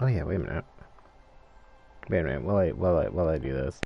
Oh yeah, wait a minute. Wait a minute, while I do this.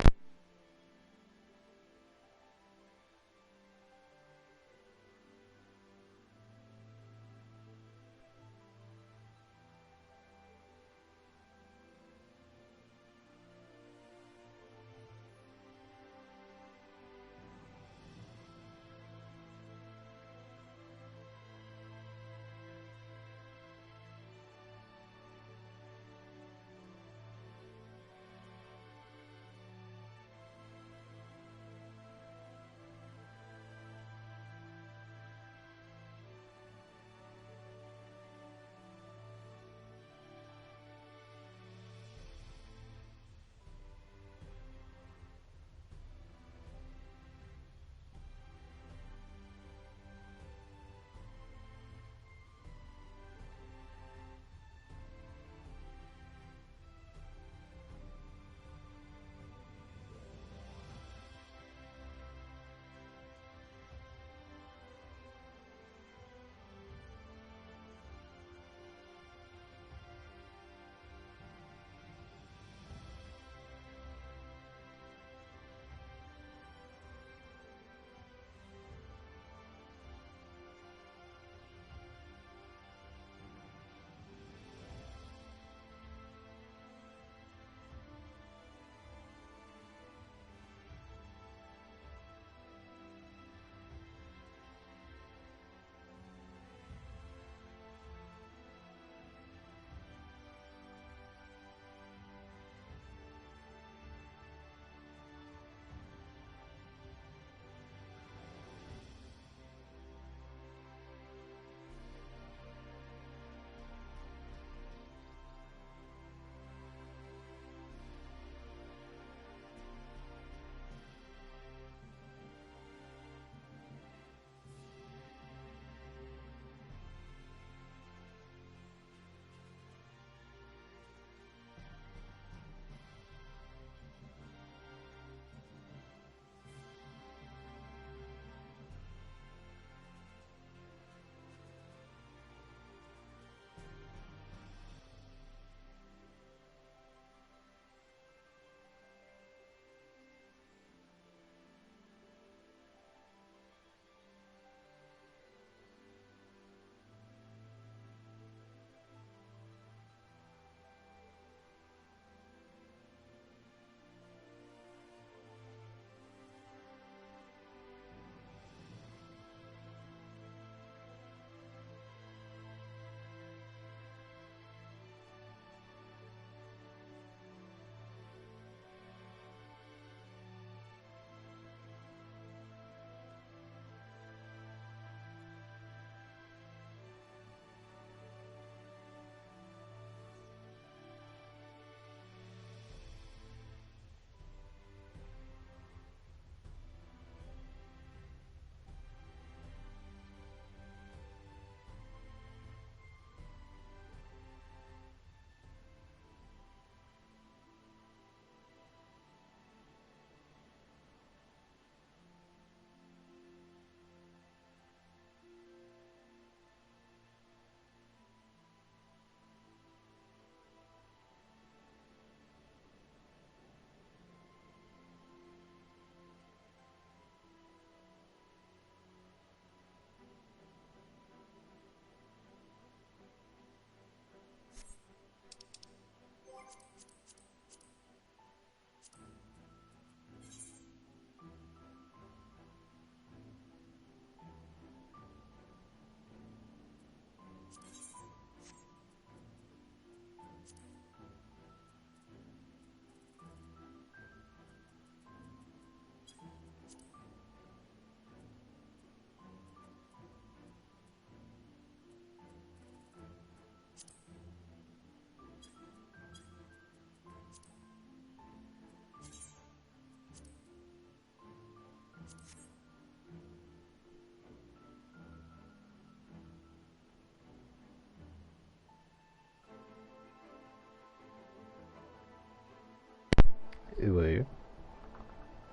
Ooh,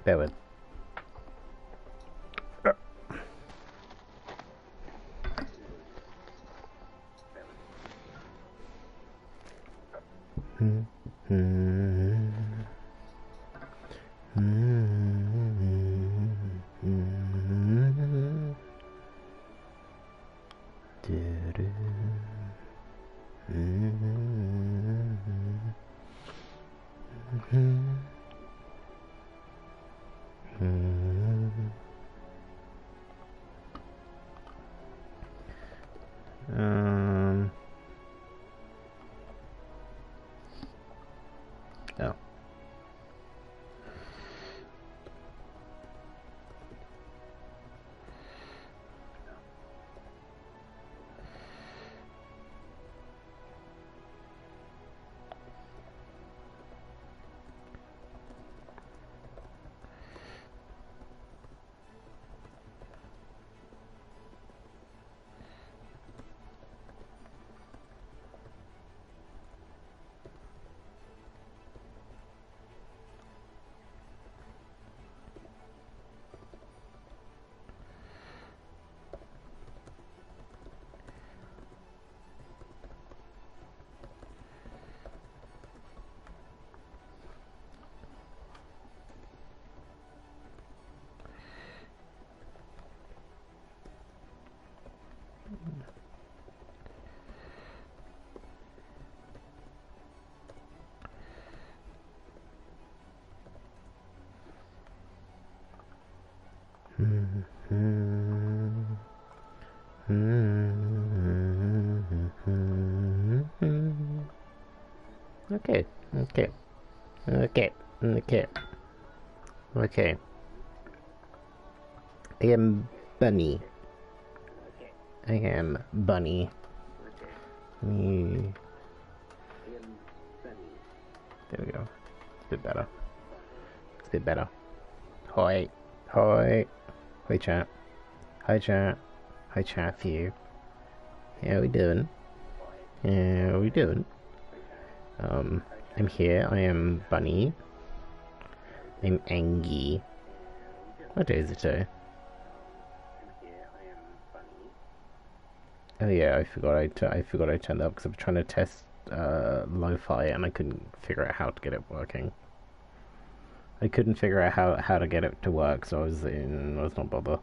that would. Oh. Okay, okay, okay, okay, okay. I am Bunny. I am Bunny. Me. There we go. It's a bit better. It's a bit better. Hoi. Hoi. Hoi chat. Hi chat. Hi chat for you. How we doing? How we doing? I'm here. I am Bunny. I'm Angie. What day is it today? Oh yeah, I forgot I turned that up because I was trying to test lo-fi and I couldn't figure out how to get it working. I couldn't figure out how to get it to work, so I was not bother.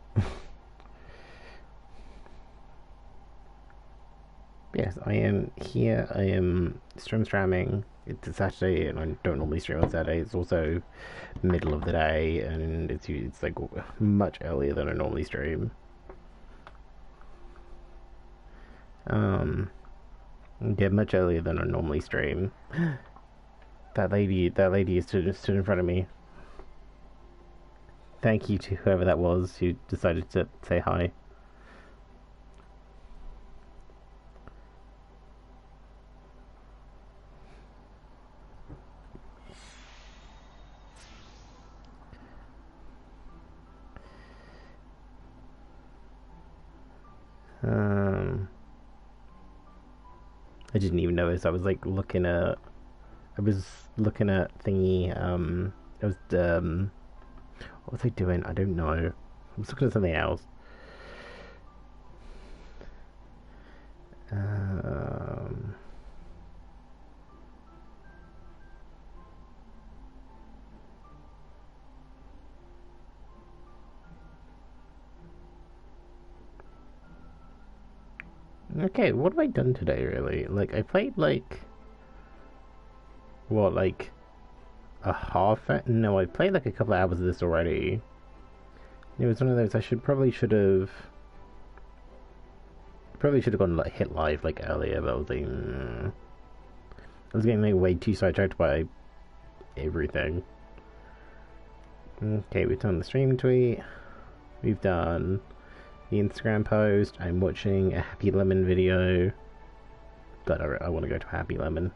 Yes, I am here. I am streaming. It's a Saturday, and I don't normally stream on Saturday. It's also middle of the day, and it's like much earlier than I normally stream. Yeah, much earlier than I normally stream. That lady is stood in front of me. Thank you to whoever that was who decided to say hi. I didn't even notice. I was like looking at. I was looking at thingy. I was What was I doing? I don't know. I was looking at something else. Okay, what have I done today, really? Like, I played, like... What, like... A half... No, I played, like, a couple of hours of this already. It was one of those I probably should have gone, like, hit live, like, earlier, but I was like... I was getting, like, way too sidetracked by everything. Okay, we've done the stream tweet. We've done... the Instagram post. I'm watching a Happy Lemon video. God, I want to go to Happy Lemon.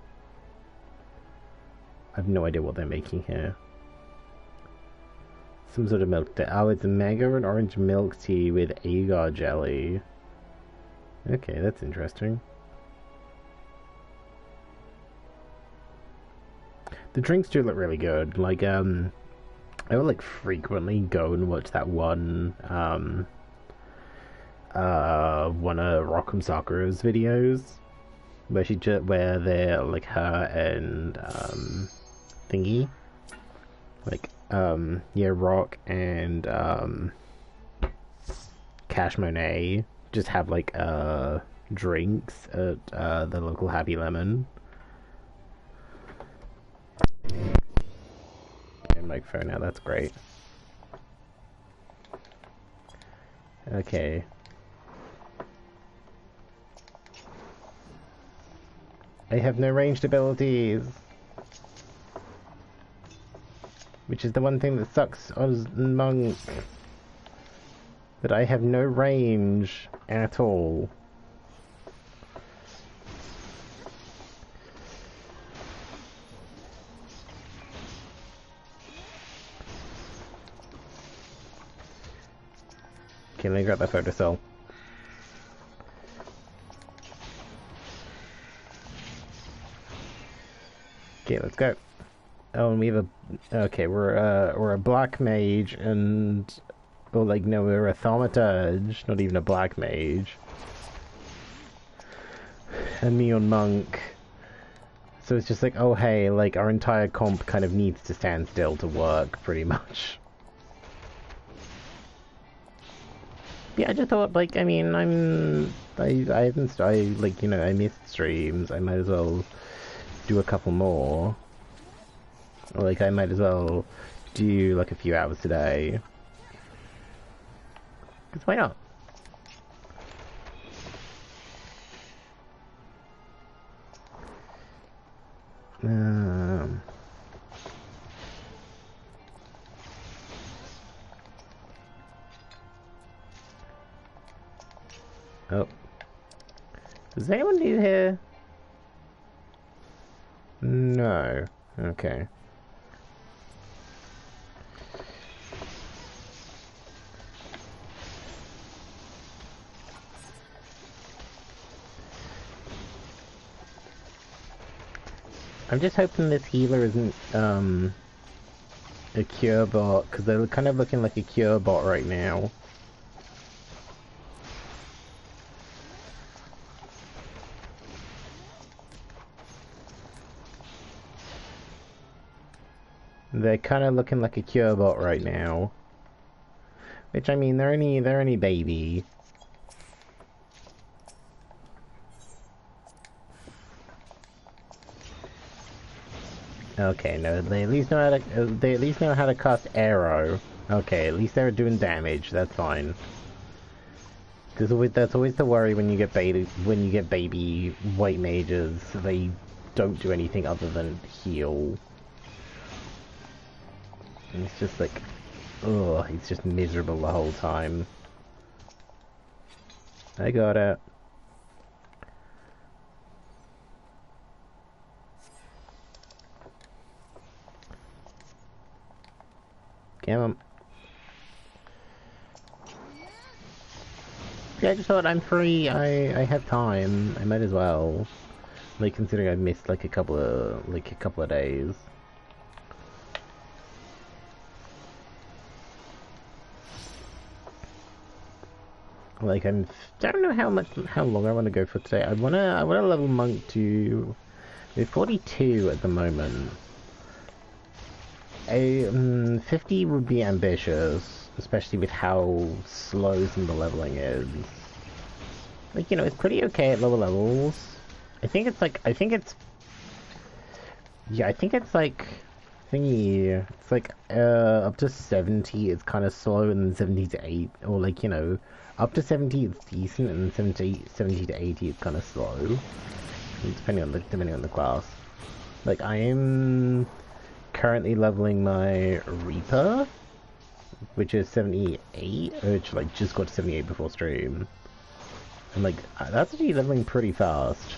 I have no idea what they're making here. Some sort of milk tea. Oh, it's a mango and orange milk tea with agar jelly. Okay, that's interesting. The drinks do look really good. Like, I will, like, frequently go and watch that one of Rock'em Sakura's videos. where they're like her and thingy, like yeah, Rock and Cash Monet just have like drinks at the local Happy Lemon. And microphone now, that's great. Okay. I have no ranged abilities. Which is the one thing that sucks as Monk. That I have no range at all. Okay, let me grab that photo cell. Okay, let's go. Oh, and we have a... Okay, we're a black mage and... Well, like, no, we're a thaumaturge, not even a black mage. A neon monk. So it's just like, oh hey, like, our entire comp kind of needs to stand still to work, pretty much. Yeah, I just thought, like, I mean, I haven't, like, you know, I missed streams, I might as well do a couple more. Or, like, I might as well do, like, a few hours today. Because why not? Oh. Is anyone new here? No. Okay. I'm just hoping this healer isn't, a cure bot, because they're kind of looking like a cure bot right now. They're kind of looking like a cure bot right now. Which, I mean, they're only baby. Okay, no, they at least know how to cast arrow. Okay, at least they're doing damage. That's fine. That's always the worry when you get baby white mages. They don't do anything other than heal. And it's just like, ugh, it's just miserable the whole time. I got it. Come on. Yeah, I just thought I'm free. I have time. I might as well. Like, considering I missed like a couple of days. Like, I don't know how long I want to go for today. I wanna level monk to... We're 42 at the moment. 50 would be ambitious, especially with how slow some of the leveling is. Like, you know, it's pretty okay at lower levels. I think it's like, yeah, I think it's like, thingy, it's like, up to 70 it's kind of slow, and then 70 to 8, or like, you know, up to 70 it's decent, and then 70 to 80 it's kind of slow. Depending on the class. Like, I am currently leveling my Reaper, which is 78, which like just got to 78 before stream. And like, that's actually leveling pretty fast.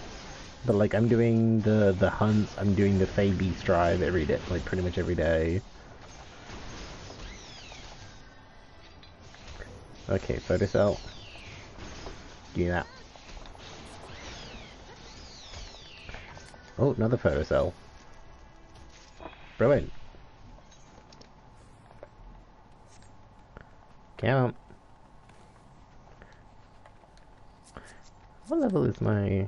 But like, I'm doing the hunts, I'm doing the Fey Beast drive every day, like pretty much every day. Okay, photocell. Do that. Oh, another photocell. Brilliant. Count. What level is my...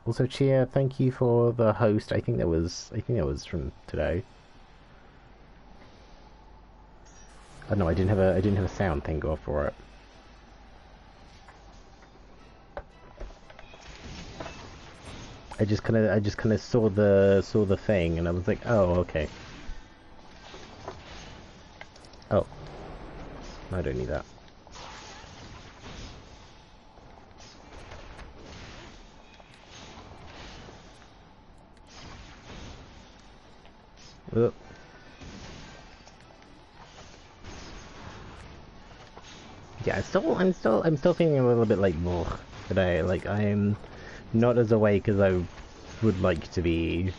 Also, Chia, thank you for the host. I think that was from today. Oh no, I didn't have a sound thing go for it. I just kind of saw the thing, and I was like, oh, okay. Oh, I don't need that. Oh. Yeah, I'm still feeling a little bit like ugh, today. Like I'm not as awake as I would like to be.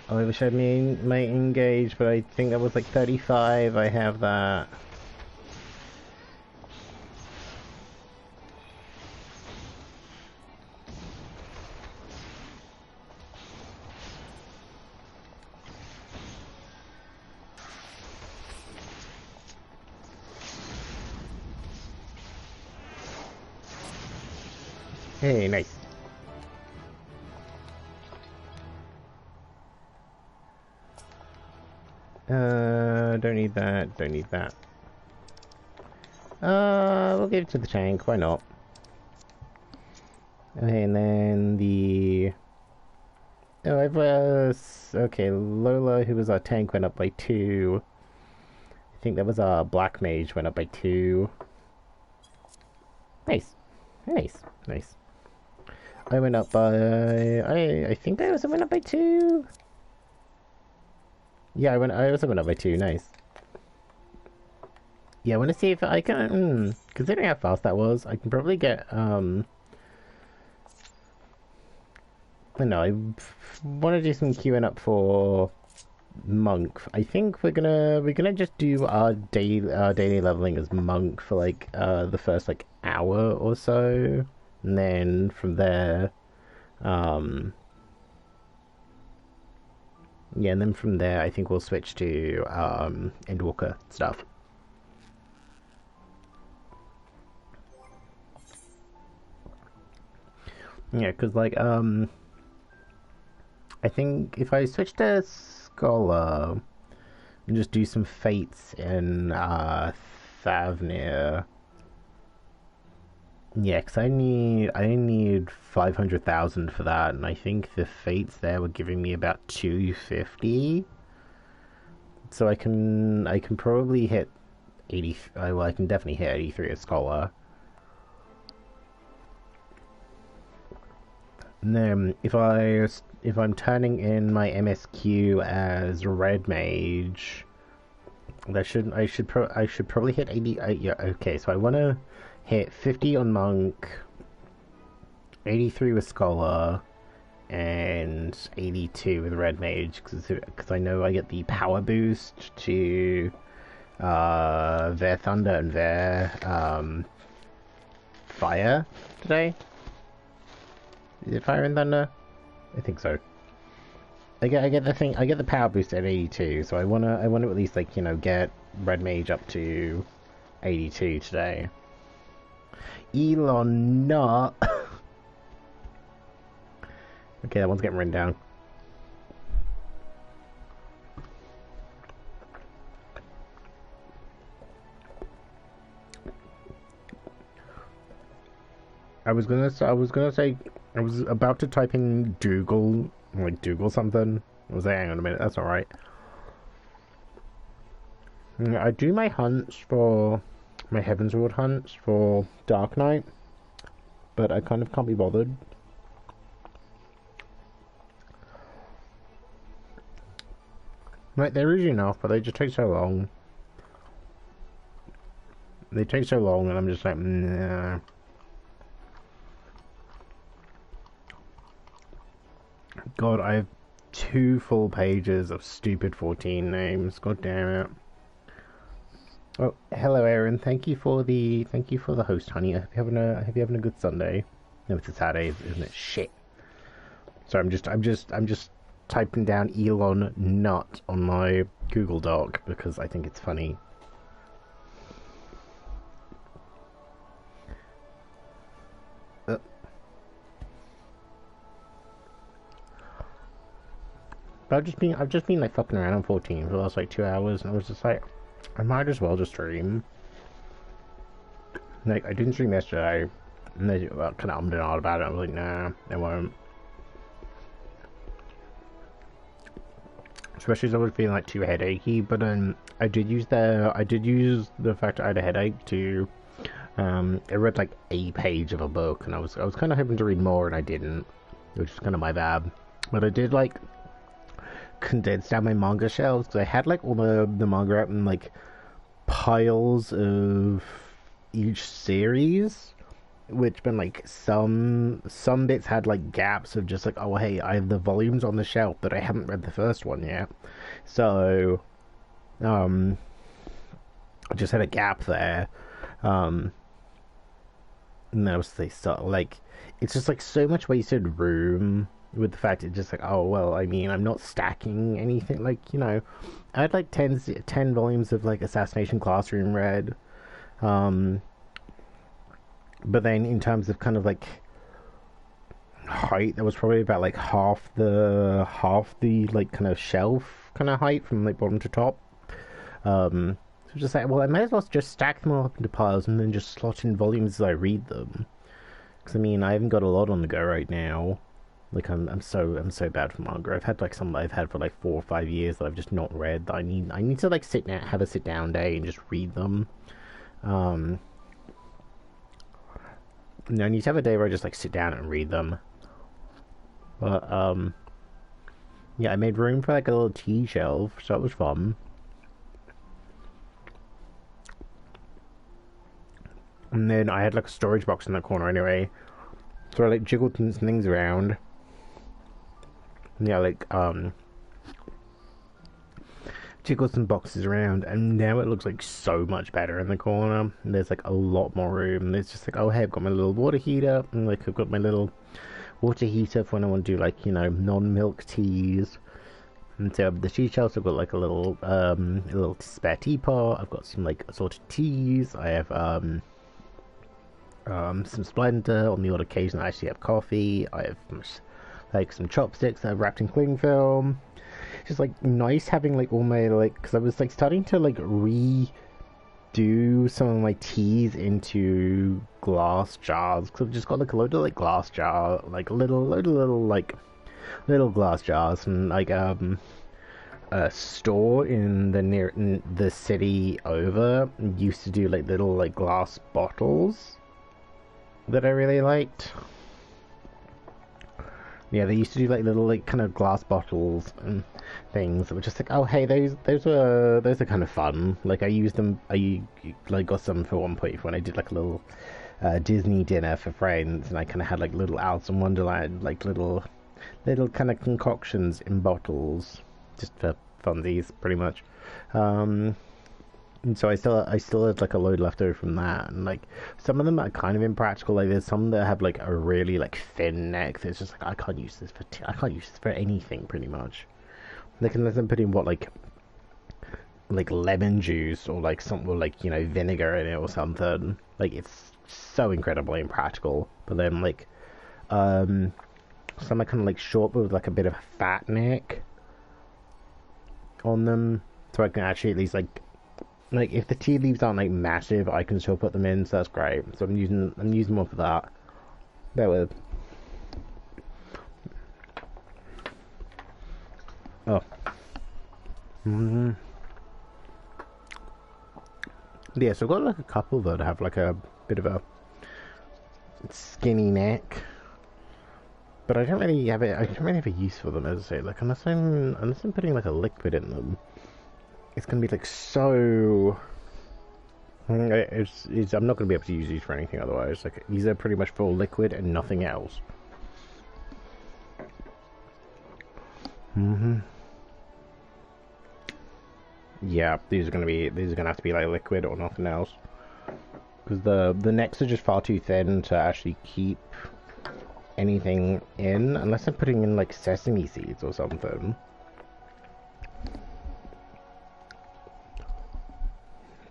Oh, I wish I'd might engage, but I think that was like 35. I have that. Hey, nice. Don't need that. Don't need that. We'll give it to the tank. Why not? Okay, and then the... Oh, okay, Lola, who was our tank, went up by 2. I think that was our Black Mage, went up by 2. Nice. Nice. Nice. I went up by... I think I also went up by 2. Yeah, I also went up by 2. Nice. Yeah, I want to see if I can... considering how fast that was, I can probably get, I know, I want to do some queuing up for Monk. I think we're gonna just do our daily leveling as Monk for like the first like hour or so, and then from there, yeah, and then from there I think we'll switch to Endwalker stuff. Yeah, because like I think if I switch to Scholar and just do some fates in Thavnair. Yeah, because I need 500,000 for that, and I think the fates there were giving me about 250. So I can probably hit 80. Well, I can definitely hit 83 as Scholar. And then if I'm turning in my MSQ as Red Mage, I should probably hit 80. Yeah, okay. So I want to hit 50 on Monk, 83 with Scholar, and 82 with Red Mage because I know I get the power boost to their Thunder and their Fire today. Is it Fire and Thunder? I think so. I get the power boost at 82, so I wanna at least like get Red Mage up to 82 today. Elon not. Okay, that one's getting written down. I was about to type in Dougal, like Dougal something. I was like, hang on a minute, that's alright. I do my hunts for my Heavensward hunts for Dark Knight, but I kind of can't be bothered. Like, they're easy enough, but they just take so long. They take so long, and I'm just like, nah. God, I have 2 full pages of stupid 14 names. God damn it. Oh, hello, Aaron. Thank you for the host, honey. I hope you're having a good Sunday. No, it's a Saturday, isn't it? Shit. So I'm just typing down Elon Nut on my Google Doc because I think it's funny. I've just been like fucking around on 14 for the last like 2 hours, and I was just like, I might as well just stream. Like I didn't stream yesterday, and they kind of ummed and ahed about it. I was like, nah, I won't. Especially as I was feeling like too headachy, but I did use the fact I had a headache to I read like a page of a book, and I was kind of hoping to read more, and I didn't, which is kind of my bad. But I did like condense down my manga shelves because I had like all the manga out in like piles of each series, which been like some bits had like gaps of just like, oh hey, I have the volumes on the shelf but I haven't read the first one yet, so I just had a gap there, and then I was like, it's just like so much wasted room with the fact it's just like, oh well, I mean, I'm not stacking anything, like, you know, I had like 10 volumes of like Assassination Classroom read, but then in terms of kind of like height, that was probably about like half the like kind of shelf kind of height from like bottom to top. So just like, well, I might as well just stack them all up into piles and then just slot in volumes as I read them. Because I mean, I haven't got a lot on the go right now. Like I'm so bad for manga. I've had like some I've had for like 4 or 5 years that I've just not read. That I need to like sit down, have a sit down day and just read them. I need to have a day where I just like sit down and read them. But yeah, I made room for like a little tea shelf, so that was fun. And then I had like a storage box in the corner anyway, so I like jiggled some things around. Yeah, like jiggled some boxes around, and now it looks like so much better in the corner. And there's like a lot more room. There's just like, oh hey, I've got my little water heater, and like I've got my little water heater for when I want to do like, you know, non-milk teas. And so the tea shelves, I've got like a little spare teapot. I've got some like assorted teas. I have some Splenda. On the odd occasion I actually have coffee. I have like some chopsticks that I've wrapped in cling film. It's just like nice having like all my like, because I was like starting to like redo some of my teas into glass jars, because I've just got like a load of like glass jar, like little glass jars, and like a store in the city over used to do like little like glass bottles that I really liked. Yeah, they used to do like little like kind of glass bottles and things that were just like, oh hey, those are kind of fun. Like I used them. I like got some for one point when I did like a little Disney dinner for friends, and I kind of had like little Alice in Wonderland, like little kind of concoctions in bottles, just for funsies, pretty much. And so I still had like a load left over from that, and like some of them are kind of impractical. Like there's some that have like a really like thin neck. It's just like I can't use this for anything, pretty much. Like unless I'm putting like lemon juice or like something with like, you know, vinegar in it or something. Like it's so incredibly impractical. But then like some are kind of like short but with like a bit of a fat neck on them, so I can actually at least like if the tea leaves aren't like massive, I can still put them in, so that's great. So I'm using one for that. Bear with. Oh. Yeah, so I've got like a couple that have like a bit of a skinny neck, but I don't really have it. I don't really have a use for them, as I say. Like unless I'm putting like a liquid in them, it's gonna be like so. I'm not gonna be able to use these for anything otherwise. Like these are pretty much full liquid and nothing else. Yeah, these are gonna have to be like liquid or nothing else, because the necks are just far too thin to actually keep anything in, unless I'm putting in like sesame seeds or something.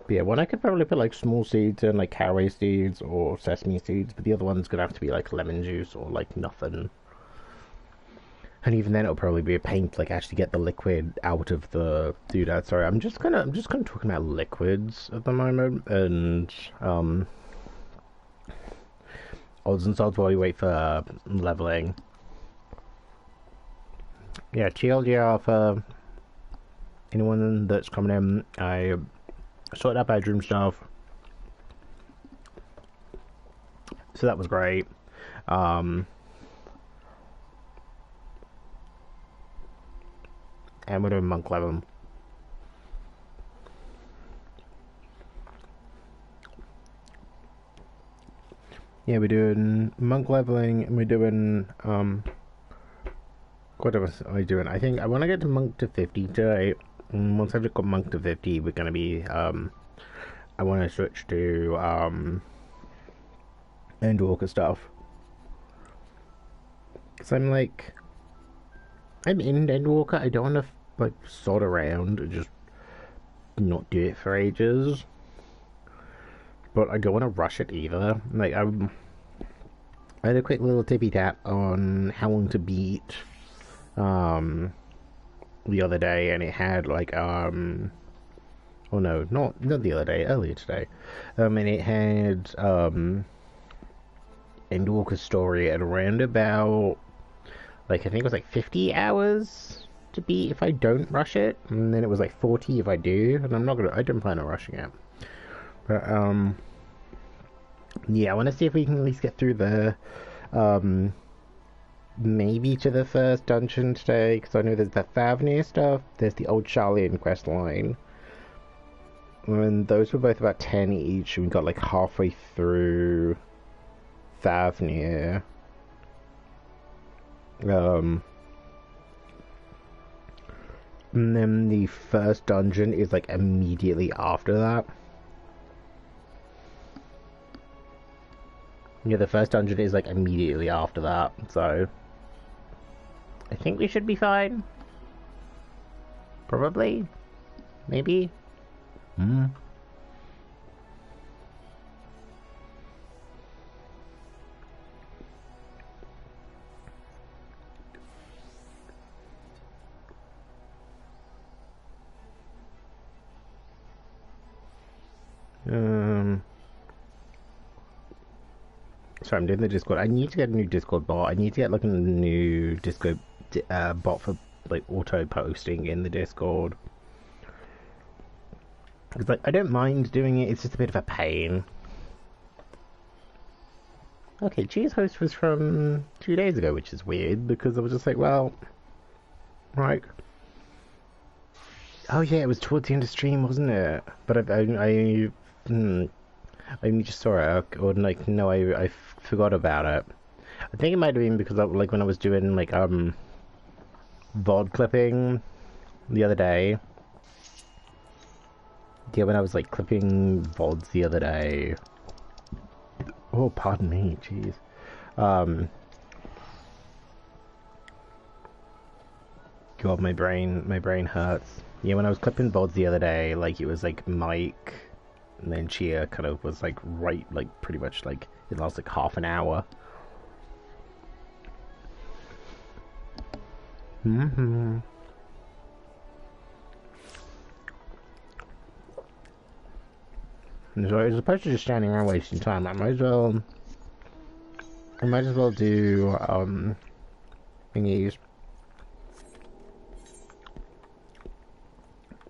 But yeah, one I could probably put like small seeds in, like caraway seeds or sesame seeds, but the other one's gonna have to be like lemon juice or like nothing. And even then, it'll probably be a pain to like actually get the liquid out of the doodad. Sorry, I'm just kind of talking about liquids at the moment, and odds and sods while we wait for leveling. Yeah, TLDR for anyone that's coming in. I sorted out bedroom stuff, so that was great. And we're doing monk level. Yeah, we're doing monk leveling, and we're doing what was I doing? I think I want to get to monk to 50 today. And once I've got monk to 50, we're gonna be I want to switch to Endwalker stuff. Cause I'm in Endwalker. I don't want to like sort around and just not do it for ages. But I don't want to rush it either. Like I had a quick little tippy tap on how long to beat the other day, and it had like oh no, not the other day, earlier today. And it had Endwalker's story at around about like I think it was like 50 hours to beat if I don't rush it, and then it was like 40 if I do, and I don't plan on rushing it. But yeah, I want to see if we can at least get through the maybe to the first dungeon today, because I know there's the Thavnair stuff, there's the old Sharlayan questline, and those were both about 10 each, and we got like halfway through Thavnair. And then the first dungeon is like immediately after that. Yeah, the first dungeon is like immediately after that, so I think we should be fine. Probably. Maybe. Sorry, I'm doing the Discord. I need to get a new Discord bot. I need to get like a new Discord bot for like auto posting in the Discord. Because like I don't mind doing it. It's just a bit of a pain. Okay, G's host was from 2 days ago, which is weird because I was just like, well, right. Oh yeah, it was towards the end of stream, wasn't it? But I only just saw it, or like no, I forgot about it. I think it might have been because like when I was doing like VOD clipping the other day. Yeah, when I was like clipping VODs the other day. Oh, pardon me, jeez. God, my brain hurts. Yeah, when I was clipping VODs the other day, like it was like Mike, and then Chia kind of was like right, like pretty much like it lasted like half an hour. So as opposed to just standing around wasting time, I might as well do thingies.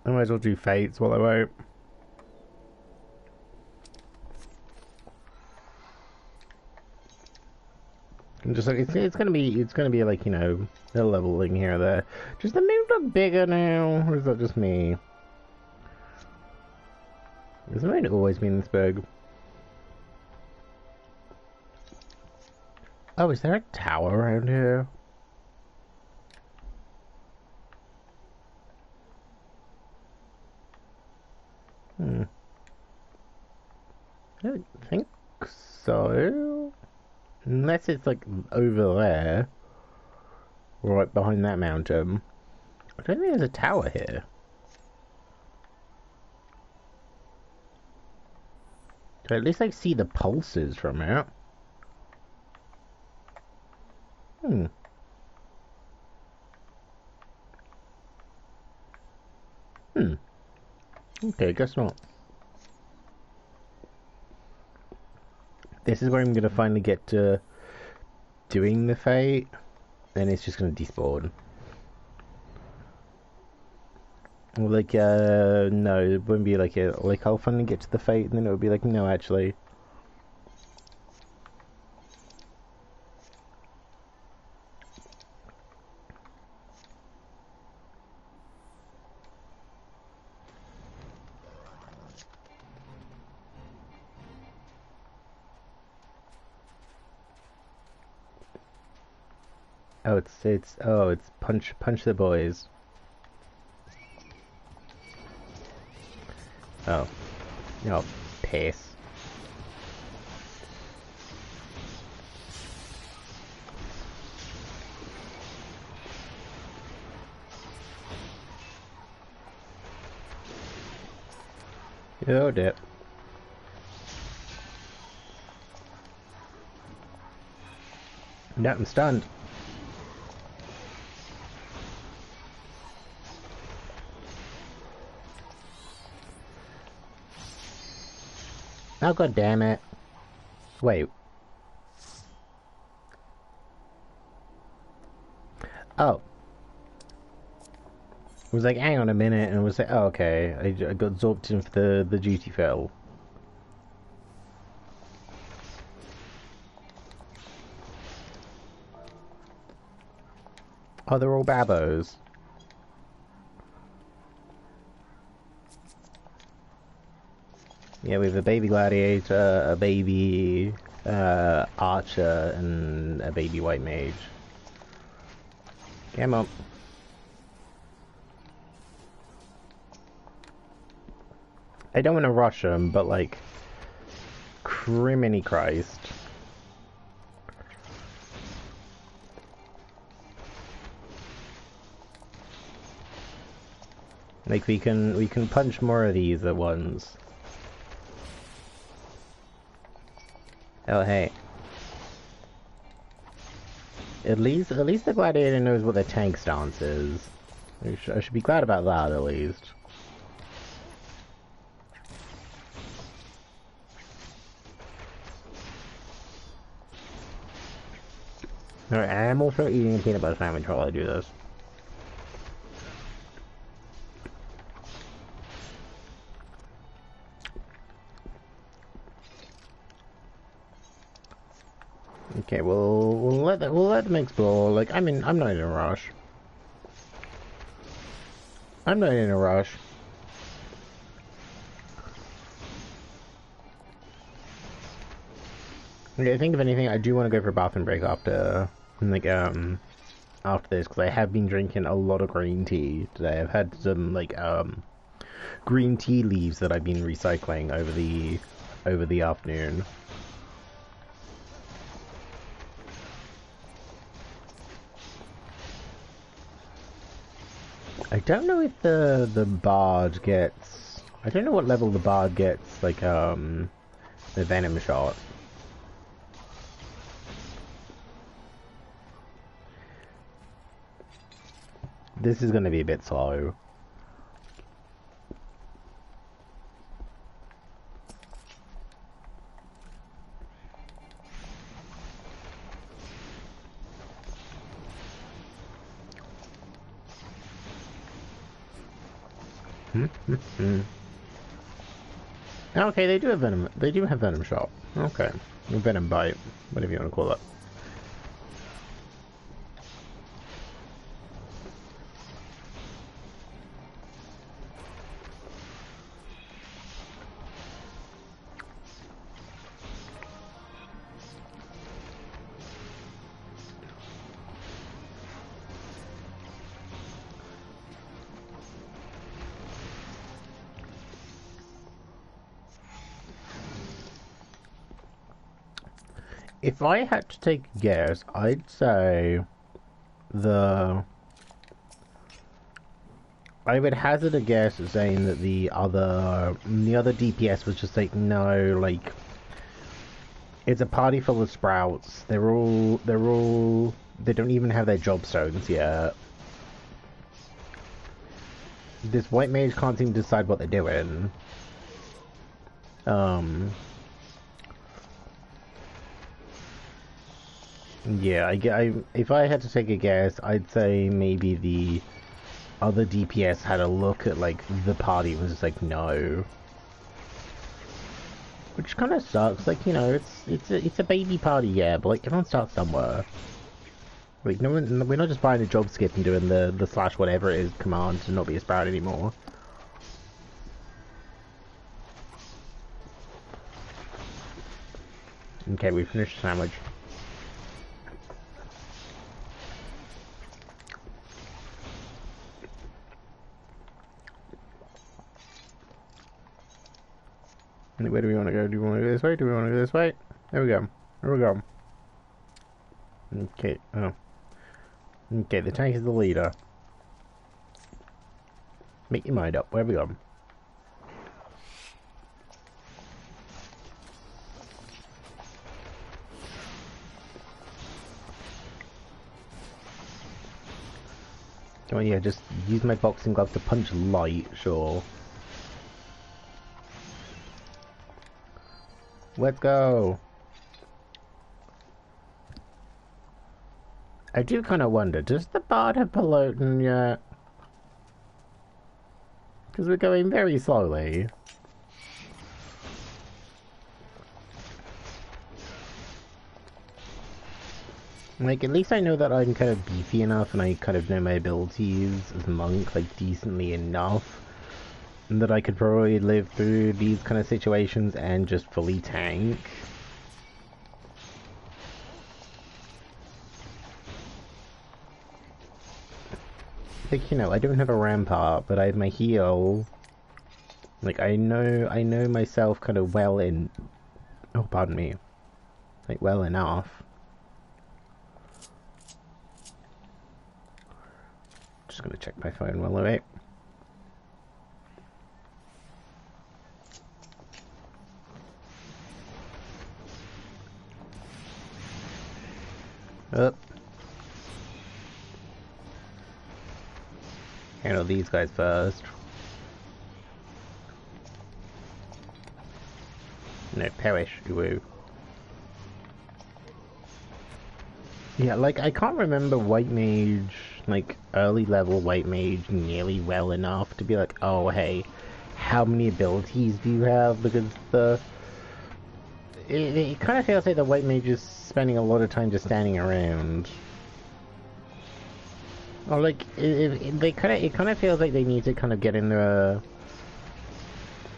I might as well do fates while I wait. I'm just like it's gonna be like, you know, a leveling here or there. Does the moon look bigger now, or is that just me? Has the moon always been this big? Oh, is there a tower around here? I don't think so. Unless it's like over there. Right behind that mountain. I don't think there's a tower here. So at least I see the pulses from it. Okay, guess not. This is where I'm gonna finally get to doing the fate, and it's just gonna despawn. Like, no, it wouldn't be like it. Like, I'll finally get to the fate, and then it would be like, no, actually. Oh, it's punch the boys. Oh. Oh, piss. Oh, dip. No, I'm stunned. Oh, god damn it. Wait. Oh. I was like, hang on a minute, and I was like, oh, okay. I got zorped in for the duty fill. Oh, they're all babos. Yeah, we have a baby gladiator, a baby archer, and a baby white mage. Come on. I don't want to rush them, but like, criminy Christ. Like, we can punch more of these at once. Oh, hey. At least the gladiator knows what the tank stance is. I should be glad about that, at least. Alright, I'm also eating a peanut butter sandwich while I do this. Okay, we'll let them explore. Like, I mean, I'm not in a rush. I'm not in a rush. Okay, I think if anything, I do want to go for a bathroom break after, like, after this, because I have been drinking a lot of green tea today. I've had some, like, green tea leaves that I've been recycling over the afternoon. I don't know if the bard gets. I don't know what level the bard gets, like, the venom shot. This is gonna be a bit slow. Okay, they do have venom. They do have venom shot. Okay, venom bite, whatever you want to call it. If I had to take a guess, I'd say I would hazard a guess at saying that the other DPS was just like, no, like, it's a party full of sprouts. They don't even have their job stones yet. this white mage can't seem to decide what they're doing. Yeah, if I had to take a guess, I'd say maybe the other DPS had a look at, like, the party and was just like, no. Which kind of sucks, like, you know, it's a baby party, yeah, but, like, everyone starts somewhere. Like, no one, we're not just buying a job skip and doing the slash whatever it is command to not be a sprout anymore. Okay, we finished the sandwich. Where do we want to go? Do we want to go this way? Do we want to go this way? There we go. There we go. Okay. Oh. Okay, the tank is the leader. Make your mind up. Where we go? Oh yeah, just use my boxing glove to punch light, sure. Let's go! I do kind of wonder, does the bard have Peloton yet? Because we're going very slowly. Like, at least I know that I'm kind of beefy enough and I kind of know my abilities as a monk, like, decently enough. And that I could probably live through these kind of situations and just fully tank. Like, you know, I don't have a rampart, but I have my heal. Like, I know myself kind of well in... Oh, pardon me. Like, well enough. Just gonna check my phone while I wait. Up. Handle these guys first. No, perish, woo. Yeah, like, I can't remember White Mage, like, early level White Mage nearly well enough to be like, oh, hey, how many abilities do you have? Because it kind of feels like the White Mage is spending a lot of time just standing around. Or, like, it kind of feels like they need to kind of get in the...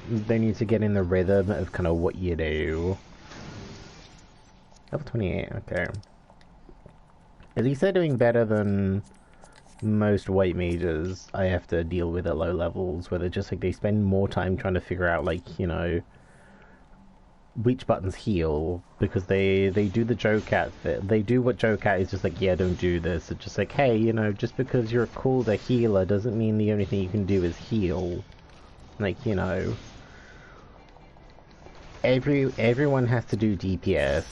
They need to get in the rhythm of kind of what you do. Level 28, okay. At least they're doing better than most white mages I have to deal with at low levels, where they're just like, they spend more time trying to figure out, like, you know, which buttons heal, because they do the joke at they do what joke at is just like, yeah, don't do this. It's just like, hey, you know, just because you're called a healer doesn't mean the only thing you can do is heal. Like, you know, everyone has to do DPS.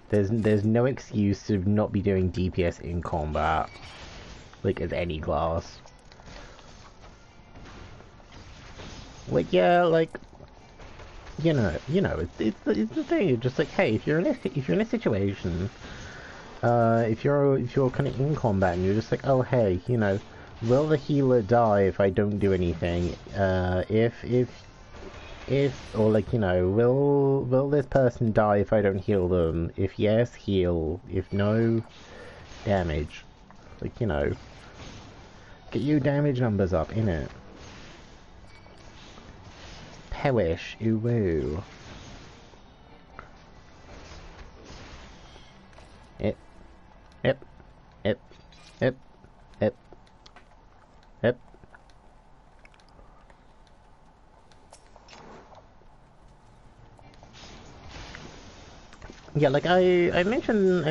There's no excuse to not be doing DPS in combat, like, as any class. Like, yeah, like, you know, it's the thing. It's just like, hey, if you're in a situation, if you're kind of in combat and you're just like, oh, hey, you know, will the healer die if I don't do anything? Or like, you know, will this person die if I don't heal them? If yes, heal. If no, damage. Like, you know, get your damage numbers up, innit? Perish, ooh. Yep. Yep. Yep. Yep. Yep. Yep. Yeah, like I mentioned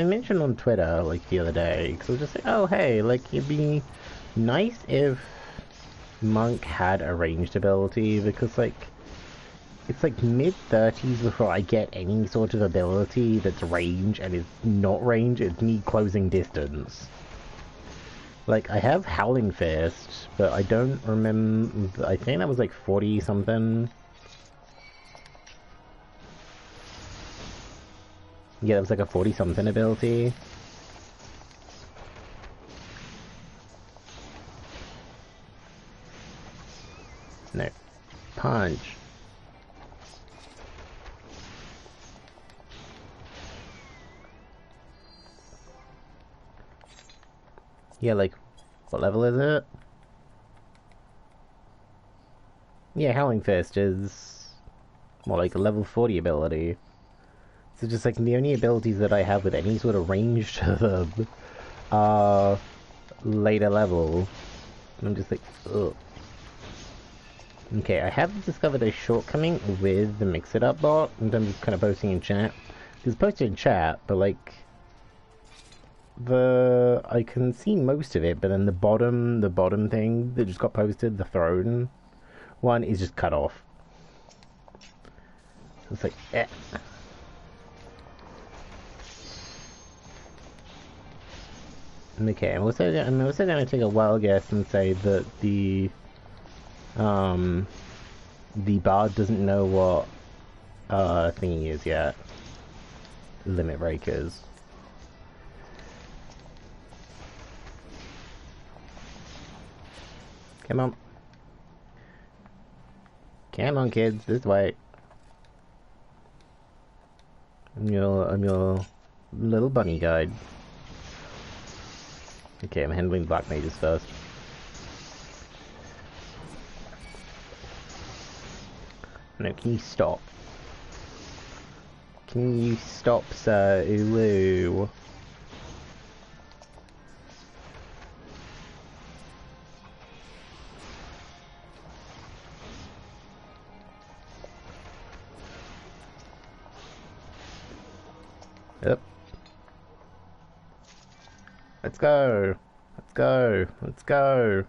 on Twitter like the other day, because I was just like, oh hey, like it'd be nice if Monk had a ranged ability, because like it's like mid-30s before I get any sort of ability that's range and is not range, it's me closing distance. Like, I have Howling Fist, but I don't remember... I think that was like 40 something. Yeah, that was like a 40 something ability. No. Punch. Yeah, like, what level is it? Yeah, Howling Fist is more like a level 40 ability. So just like the only abilities that I have with any sort of range to them are later level. And I'm just like, ugh. Okay, I have discovered a shortcoming with the Mix It Up bot in terms of kind of posting in chat. It's posted in chat, but like I can see most of it, but then the bottom thing that just got posted, the throne one, is just cut off. So it's like, eh. Okay, I'm also gonna take a wild guess and say that the bard doesn't know what thingy is yet. Limit breakers. Come on. Come on, kids, this way. I'm your little bunny guide. Okay, I'm handling black mages first. No, can you stop? Can you stop, sir? Ulu. Yep. Let's go. Let's go. Let's go.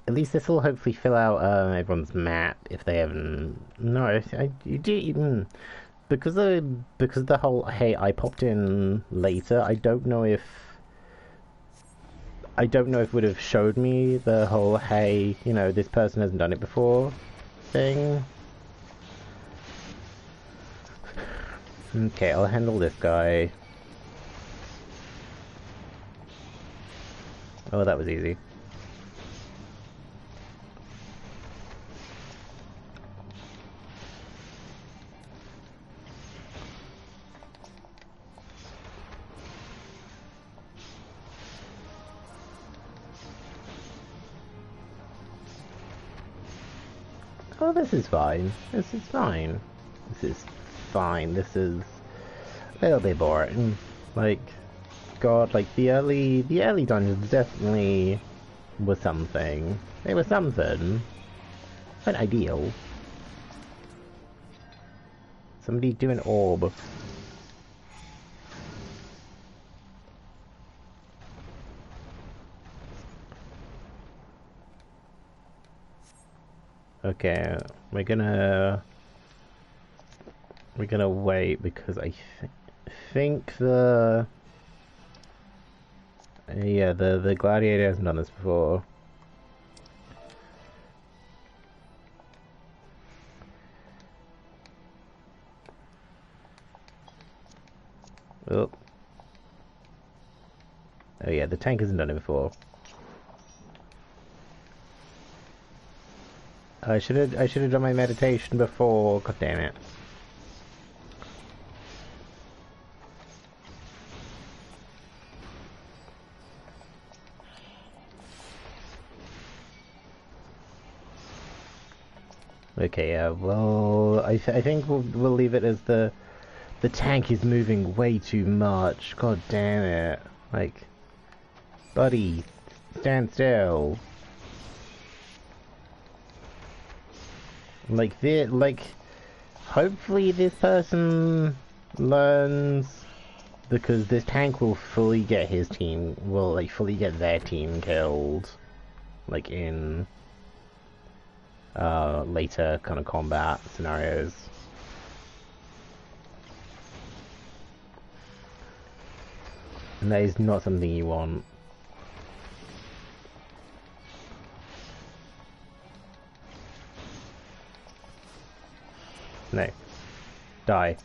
At least this will hopefully fill out everyone's map if they haven't. No, you do. Because of the whole. Hey, I popped in later. I don't know if it would have showed me the whole. Hey, you know, this person hasn't done it before thing. Okay, I'll handle this guy. Oh, that was easy. Oh, this is fine. This is fine. This is fine. This is a little bit boring. Like, God, like the early dungeons definitely were something. They were something. Not ideal. Somebody do an orb. Okay, we're gonna wait because I think the the gladiator hasn't done this before. Oh. Oh yeah, the tank hasn't done it before. I should have done my meditation before. God damn it. Okay, yeah. Well, I think we'll leave it as the tank is moving way too much. God damn it! Like, buddy, stand still. Hopefully this person learns, because this tank will fully get fully get their team killed, like in later kind of combat scenarios. And that is not something you want. No. Die.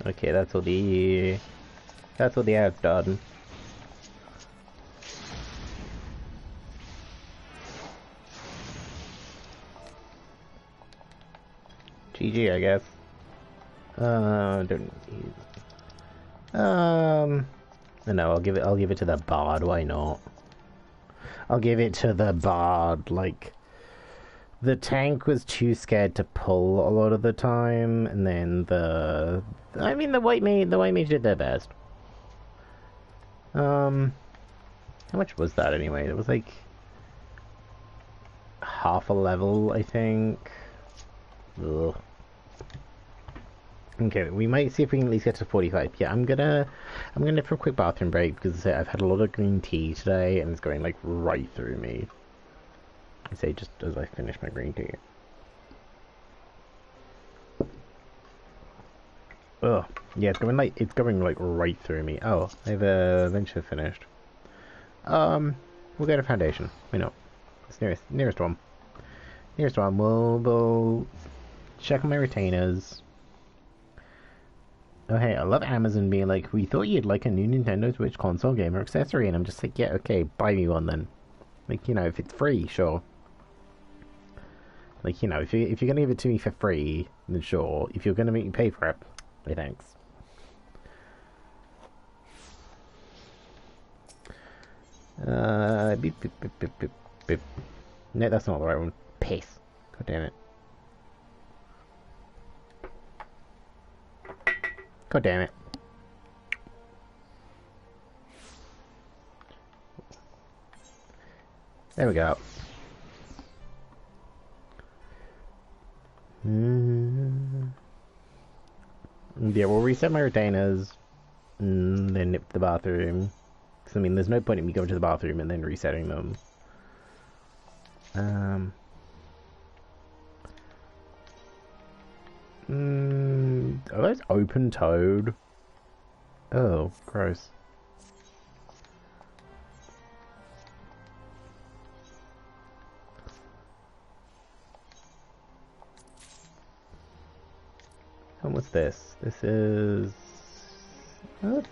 Okay, that's all the ads done. GG, I guess. Don't use. No, I'll give it to the bard. Why not? I'll give it to the bard. Like, the tank was too scared to pull a lot of the time, and then the white mage did their best. How much was that anyway? It was like half a level, I think. Ugh. Okay, we might see if we can at least get to 45. Yeah, I'm gonna for a quick bathroom break because I've had a lot of green tea today and it's going like right through me. I say just as I finish my green tea. Ugh. Yeah, it's going like right through me. Oh, I've venture finished. We'll go to foundation. Why not? It's nearest one. Nearest one. We'll check on my retainers. Oh hey, I love Amazon being like, we thought you'd like a new Nintendo Switch console game or accessory, and I'm just like, yeah, okay, buy me one then. Like, you know, if it's free, sure. Like, you know, if you're gonna give it to me for free, then sure. If you're gonna make me pay for it, hey, thanks. Beep, beep, beep, beep, beep, beep. No, that's not the right one. Piss. God damn it. God damn it. There we go. Yeah, we'll reset my retainers and then nip the bathroom. Because, I mean, there's no point in me going to the bathroom and then resetting them. Oh, that's open-toed. Oh, gross. And what's this? This is... Oh,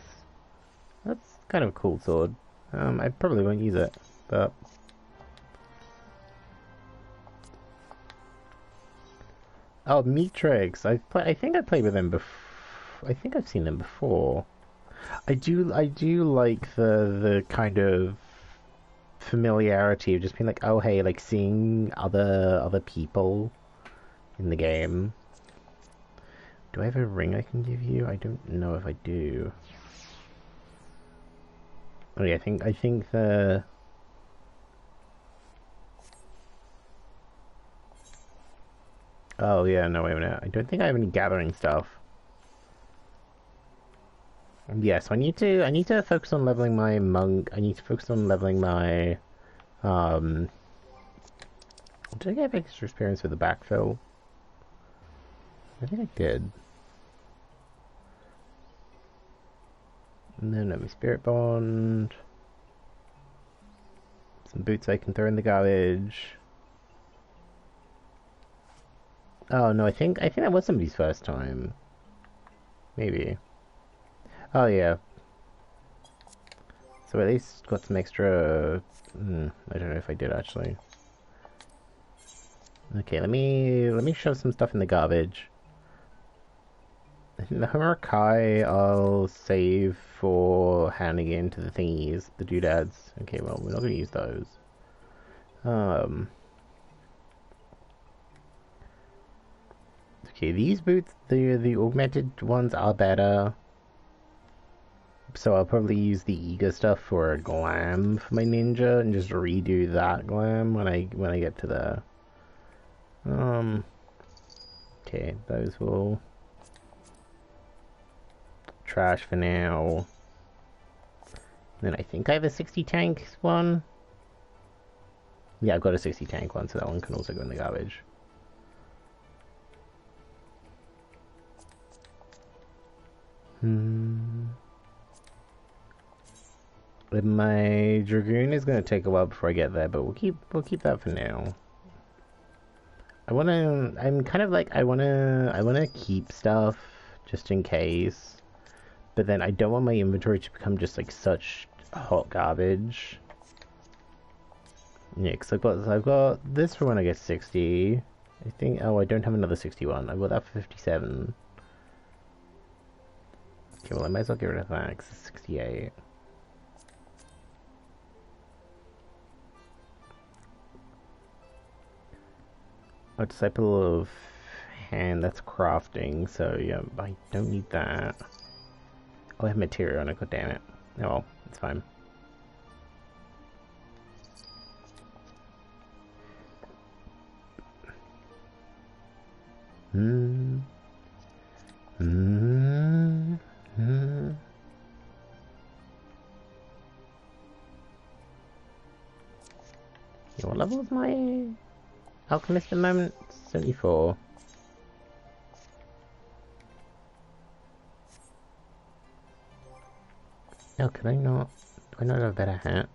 that's kind of a cool sword. I probably won't use it, but... Oh, Meatrix! I think I played with them before. I think I've seen them before. I do like the kind of familiarity of just being like, oh hey, like seeing other people in the game. Do I have a ring I can give you? I don't know if I do. Oh yeah, I think the... Oh yeah, no wait a minute. I don't think I have any gathering stuff. Yeah, so I need to focus on leveling my monk. I need to focus on leveling my did I get extra experience with the backfill? I think I did. And then let me spirit bond. Some boots I can throw in the garbage. Oh no, I think that was somebody's first time. Maybe. Oh yeah. So at least got some extra... I don't know if I did actually. Okay, let me shove some stuff in the garbage. The Hammer-Kai I'll save for handing in to the thingies, the doodads. Okay, well, we're not going to use those. Okay, these boots, the augmented ones are better. So I'll probably use the eager stuff for a glam for my ninja and just redo that glam when I get to there. Okay, those will trash for now. Then I think I have a 60 tank one. Yeah, I've got a 60 tank one, so that one can also go in the garbage. My Dragoon is going to take a while before I get there, but we'll keep that for now. I'm kind of like, I wanna keep stuff just in case, but then I don't want my inventory to become just like such hot garbage. Yeah, because I've got this for when I get 60. I think, oh, I don't have another 61. I got that for 57. Okay, well I might as well get rid of that because it's 68. A Disciple of Hand, that's crafting, so yeah, I don't need that. Oh, I have material on it, god damn it. Oh well, it's fine. Yeah, what level is my Alchemist at the moment? 74. No, can I not? Do I not have a better hat?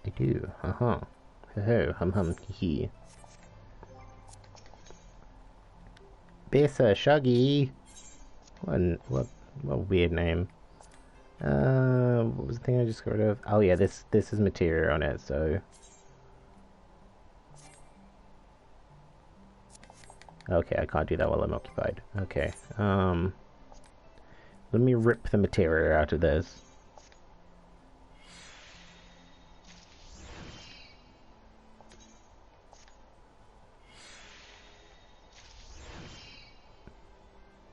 I do. Ho hum hum hee. Bessa Shuggy. What a weird name. What was the thing I just got rid of? Oh yeah, this is material on it, so. Okay, I can't do that while I'm occupied. Okay, let me rip the material out of this.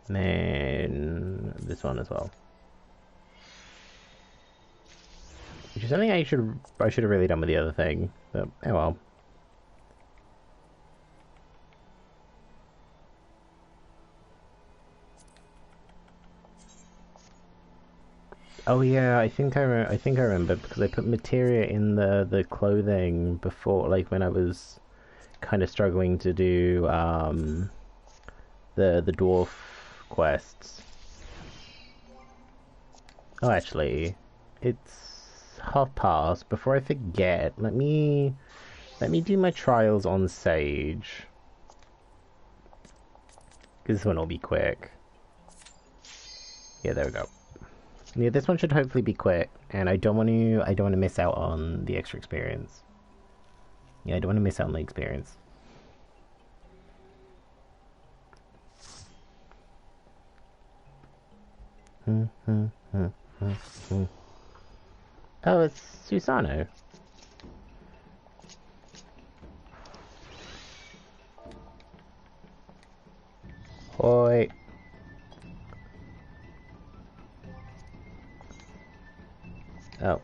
And then this one as well. Which is something I should have really done with the other thing, but oh well. Oh yeah, I think I remember because I put materia in the clothing before, like when I was kind of struggling to do the dwarf quests. Oh, actually, it's 1:30. Before I forget, let me do my trials on Sage. Because this one will be quick. Yeah, there we go. Yeah, this one should hopefully be quick, and I don't want to miss out on the extra experience. Yeah, I don't want to miss out on the experience. Oh, it's Susano. Hoi. Oh.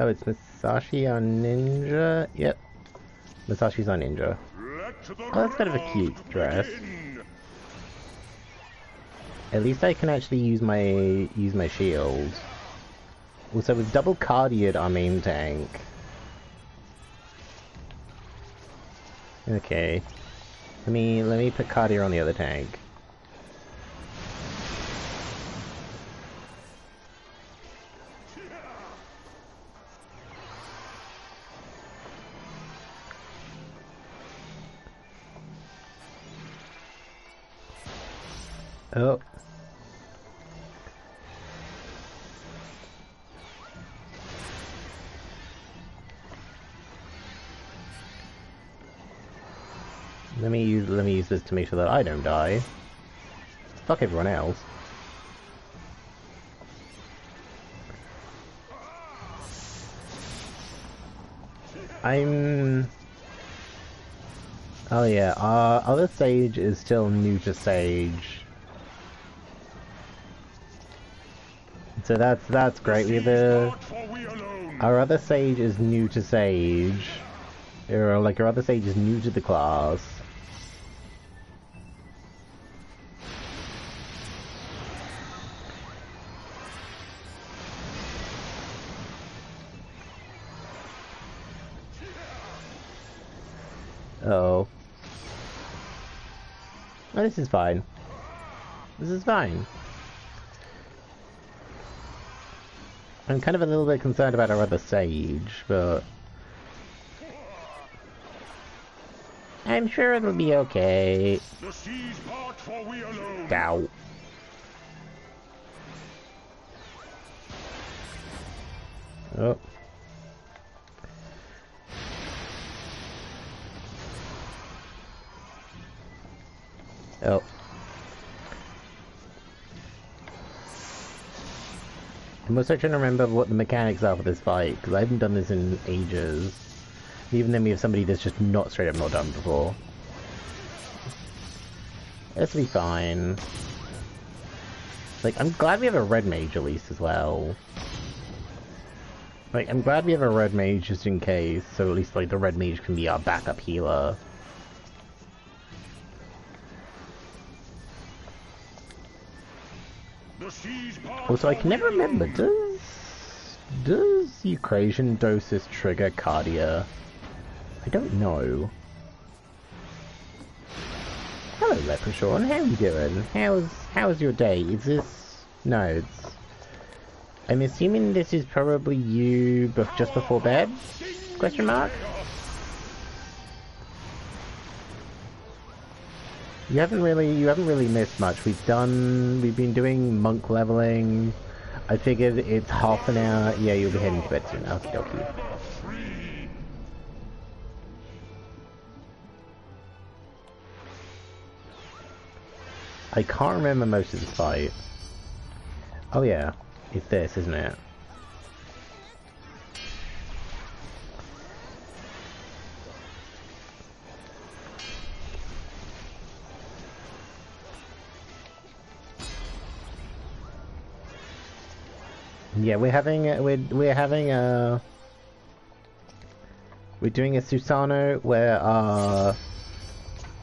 Oh, it's Masashi on Ninja? Yep. Masashi's on Ninja. Oh, that's kind of a cute dress. At least I can actually use my shield. Also, with double cardioed our main tank. Okay. Let me put cardio on the other tank. Oh. Let me use this to make sure that I don't die. Fuck everyone else. Oh yeah, our other sage is still new to Sage. So that's great. We have our other sage is new to Sage. Or like our other sage is new to the class. Oh. Oh, this is fine. This is fine. I'm kind of a little bit concerned about our other sage, but I'm sure it'll be okay. The seas part for we alone. Ow. Oh. Oh. I'm also trying to remember what the mechanics are for this fight, because I haven't done this in ages. Even then we have somebody that's just not straight up not done before. This'll be fine. Like, I'm glad we have a red mage at least as well. Like, I'm glad we have a red mage just in case, so at least like the red mage can be our backup healer. Also, I can never remember, does Eucrasian Dosis trigger Cardia? I don't know. Hello, Leprechaun, how are you doing? How's your day? Is this... No, it's... I'm assuming this is probably you just before bed? Question mark? You haven't really missed much. We've been doing monk leveling. I figured it's half an hour. Yeah, you'll be heading to bed soon. Okie dokie. I can't remember most of this fight. Oh yeah, it's this, isn't it? Yeah, we're doing a Susano where our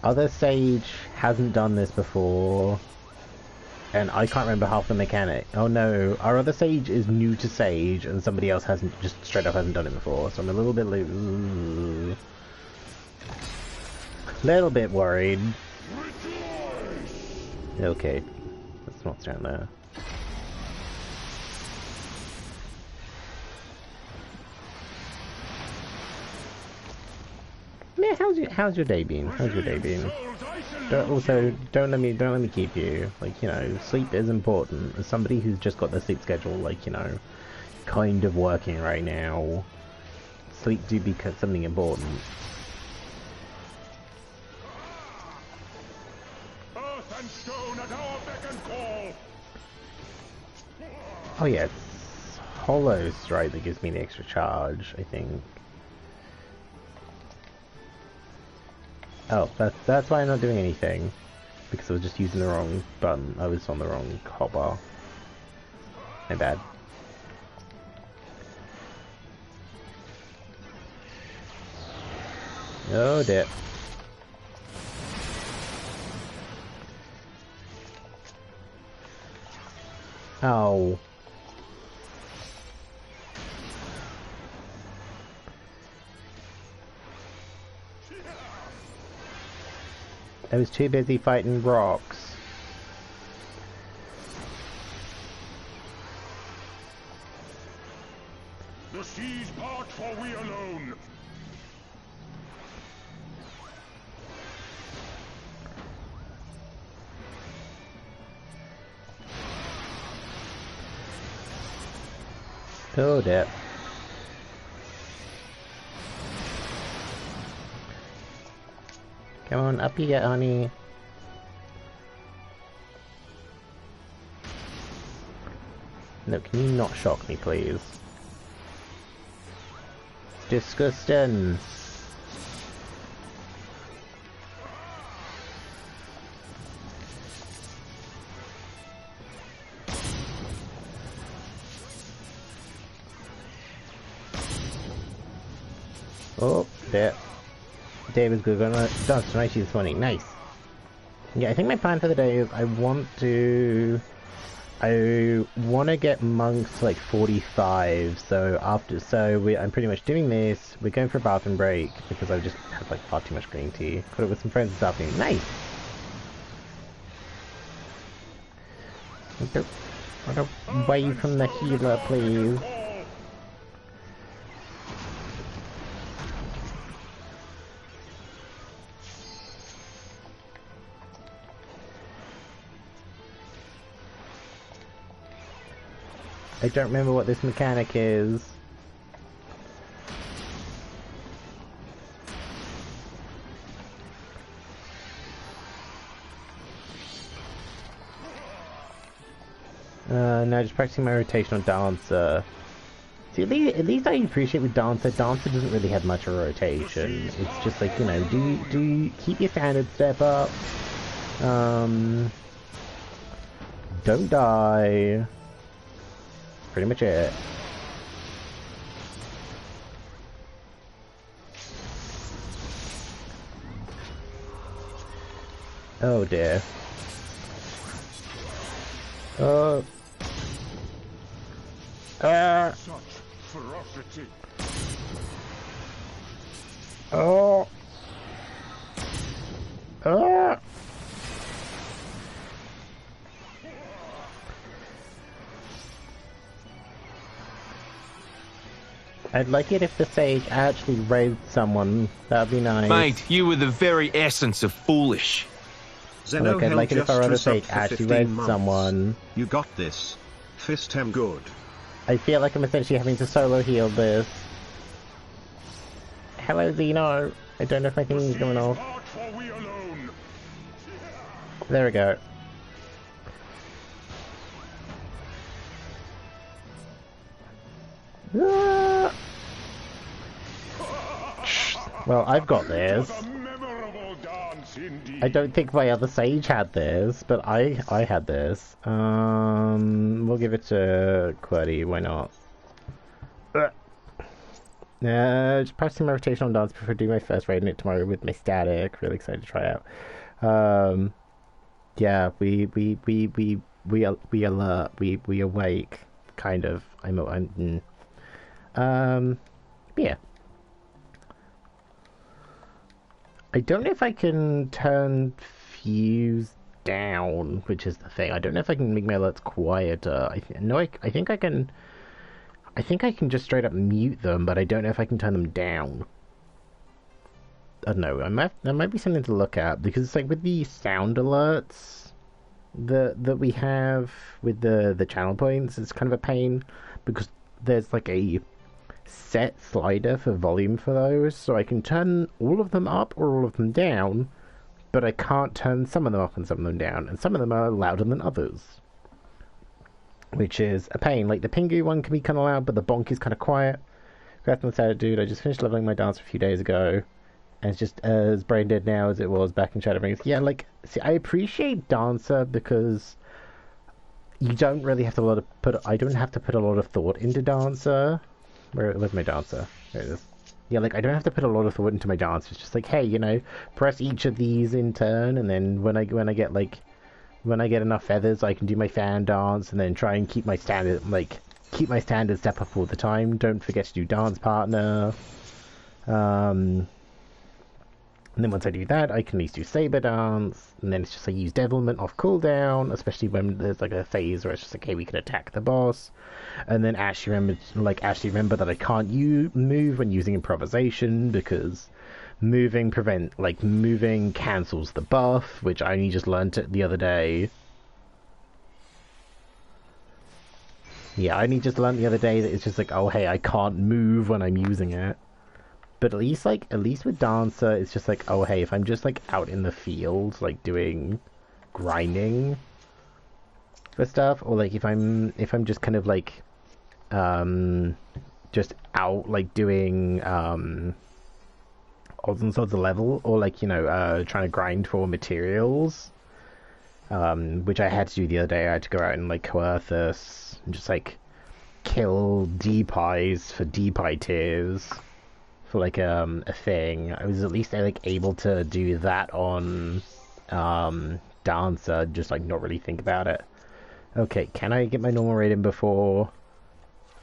other sage hasn't done this before, and I can't remember half the mechanic. Oh no, our other sage is new to Sage, and somebody else just straight up hasn't done it before, so I'm a little bit worried. Okay, let's not stand there. Yeah, how's your day been? How's your day been? Don't let me keep you. Like, you know, sleep is important. As somebody who's just got the sleep schedule, like, you know, kind of working right now, sleep do become something important. Earth and stone at our beck and call. Oh yeah, it's Hollow Strike that gives me the extra charge, I think. Oh, that's why I'm not doing anything. Because I was just using the wrong button. I was on the wrong hotbar. My bad. Oh dear. Oh. I was too busy fighting rocks. The seas part for we alone. Oh dear. Come on, up you get, honey. No, can you not shock me, please? Disgusting. Oh, there. David's good. Gonna dance tonight. She's funny. Nice. Yeah, I think my plan for the day is I want to get monks to like 45. So I'm pretty much doing this. We're going for a bathroom break because I've just had like far too much green tea. Put it with some friends this afternoon. Nice. Away from the healer, please. I don't remember what this mechanic is. No, just practicing my rotational dancer. See, at least I appreciate with dancer. Dancer doesn't really have much of a rotation. It's just like, you know, do you keep your standard step up? Don't die. Pretty much it. Oh dear. Such ferocity. Oh. I'd like it if the sage actually raised someone. That'd be nice. Mate, you were the very essence of foolish. Zeno I'd like it if our other sage actually raised someone. You got this. Fist him good. I feel like I'm essentially having to solo heal this. Hello, Zeno. I don't know if my thing is going off. There we go. Ah! Well, I've got this. I don't think my other sage had this, but I had this. We'll give it to Qwerty, why not? Just practicing my rotational dance before doing my first raid in it tomorrow with my static. Really excited to try out. Yeah, we alert, we awake, kind of. Yeah. I don't know if I can turn fuse down, which is the thing. I don't know if I can make my alerts quieter. I think I can. I think I can just straight up mute them, but I don't know if I can turn them down. I don't know. That might be something to look at, because it's like with the sound alerts that we have with the channel points, it's kind of a pain because there's like a set slider for volume for those, so I can turn all of them up or all of them down, but I can't turn some of them up and some of them down, and some of them are louder than others, which is a pain. Like the Pingu one can be kind of loud, but the Bonk is kind of quiet. Congrats on the Saturday, dude. I just finished leveling my dance a few days ago, and it's just as brain dead now as it was back in Shadowrings. Yeah, like, see, I appreciate Dancer because you don't really have to I don't have to put a lot of thought into Dancer. Where's my Dancer? There it is. Yeah, like, I don't have to put a lot of thought into my dance. It's just like, hey, you know, press each of these in turn, and then when I get enough feathers, I can do my fan dance, and then try and keep my standard step up all the time. Don't forget to do dance partner. And then once I do that, I can at least do saber dance, and then it's just I use devilment off cooldown, especially when there's like a phase where it's just like, hey, we can attack the boss, and then actually remember that I can't move when using improvisation, because moving cancels the buff, which I only just learnt it the other day. Yeah, I only just learnt the other day that it's just like, oh hey, I can't move when I'm using it. But at least with Dancer, it's just like, oh hey, if I'm just like out in the field, like doing grinding for stuff, or like if I'm just kind of like just out like doing odds and sods of level, or like, you know, trying to grind for materials, which I had to do the other day. I had to go out and like Coerthus and just like kill D-pies for D-pie tiers. for like a thing. I was at least like able to do that on Dancer, just like not really think about it. Okay, can I get my normal rating before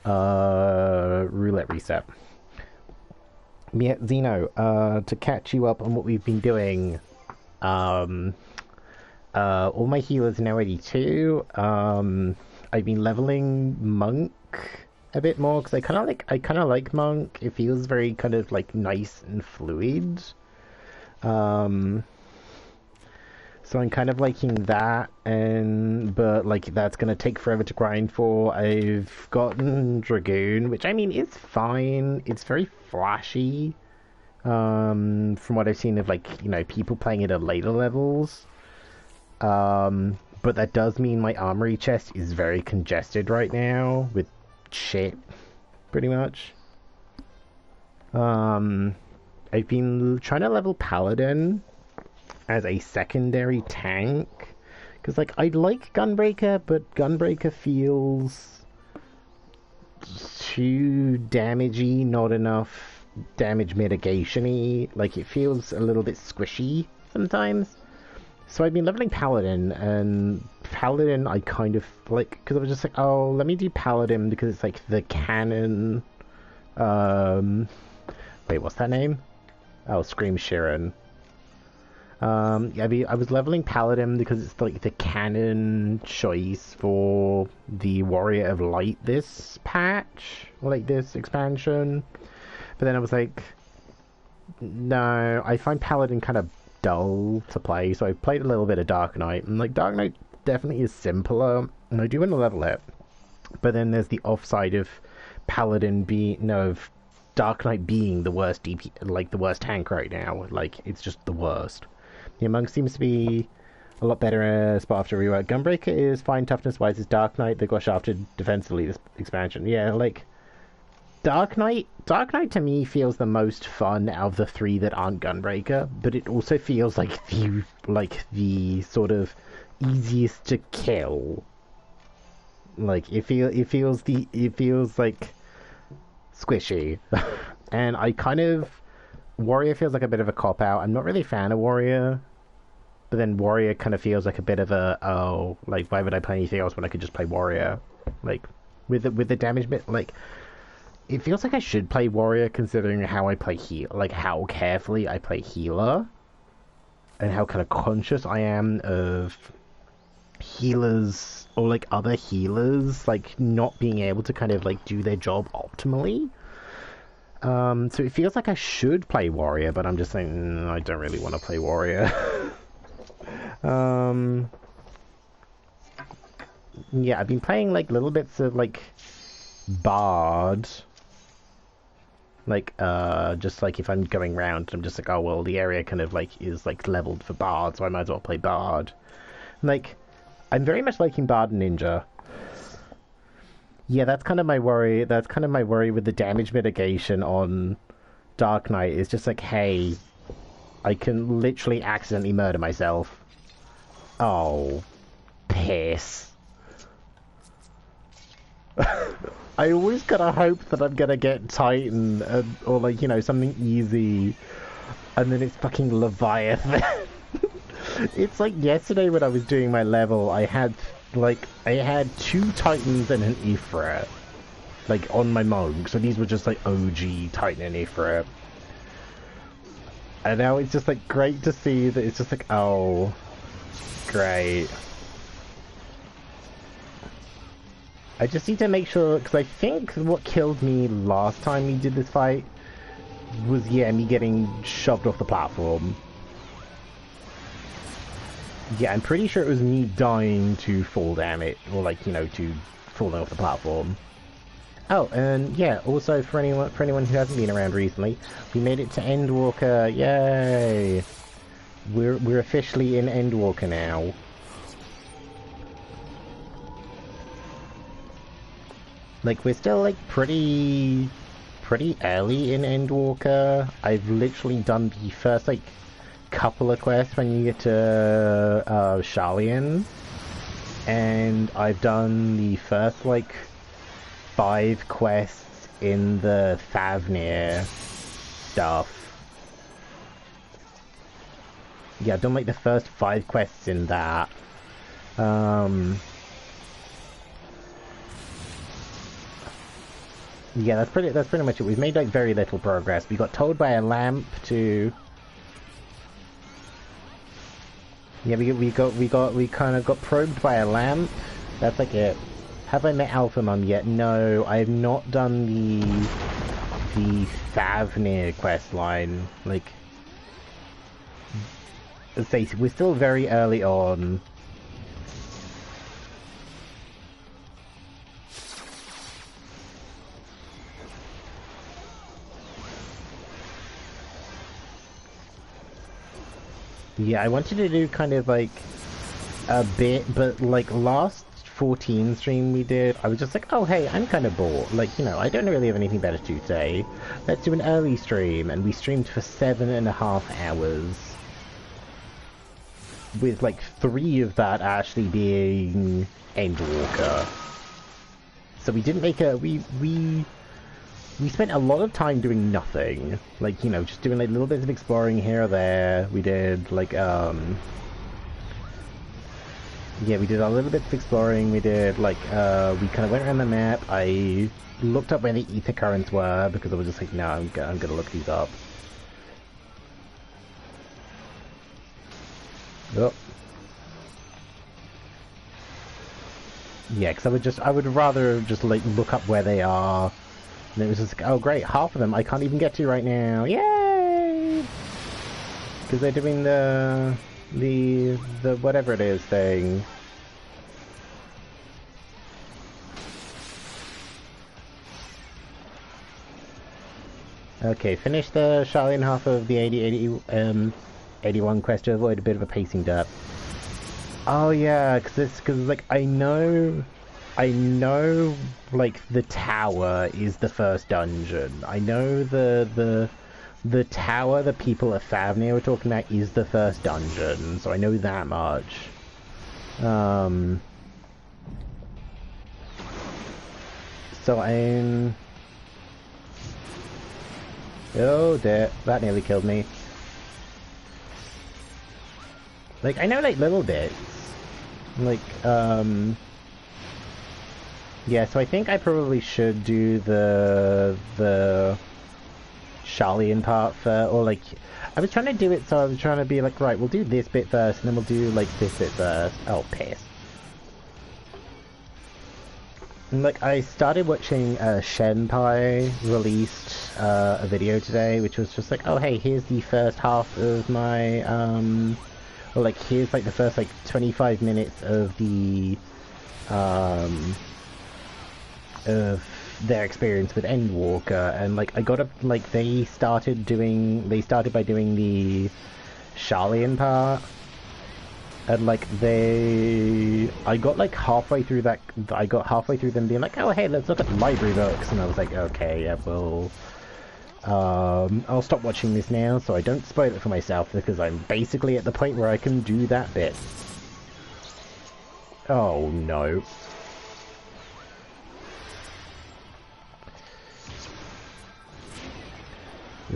roulette reset? Yeah, Zeno, to catch you up on what we've been doing, all my healers are now 82. I've been leveling Monk a bit more because I kind of like Monk. It feels very kind of like nice and fluid. So I'm kind of liking that, but like that's gonna take forever to grind for. I've gotten Dragoon, which I mean is fine. It's very flashy. From what I've seen of like, you know, people playing it at later levels. But that does mean my armory chest is very congested right now with shit, pretty much. I've been trying to level Paladin as a secondary tank, because like I like Gunbreaker, but Gunbreaker feels too damagey, not enough damage mitigation-y. Like it feels a little bit squishy sometimes. So I've been leveling Paladin, and Paladin I kind of like, because I was just like, oh, let me do Paladin because it's like the canon. Wait, what's that name? Oh, Scream Shiren. I was leveling Paladin because it's like the canon choice for the Warrior of Light this patch, like this expansion. But then I was like, no, I find Paladin kind of dull to play, so I played a little bit of Dark Knight, and like Dark Knight definitely is simpler, and I do want to level it. But then there's the offside of Paladin of Dark Knight being the worst DP, like the worst tank right now. Like it's just the worst. The Monk seems to be a lot better spot after rework. Gunbreaker is fine toughness-wise as Dark Knight. They got shafted defensively this expansion. Yeah, like Dark Knight to me feels the most fun out of the three that aren't Gunbreaker, but it also feels like the sort of easiest to kill. Like it feels like squishy, and I kind of Warrior feels like a bit of a cop out. I'm not really a fan of Warrior. But then Warrior kind of feels like a bit of a, oh, like, why would I play anything else when I could just play Warrior? Like, with the damage bit, like, it feels like I should play Warrior considering how I play like, how carefully I play Healer. And how kind of conscious I am of healers, or, like, other healers, like, not being able to kind of, like, do their job optimally. So it feels like I should play Warrior, but I'm just saying, I don't really want to play Warrior. Yeah, I've been playing like little bits of like Bard, like just like if I'm going around, I'm just like, oh well, the area kind of like is like leveled for Bard, so I might as well play Bard. Like, I'm very much liking Bard and Ninja. Yeah, that's kind of my worry. That's kind of my worry with the damage mitigation on Dark Knight. Is just like, hey, I can literally accidentally murder myself. Oh, piss. I always gotta hope that I'm gonna get Titan, or like, you know, something easy, and then it's fucking Leviathan. It's like yesterday when I was doing my level, I had 2 Titans and an Ifrit, like, on my Monk, so these were just like OG Titan and Ifrit. And now it's just like great to see that it's just like, oh, great. I just need to make sure, because I think what killed me last time we did this fight was, yeah, me getting shoved off the platform. Yeah, I'm pretty sure it was me dying to fall damage, or like, you know, to falling off the platform. Oh, and yeah, also for anyone who hasn't been around recently, we made it to Endwalker. Yay! We're officially in Endwalker now. Like, we're still like pretty early in Endwalker. I've literally done the first like couple of quests when you get to Sharlayan, and I've done the first like 5 quests in the Thavnair, stuff. Yeah, I've done like the first 5 quests in that. Yeah, that's pretty much it. We've made like very little progress. We got told by a lamp to... Yeah, we kind of got probed by a lamp. That's like it. Have I met Alpha Mum yet? No, I have not done the Thavnair questline. Like, let's say we're still very early on. Yeah, I wanted to do kind of like a bit, but like last 14 stream we did, I was just like, oh hey, I'm kind of bored. Like, you know, I don't really have anything better to do today. Let's do an early stream, and we streamed for 7.5 hours. With like 3 of that actually being Endwalker. So we didn't make a... We spent a lot of time doing nothing. Like, you know, just doing like little bits of exploring here or there. We did like, yeah, we did a little bit of exploring. We did like, we kind of went around the map. I looked up where the ether currents were because I was just like, no, I'm gonna look these up. Oh. Yeah, because I would rather just like look up where they are. And it was just like, oh great, half of them I can't even get to right now. Yay! Because they're doing the whatever it is thing. Okay, finish the Sharlayan half of the 81 quest to avoid a bit of a pacing derp. Oh yeah, because like I know like the tower is the first dungeon. I know the tower the people at Thavnair were talking about is the first dungeon, so I know that much. So I'm... Oh dear, that nearly killed me. Like, I know like little bits. Like, yeah, so I think I probably should do the Sharlayan part first, or like, I was trying to do it so I was trying to be like, right, we'll do this bit first, and then we'll do like this bit first. Oh, piss. And, like, I started watching Shenpai released a video today, which was just like, oh hey, here's the first half of my, or like, here's like the first like 25 minutes of the, of their experience with Endwalker, and like I got up, like they started by doing the Sharlayan part, and like I got like halfway through them being like, oh hey, let's look at library books, and I was like, okay, yeah, well, I'll stop watching this now so I don't spoil it for myself, because I'm basically at the point where I can do that bit. Oh no.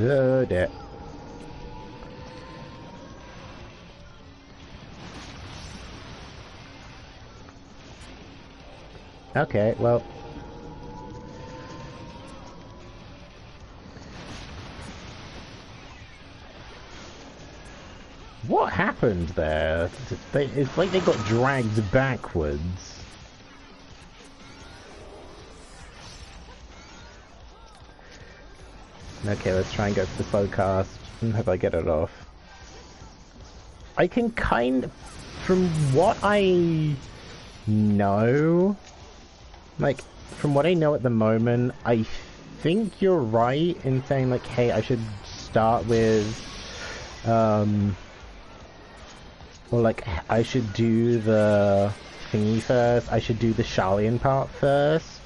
Oh dear. Okay, well. What happened there? It's like they got dragged backwards. Okay, let's try and go for the slow cast and hope I get it off. I can from what I know, like, from what I know at the moment, I think you're right in saying, like, hey, I should start with, or like, I should do the thingy first, I should do the Sharlayan part first.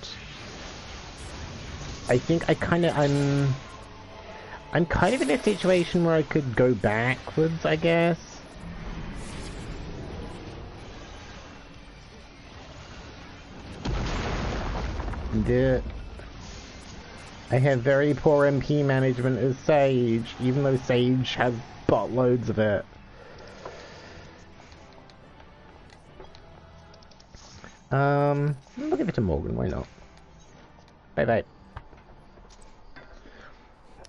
I think I'm kind of in a situation where I could go backwards, I guess. I have very poor MP management as Sage, even though Sage has buttloads of it. We'll give it to Morgan, why not? Bye-bye.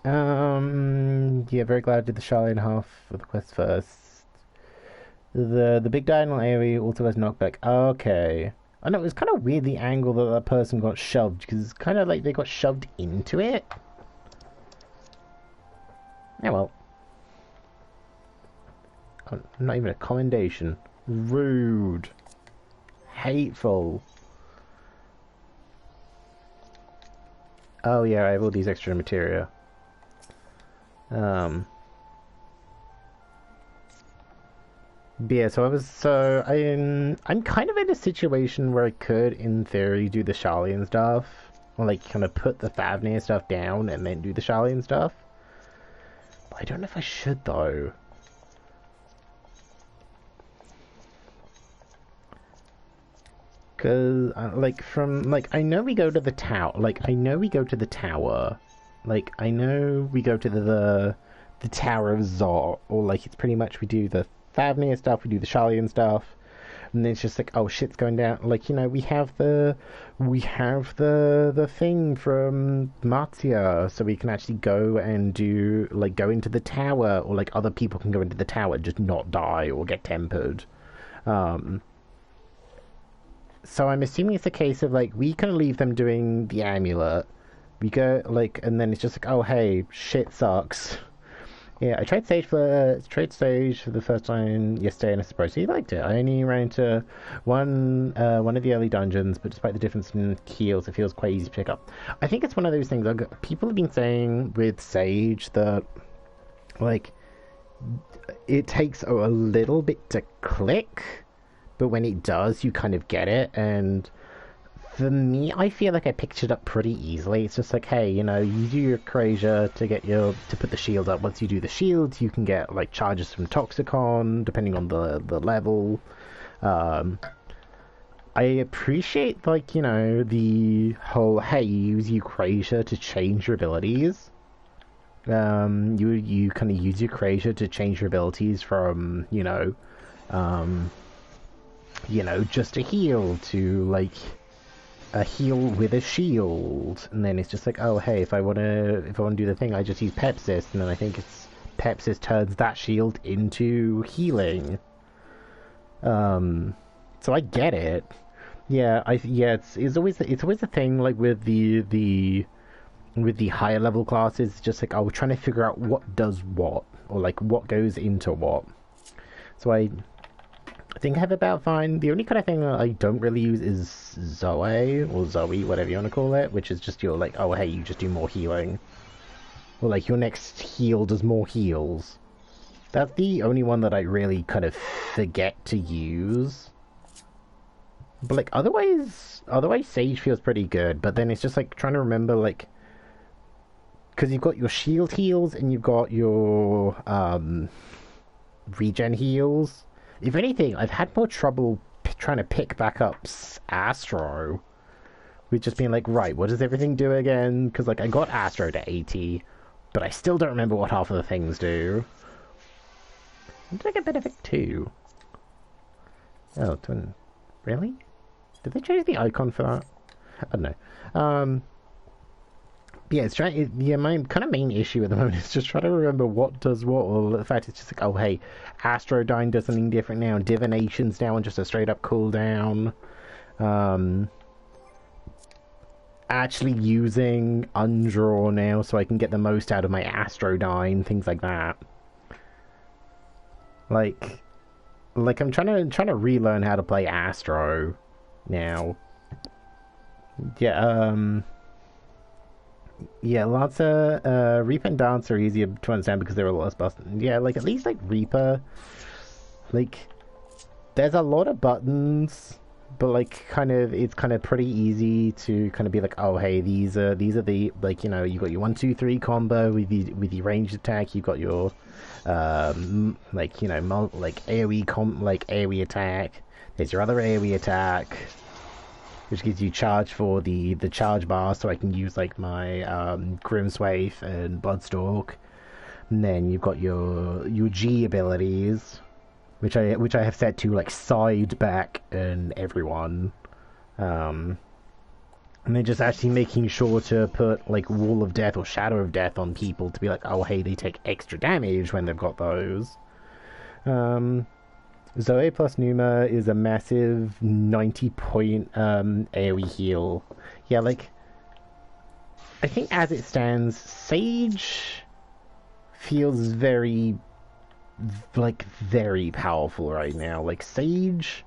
Yeah, very glad I did the Sharlayan half of the quest first. The big diagonal AoE also has knockback. Okay. I know, it was kind of weird the angle that person got shoved, because it's kind of like they got shoved into it. Yeah, well. Not even a commendation. Rude. Hateful. Oh yeah, I have all these extra materia. But yeah, I'm kind of in a situation where I could, in theory, do the Sharlayan stuff. Or like kind of put the Thavnair stuff down and then do the Sharlayan stuff. But I don't know if I should though. Cause I know we go to the tower. I know we go to the tower. I know we go to the Tower of Zot, or it's pretty much we do the Thavnair stuff, we do the Sharlayan stuff, and then it's just oh shit's going down. We have the thing from Marzia, so we can actually go and do go into the tower, or other people can go into the tower, just not die or get tempered. So I'm assuming it's a case of we can leave them doing the amulet. We go and then it's just oh hey, shit sucks. Yeah, I tried Sage for the first time yesterday, and I surprisingly liked it. I only ran into one of the early dungeons, but despite the difference in heals, it feels quite easy to pick up. I think it's one of those things. People have been saying with Sage that it takes a little bit to click, but when it does, you kind of get it. And for me, I feel like I picked it up pretty easily. It's just hey, you do your Krasia to put the shield up. Once you do the shield, you can get charges from Toxicon, depending on the level. I appreciate the whole hey, you use your Krasia to change your abilities. You kind of use your Krasia to change your abilities from just a heal to a heal with a shield, and then it's just oh hey, if I wanna do the thing, I just use Pepsis, and then I think it's Pepsis turns that shield into healing. So I get it. Yeah, it's always a thing with the higher level classes. It's just we're trying to figure out what does what, or what goes into what. So I think I have about fine. The only kind of thing that I don't really use is Zoe, or Zoe, whatever you want to call it, which is just your oh hey, you just do more healing. Or your next heal does more heals. That's the only one that I really kind of forget to use. But otherwise Sage feels pretty good, but then it's just trying to remember because you've got your shield heals and you've got your regen heals. If anything, I've had more trouble trying to pick back up Astro. We've just been right, what does everything do again? Because I got Astro to 80, but I still don't remember what half of the things do. When did I get Benefit 2? Oh, twin. Really? Did they change the icon for that? I don't know. Yeah, my kind of main issue at the moment is just trying to remember what does what. Or the fact it's just oh hey, Astrodyne does something different now. Divination's now on just a straight up cooldown. Actually using Undraw now so I can get the most out of my Astrodyne, things like that. I'm trying to relearn how to play Astro now. Yeah, yeah, lots of Reaper and Dance are easier to understand because they're a lot less buttons. Yeah, at least Reaper, there's a lot of buttons, but it's kind of pretty easy to kind of be oh hey, these are the you got your 1-2-3 combo with the ranged attack. You've got your AoE AoE attack. There's your other AoE attack. which gives you charge for the charge bar, so I can use like my Grimswaith and Bloodstalk. And then you've got your G abilities, which I have set to like side, back, and everyone. And then just actually making sure to put like Wall of Death or Shadow of Death on people to be like, oh hey, they take extra damage when they've got those. Zoe plus Numa is a massive 90-point AoE heal. Yeah, like, I think as it stands, Sage feels very powerful right now. Like, Sage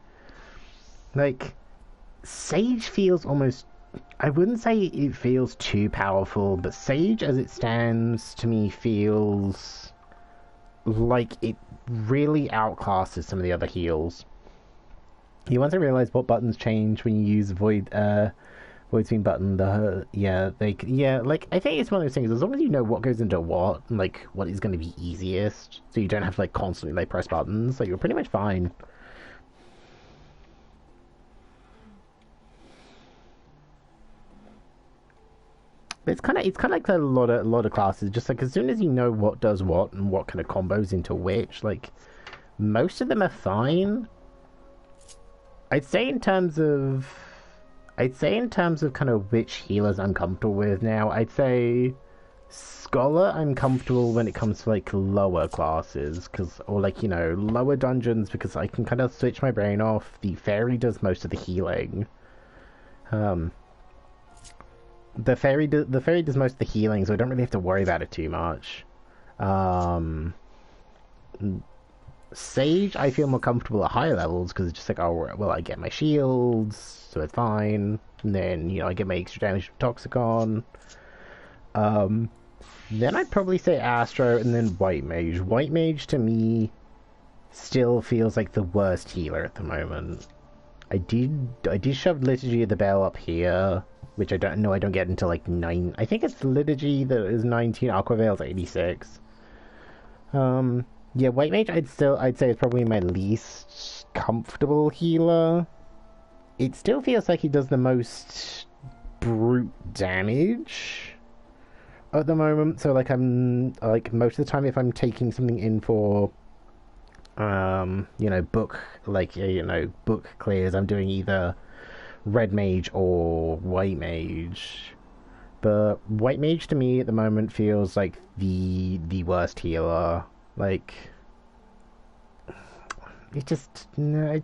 feels almost, I wouldn't say it feels too powerful, but Sage as it stands to me feels like it really outclasses some of the other heals. Once I realized what buttons change when you use Void Swing button, like, I think it's one of those things, as long as you know what goes into what, and, like, what is going to be easiest, so you don't have to, like, constantly, like, press buttons, like, you're pretty much fine. But it's kind of like a lot of classes, just, like, as soon as you know what does what, and what kind of combos into which, like, most of them are fine. I'd say in terms of kind of which healers I'm comfortable with now, I'd say Scholar I'm comfortable when it comes to like lower classes, or like, you know, lower dungeons, because I can kind of switch my brain off. The Fairy does most of the healing. The fairy does most of the healing, so I don't really have to worry about it too much. Sage, I feel more comfortable at higher levels, because it's just like, oh, well, I get my shields, so it's fine. And then, you know, I get my extra damage from Toxicon. Then I'd probably say Astro, and then White Mage. White Mage, to me, still feels like the worst healer at the moment. I did shove Liturgy of the Bell up here, which I don't get until like 9. I think it's Liturgy that is 19, Aquaveil's 86. Yeah, White Mage I'd say is probably my least comfortable healer. It still feels like he does the most brute damage at the moment, so like I'm like most of the time if I'm taking something in for you know, book clears, I'm doing either Red Mage or White Mage. But White Mage to me at the moment feels like the worst healer. Like, it just nah.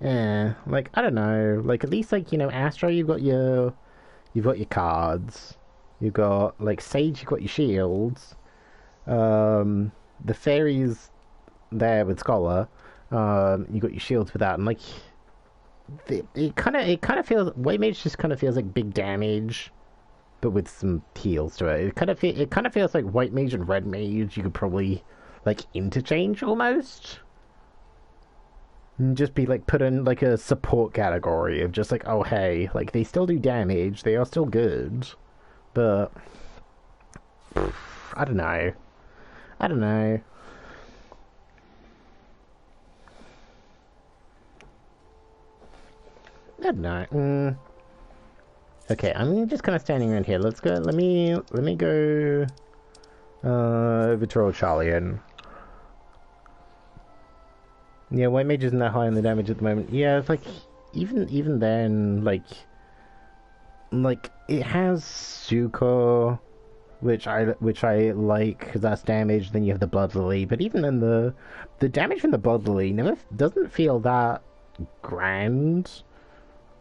Yeah, like, I don't know. Like, at least, like, you know, Astro, you've got your cards. You've got, like, Sage, you've got your shields. The Fairies there with Scholar. You got your shields for that, and like, it kind of feels, White Mage just kind of feels like big damage, but with some heals to it. It kind of feels like White Mage and Red Mage you could probably like interchange almost, and just be like put in like a support category of just like, oh hey, like they still do damage, they are still good, but I don't know. I don't know. Okay, I'm just kind of standing around here. Let's go. Let me go over to old Sharlayan. Yeah, White Mage isn't that high on the damage at the moment. Yeah, it's like even then, like it has Sukkor, which I like because that's damage. Then you have the Blood Lily, but even then the damage from the Blood Lily never doesn't feel that grand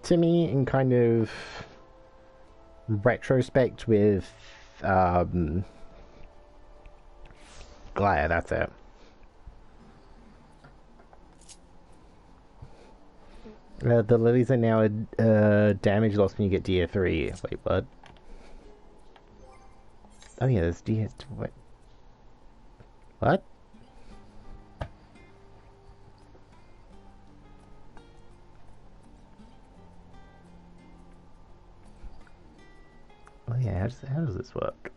to me in kind of retrospect with Glare, that's it. The lilies are now damage loss when you get DR3. Wait, what? Oh yeah, there's DR... What? What? Oh yeah, how does this work?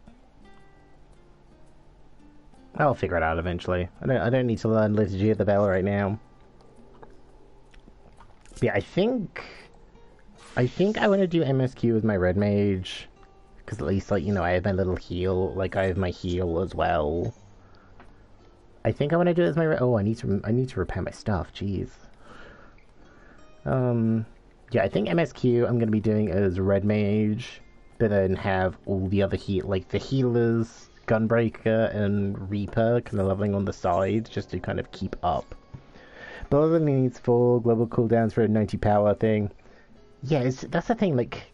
I'll figure it out eventually. I don't need to learn Liturgy of the Bell right now. But yeah, I think I think I want to do MSQ as my red mage, because at least, like, you know, I have my little heal, like, I have my heal as well. I think I want to do it as my oh, I need to repair my stuff, jeez. Yeah, I think MSQ I'm going to be doing as red mage, but then have all the other like, the healers, Gunbreaker, and Reaper kind of leveling on the side, just to kind of keep up. But other than needs for global cooldowns for a 90 power thing. Yeah, that's the thing, like,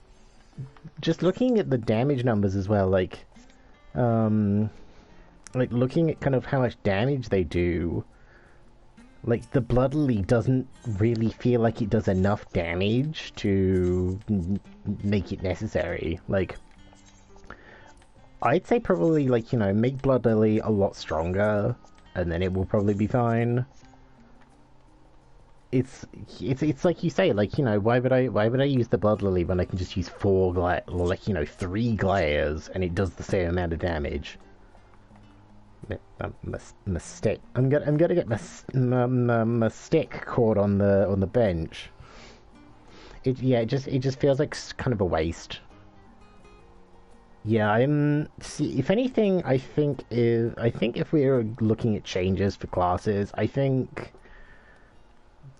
just looking at the damage numbers as well, like looking at kind of how much damage they do, like, the Blood Lily doesn't really feel like it does enough damage to make it necessary. Like, I'd say probably, like, you know, make Blood Lily a lot stronger, and then it will probably be fine. It's like you say, like, you know, why would I use the Blood Lily when I can just use 3 glares and it does the same amount of damage? Mistake. I'm gonna get my stick caught on the bench. It just feels like kind of a waste. Yeah, see, if anything, I think if we are looking at changes for classes, I think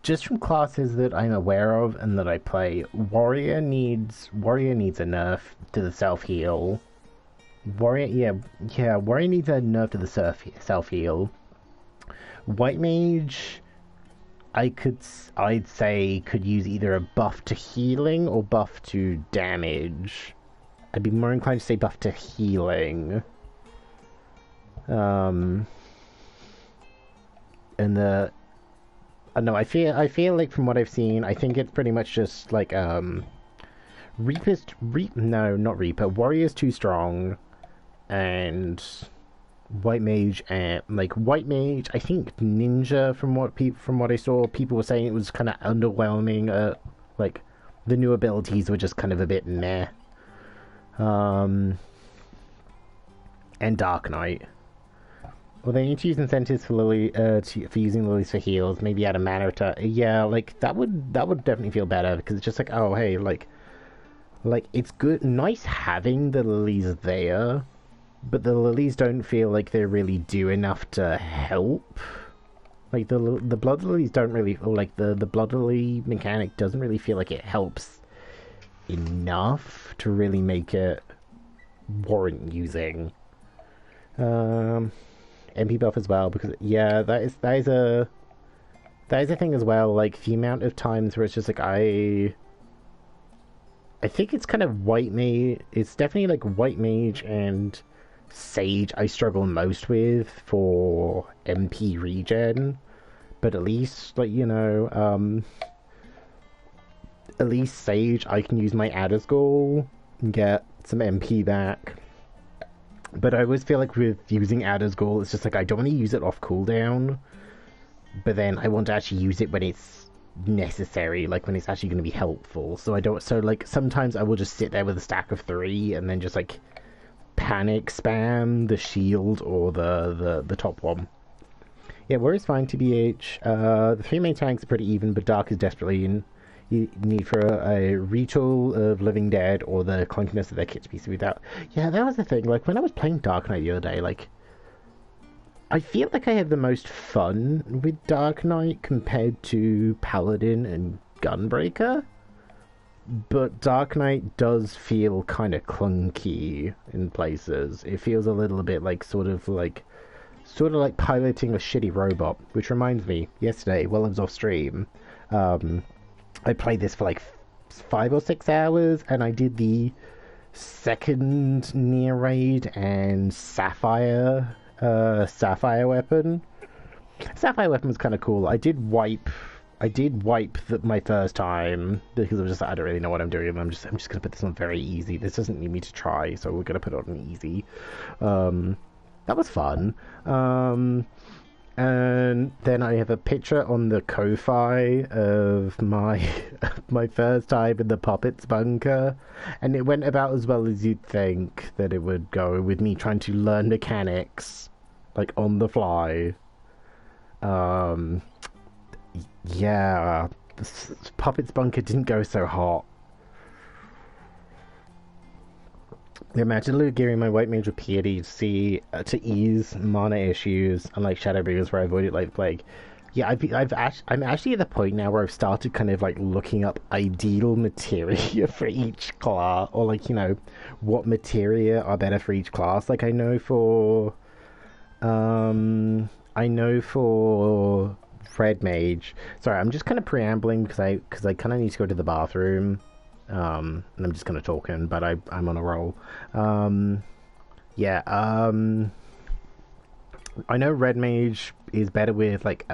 just from classes that I'm aware of and that I play, Warrior needs a nerf to the self-heal. Warrior needs a nerf to the self-heal. White Mage, I'd say could use either a buff to healing or buff to damage. I'd be more inclined to say buff to healing. And I know, I feel like from what I've seen, I think it's pretty much just like no, not Reaper. Warrior's too strong, and White Mage, and like White Mage, I think Ninja, from what I saw, people were saying it was kind of underwhelming. Like, the new abilities were just kind of a bit meh. And Dark Knight. Well, they need to use incentives for Lily, for using lilies for heals. Maybe add a mana to, yeah, like that would definitely feel better, because it's just like, oh hey, like it's good, nice having the lilies there, but the lilies don't feel like they really do enough to help. Like the blood lilies don't really, or like the blood lily mechanic doesn't really feel like it helps enough to really make it warrant using. MP buff as well, because yeah, that is a thing as well. Like, the amount of times where it's just like I think it's kind of White Mage. It's definitely like White Mage and Sage I struggle most with for MP regen. But at least, like, you know, at least Sage I can use my Adder's Goal and get some MP back. But I always feel like with using Adder's Goal, it's just like I don't want to use it off cooldown, but then I want to actually use it when it's necessary, like when it's actually going to be helpful. So like, sometimes I will just sit there with a stack of 3 and then just like panic spam the shield or the top one. Yeah, Warrior's fine, TBH. The 3 main tanks are pretty even, but Dark is desperately in. You need for a retool of Living Dead or the clunkiness of their kit to be smoothed out. Yeah, that was the thing. Like, when I was playing Dark Knight the other day, like, I feel like I have the most fun with Dark Knight compared to Paladin and Gunbreaker. But Dark Knight does feel kind of clunky in places. It feels a little bit like sort of like piloting a shitty robot. Which reminds me, yesterday, while I was off stream, I played this for like 5 or 6 hours, and I did the second Nier raid and Sapphire weapon. Sapphire weapon was kind of cool. I did wipe my first time because I was just like, I don't really know what I'm doing. I'm just gonna put this on very easy. This doesn't need me to try, so we're gonna put it on easy. That was fun. And then I have a picture on the Ko-Fi of my first time in the Puppets bunker, and it went about as well as you'd think that it would go, with me trying to learn mechanics, like, on the fly. Yeah, Puppets bunker didn't go so hot. Imagine gearing my white mage with piety to see to ease mana issues, unlike Shadow Bringers where I avoid it like the plague. Yeah, I'm actually at the point now where I've started kind of like looking up ideal materia for each class, or like, you know, what materia are better for each class. Like I know for Red Mage. Sorry, I'm just kind of preambling because I kind of need to go to the bathroom. And I'm just kind of talking, but I'm on a roll. Yeah. I know Red Mage is better with like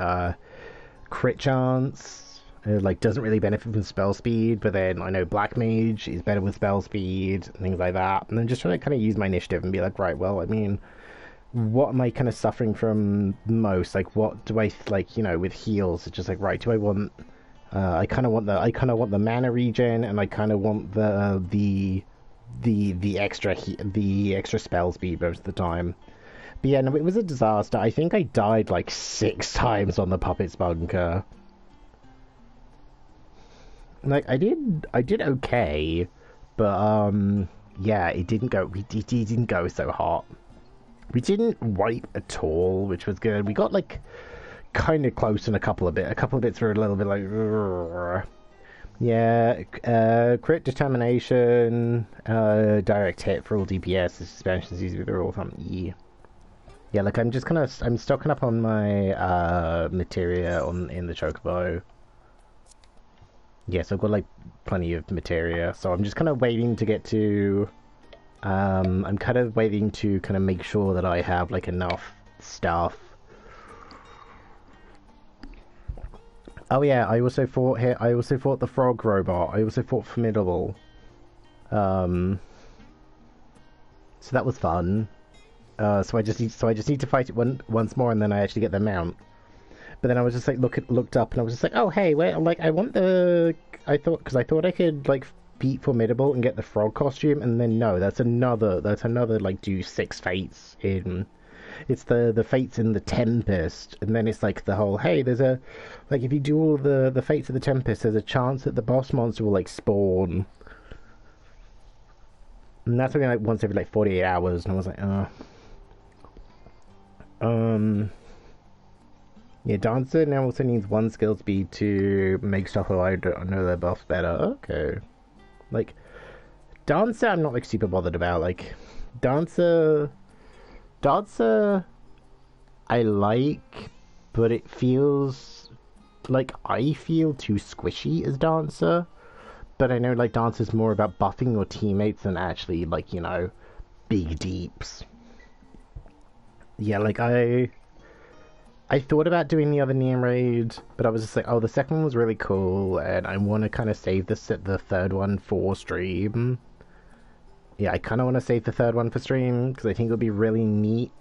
crit chance. Like doesn't really benefit from spell speed, but then I know Black Mage is better with spell speed and things like that. And I'm just trying to kind of use my initiative and be like, right, well, I mean, what am I kind of suffering from most? Like, what do I like? You know, with heals, it's just like, right, do I want? I kind of want the mana regen, and I kind of want the extra spell speed most of the time. But yeah, no, it was a disaster. I think I died like 6 times on the Puppet's Bunker. Like I did okay, but yeah, it didn't go so hot. We didn't wipe at all, which was good. We got like kind of close in a couple of bits were a little bit like yeah, crit determination, direct hit for all DPS, suspensions easy with the rule of thumb E. Yeah, like I'm stocking up on my materia in the chocobo. Yes, I've got like plenty of materia, so I'm just kind of waiting to get to I'm kind of waiting to kind of make sure that I have like enough stuff. Oh yeah, I also fought the frog robot. I also fought Formidable. So that was fun. So I just need to fight it once more, and then I actually get the mount. But then I was just like looked up, and I was just like, oh hey, wait, like I thought I could like beat Formidable and get the frog costume, and then no, that's another like do 6 fates in. It's the fates in the Tempest, and then it's like the whole, hey, there's a, like, if you do all the fates of the Tempest, there's a chance that the boss monster will, like, spawn. And that's only, like, once every, like, 48 hours, and I was like, yeah, Dancer now also needs 1 skill speed to make stuff alive. I know their buffs better. Okay. Like, Dancer I'm not, like, super bothered about. Like, Dancer I like, but it feels like I feel too squishy as Dancer. But I know like Dancer's more about buffing your teammates than actually like, you know, big deeps. Yeah, like I thought about doing the other Neon raid, but I was just like, oh, the second one was really cool, and I want to kind of save the third one for stream. Yeah, I kind of want to save the third one for stream, because I think it'll be really neat.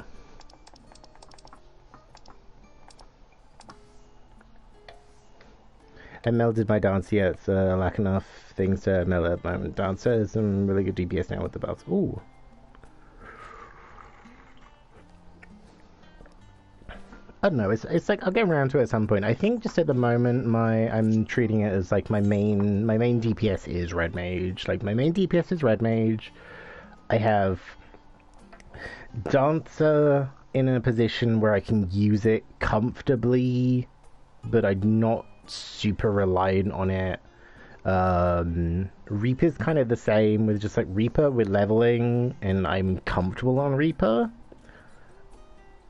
I melded my Dancer yet, so I lack enough things to meld at the moment. Dancer has some really good DPS now with the buffs. Ooh. I don't know, it's like, I'll get around to it at some point. I think just at the moment, I'm treating it as like my main DPS is Red Mage. Like, my main DPS is Red Mage. I have Dancer in a position where I can use it comfortably, but I'm not super reliant on it. Reaper's kind of the same, with just like Reaper with leveling, and I'm comfortable on Reaper.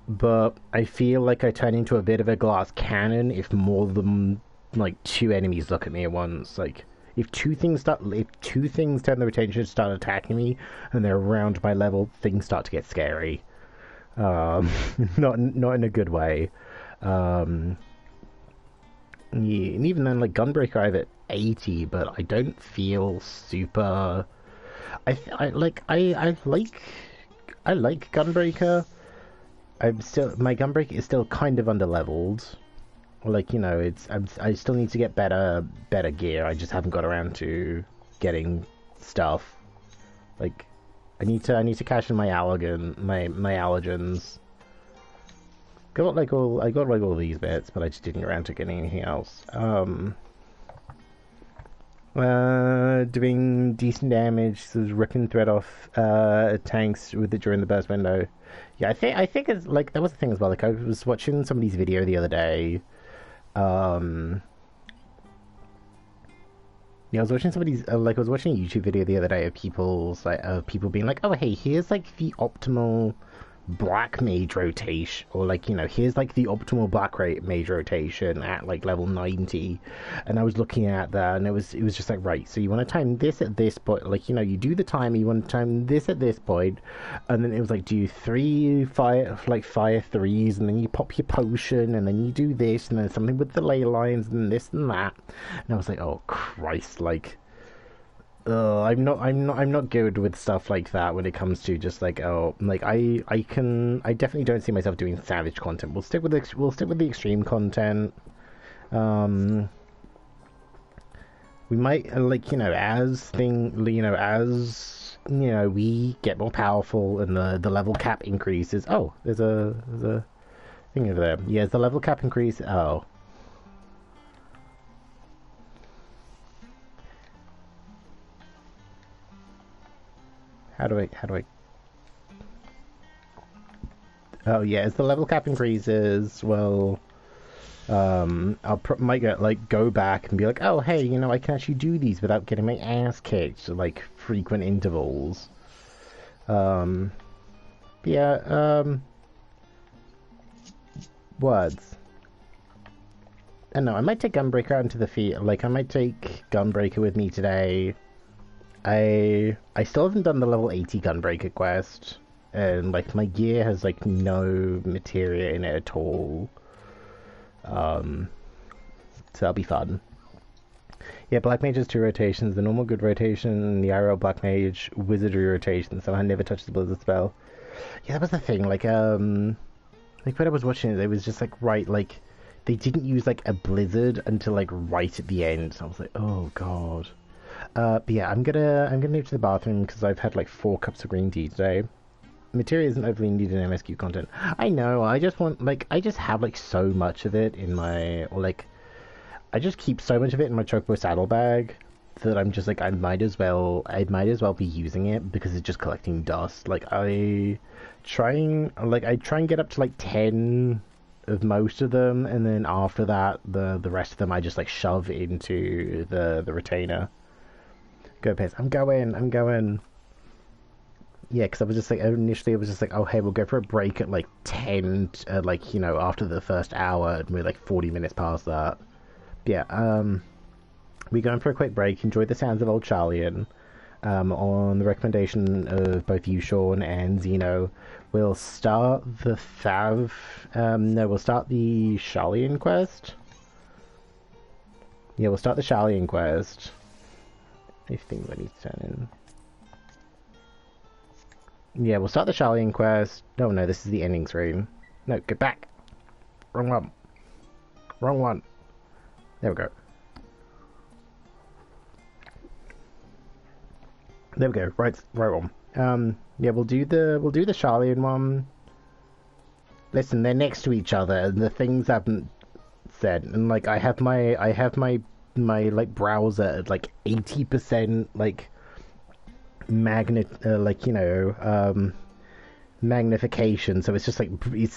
But I feel like I turn into a bit of a glass cannon if more than like 2 enemies look at me at once. Like, if two things turn their attention and start attacking me, and they're around my level, things start to get scary. Not in a good way. Yeah, and even then, like Gunbreaker, I have at 80, but I don't feel super. I like Gunbreaker. My Gunbreaker is still kind of underleveled. Like, you know, I still need to get better gear. I just haven't got around to getting stuff. Like, I need to cash in my allergens. I got all these bits, but I just didn't get around to getting anything else. Doing decent damage, sort of ripping thread off tanks with it during the burst window. Yeah, I think it's like that was the thing as well. Like I was watching somebody's video the other day. Yeah, I was watching somebody's like I was watching a YouTube video the other day of people being like, oh hey, here's like the optimal black mage rotation, or like, you know, here's like the optimal black rate mage rotation at like level 90. And I was looking at that, and it was just like, right, so you want to time this at this point, like, you know, you do the time, you want to time this at this point, and then it was like, do fire threes, and then you pop your potion, and then you do this, and then something with the ley lines, and this and that. And I was like, oh Christ, like, I'm not good with stuff like that when it comes to just like, oh, like I definitely don't see myself doing savage content. We'll stick with the extreme content. We might like, you know, as we get more powerful and the level cap increases. Oh, there's a thing over there. Yeah, as the level cap increase. Oh. How do I... Oh yeah, as the level cap increases, well, might go back and be like, oh hey, you know, I can actually do these without getting my ass kicked, like frequent intervals. Yeah, words. I don't know, I might take Gunbreaker out into the field. Like, I might take Gunbreaker with me today. I still haven't done the level 80 Gunbreaker quest, and like my gear has like no materia in it at all. So that'll be fun. Yeah, Black Mage has 2 rotations: the normal good rotation, the IRL Black Mage wizardry rotation. So I never touched the blizzard spell. Yeah, that was the thing. Like when I was watching it, it was just like, right, like they didn't use like a blizzard until like right at the end. So I was like, oh god. But yeah, I'm gonna move to the bathroom because I've had like 4 cups of green tea today. Materia isn't overly needed in MSQ content. I know. I just want I just have like so much of it in my, or like I just keep so much of it in my chocobo saddlebag that I'm just like, I might as well be using it because it's just collecting dust. Like I try and get up to like 10 of most of them, and then after that the rest of them I just like shove into the retainer. Go Piss. I'm going. Yeah, because I was just like, initially I was just like, oh hey, we'll go for a break at like 10, like, you know, after the first hour, and we're like 40 minutes past that. Yeah, we're going for a quick break, enjoy the sounds of old Sharlayan. On the recommendation of both you, Sean, and Zeno, we'll start the we'll start the Sharlayan quest. Yeah, we'll start the Sharlayan quest. If things I need to turn in. Yeah, we'll start the Sharlayan quest. No, this is the ending screen. No, get back. Wrong one. Wrong one. There we go. There we go. Right one. Yeah, we'll do the Sharlayan one. Listen, they're next to each other, and the things haven't said. And like, I have my like browser at like 80% like magnification, so it's just like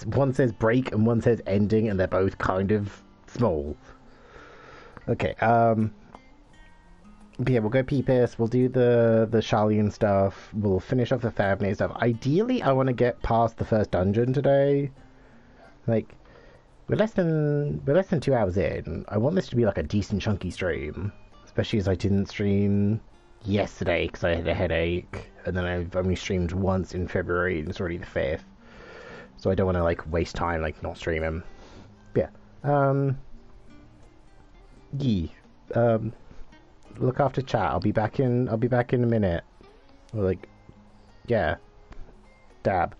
one says break and one says ending, and they're both kind of small. Okay, but yeah, we'll go Peepus, we'll do the Sharlayan stuff, we'll finish off the Thavnair stuff. Ideally I want to get past the first dungeon today. Like, we're less than 2 hours in. I want this to be like a decent chunky stream, especially as I didn't stream yesterday because I had a headache, and then I've only streamed once in February, and it's already the 5th, so I don't want to like waste time like not streaming. But yeah, look after chat. I'll be back in a minute. Or like, yeah, dab.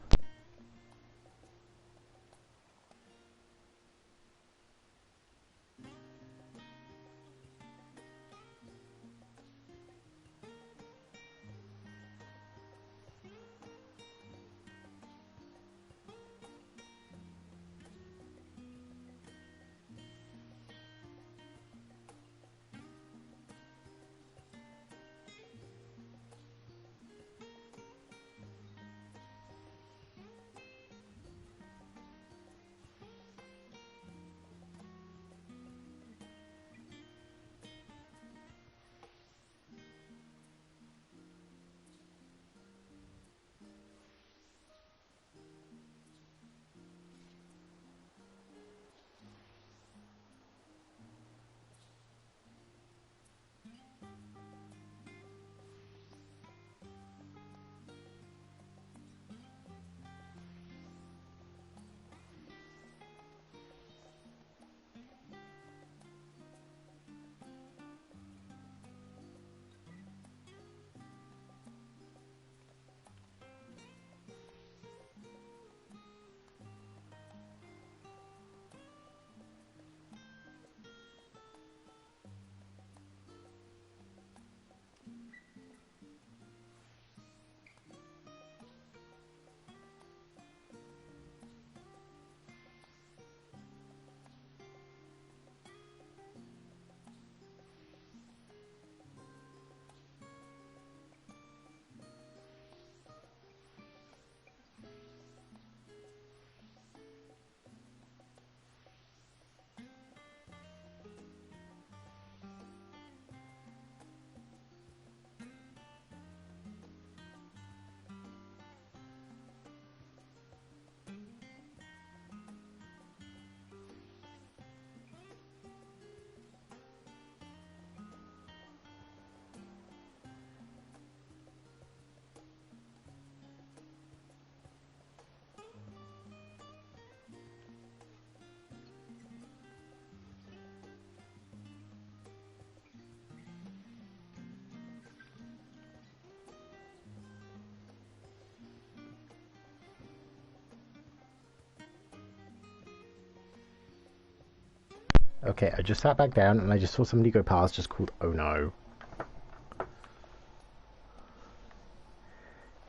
Okay, I just sat back down and I just saw somebody go past just called "Oh no."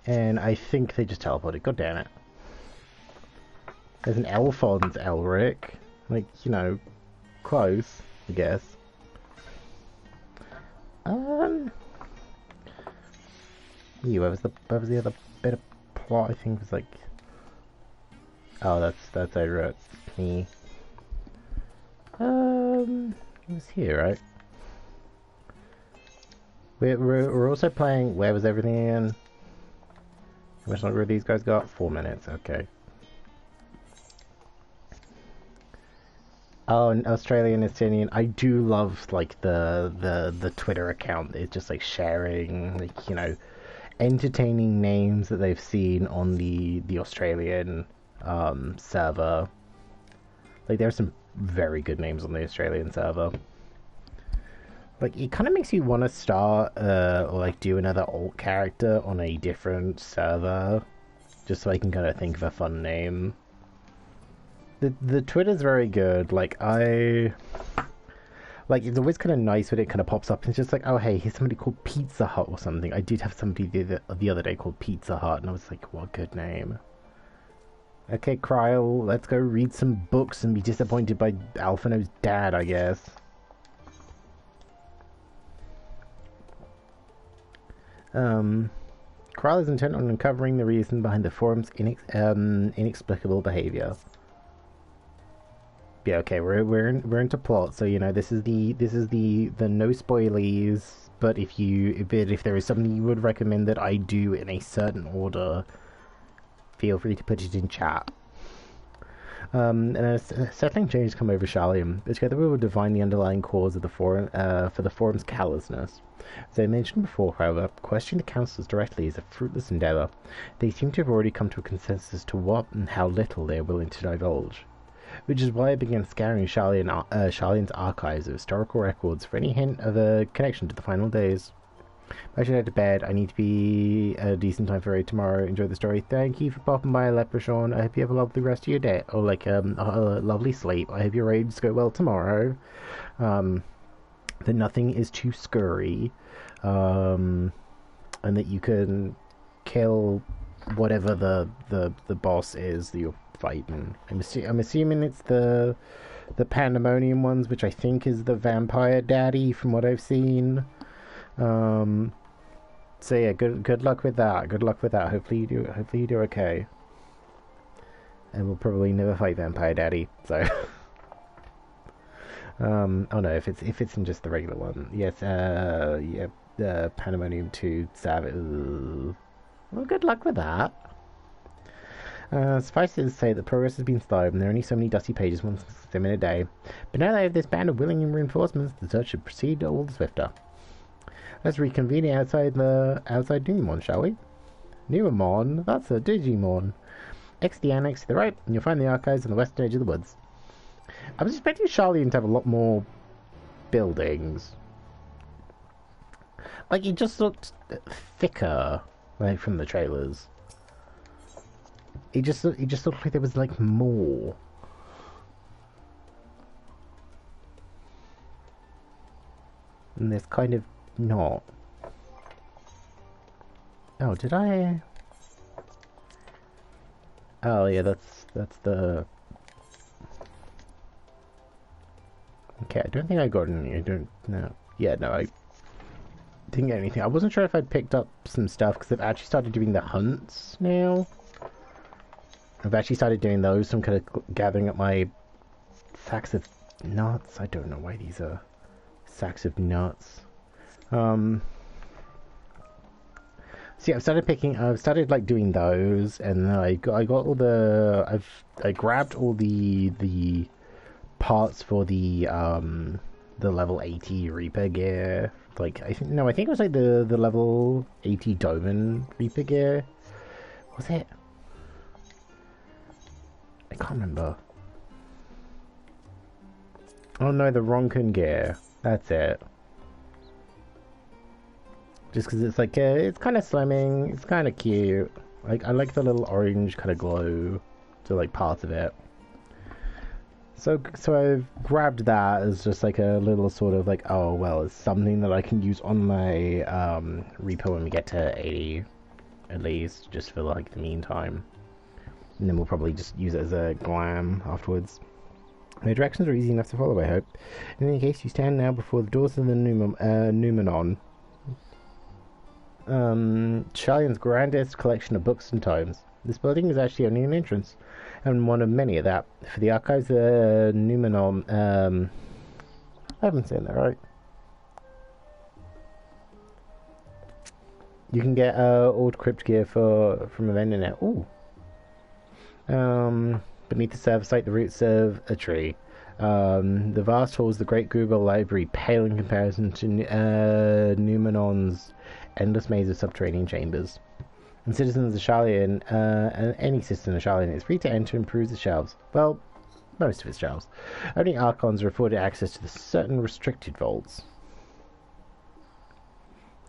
And I think they just teleported. God damn it. There's an Alphonse Elric. Like, you know, close, I guess. Yeah, where was the other bit of plot? I think it was like, oh, that's over at me. It was here, right? We're also playing. Where was everything again? How much longer have these guys got? 4 minutes. Okay. Oh, an Australian Estonian. I do love like the Twitter account. It's just like sharing, like, you know, entertaining names that they've seen on the Australian server. Like, there are some very good names on the Australian server. Like, it kind of makes you want to start or like do another alt character on a different server, just so I can kind of think of a fun name. The Twitter's very good. Like, it's always kind of nice when it kind of pops up and it's just like, oh hey, here's somebody called Pizza Hut or something. I did have somebody the other day called Pizza Hut, and I was like, what a good name. Okay, Kryl, let's go read some books and be disappointed by Alphino's dad, I guess. Kryl is intent on uncovering the reason behind the forum's inexplicable behavior. Yeah, okay, we're into plot, so you know this is the no spoilies. But if there is something you would recommend that I do in a certain order, feel free to put it in chat. And a settling change come over Sharlayan. Together we will divine the underlying cause of the forum for the forum's callousness. As I mentioned before, however, questioning the councillors directly is a fruitless endeavour. They seem to have already come to a consensus as to what and how little they are willing to divulge. Which is why I began scouring Sharlayan's archives of historical records for any hint of a connection to the final days. I should head to bed. I need to be at a decent time for raid tomorrow. Enjoy the story. Thank you for popping by, Leprechaun. I hope you have a lovely rest of your day. Or like a lovely sleep. I hope your raids go well tomorrow. That nothing is too scurry. And that you can kill whatever the boss is that you're fighting. I'm assuming it's the Pandemonium ones, which I think is the Vampire Daddy from what I've seen. So yeah, good luck with that. Good luck with that. Hopefully you do okay. And we'll probably never fight Vampire Daddy. So oh no, if it's in just the regular one. Yes, yeah, the Pandemonium 2 Savage. Well, good luck with that. Suffice it to say that progress has been slow, and there are only so many dusty pages, once them in a day. But now that I have this band of willing reinforcements, the search should proceed all the swifter. Let's reconvene outside Newmon, shall we? Newmon? That's a Digimon. Exit the annex to the right, and you'll find the archives on the western edge of the woods. I was expecting Sharlayan to have a lot more buildings. Like, it just looked thicker, like, from the trailers. It just looked like there was, like, more. And there's kind of not. Oh, did I? Oh yeah, that's the. Okay, I don't think I got any. I don't know. Yeah, no, I didn't get anything. I wasn't sure if I'd picked up some stuff because I've actually started doing the hunts now. I've actually started doing those, so I'm kind of gathering up my sacks of nuts. I don't know why these are sacks of nuts. See, I've started like doing those, and I got all the, I grabbed all the parts for the level 80 Reaper gear. Like, I think it was like the level 80 Doman Reaper gear. Was it? I can't remember. Oh no, the Ronkin gear. That's it. Just because it's like, it's kind of slimming, it's kind of cute. Like, I like the little orange kind of glow to like parts of it. So I've grabbed that as just like a little sort of like, oh well, it's something that I can use on my repo when we get to 80, at least, just for like the meantime. And then we'll probably just use it as a glam afterwards. The directions are easy enough to follow, I hope. In any case, you stand now before the doors of the Numenon. Sharlayan's grandest collection of books and tomes. This building is actually only an entrance, and one of many at that. For the archives of Numenon, I haven't said that right. You can get old crypt gear from a vendor now. Ooh. Beneath the surface, like the roots of a tree. The vast halls of the Great Google Library pale in comparison to Numenon's endless maze of subterranean chambers. And citizens of Sharlayan, and any citizen of Sharlayan is free to enter and peruse the shelves. Well, most of its shelves. Only Archons are afforded access to the certain restricted vaults.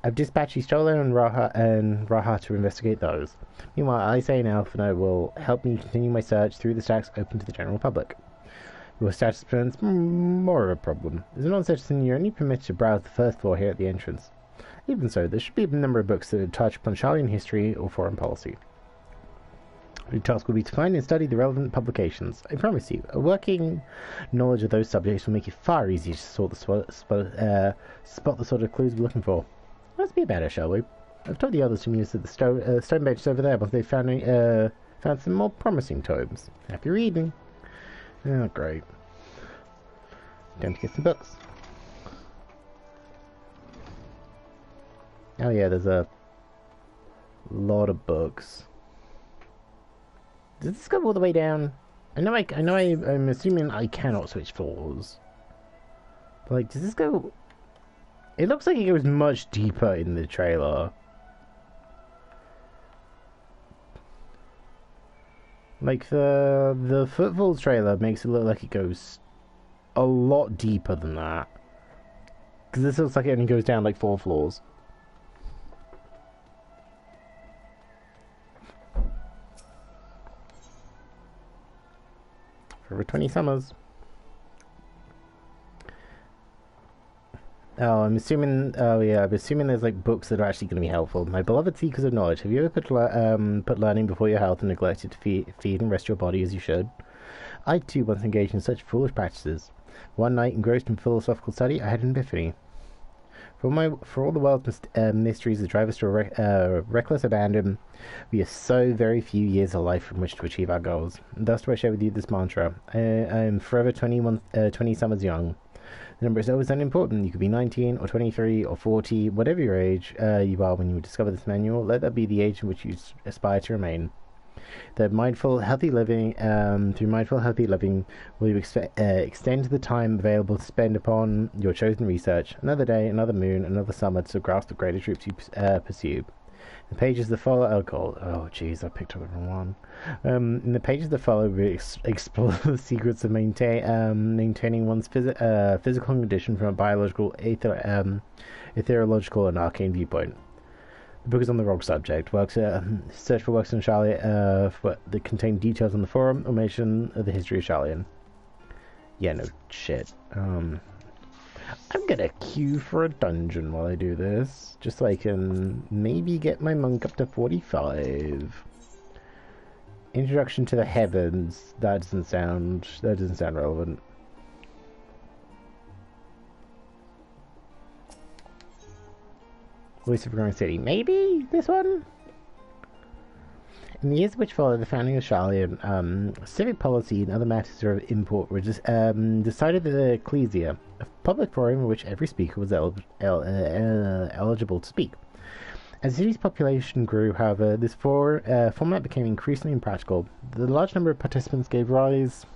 I've dispatched Stola and Raha to investigate those. Meanwhile, Isay and Alphino will help me continue my search through the stacks open to the general public. Your status presents more of a problem. As a non-citizen, you're only permitted to browse the first floor here at the entrance. Even so, there should be a number of books that touch upon Sharlayan history or foreign policy. Your task will be to find and study the relevant publications. I promise you, a working knowledge of those subjects will make it far easier to spot the sort of clues we're looking for. Let's be better, shall we? I've told the others to use the stone benches over there once they've found some more promising tomes. Happy reading. Oh, great. Time to get some books. Oh yeah, there's a lot of books. Does this go all the way down? I'm assuming I cannot switch floors. But like, does this go? It looks like it goes much deeper in the trailer. Like the Footfalls trailer makes it look like it goes a lot deeper than that. Because this looks like it only goes down like 4 floors. For 20 summers. Oh, I'm assuming. Oh, yeah. I'm assuming there's like books that are actually going to be helpful. My beloved seekers of knowledge, have you ever put learning before your health and neglected to feed and rest your body as you should? I too once engaged in such foolish practices. One night, engrossed in philosophical study, I had an epiphany. For all the world's mysteries that drive us to reckless abandon, we have so very few years of life from which to achieve our goals. Thus do I share with you this mantra. I am forever 20 summers young. The number is always unimportant. You could be 19 or 23 or 40, whatever your age you are when you discover this manual. Let that be the age in which you aspire to remain. Through mindful, healthy living, will you extend the time available to spend upon your chosen research. Another day, another moon, another summer to grasp the greater truths you pursue. The pages that follow, oh jeez, I picked up the wrong one. In the pages that follow, we explore the secrets of maintaining one's physical condition from a biological, ethereological, and arcane viewpoint. The book is on the wrong subject. Search for works on Sharlayan that contain details on the forum or mention of the history of Sharlayan. Yeah, no shit. I'm gonna queue for a dungeon while I do this, just so I can maybe get my monk up to 45. Introduction to the Heavens. That doesn't sound relevant. Voice of a Growing City. Maybe this one? In the years which followed the founding of Sharlayan, civic policy and other matters of import were decided at the Ecclesia, a public forum in which every speaker was eligible to speak. As the city's population grew, however, this format became increasingly impractical. The large number of participants gave rise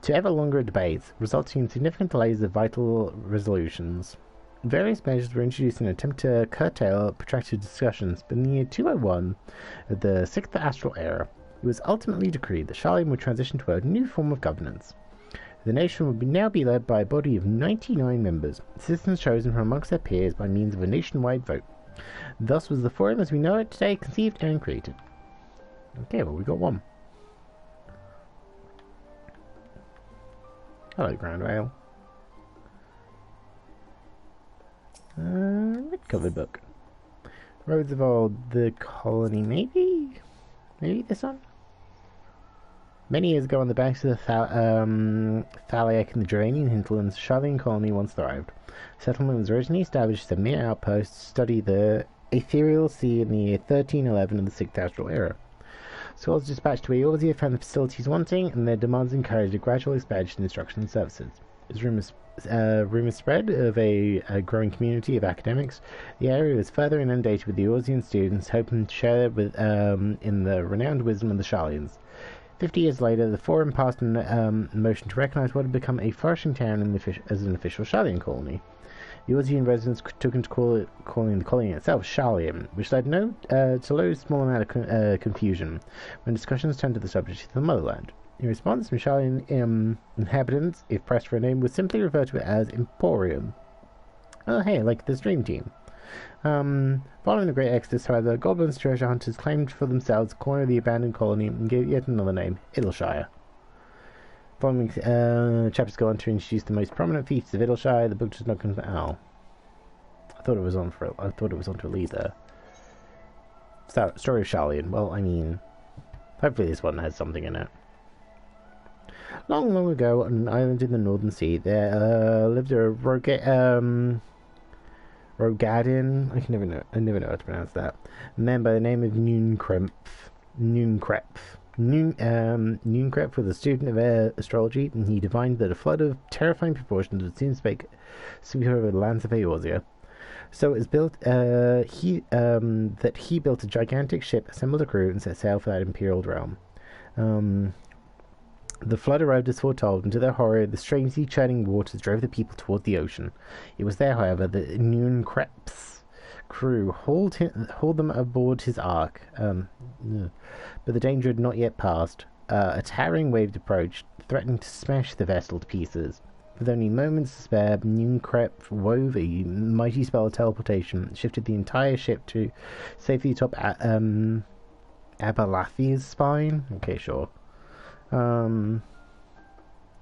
to ever longer debates, resulting in significant delays of vital resolutions. Various measures were introduced in an attempt to curtail protracted discussions, but in the year 201 of the 6th Astral Era, it was ultimately decreed that Sharlayan would transition to a new form of governance. The nation would now be led by a body of 99 members, citizens chosen from amongst their peers by means of a nationwide vote. Thus was the forum as we know it today conceived and created. Okay, well, we got one. Hello, Grand Rail. Red covered book. Roads of Old, the colony, maybe? Maybe this one? Many years ago on the banks of the Thalaic in the Durranian hinterlands, the Sharlayan colony once thrived. The settlement was originally established as a mere outpost to study the ethereal sea in the year 1311 of the 6th Astral Era. Scholars dispatched to Eorzea found the facilities wanting, and their demands encouraged a gradual expansion in instruction and services. As rumours spread of a growing community of academics, the area was further inundated with the Eorzean students, hoping to share in the renowned wisdom of the Sharlayans. 50 years later, the Forum passed a motion to recognise what had become a flourishing town as an official Sharlayan colony. The Eorzean residents took into calling the colony itself Sharlayan, which led to no small amount of confusion when discussions turned to the subject of the motherland. In response, Sharlayan inhabitants, if pressed for a name, would simply refer to it as Emporium. Oh hey, like the Stream Team. Following the Great Exodus, however, goblins treasure hunters claimed for themselves a corner of the abandoned colony and gave it yet another name, Idleshire. Following chapters go on to introduce the most prominent features of Idleshire. The book does not I thought it was on to a lead there. Story of Sharlayan. Well, I mean, hopefully this one has something in it. Long, long ago, on an island in the Northern Sea, there lived a Rogadin. I never know how to pronounce that. A man by the name of Noonkrep. Noonkrep was a student of astrology, and he divined that a flood of terrifying proportions would soon sweep over the lands of Eorzea. So it was built. He built a gigantic ship, assembled a crew, and set sail for that imperial realm. The flood arrived as foretold, and to their horror, the strangely churning waters drove the people toward the ocean. It was there, however, that Noonkrep's crew hauled them aboard his ark. But the danger had not yet passed. A towering wave approached, threatening to smash the vessel to pieces. With only moments to spare, Noonkrep wove a mighty spell of teleportation, shifted the entire ship to safely atop Abalathi's spine. Okay, sure.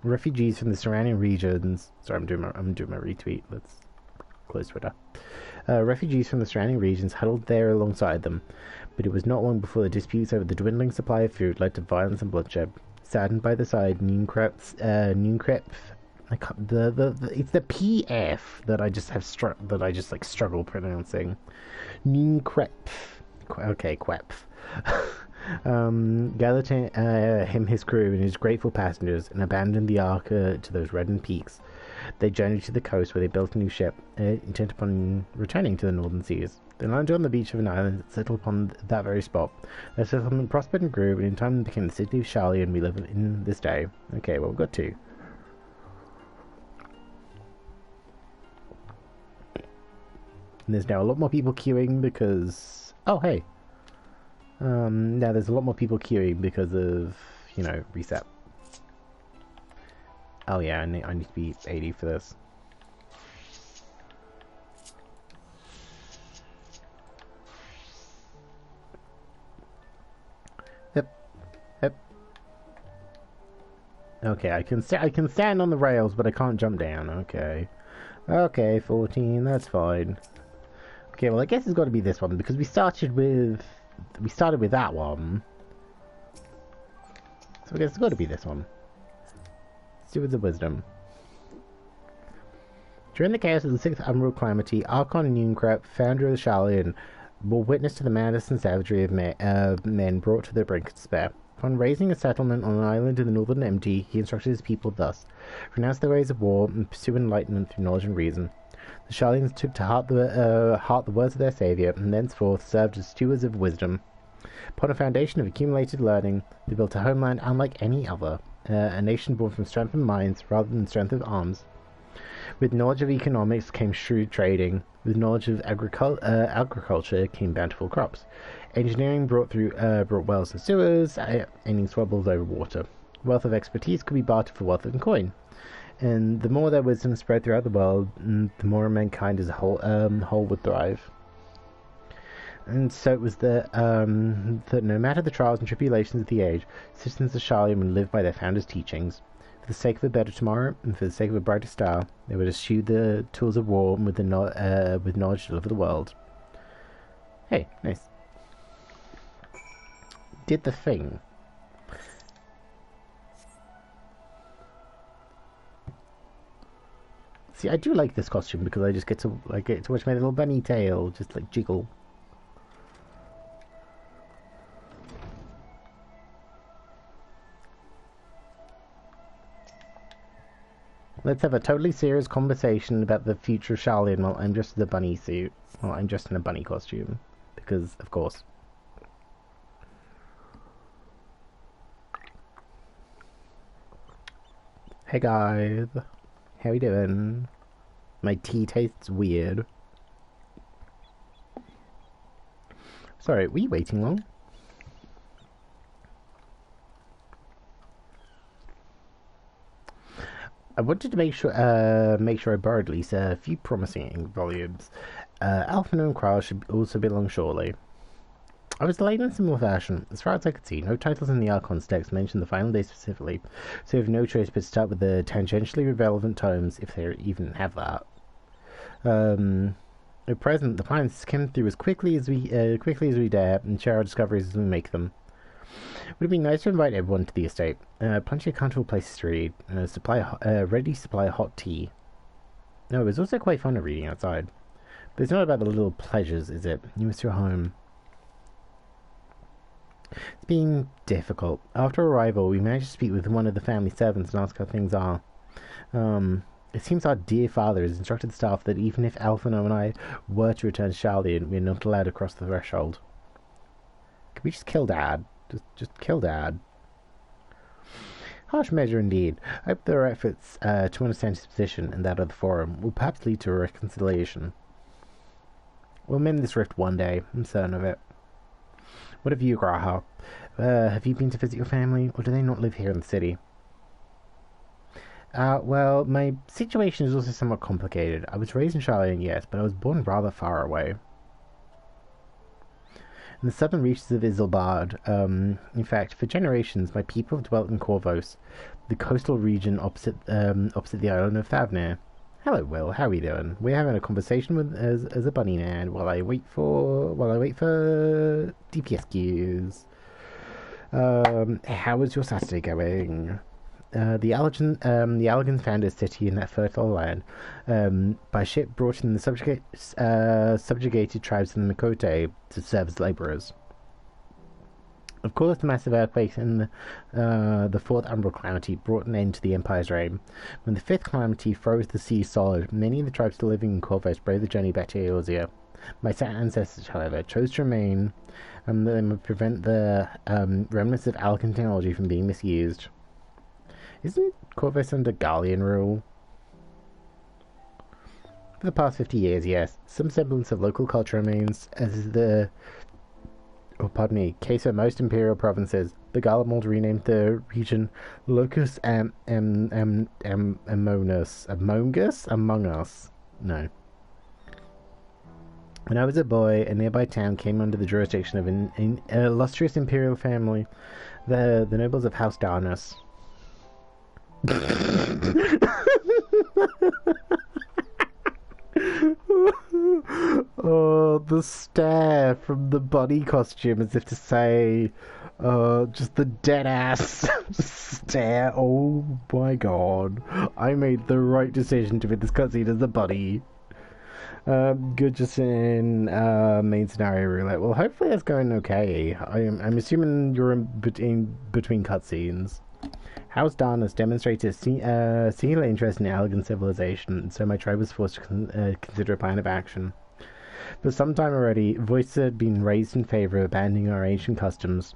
Refugees from the surrounding regions. Sorry, I'm doing my retweet. Let's close Twitter. Refugees from the surrounding regions huddled there alongside them, but it was not long before the disputes over the dwindling supply of food led to violence and bloodshed. Saddened by the side, Noonkrep. It's the PF that I just have struggle pronouncing. Noonkrep. Okay, Quep. Gathered him, his crew, and his grateful passengers, and abandoned the ark to those reddened peaks. They journeyed to the coast, where they built a new ship, intent upon returning to the northern seas. They landed on the beach of an island that settled upon that very spot. Their settlement prospered and grew, and in time became the city of Sharlayan we live in this day. Okay, well, we've got two. And there's now a lot more people queuing because... Oh, hey! Now there's a lot more people queuing because of, reset. Oh yeah, I need to be 80 for this. Yep. Okay, I can stand on the rails, but I can't jump down. Okay, 14. That's fine. Okay, well I guess it's got to be this one because we started with that one. So I guess it's got to be this one. Stewards of Wisdom. During the chaos of the 6th Admiral Calamity, Archon Noonkrep, founder of the Sharlayan, bore witness to the madness and savagery of men brought to their brink of despair. Upon raising a settlement on an island in the northern empty, he instructed his people thus: renounce their ways of war and pursue enlightenment through knowledge and reason. The Sharlayans took to heart the words of their saviour, and thenceforth served as stewards of wisdom. Upon a foundation of accumulated learning, they built a homeland unlike any other, a nation born from strength of minds rather than strength of arms. With knowledge of economics came shrewd trading. With knowledge of agriculture came bountiful crops. Engineering brought wells and sewers, ending swabbles over water. Wealth of expertise could be bartered for wealth and coin. And the more their wisdom spread throughout the world, the more mankind as a whole would thrive. And so it was that no matter the trials and tribulations of the age, citizens of Sharlayan would live by their founders' teachings. For the sake of a better tomorrow, and for the sake of a brighter star, they would eschew the tools of war with with knowledge to deliver the world. Hey, nice. Did the thing. See, I do like this costume because I just get to watch my little bunny tail just like jiggle. Let's have a totally serious conversation about the future of Sharlayan while I'm dressed in a bunny suit. Well, I'm dressed in a bunny costume. Because, of course. Hey guys. How we doing? My tea tastes weird. Sorry, were you waiting long? I wanted to make sure I borrowed at least a few promising volumes. Alpha and Crow should also belong surely. I was delayed in similar fashion. As far as I could see, no titles in the Archon's text mention the final day specifically, so we have no choice but to start with the tangentially relevant tomes, if they even have that. At present, the plan is to skim through as quickly as we dare and share our discoveries as we make them. Would it be nice to invite everyone to the estate? Plenty of comfortable places to read, ready supply of hot tea. No, it was also quite fun reading outside. But it's not about the little pleasures, is it? You miss your home. It's been difficult. After arrival, we managed to speak with one of the family servants and ask how things are. It seems our dear father has instructed the staff that even if Alphino and I were to return to Sharlayan, we're not allowed to cross the threshold. Can we just kill Dad? Just kill Dad. Harsh measure indeed. I hope their efforts to understand his position and that of the Forum will perhaps lead to a reconciliation. We'll mend this rift one day, I'm certain of it. What of you, Graha? Have you been to visit your family, or do they not live here in the city? Well, my situation is also somewhat complicated. I was raised in Sharlayan, yes, but I was born rather far away. In the southern reaches of Isilbard, in fact, for generations, my people have dwelt in Corvos, the coastal region opposite the island of Thavnair. Hello, Will. How are we doing? We're having a conversation with as a bunny man while I wait for DPS queues. How was your Saturday going? The Allergans found a city in that fertile land by ship brought in the subjugated tribes of the Mikote to serve as labourers. Of course, the massive earthquake in the fourth umbral calamity brought an end to the Empire's reign. When the fifth calamity froze the sea solid, many of the tribes still living in Corvos braved the journey back to Eorzea. My ancestors, however, chose to remain and would prevent the remnants of Alcan technology from being misused. Isn't Corvus under Gallian rule? For the past 50 years, yes. Some semblance of local culture remains, as is the case of most imperial provinces. The Garlemald renamed the region Locus Among Us? No. When I was a boy, a nearby town came under the jurisdiction of an illustrious imperial family, the nobles of House Darnus. Oh, the stare from the bunny costume, as if to say, just the dead ass stare. Oh my god, I made the right decision to make this cutscene as a bunny. Good, just in main scenario roulette. Well, hopefully that's going okay. I'm assuming you're in between cutscenes. House Darnus demonstrated a singular interest in elegant civilization, so my tribe was forced to consider a plan of action. For some time already, voices had been raised in favour of abandoning our ancient customs.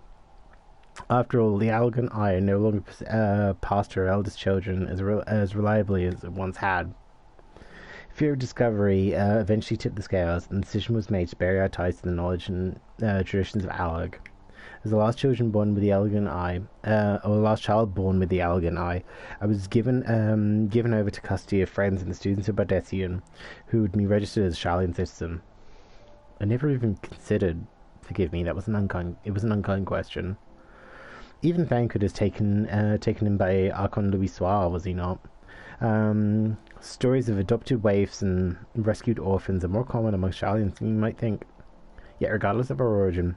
After all, the Algan Eye no longer passed her eldest children as reliably as it once had. Fear of discovery eventually tipped the scales, and the decision was made to bury our ties to the knowledge and traditions of Alag. As the last children born with the Algan Eye, or the last child born with the Algan Eye, I was given over to custody of friends and the students of Bardessian, who would be registered as a Sharlayan citizen. I never even considered. Forgive me, it was an unkind question. Even Thancred is taken in by Archon Louis Soir, was he not? Stories of adopted waifs and rescued orphans are more common among Sharlayans than you might think. Yet regardless of our origin,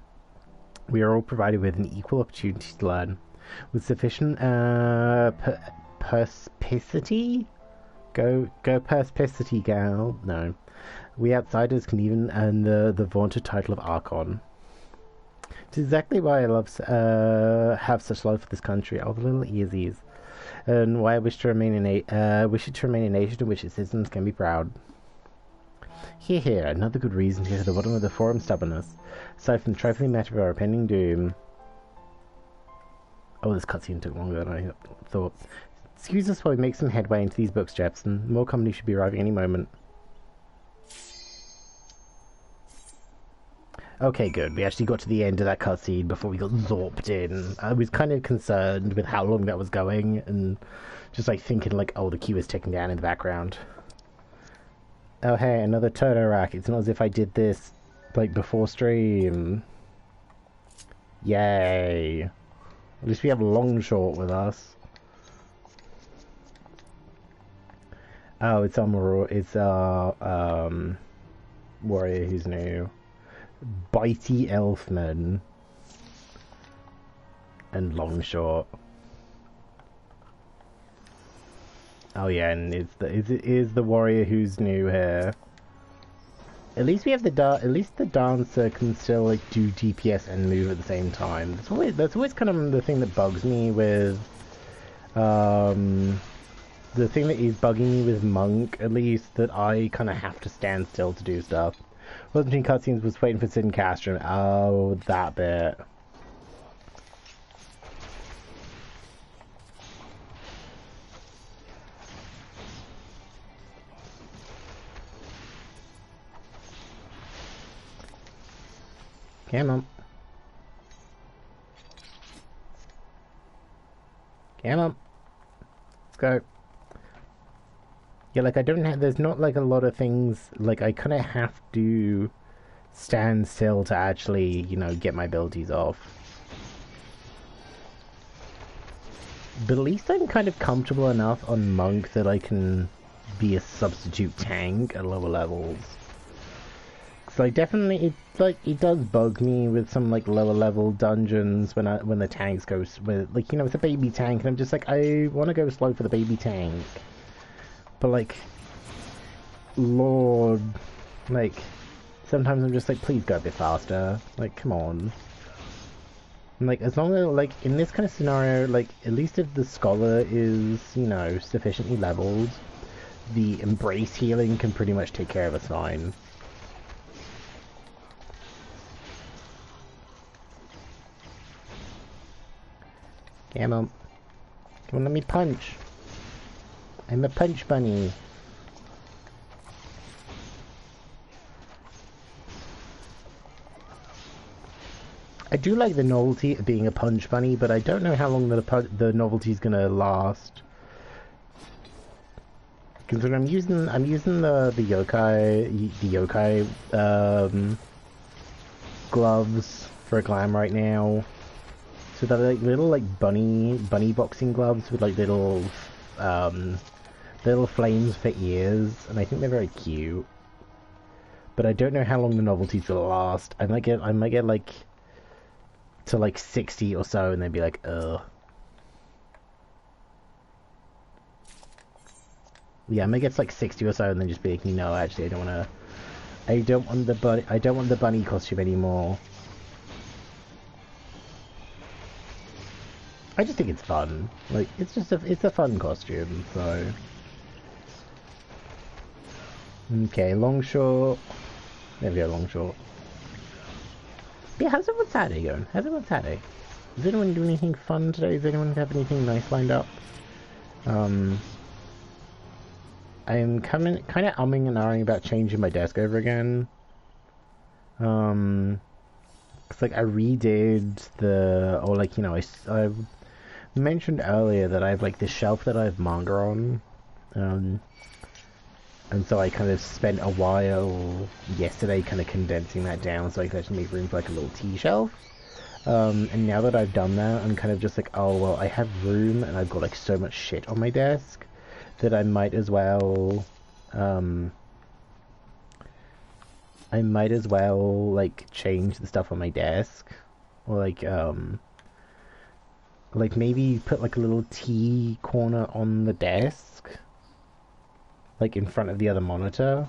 we are all provided with an equal opportunity to learn. With sufficient perspicity? Go perspicity, gal. No. We outsiders can even earn the vaunted title of Archon. It's exactly why I have such love for this country, all the little easies, and why I wish to remain wish it to remain a nation in which its citizens can be proud. Here, another good reason to get to the bottom of the forum stubbornness, aside from the trifling matter of our pending doom. Oh, this cutscene took longer than I thought. Excuse us while we make some headway into these books, Jepsen. More company should be arriving any moment. Okay, good. We actually got to the end of that cutscene before we got zorped in. I was kind of concerned with how long that was going, and just like thinking like, oh, the queue is ticking down in the background. Oh hey, another turtle rack. It's not as if I did this like before stream. Yay. At least we have Longshort with us. Oh, it's our warrior who's new. Bitey Elfman and Longshort. Oh yeah, and is the warrior who's new here. At least we have at least the dancer can still like do DPS and move at the same time. That's always kind of the thing that bugs me with the thing that is bugging me with Monk, at least, that I kind of have to stand still to do stuff. Wasn't between cutscenes, was waiting for Sid and Castro. Oh, that bit. Come on. Come on. Let's go. Yeah, like I don't have, there's not like a lot of things, like I kind of have to stand still to actually, you know, get my abilities off. But at least I'm kind of comfortable enough on Monk that I can be a substitute tank at lower levels. So like definitely, it does bug me with some like lower level dungeons when the tanks go with, like, you know, it's a baby tank and I'm just like, I want to go slow for the baby tank. But like, Lord, like, sometimes I'm just like, please go a bit faster. Like, come on. And like, as long as, like, in this kind of scenario, like, at least if the scholar is, you know, sufficiently leveled, the embrace healing can pretty much take care of us fine. Come on. Come on, let me punch. I'm a punch bunny. I do like the novelty of being a punch bunny, but I don't know how long the novelty is gonna last. Because when I'm using the yokai gloves for a glam right now. So they're like little like bunny boxing gloves with like little flames for ears, and I think they're very cute. But I don't know how long the novelties will last. I might get like to like 60 or so, and then be like, ugh. Yeah, I might get to like 60 or so, and then just be like, no, actually, I don't want the bunny costume anymore. I just think it's fun. Like, it's a fun costume, so. Okay, Longshort. There we go, Longshort. Yeah, how's everyone's Saturday going? How's everyone's Saturday? Does anyone do anything fun today? Does anyone have anything nice lined up? I am kind of umming and ahhing about changing my desk over again. Cause like I redid I mentioned earlier that I have like this shelf that I have manga on, and so I kind of spent a while yesterday kind of condensing that down so I could actually make room for like a little tea shelf. And now that I've done that, I'm kind of just like, oh well, I have room and I've got like so much shit on my desk that I might as well, like change the stuff on my desk, or like maybe put like a little tea corner on the desk, like in front of the other monitor,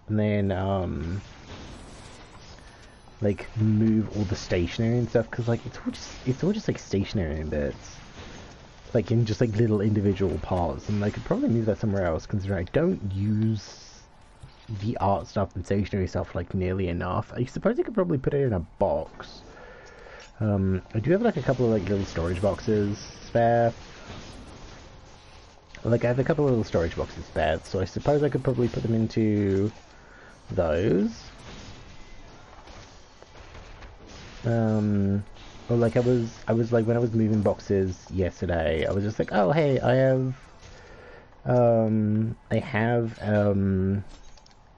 and then like move all the stationery and stuff, because like it's all just like stationery in bits, like in just like little individual parts, and I could probably move that somewhere else, considering I don't use the art stuff and stationery stuff like nearly enough. I suppose I could probably put it in a box. I do have like a couple of like little storage boxes spare. Like I have a couple of little storage boxes spare, so I suppose I could probably put them into those. Or like I was like, when I was moving boxes yesterday, I was just like, oh hey, I have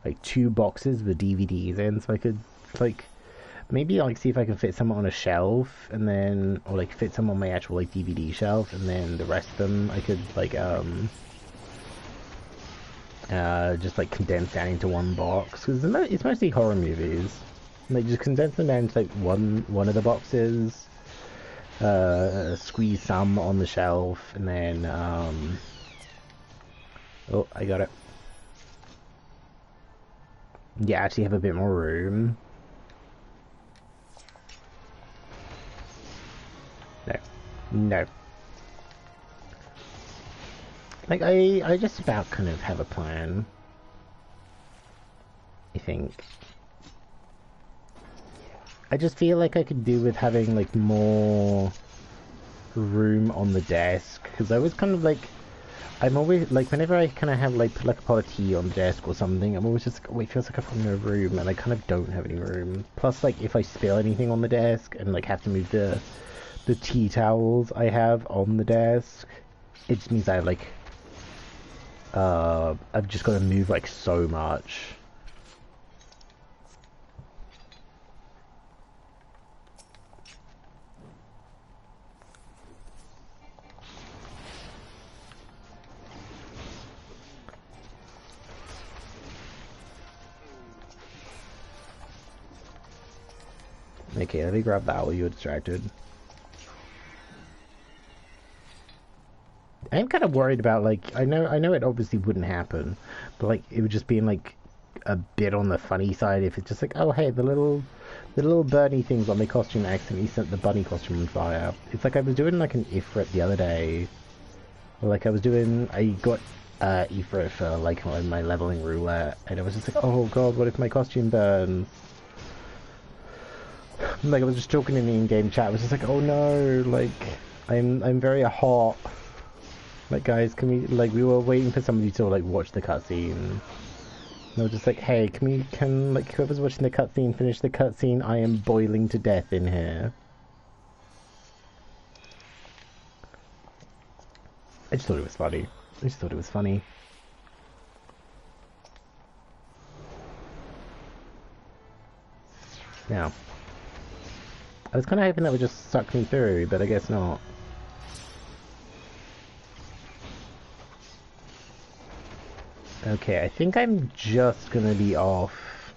like 2 boxes with DVDs in, so I could like maybe like see if I can fit some on a shelf, and then, or like fit some on my actual like DVD shelf, and then the rest of them I could like just like condense down into one box, because it's mostly horror movies. Like just condense them down to like one of the boxes, squeeze some on the shelf, and then oh, I got it. Yeah, actually have a bit more room. No. Like I just about kind of have a plan, I think. I just feel like I could do with having like more room on the desk, because I was kind of like, I'm always like, whenever I kind of have like put like a pot of tea on the desk or something, I'm always just like, oh, it feels like I've got no room, and I kind of don't have any room. Plus, like, if I spill anything on the desk and like have to move the tea towels I have on the desk, it just means I like I've just got to move like so much. Okay, let me grab that while you were distracted. I'm kind of worried about, like, I know it obviously wouldn't happen, but like it would just be like a bit on the funny side if it's just like, oh hey, the little Bernie things on the costume accidentally set the bunny costume on fire. It's like I was doing like an Ifrit the other day, or like I got Ifrit for like my leveling roulette, and I was just like, oh god, what if my costume burns? Like I was just talking in the in-game chat, I was just like, oh no, like I'm very hot. Like guys, can we, like, we were waiting for somebody to like watch the cutscene. And I was just like, hey, can like whoever's watching the cutscene finish the cutscene? I am boiling to death in here. I just thought it was funny. Now, I was kind of hoping that would just suck me through, but I guess not. Okay, I think I'm just gonna be off.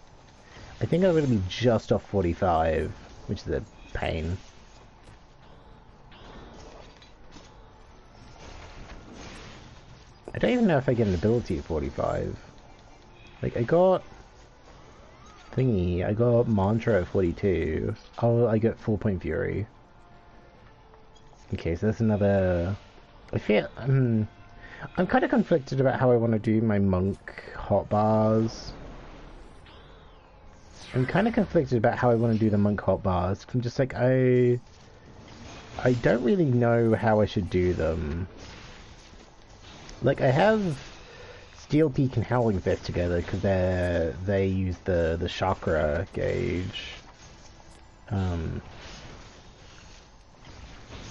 I think I'm gonna be just off 45, which is a pain. I don't even know if I get an ability at 45. Like, I got Mantra at 42. Oh, I got 4-point Fury. Okay, so that's another... I feel... I'm kind of conflicted about how I want to do my monk hotbars. I'm kind of conflicted about how I want to do the monk hotbars. I'm just like, I don't really know how I should do them. Like, I have Steel Peak and Howling Fist together because they use the chakra gauge. And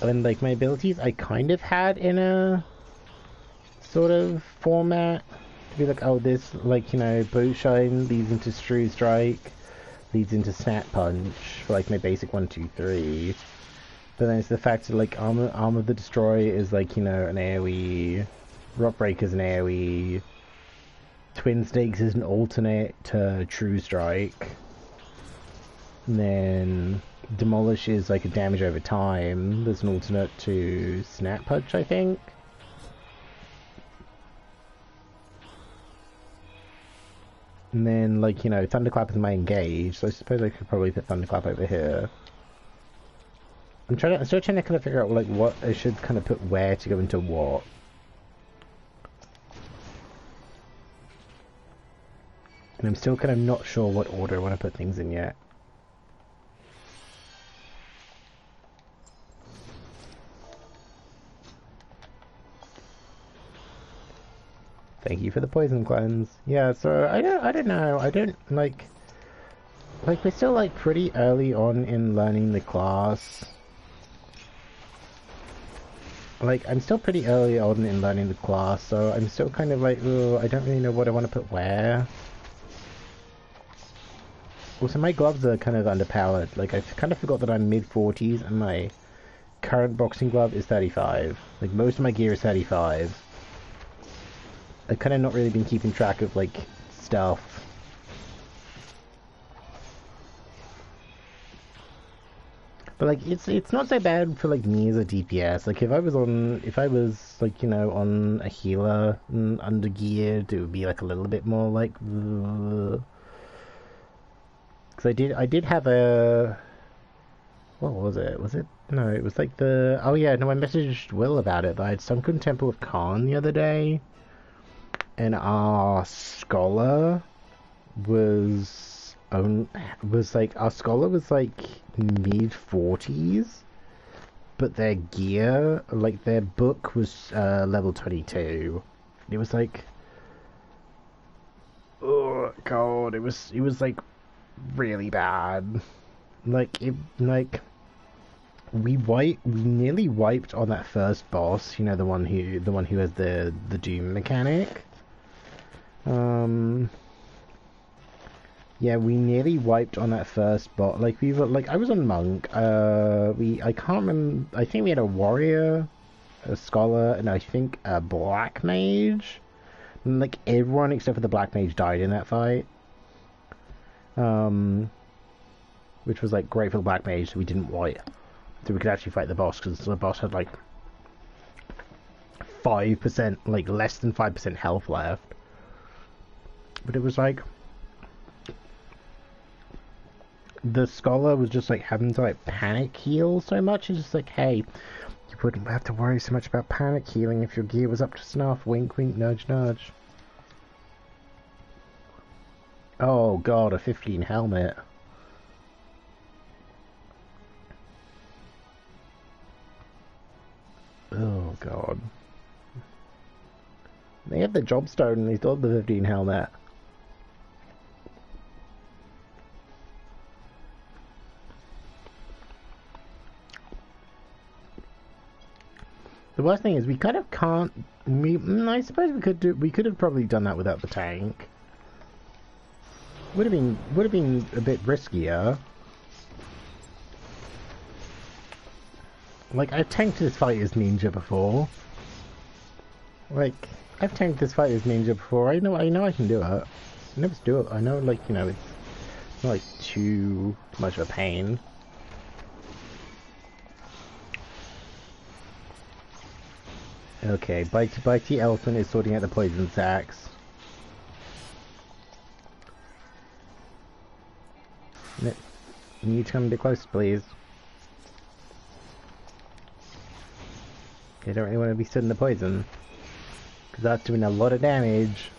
like my abilities I kind of had in a sort of format to be like, oh, this, like, you know, boot shine leads into Shrew Strike, leads into Snap Punch for like my basic 1, 2, 3. But then it's the fact that like Arm of the Destroyer is like, you know, an AoE, Rock Breaker's an AoE, Twin Stakes is an alternate to True Strike, and then Demolish is like a damage over time. There's an alternate to Snap Punch, I think. And then, like, you know, Thunderclap is my engage, so I suppose I could probably put Thunderclap over here. I'm still trying to kind of figure out, like, what I should kind of put where to go into what. And I'm still kind of not sure what order I want to put things in yet. Thank you for the poison cleanse. Yeah, so I don't know. I don't like we're still like pretty early on in learning the class. Like I'm still pretty early on in learning the class, so I'm still kind of like, oh, I don't really know what I want to put where. Also, my gloves are kind of underpowered. Like I kind of forgot that I'm mid-40s and my current boxing glove is 35. Like most of my gear is 35. I've kind of not really been keeping track of, like, stuff. But, like, it's not so bad for, like, me as a DPS. Like, if I was, like, you know, on a healer and under geared, it would be, like, a little bit more, like... Because I did have a... What was it? Was it? No, it was, like, the... Oh, yeah, no, I messaged Will about it, but I had Sunken Temple of Khan the other day. And our scholar was like mid-40s, but their gear, like their book was level 22. It was like, oh god, it was like really bad. We nearly wiped on that first boss, you know, the one who has the doom mechanic. Yeah, we nearly wiped on that first bot. Like, we were, like, I was on Monk. I can't remember. I think we had a warrior, a scholar, and I think a black mage. And, like, everyone except for the black mage died in that fight. Which was, like, great for the black mage, so we didn't wipe. So we could actually fight the boss, because the boss had, like, 5%, like, less than 5% health left. But it was like the scholar was just like having to like panic heal so much. It's just like, hey, you wouldn't have to worry so much about panic healing if your gear was up to snuff. Wink, wink, nudge, nudge. Oh god, a 15 helmet. Oh god. They have the jobstone and they still have the 15 helmet. The worst thing is we kind of can't. I suppose we could have probably done that without the tank. Would have been a bit riskier. Like I've tanked this fight as ninja before. Like I've tanked this fight as ninja before. I know I can do it. I never do it. I know, like, you know, it's not like too much of a pain. Okay, Bitey Elephant is sorting out the poison sacks. You need to come a bit close, please. I don't really want to be stood in the poison, because that's doing a lot of damage.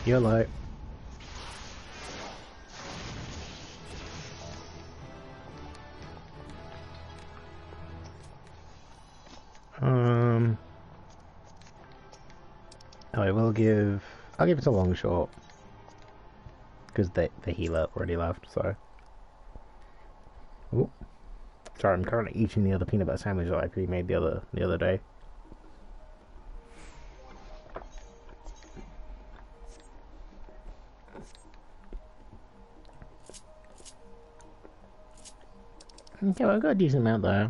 YOLO. I'll give it a long shot. Because the healer already left, so. Ooh. Sorry, I'm currently eating the other peanut butter sandwich that I pre-made the other day. Okay, well, I've got a decent amount there.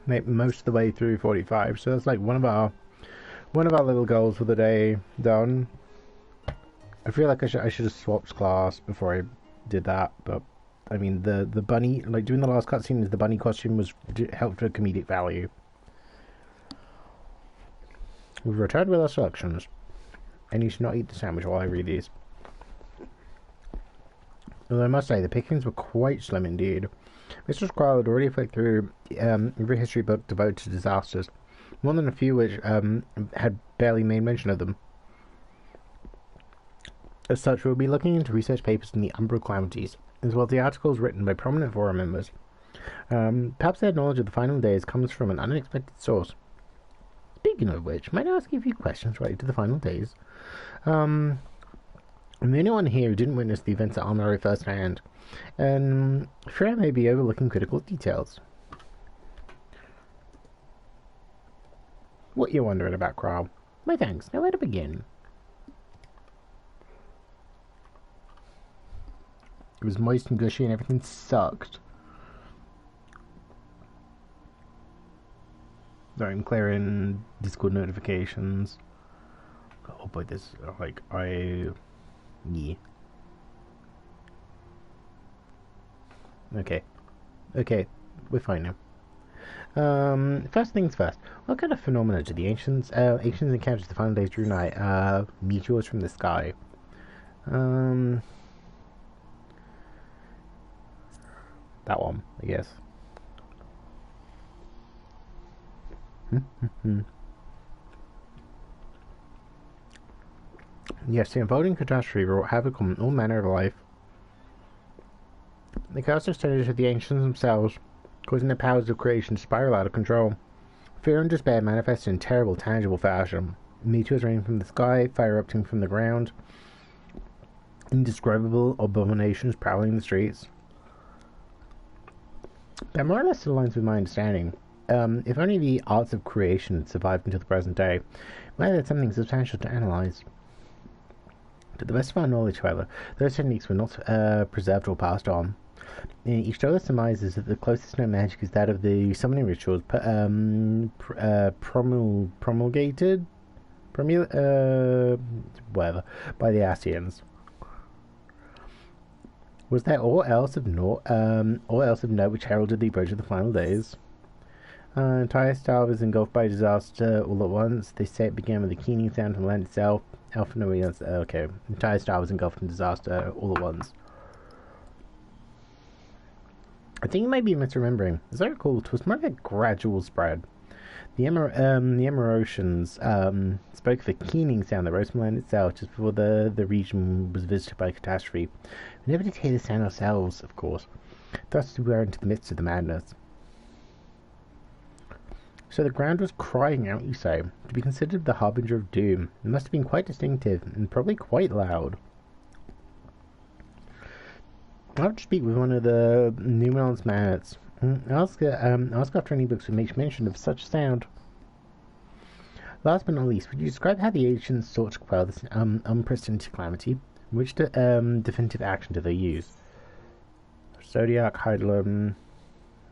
Make most of the way through 45, so that's like one of our little goals for the day done. I feel like I should have swapped class before I did that, but I mean the bunny, like doing the last cutscene as the bunny costume was helped for comedic value. We've returned with our selections. And you should not eat the sandwich while I read these. Although I must say, the pickings were quite slim indeed. Mr. Squirrel had already flicked through every history book devoted to disasters, more than a few which had barely made mention of them. As such, we'll be looking into research papers in the Umbral Calamities, as well as the articles written by prominent forum members. Perhaps their knowledge of the final days comes from an unexpected source. Speaking of which, might I ask you a few questions related to the final days? I'm the only one here who didn't witness the events at Armory firsthand, and fear I may be overlooking critical details. What you're wondering about, Crow? My thanks. Now where to begin? It was moist and gushy and everything sucked. Sorry, I'm clearing Discord notifications. Oh boy, this, like, yeah. Okay, we're fine now. First things first. What kind of phenomena did the ancients encounter the final days drew nigh? Meteors from the sky. That one, I guess. Yes, the unfolding catastrophe wrought havoc on all manner of life. The chaos extended to the ancients themselves, causing the powers of creation to spiral out of control. Fear and despair manifested in terrible, tangible fashion. Meteors raining from the sky, fire erupting from the ground, indescribable abominations prowling the streets. That more or less aligns with my understanding. If only the arts of creation had survived until the present day, we might have had something substantial to analyze. To the best of our knowledge, however, those techniques were not preserved or passed on. Each scholar surmises that the closest known magic is that of the summoning rituals promulgated by the Asians. Was there aught else of note which heralded the approach of the final days? Entire star was engulfed by disaster all at once. They say it began with a keening sound from the land itself. Okay. Entire star was engulfed in disaster all at once. I think you might be misremembering. As I recall, it was more of a gradual spread. The Emerocians spoke of a keening sound that rose from the land itself just before the region was visited by a catastrophe. We never did hear the sound ourselves, of course. Thus we were into the midst of the madness. So the ground was crying out, you say, to be considered the harbinger of doom. It must have been quite distinctive, and probably quite loud. I'll have to speak with one of the Numenon's magnets. Ask after any books which make mention of such sound. Last but not least, would you describe how the ancients sought to quell this unprecedented calamity? Which definitive action did they use? Zodiac, Hydaelyn,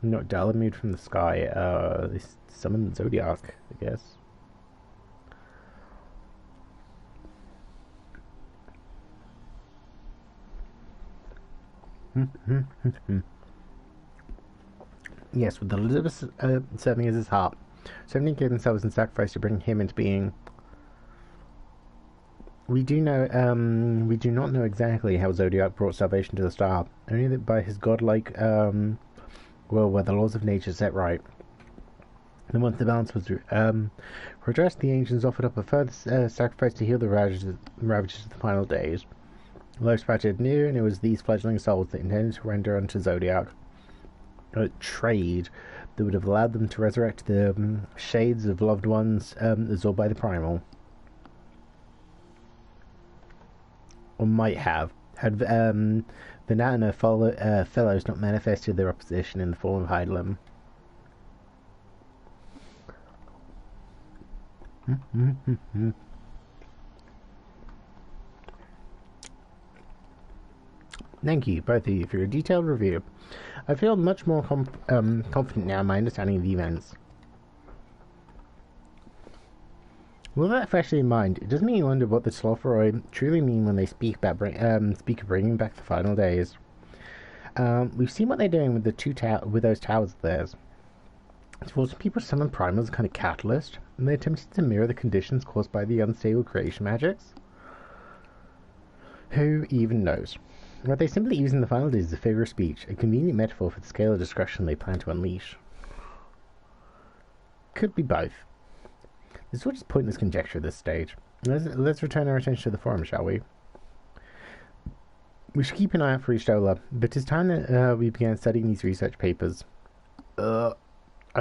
not Dalamud from the sky. They summoned Zodiac, I guess. Yes, with Elizabeth serving as his harp, so many gave themselves in sacrifice to bring him into being. We do not know exactly how Zodiac brought salvation to the star, only that by his godlike, where the laws of nature set right. And once the balance was redressed, the ancients offered up a further sacrifice to heal the ravages of the final days. Life sprouted new, and it was these fledgling souls that intended to render unto Zodiac. trade that would have allowed them to resurrect the shades of loved ones absorbed by the primal. Or might have, had Vanat and her fellows not manifested their opposition in the form of Hydalim. Thank you, both of you, for your detailed review. I feel much more confident now in my understanding of the events. With that freshly in mind, it does make you wonder what the Slothroi truly mean when they speak of bringing back the final days. We've seen what they're doing with those towers of theirs. It's forcing people to summon primals as a kind of catalyst, and they attempted to mirror the conditions caused by the unstable creation magics. Who even knows? Or are they simply using the final days as a figure of speech, a convenient metaphor for the scale of destruction they plan to unleash? Could be both. This is all just pointless conjecture at this stage. Let's return our attention to the forum, shall we? We should keep an eye out for Ishtola, but it's time that we began studying these research papers. I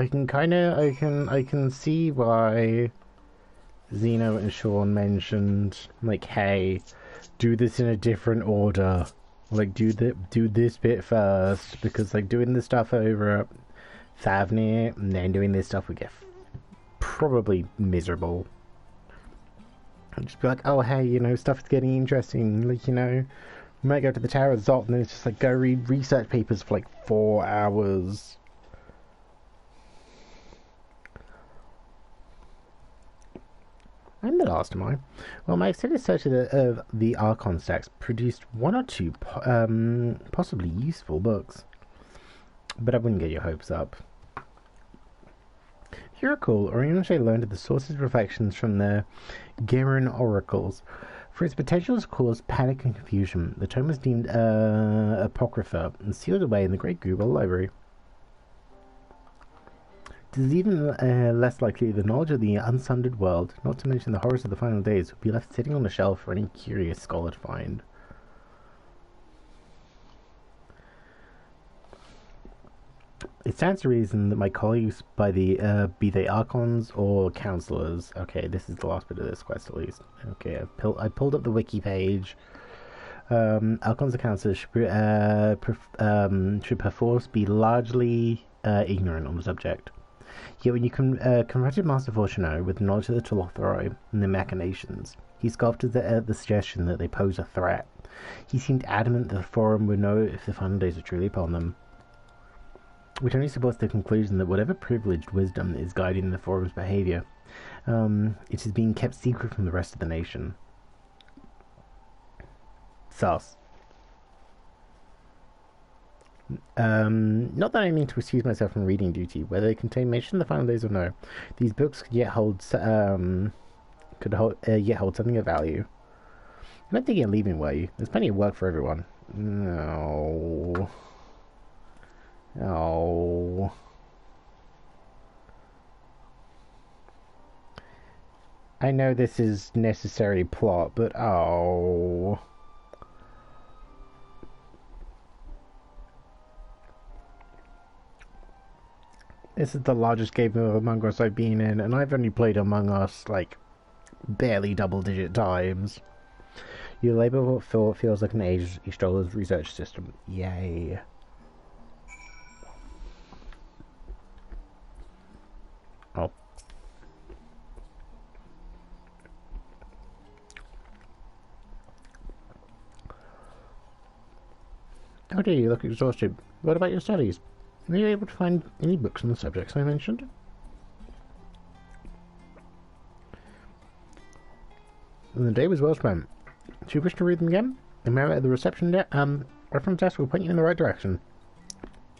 can see why Zeno and Sean mentioned, like, hey, do this in a different order. Like, do this bit first, because, like, doing the stuff over at Thavnair and then doing this stuff would get probably miserable. I'd just be like, oh, hey, you know, stuff's getting interesting. Like, you know, we might go to the Tower of Zot and then it's just like, go read research papers for, like, 4 hours. I'm the last, am I? Well, my extended search of the Archon stacks produced 1 or 2 possibly useful books. But I wouldn't get your hopes up. If you recall, Oriente learned of the sources of reflections from the Geiran oracles. For its potential to cause panic and confusion, the tome was deemed apocrypha and sealed away in the Great Google Library. It is even less likely the knowledge of the unsundered world, not to mention the horrors of the final days, would be left sitting on the shelf for any curious scholar to find. It stands to reason that my colleagues, be they archons or counselors, okay, this is the last bit of this quest at least. Okay, I pulled up the wiki page. Archons or counselors should perforce be largely ignorant on the subject. Yet when you confronted Master Fortunato with knowledge of the Slothroi and their machinations, he scoffed at the suggestion that they pose a threat. He seemed adamant that the Forum would know if the final days are truly upon them, which only supports the conclusion that whatever privileged wisdom is guiding the Forum's behaviour, it is being kept secret from the rest of the nation. Sus. Not that I mean to excuse myself from reading duty, whether they contain mention of the final days or no. These books could yet hold something of value. I'm not thinking of leaving, were you? There's plenty of work for everyone. No. Oh. I know this is necessary plot, but oh. This is the largest game of Among Us I've been in, and I've only played Among Us, like, barely double-digit times. Your labor feels like an Ishtola's research system. Yay. Oh. Oh dear, you look exhausted. What about your studies? Were you able to find any books on the subjects I mentioned? The day was well spent. Do you wish to read them again? The man at the reception reference desk will point you in the right direction.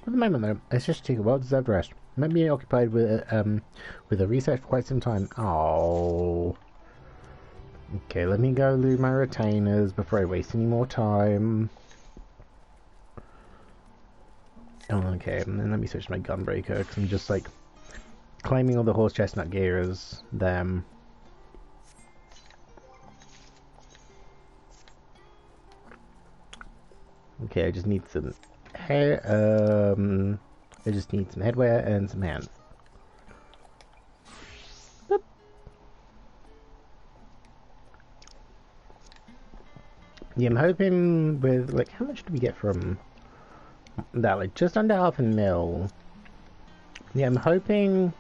For the moment, though, it's just to take a well-deserved rest. You might be occupied with a research for quite some time. Oh. Okay, let me go loot my retainers before I waste any more time. Oh, okay, and then let me switch to my gunbreaker, because I'm just, like, claiming all the horse chestnut gears, them. Okay, I just need some hair, I just need some headwear and some hands. Boop. Yeah, I'm hoping with, like, how much do we get from that? Like, just under half a mil. Yeah, I'm hoping...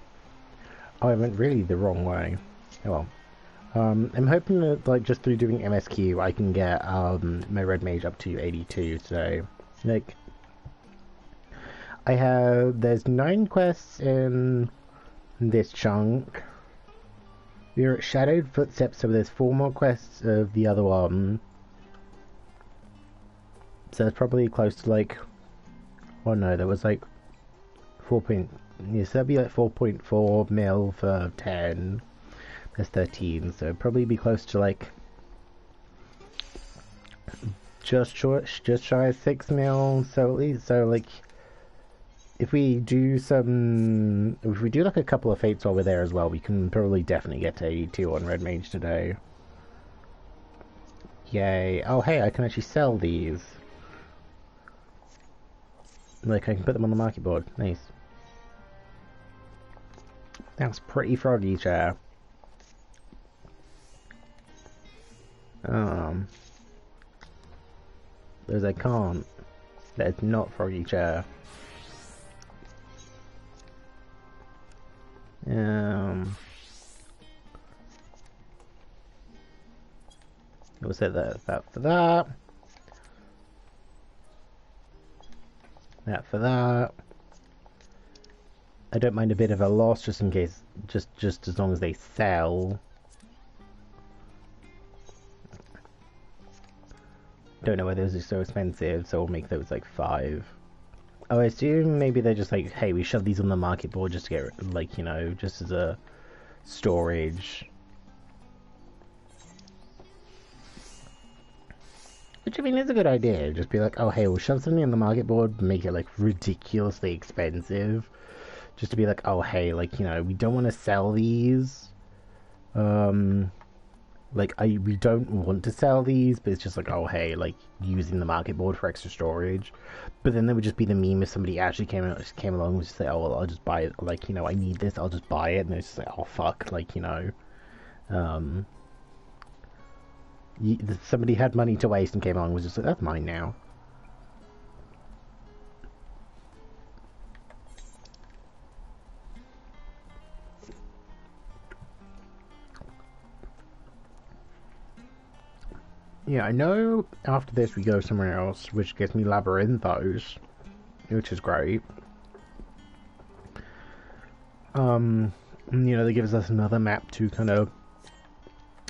Oh, I went really the wrong way. Oh well. I'm hoping that, like, just through doing MSQ, I can get, my Red Mage up to 82, so, like, there's 9 quests in this chunk. We're at Shadowed Footsteps, so there's 4 more quests of the other one. So it's probably close to, like, oh no, there was, like, 4 point, yeah, so that'd be, like, 4.4 mil for 10. There's 13, so it'd probably be close to, like, just shy of 6 mil, so at least, so, like, if we do like a couple of fates while we're there as well, we can probably definitely get to 82 on Red Mage today. Yay. Oh hey, I can actually sell these. Like, I can put them on the market board. Nice. That's pretty froggy, chair. Those I can't. That's not froggy chair. We'll set that for that. That for that. I don't mind a bit of a loss just in case, just as long as they sell. Don't know why those are so expensive, so we'll make those like 5. Oh, I assume maybe they're just like, hey, we shove these on the market board just to get, like, you know, just as a storage. Which, I mean, is a good idea. Just be like, oh, hey, we'll shove something on the market board, make it, like, ridiculously expensive. Just to be like, oh, hey, like, you know, we don't want to sell these. Like, we don't want to sell these, but it's just like, oh, hey, like, using the market board for extra storage. But then there would just be the meme if somebody actually came along and just say, oh, well, I'll just buy it. Like, you know, I need this, I'll just buy it. And it's just like, oh, fuck, like, you know. Somebody had money to waste and came along and was just like, that's mine now. Yeah, I know after this we go somewhere else, which gets me Labyrinthos, which is great. You know, that gives us another map to kind of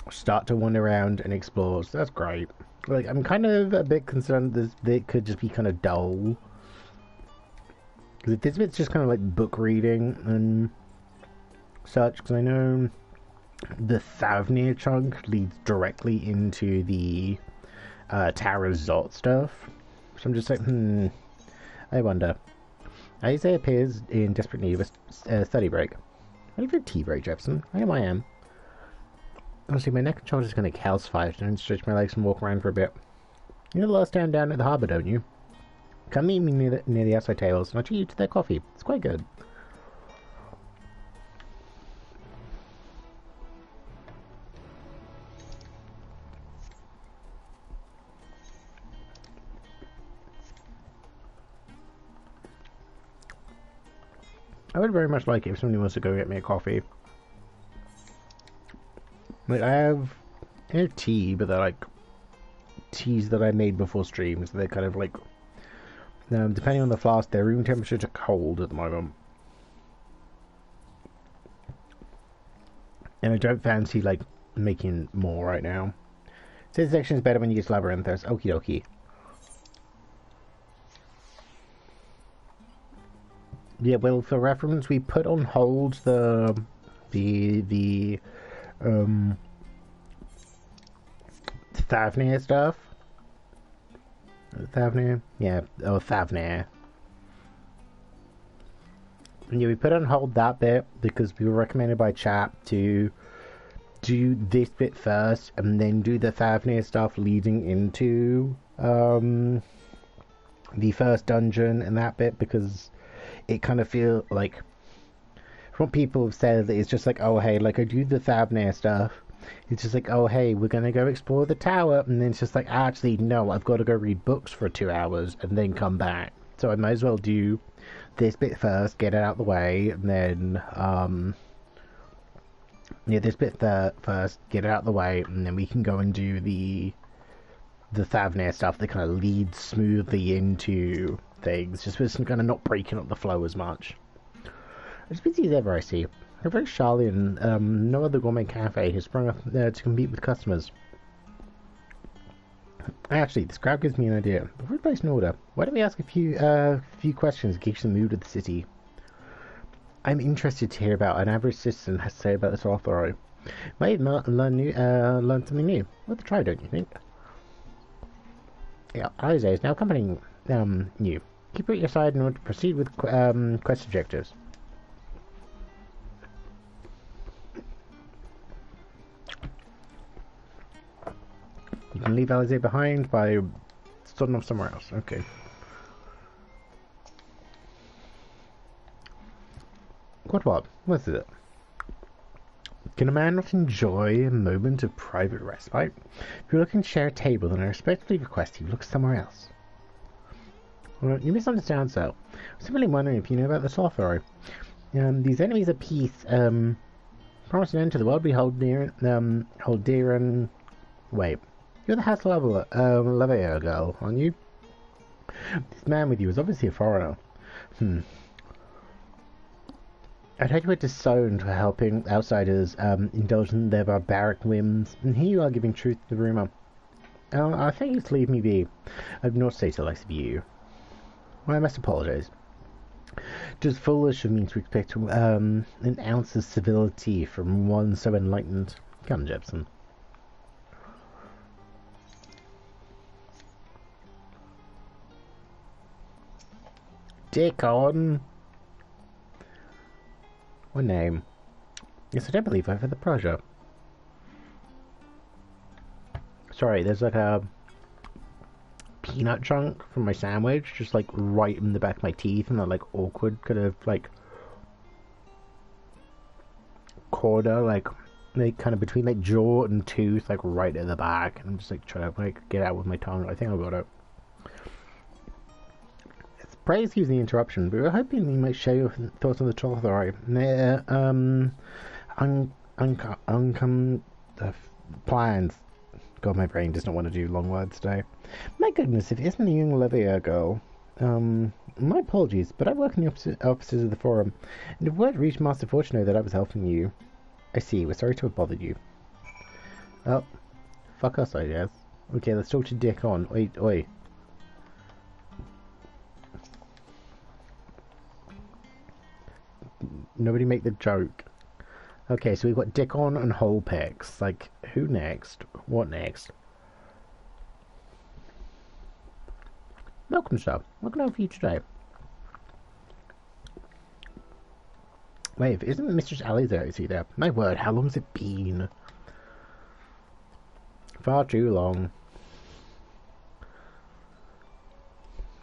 start to wander around and explore, so that's great. Like, I'm kind of a bit concerned this bit could just be kind of dull. Because if this bit's just kind of like book reading and such, because I know the Thavnair chunk leads directly into the Tower of Zot stuff. So I'm just like, I wonder. Isaiah appears in desperate need of a study break. I need a tea break, Jepsen. I am. Honestly, my neck and shoulders are going to calcify and stretch my legs and walk around for a bit. You know the last town down at the harbour, don't you? Come meet me near the outside tables, and I'll treat you to their coffee. It's quite good. I would very much like it if somebody wants to go get me a coffee. Like, I have tea, but they're like teas that I made before streams. They're kind of like, depending on the flask, their room temperature to cold at the moment. And I don't fancy, like, making more right now. So this section is better when you get to Labyrinthos. Okie dokie. Yeah, well, for reference, we put on hold the Thavnair stuff. Thavnair? Yeah, Thavnair. Yeah, we put on hold that bit because we were recommended by chat to do this bit first and then do the Thavnair stuff leading into the first dungeon and that bit, because it kind of feel like, from what people have said, it's just like, oh hey, like I do the Thavnair stuff. It's just like, oh hey, we're gonna go explore the tower, and then it's just like, actually no, I've got to go read books for 2 hours and then come back. So I might as well do this bit first, get it out of the way, and then yeah, this bit first, get it out of the way, and then we can go and do the Thavnair stuff that kind of leads smoothly into things, just with some kind of not breaking up the flow as much. As busy as ever, I see. A very Sharlayan, no other gourmet cafe has sprung up to compete with customers. Actually, this crowd gives me an idea. Before we place an order, why don't we ask a few questions to gauge the mood of the city? I'm interested to hear about what an average citizen has to say about this authority. Might learn something new. Worth a try, don't you think? Yeah, Alize is now accompanying you. Keep it at your side in order to proceed with quest objectives. You can leave Alize behind by starting off somewhere else. Okay. What is it? Can a man not enjoy a moment of private respite? If you're looking to share a table, then I respectfully request you look somewhere else. Well, you misunderstand, so. I'm simply wondering if you know about the sorcery. These enemies of peace, promise an end to the world we hold dear and... Wait. You're the house Lavea girl, aren't you? This man with you is obviously a foreigner. I'd heard you were disowned for helping outsiders indulge in their barbaric whims, and here you are giving truth to the rumour. I think you to leave me be. I've not stated the likes of you. Well, I must apologise. It is foolish of me to expect an ounce of civility from one so enlightened. Come, Jepsen. Dick on. What name? Yes, I don't believe I've had the pleasure. Sorry, there's like a peanut chunk from my sandwich, just like right in the back of my teeth, and that like awkward kind of like corner, like kind of between like jaw and tooth, like right at the back. And I'm just like trying to like get out with my tongue. I think I got it. Praise excuse the interruption, but we're hoping you might share your thoughts on the Troll Authority. Plans. God, my brain does not want to do long words today. My goodness, if it isn't the young Olivia girl. My apologies, but I work in the offices of the Forum, and if word reached Master Fortuno that I was helping you. I see, we're sorry to have bothered you. Well, fuck us, I guess. Okay, let's talk to Dick on. Oi. Nobody make the joke. Okay, so we've got Dickon and Holpex. Like, who next? What next? Welcome, sir. What can I help you today? Wait, isn't Mistress Ali there? Is he there? My word, how long has it been? Far too long.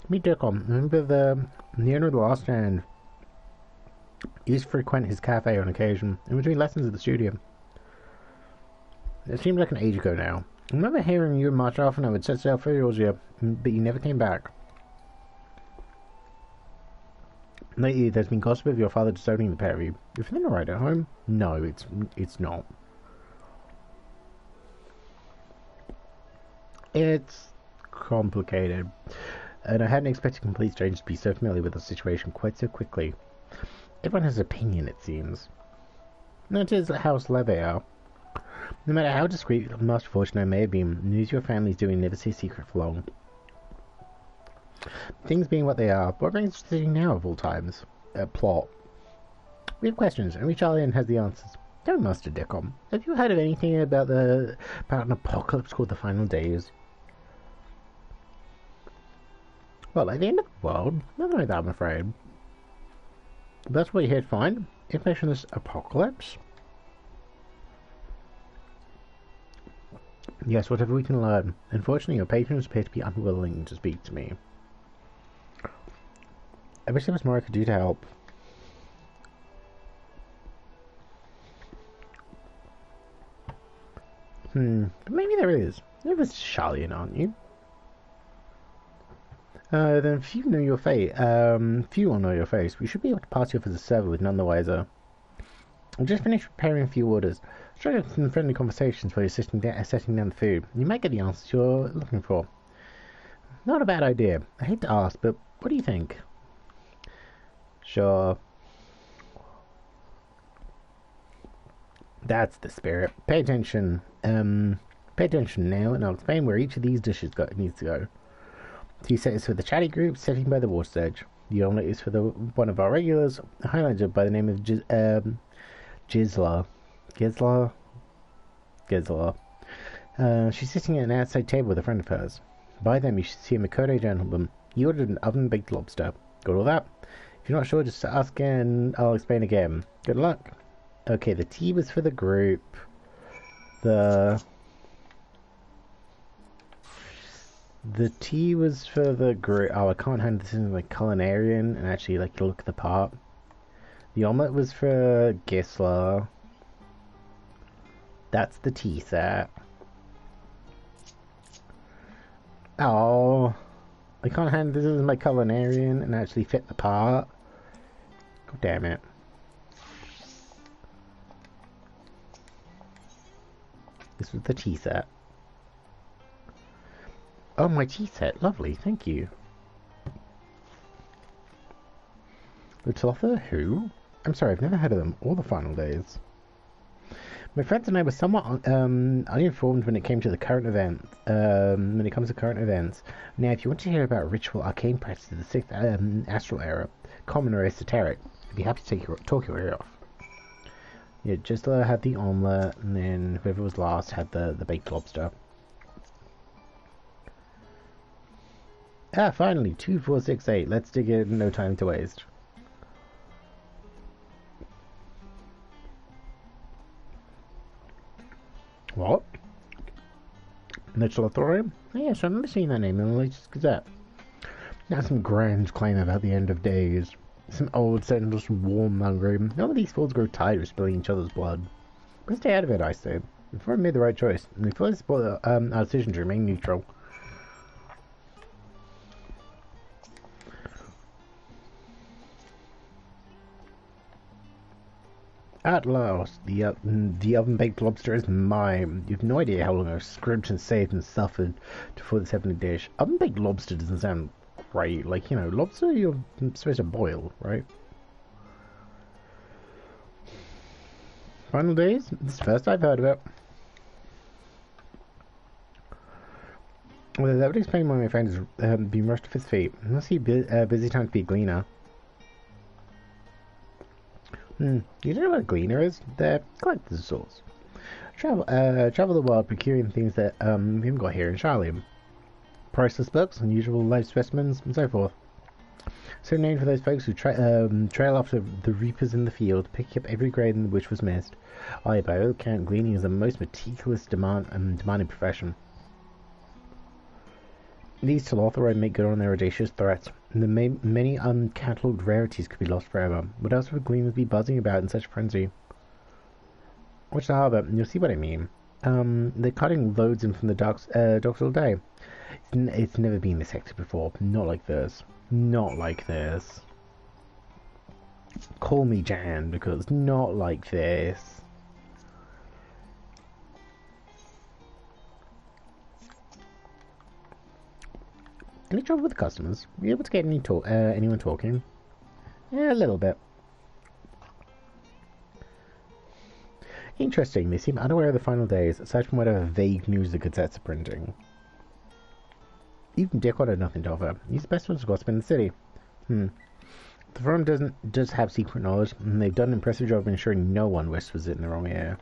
Meet Dickon. Remember the owner of the Last Stand. He used to frequent his cafe on occasion, in between lessons at the studio. It seemed like an age ago now. I remember hearing you march off and I would set sail for Georgia, but you never came back. Lately, there's been gossip of your father disowning the pair of you. Is everything alright at home? No, it's not. It's complicated, and I hadn't expected complete strangers to be so familiar with the situation quite so quickly. Everyone has an opinion, it seems. That is House Levear. No matter how discreet Master Fortuno may have been, news your family's doing never stays secret for long. Things being what they are, what brings us to sitting now of all times? Plot. We have questions, and each Sharlayan has the answers. Don't Master Dickom. Have you heard of anything about an apocalypse called the Final Days? Well, like the end of the world? Nothing like that, I'm afraid. That's what you're here to find? Information on this apocalypse? Yes, whatever we can learn. Unfortunately, your patrons appear to be unwilling to speak to me. I wish there was more I could do to help. But maybe there is. You're a Sharlayan, aren't you? Then few know your fate. Few will know your face. We should be able to pass you off as a server with none the wiser. I've just finished preparing a few orders. Strike up some friendly conversations while you're setting down the food. You might get the answers you're looking for. Not a bad idea. I hate to ask, but what do you think? Sure. That's the spirit. Pay attention. Pay attention now, and I'll explain where each of these dishes needs to go. Tea set is for the chatty group, sitting by the water's edge. The omelette is for one of our regulars, highlighted by the name of Gizla. Gizla. She's sitting at an outside table with a friend of hers. By them, you should see a Makoto gentleman. He ordered an oven-baked lobster. Got all that? If you're not sure, just ask and I'll explain again. Good luck. Okay, the tea was for the group. The tea was for the group. Oh, I can't handle this in like culinarian and actually like to look at the part. The omelette was for Gisela. That's the tea set. Oh, I can't handle this as my culinarian and actually fit the part. God damn it. This was the tea set. Oh, my tea set. Lovely. Thank you. The Thavnair who? I'm sorry, I've never heard of them or the final days. My friends and I were somewhat uninformed when it came to the current event. When it comes to current events. Now, if you want to hear about ritual arcane practices of the 6th astral era, common or esoteric, I'd be happy to talk your ear off. Yeah, just had the omelette, and then whoever was last had the baked lobster. Ah, finally, 2468. Let's dig in, no time to waste. What? Mitchell Authorium? Oh, yes, I remember seeing that name in the latest Gazette. Now some grand claim about the end of days. Some old sentinels from warmongering. None of these fools grow tired of spilling each other's blood. But stay out of it, I say. Before I made the right choice, and we fully support our decision to remain neutral. At last, the oven-baked lobster is mine. You have no idea how long I've scrimped and saved and suffered for this heavenly dish. Oven-baked lobster doesn't sound great. Like, you know, lobster you're supposed to boil, right? Final days? This is the first I've heard of it. Well, that would explain why my friend has been rushed off his feet. Must be busy time to be a gleaner. You don't know what a gleaner is? They're collectors of sorts. Travel the world procuring things that we haven't got here in Sharlayan. Priceless books, unusual life specimens, and so forth. So named for those folks who trail after the reapers in the field, picking up every grain which was missed. By all account, gleaning is the most meticulous demanding profession. These Thavnair make good on their audacious threats. The many uncatalogued rarities could be lost forever. What else would gleaners be buzzing about in such frenzy? Watch the harbour, and you'll see what I mean. They're cutting loads in from the docks all day. It's never been this hectic before. Not like this. Not like this. Call me Jan, because not like this. Any trouble with the customers? Were you able to get anyone talking? Yeah, a little bit. Interesting, they seem unaware of the final days, aside from whatever vague news the Gazettes are printing. Even Dickon had nothing to offer. He's the best ones to gossip in the city. The firm does have secret knowledge, and they've done an impressive job of ensuring no one whispers it in the wrong ear.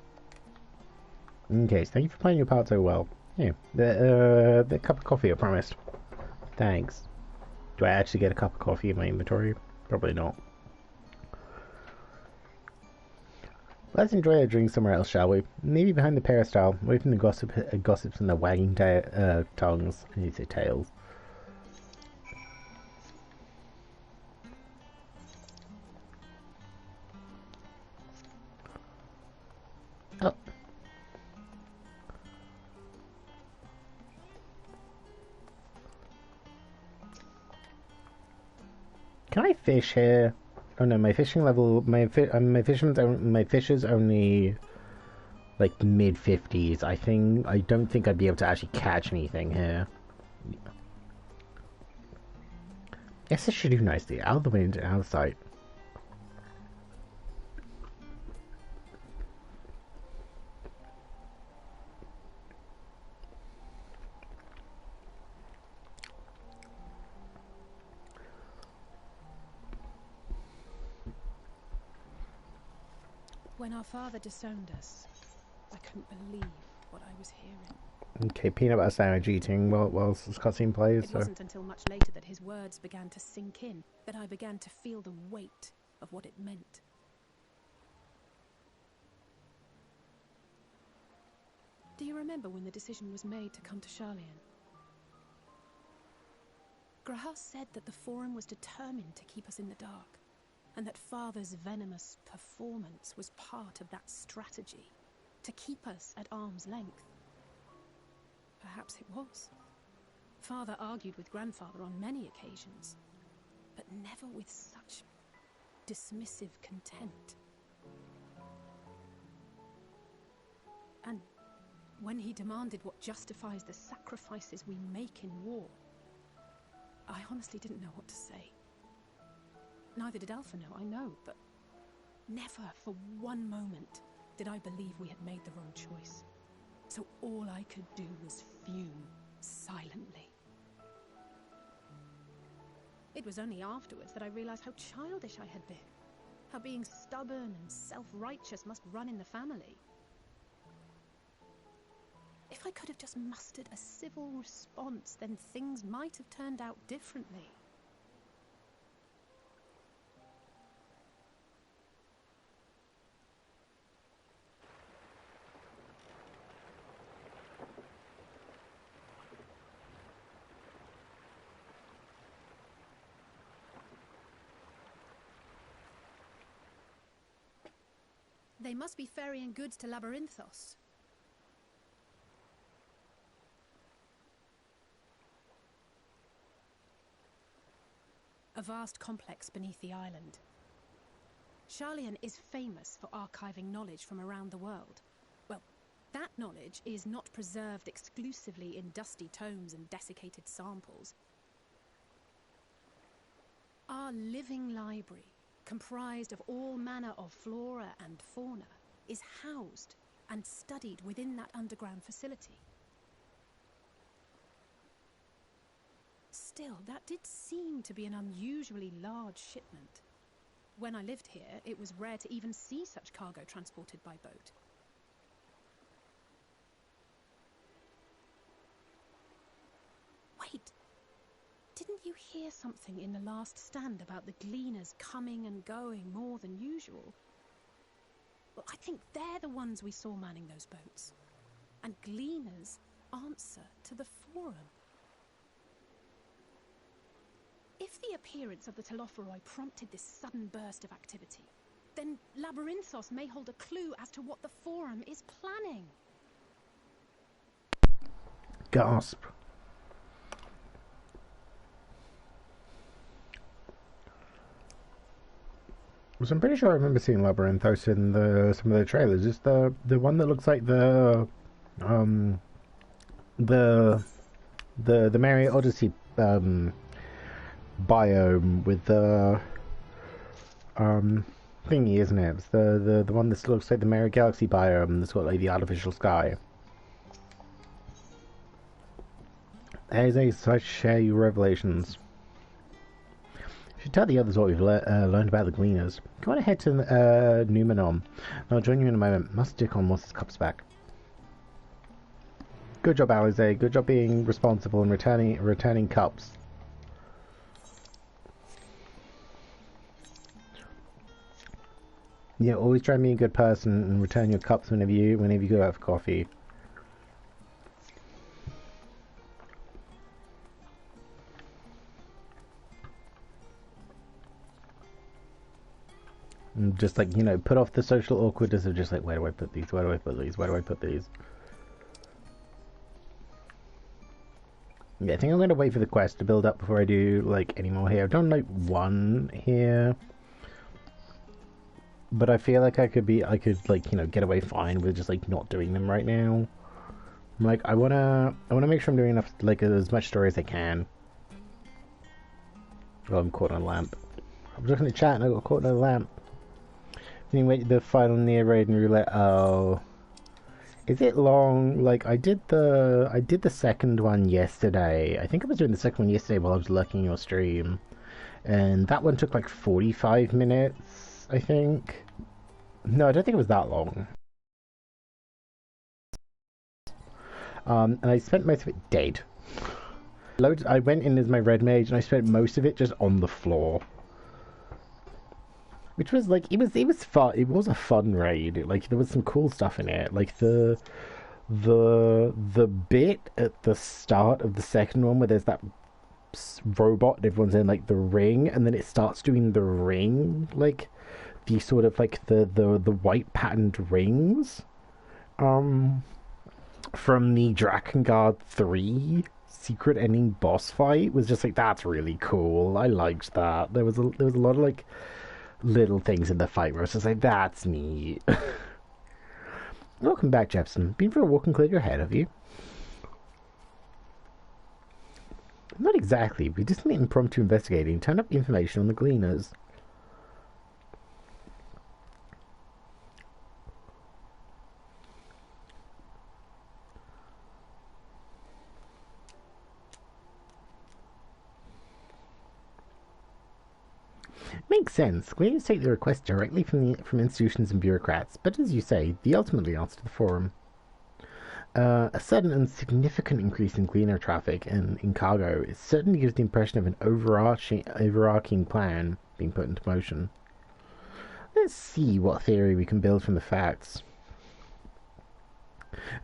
In case, thank you for playing your part so well. Yeah, the cup of coffee I promised. Thanks. Do I actually get a cup of coffee in my inventory? Probably not. Let's enjoy our drink somewhere else, shall we? Maybe behind the peristyle, away from the gossips and the wagging tongues. I need to say tails. Can I fish here? Oh no, my fishing level, my fish is only like mid-50s. I don't think I'd be able to actually catch anything here. Yes, I should do nicely. Out of the wind, out of sight. When our father disowned us, I couldn't believe what I was hearing. Okay, peanut butter sandwich eating whilst this cutscene plays. It wasn't until much later that his words began to sink in, that I began to feel the weight of what it meant. Do you remember when the decision was made to come to Sharlayan? Grahas said that the Forum was determined to keep us in the dark, and that Father's venomous performance was part of that strategy, to keep us at arm's length. Perhaps it was. Father argued with Grandfather on many occasions, but never with such dismissive contempt. And when he demanded what justifies the sacrifices we make in war, I honestly didn't know what to say. Neither did Alpha know, I know, but never for one moment did I believe we had made the wrong choice. So all I could do was fume silently. It was only afterwards that I realized how childish I had been, how being stubborn and self-righteous must run in the family. If I could have just mustered a civil response, then things might have turned out differently. They must be ferrying goods to Labyrinthos. A vast complex beneath the island. Sharlayan is famous for archiving knowledge from around the world. Well, that knowledge is not preserved exclusively in dusty tomes and desiccated samples. Our living library, comprised of all manner of flora and fauna, is housed and studied within that underground facility. Still, that did seem to be an unusually large shipment. When I lived here, it was rare to even see such cargo transported by boat. Wait! Didn't you hear something in the last stand about the gleaners coming and going more than usual? Well, I think they're the ones we saw manning those boats. And gleaners answer to the Forum. If the appearance of the Telophoroi prompted this sudden burst of activity, then Labyrinthos may hold a clue as to what the Forum is planning. Gasp. So I'm pretty sure I remember seeing Labyrinthos in some of the trailers. Is the one that looks like the Marriott Odyssey biome with the thingy, isn't it? It's the one that looks like the Marriott Galaxy biome that's got like the artificial sky. As I share your revelations. You should tell the others what we've learned about the Gleaners. Go on ahead to Numenon. I'll join you in a moment. Must stick on once this comes back. Good job, Alize. Good job being responsible and returning cups. Yeah, always try and be a good person and return your cups whenever you go out for coffee. And just like, you know, put off the social awkwardness of just like, where do I put these? Where do I put these? Where do I put these? Yeah, I think I'm gonna wait for the quest to build up before I do, like, any more here. I've done, like, one here. But I feel like I could, like, you know, get away fine with just, like, not doing them right now. Like, I wanna make sure I'm doing enough, like, as much story as I can. Oh, I'm caught on a lamp. I was looking at the chat and I got caught on a lamp. Anyway, the final near raid and roulette. Oh, is it long? Like, I did the second one yesterday. I think I was doing the second one yesterday while I was lurking your stream, and that one took like 45 minutes, I think. No, I don't think it was that long. And I spent most of it dead. I went in as my red mage, and I spent most of it just on the floor. Which was like, it was fun. It was a fun raid. Like, there was some cool stuff in it. Like the bit at the start of the second one where there's that robot and everyone's in like the ring, and then it starts doing the ring, like the sort of like the white patterned rings, from the Drakengard 3 secret ending boss fight, was just like, that's really cool. I liked that. There was a lot of like little things in the fight where I was just like, that's neat. Welcome back, Jepsen. Been for a walk and cleared your head, have you? Not exactly. We did some impromptu investigating, turned up information on the Gleaners. Makes sense. Gleaners take the request directly from institutions and bureaucrats, but as you say, the ultimately answer to the forum. A sudden and significant increase in Gleaner traffic and in cargo certainly gives the impression of an overarching plan being put into motion. Let's see what theory we can build from the facts.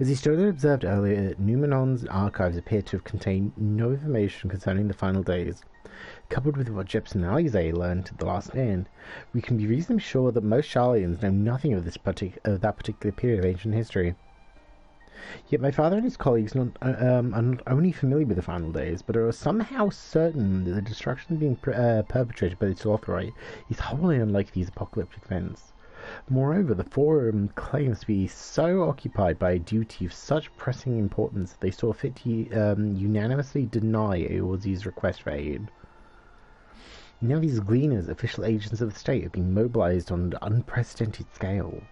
As Historia observed earlier, Numenon's archives appear to have contained no information concerning the final days. Coupled with what Jepsen and Alize learned at the last stand, we can be reasonably sure that most Sharlayans know nothing of that particular period of ancient history. Yet my father and his colleagues are not only familiar with the final days, but are somehow certain that the destruction being perpetrated by the Thavnair is wholly unlike these apocalyptic events. Moreover, the Forum claims to be so occupied by a duty of such pressing importance that they saw fit to unanimously deny Eorze's request for aid. Now these Gleaners, official agents of the state, have been mobilized on an unprecedented scale.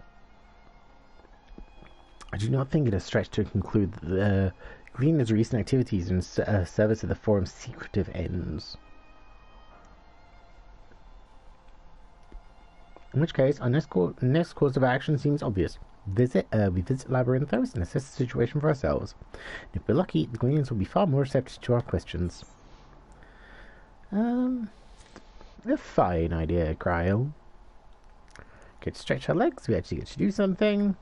I do not think it is a stretch to conclude that the Gleaners' recent activities in service of the Forum's secretive ends. In which case, our next course of action seems obvious. We visit Labyrinthos and assess the situation for ourselves. And if we're lucky, the Gleaners will be far more receptive to our questions. A fine idea, Cryo. Get to stretch our legs, we actually get to do something.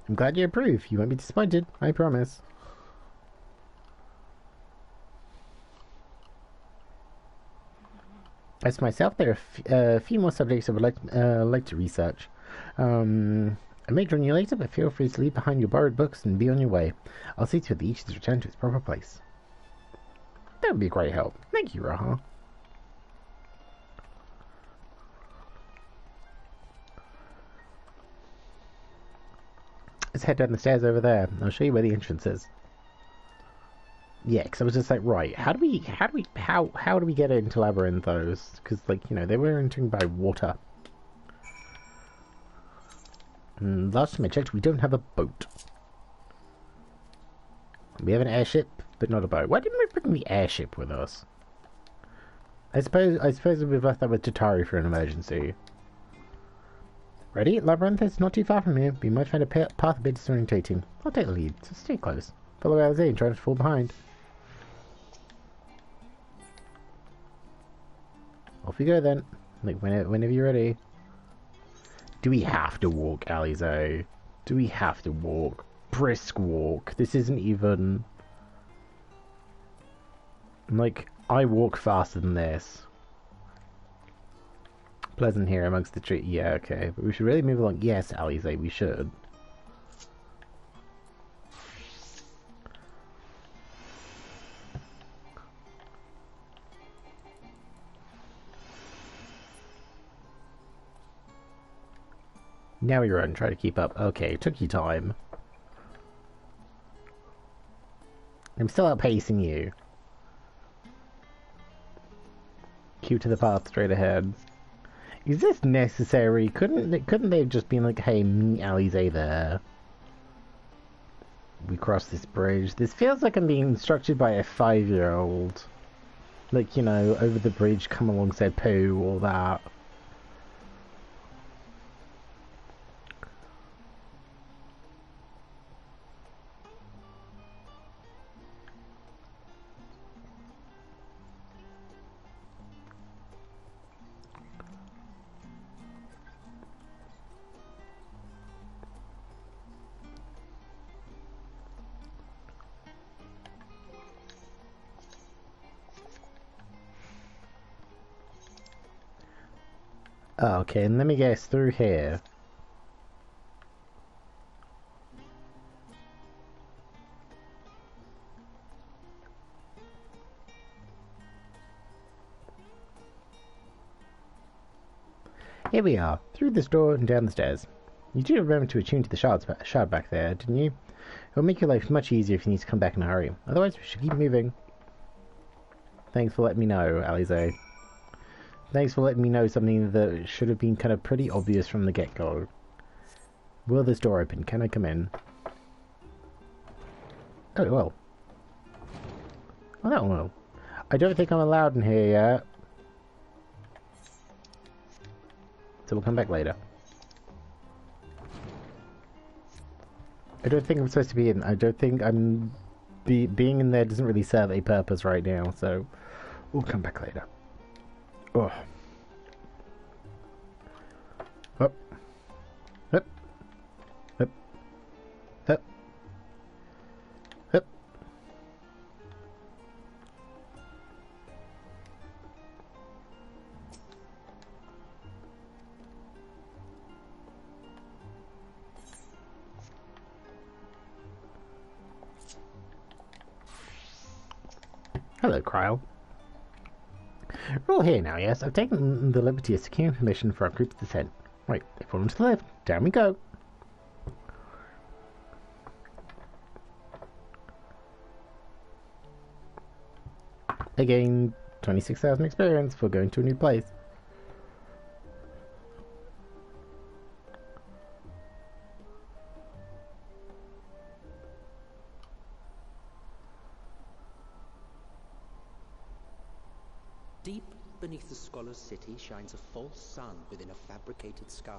I'm glad you approve. You won't be disappointed, I promise. As for myself, there are a few more subjects I would like to research. I may join you later, but feel free to leave behind your borrowed books and be on your way. I'll see to it that each is returned to its proper place. That would be a great help. Thank you, Raha. Let's head down the stairs over there. I'll show you where the entrance is. Yeah, because I was just like, right, how do we get into Labyrinthos? Because, like, you know, they were entering by water. And last time I checked, we don't have a boat. We have an airship, but not a boat. Why didn't we bring the airship with us? I suppose we've left that with Tatari for an emergency. Ready? Labyrinthos is not too far from here. We might find a path a bit disorientating. I'll take the lead, so stay close. Follow Alize and try not to fall behind. Off we go then. Like, whenever you're ready. Do we have to walk, Alize? Do we have to walk? Brisk walk. This isn't even... Like, I walk faster than this. Pleasant here amongst the trees. Yeah, okay. But we should really move along. Yes, Alize, we should. Now we run, try to keep up. Okay, took you time. I'm still outpacing you. Keep to the path straight ahead. Is this necessary? Couldn't they have just been like, hey, meet Alize there? We cross this bridge. This feels like I'm being instructed by a 5-year-old. Like, you know, over the bridge, come alongside Pooh, all that. Oh, okay, and let me guess through here. Here we are, through this door and down the stairs. You do remember to attune to the shard back there, didn't you? It'll make your life much easier if you need to come back in a hurry. Otherwise, we should keep moving. Thanks for letting me know, Alize. Thanks for letting me know something that should have been kind of pretty obvious from the get-go. Will this door open? Can I come in? Oh, well. Oh, that one will. I don't think I'm allowed in here yet. So we'll come back later. I don't think I'm supposed to be in. I don't think I'm... being in there doesn't really serve a purpose right now, so... we'll come back later. Oh. Up. Up. Up. Up. Up. Hello, Cryle. We're all here now, yes? I've taken the liberty of securing permission for our group's descent. Right, everyone to the left. Down we go. Again, 26,000 experience for going to a new place. Deep beneath the scholar's city shines a false sun within a fabricated sky.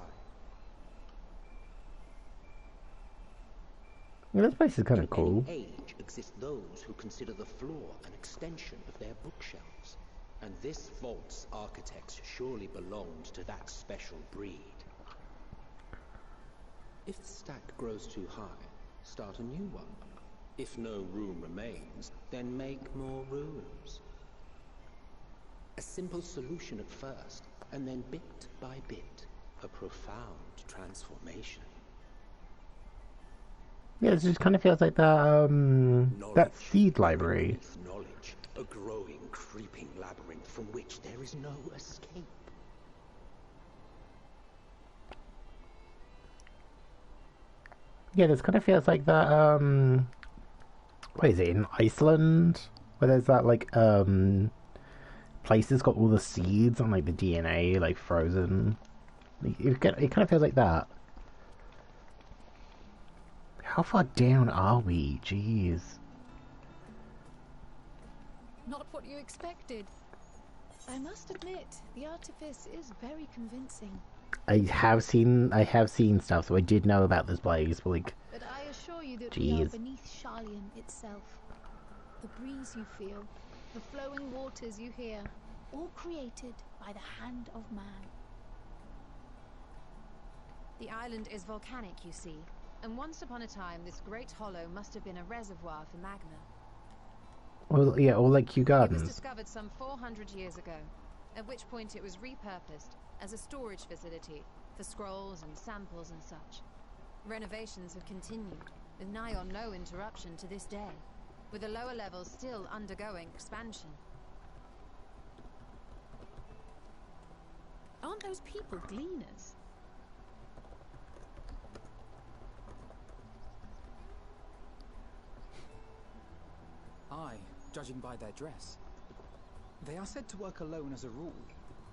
Yeah, this place is kind of cool. In any age exist those who consider the floor an extension of their bookshelves, and this vault's architects surely belonged to that special breed. If the stack grows too high, start a new one. If no room remains, then make more rooms. A simple solution at first, and then bit by bit, a profound transformation. Yeah, it just kind of feels like that seed library. Knowledge, a growing, creeping labyrinth from which there is no escape. Yeah, this kind of feels like that, what is it, in Iceland? Where there's that, like, place that's got all the seeds on, like, the DNA, like, frozen. It kind of feels like that. How far down are we? Jeez. Not what you expected. I must admit, the artifice is very convincing. I have seen stuff, so I did know about this place, but like... But I assure you that we are Jeez. beneath Sharlayan itself. The breeze you feel, the flowing waters you hear, all created by the hand of man. The island is volcanic, you see, and once upon a time this great hollow must have been a reservoir for magma. Well, yeah, or like Kew It Gardens. was discovered some 400 years ago, at which point it was repurposed as a storage facility for scrolls and samples and such. Renovations have continued, with nigh on no interruption to this day, with the lower levels still undergoing expansion. Aren't those people gleaners? judging by their dress. They are said to work alone as a rule,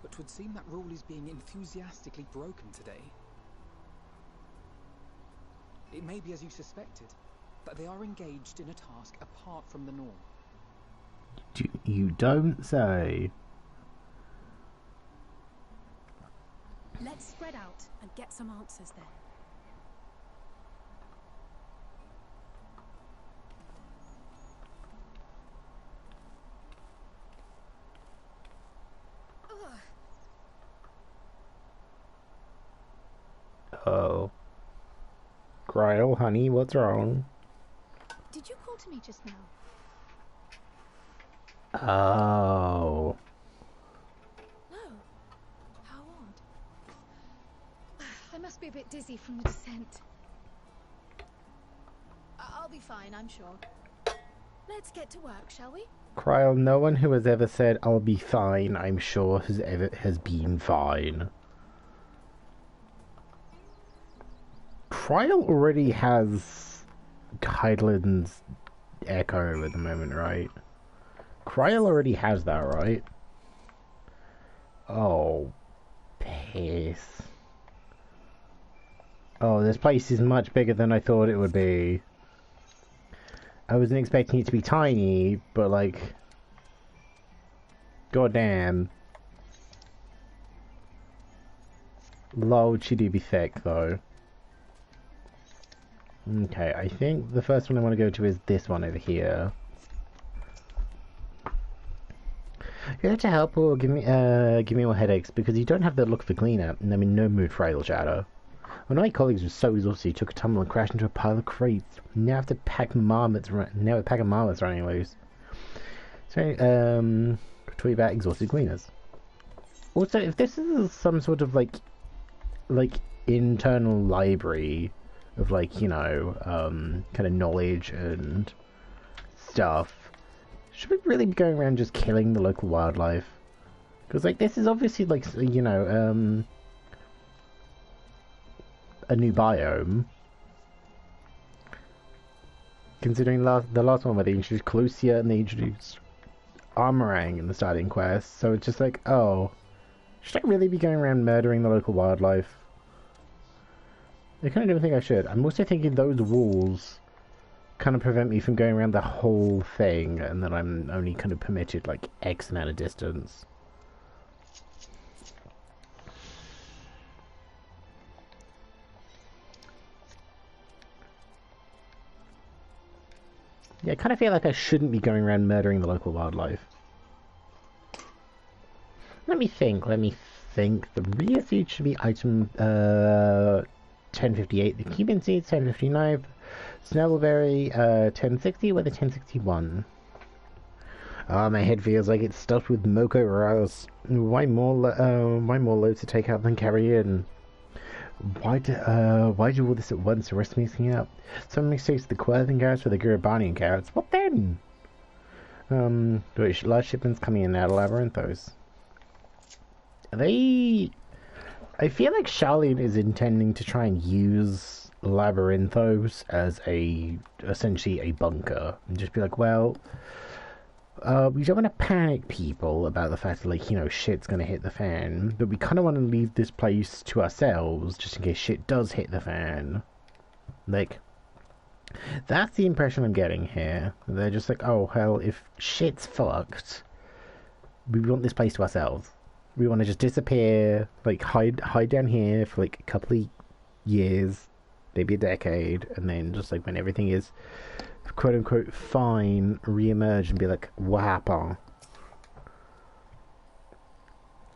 but 'twould seem that rule is being enthusiastically broken today. It may be as you suspected, that they are engaged in a task apart from the norm. You don't say. Let's spread out and get some answers then. Oh. Gryle, honey, what's wrong? Did you call to me just now? Oh. No. How odd. I must be a bit dizzy from the descent. I'll be fine, I'm sure. Let's get to work, shall we? Gryle, no one who has ever said I'll be fine, I'm sure, has been fine. Gryle already has Hydaelyn's echo at the moment, right? Gryle already has that, right? Oh, piss. Oh, this place is much bigger than I thought it would be. I wasn't expecting it to be tiny, but like... goddamn. Lol, she do be thick, though. Okay, I think the first one I want to go to is this one over here. You have to help or give me more headaches because you don't have the look for cleaner, and I'm in no mood for idle chatter. One of my colleagues was so exhausted he took a tumble and crashed into a pile of crates. Now I have to pack marmots. Now a pack of marmots running loose. So, tweet about exhausted cleaners. Also, if this is some sort of like internal library of like, you know, kind of knowledge and stuff, should we really be going around just killing the local wildlife? Because like this is obviously like, you know, a new biome. Considering the last one where they introduced Colusia and they introduced Armorang in the starting quest, so it's just like, oh, should I really be going around murdering the local wildlife? I kind of don't think I should. I'm also thinking those walls kind of prevent me from going around the whole thing, and that I'm only kind of permitted like X amount of distance. Yeah, I kind of feel like I shouldn't be going around murdering the local wildlife. Let me think. The rear seed should be item 1058. The Cuban seeds 1059. Snowberry 1060 with a 1061. Ah, my head feels like it's stuffed with mocha rouse. Why more loads to take out than carry in? Why do all this at once? The rest mixing up. Some mistakes the Querthan carrots with the Gurabanian carrots. What then? Large shipments coming in out of Labyrinthos. I feel like Sharlayan is intending to try and use Labyrinthos as essentially a bunker. And just be like, well, we don't want to panic people about the fact that, like, you know, shit's gonna hit the fan, but we kind of want to leave this place to ourselves just in case shit does hit the fan. Like, that's the impression I'm getting here. They're just like, oh, hell, if shit's fucked, we want this place to ourselves. We want to just disappear, like, hide down here for, like, a couple of years, maybe a decade, and then just, like, when everything is quote-unquote fine, re-emerge and be like, what happened?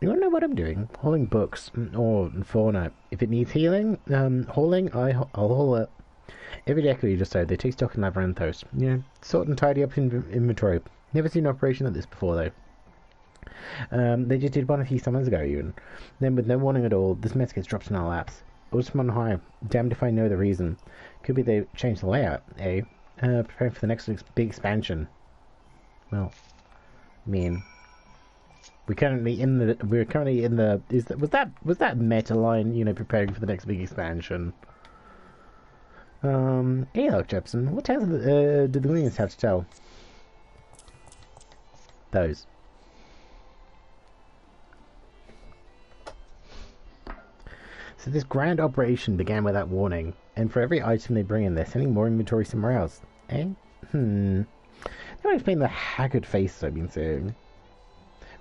You wanna know what I'm doing? Hauling books, or fauna. If it needs healing, hauling, I'll haul it. Every decade or so, they take stock in Labyrinthos. You know, sort and tidy up inventory. Never seen an operation like this before, though. They just did one a few summers ago, even. Then, with no warning at all, this mess gets dropped in our laps. Orders from on high. Damned if I know the reason. Could be they changed the layout, eh? Preparing for the next big expansion. Well, I mean, we're currently in the. Was that meta line? You know, preparing for the next big expansion. Hey, look, Jepsen. What tales did the Williams have to tell? those. So this grand operation began without warning, and for every item they bring in, they're sending more inventory somewhere else. Eh? That would explain the haggard faces I've been seeing.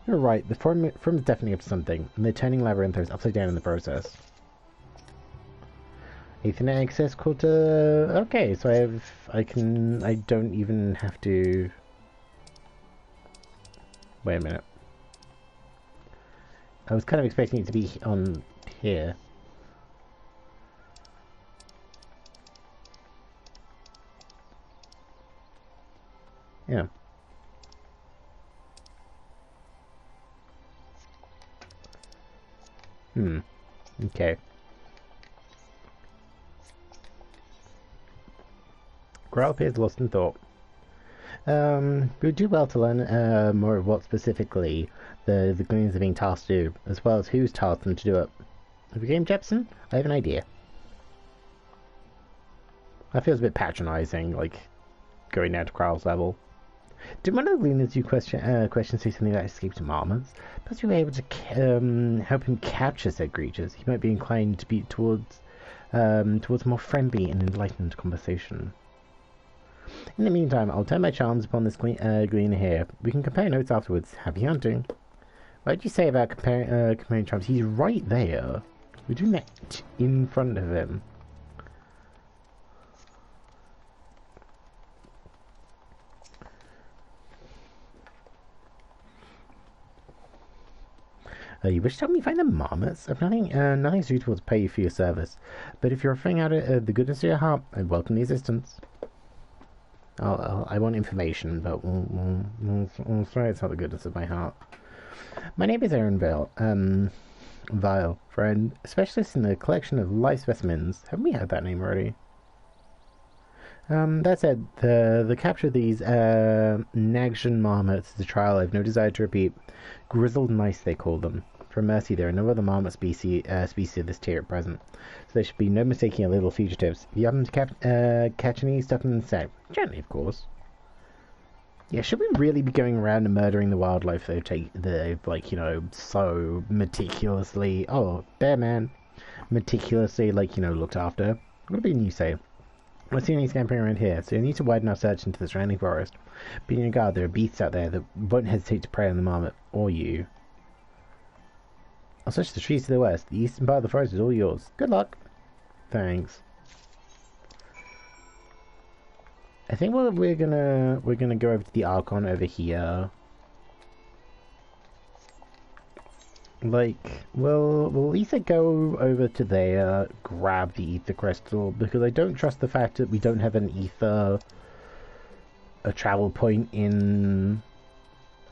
You're right, the firm's definitely up to something, and they're turning Labyrinthos upside down in the process. Ethernet access quota. Okay, so I don't even have to. Wait a minute. I was kind of expecting it to be on here. Yeah. Okay. Growl appears lost in thought. We would do well to learn more of what specifically the Gleaners are being tasked to do, as well as who's tasked them to do it. Have you game Jepsen? I have an idea. That feels a bit patronizing, like going down to Growl's level. Did one of the Gleaners you question say something about escaped marmots? Perhaps we were able to help him capture said creatures. He might be inclined to be towards more friendly and enlightened conversation. In the meantime, I'll turn my charms upon this Gleaner here. We can compare notes afterwards. Happy hunting. What did you say about comparing charms? He's right there. We're doing that in front of him. You wish to help me find the marmots? I've nothing suitable to pay you for your service, but if you're offering out the goodness of your heart, I welcome the assistance. I want information, but we'll try it's not the goodness of my heart. My name is Aaron Vile, friend, specialist in the collection of live specimens. Haven't we had that name already? That said, the capture of these Nagshan marmots is a trial I've no desire to repeat. Grizzled mice, they call them. For mercy, there are no other marmot species of this tier at present, so there should be no mistaking our little fugitives. If you happen to catch any, stuff them in the sack. Gently, of course. Yeah, should we really be going around and murdering the wildlife they've like, you know, so meticulously... Oh, bear man. Meticulously, like, you know, looked after. What do you say? I see any scampering around here, so you need to widen our search into the surrounding forest. Be on your guard, there are beasts out there that won't hesitate to prey on the marmot, or you. I'll search the trees to the west. The eastern part of the forest is all yours. Good luck. Thanks. I think we're gonna go over to the Archon over here. Like, we'll either go over to there, grab the ether crystal, because I don't trust the fact that we don't have a travel point in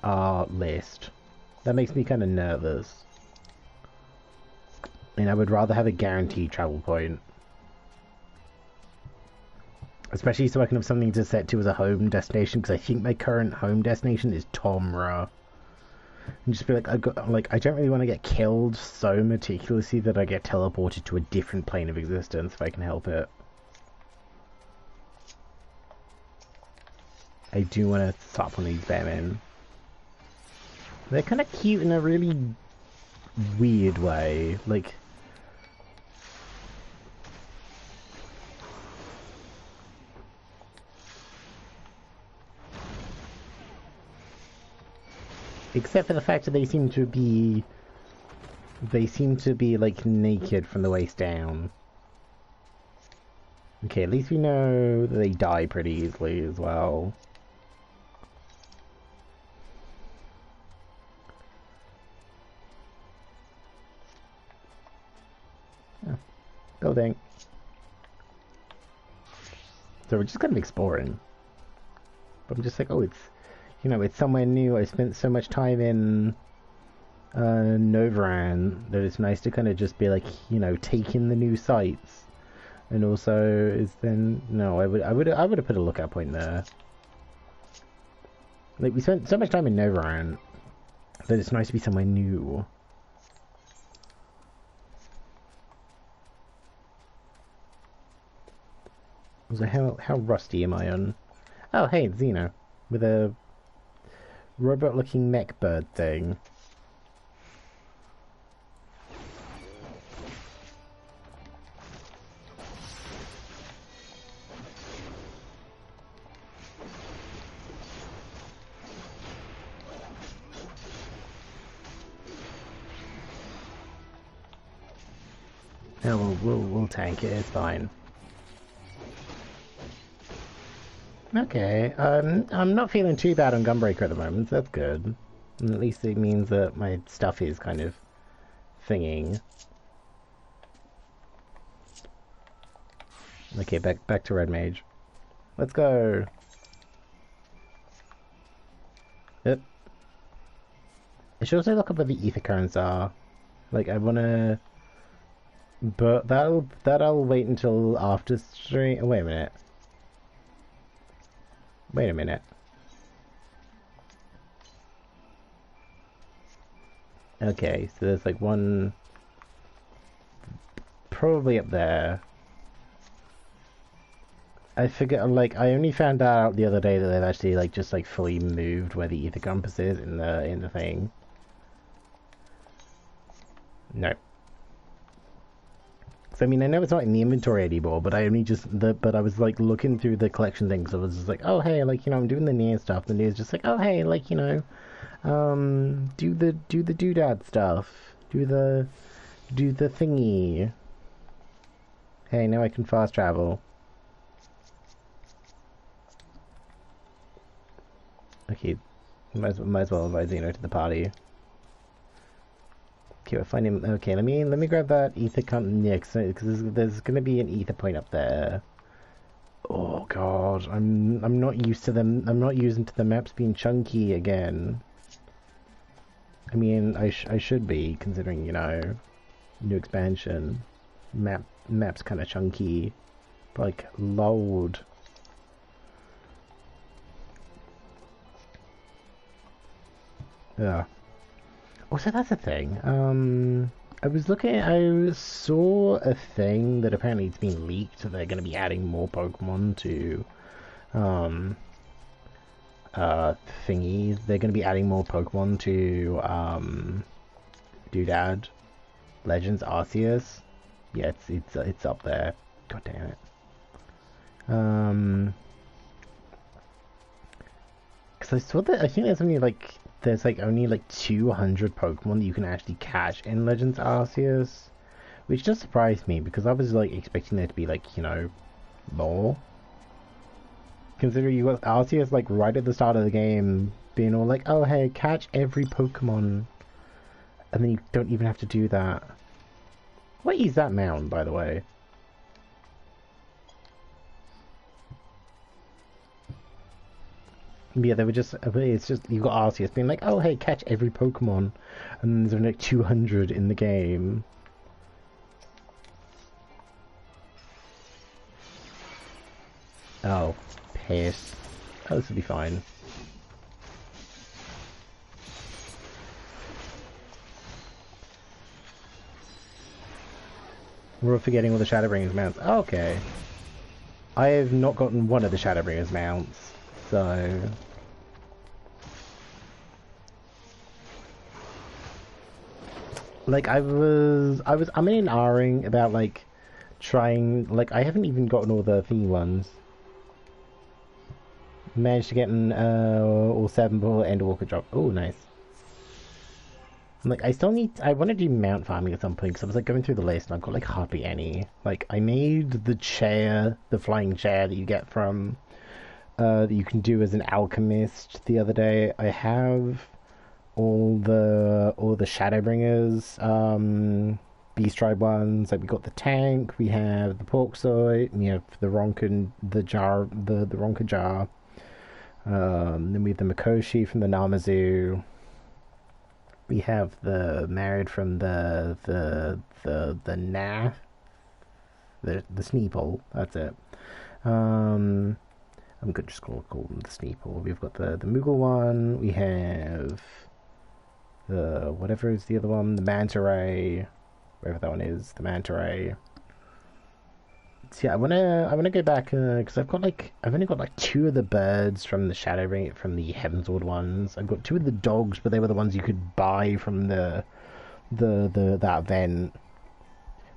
our list. That makes me kind of nervous. And I would rather have a guaranteed travel point. Especially so I can have something to set to as a home destination, because I think my current home destination is Tomra. And just be like, I don't really want to get killed so meticulously that I get teleported to a different plane of existence if I can help it. I do want to stop one of these bearmen. They're kind of cute in a really weird way. Like, except for the fact that they seem to be like naked from the waist down. Okay, at least we know that they die pretty easily as well. Oh, building. So we're just kind of exploring. But I'm just like, oh, it's, you know, it's somewhere new. I spent so much time in Novaran that it's nice to kind of just be like, you know, take in the new sights. And also, is then no, I would have put a lookout point there. Like, we spent so much time in Novaran that it's nice to be somewhere new. So how rusty am I on? Oh, hey, Xeno, with a robot-looking mech bird thing. Yeah, we'll tank it. It's fine. Okay, I'm not feeling too bad on Gunbreaker at the moment, so that's good. And at least it means that my stuff is kind of thinging. Okay, back to Red Mage. Let's go. Yep. I should also look up what the ether currents are. Like, I wanna... But that'll wait until after stream... Oh, wait a minute. Wait a minute. Okay, so there's like one... Probably up there. I forget, like, I only found out the other day that they've actually, like, just, like, fully moved where the ether compass is in the thing. No. So, I mean, I know it's not in the inventory anymore, but I only just, but I was, like, looking through the collection things, so I was just like, oh, hey, like, you know, I'm doing the near stuff, and it's just like, oh, hey, like, you know, do the doodad stuff, do the thingy. Hey, now I can fast travel. Okay, might as well invite Xeno to the party. Okay, we'll find him. Okay, let me grab that ether because there's gonna be an ether point up there. Oh god, I'm not used to them. I'm not used to the maps being chunky again. I mean, I should be, considering, you know, new expansion. Map's kind of chunky, but, like, load. Yeah. Also, that's a thing. I saw a thing that apparently it's been leaked. So they're going to be adding more Pokemon to, thingies. They're going to be adding more Pokemon to, Doodad Legends Arceus. Yeah, it's up there. God damn it. Because I saw that, I think there's only like, only like 200 Pokemon that you can actually catch in Legends Arceus, which just surprised me because I was like expecting there to be like, you know, more. Considering you got Arceus like right at the start of the game being all like, oh hey, catch every Pokemon, and then you don't even have to do that. What is that mound, by the way? Yeah, they were just, it's just, you got Arceus being like, oh hey, catch every Pokemon, and there's only like 200 in the game. Oh, piss. Oh, this will be fine. We're forgetting all the Shadowbringers mounts. Oh, okay. I have not gotten one of the Shadowbringers mounts, so... Like, I'm in R-ing about, like, trying, like, I haven't even gotten all the thingy ones. Managed to get an, all 7 for Endwalker drop. Oh, nice. Like, I want to do mount farming at some point, because I was, like, going through the list, and I've got, like, hardly any. Like, I made the chair, the flying chair that you get from, that you can do as an alchemist the other day. I have all the Shadowbringers, Beast Tribe ones. Like, we got the tank, we have the Porksoy, we have the Ronka, the Ronka jar. Then we have the Mikoshi from the Namazu. We have the married from the Sneeple. That's it. I'm good just call them the Sneeple. We've got the Moogle one. We have the whatever is the other one, the Manta Ray, wherever that one is, the Manta Ray. So yeah, I wanna go back because I've only got like 2 of the birds from the from the Heavensward ones. I've got 2 of the dogs, but they were the ones you could buy from the that event.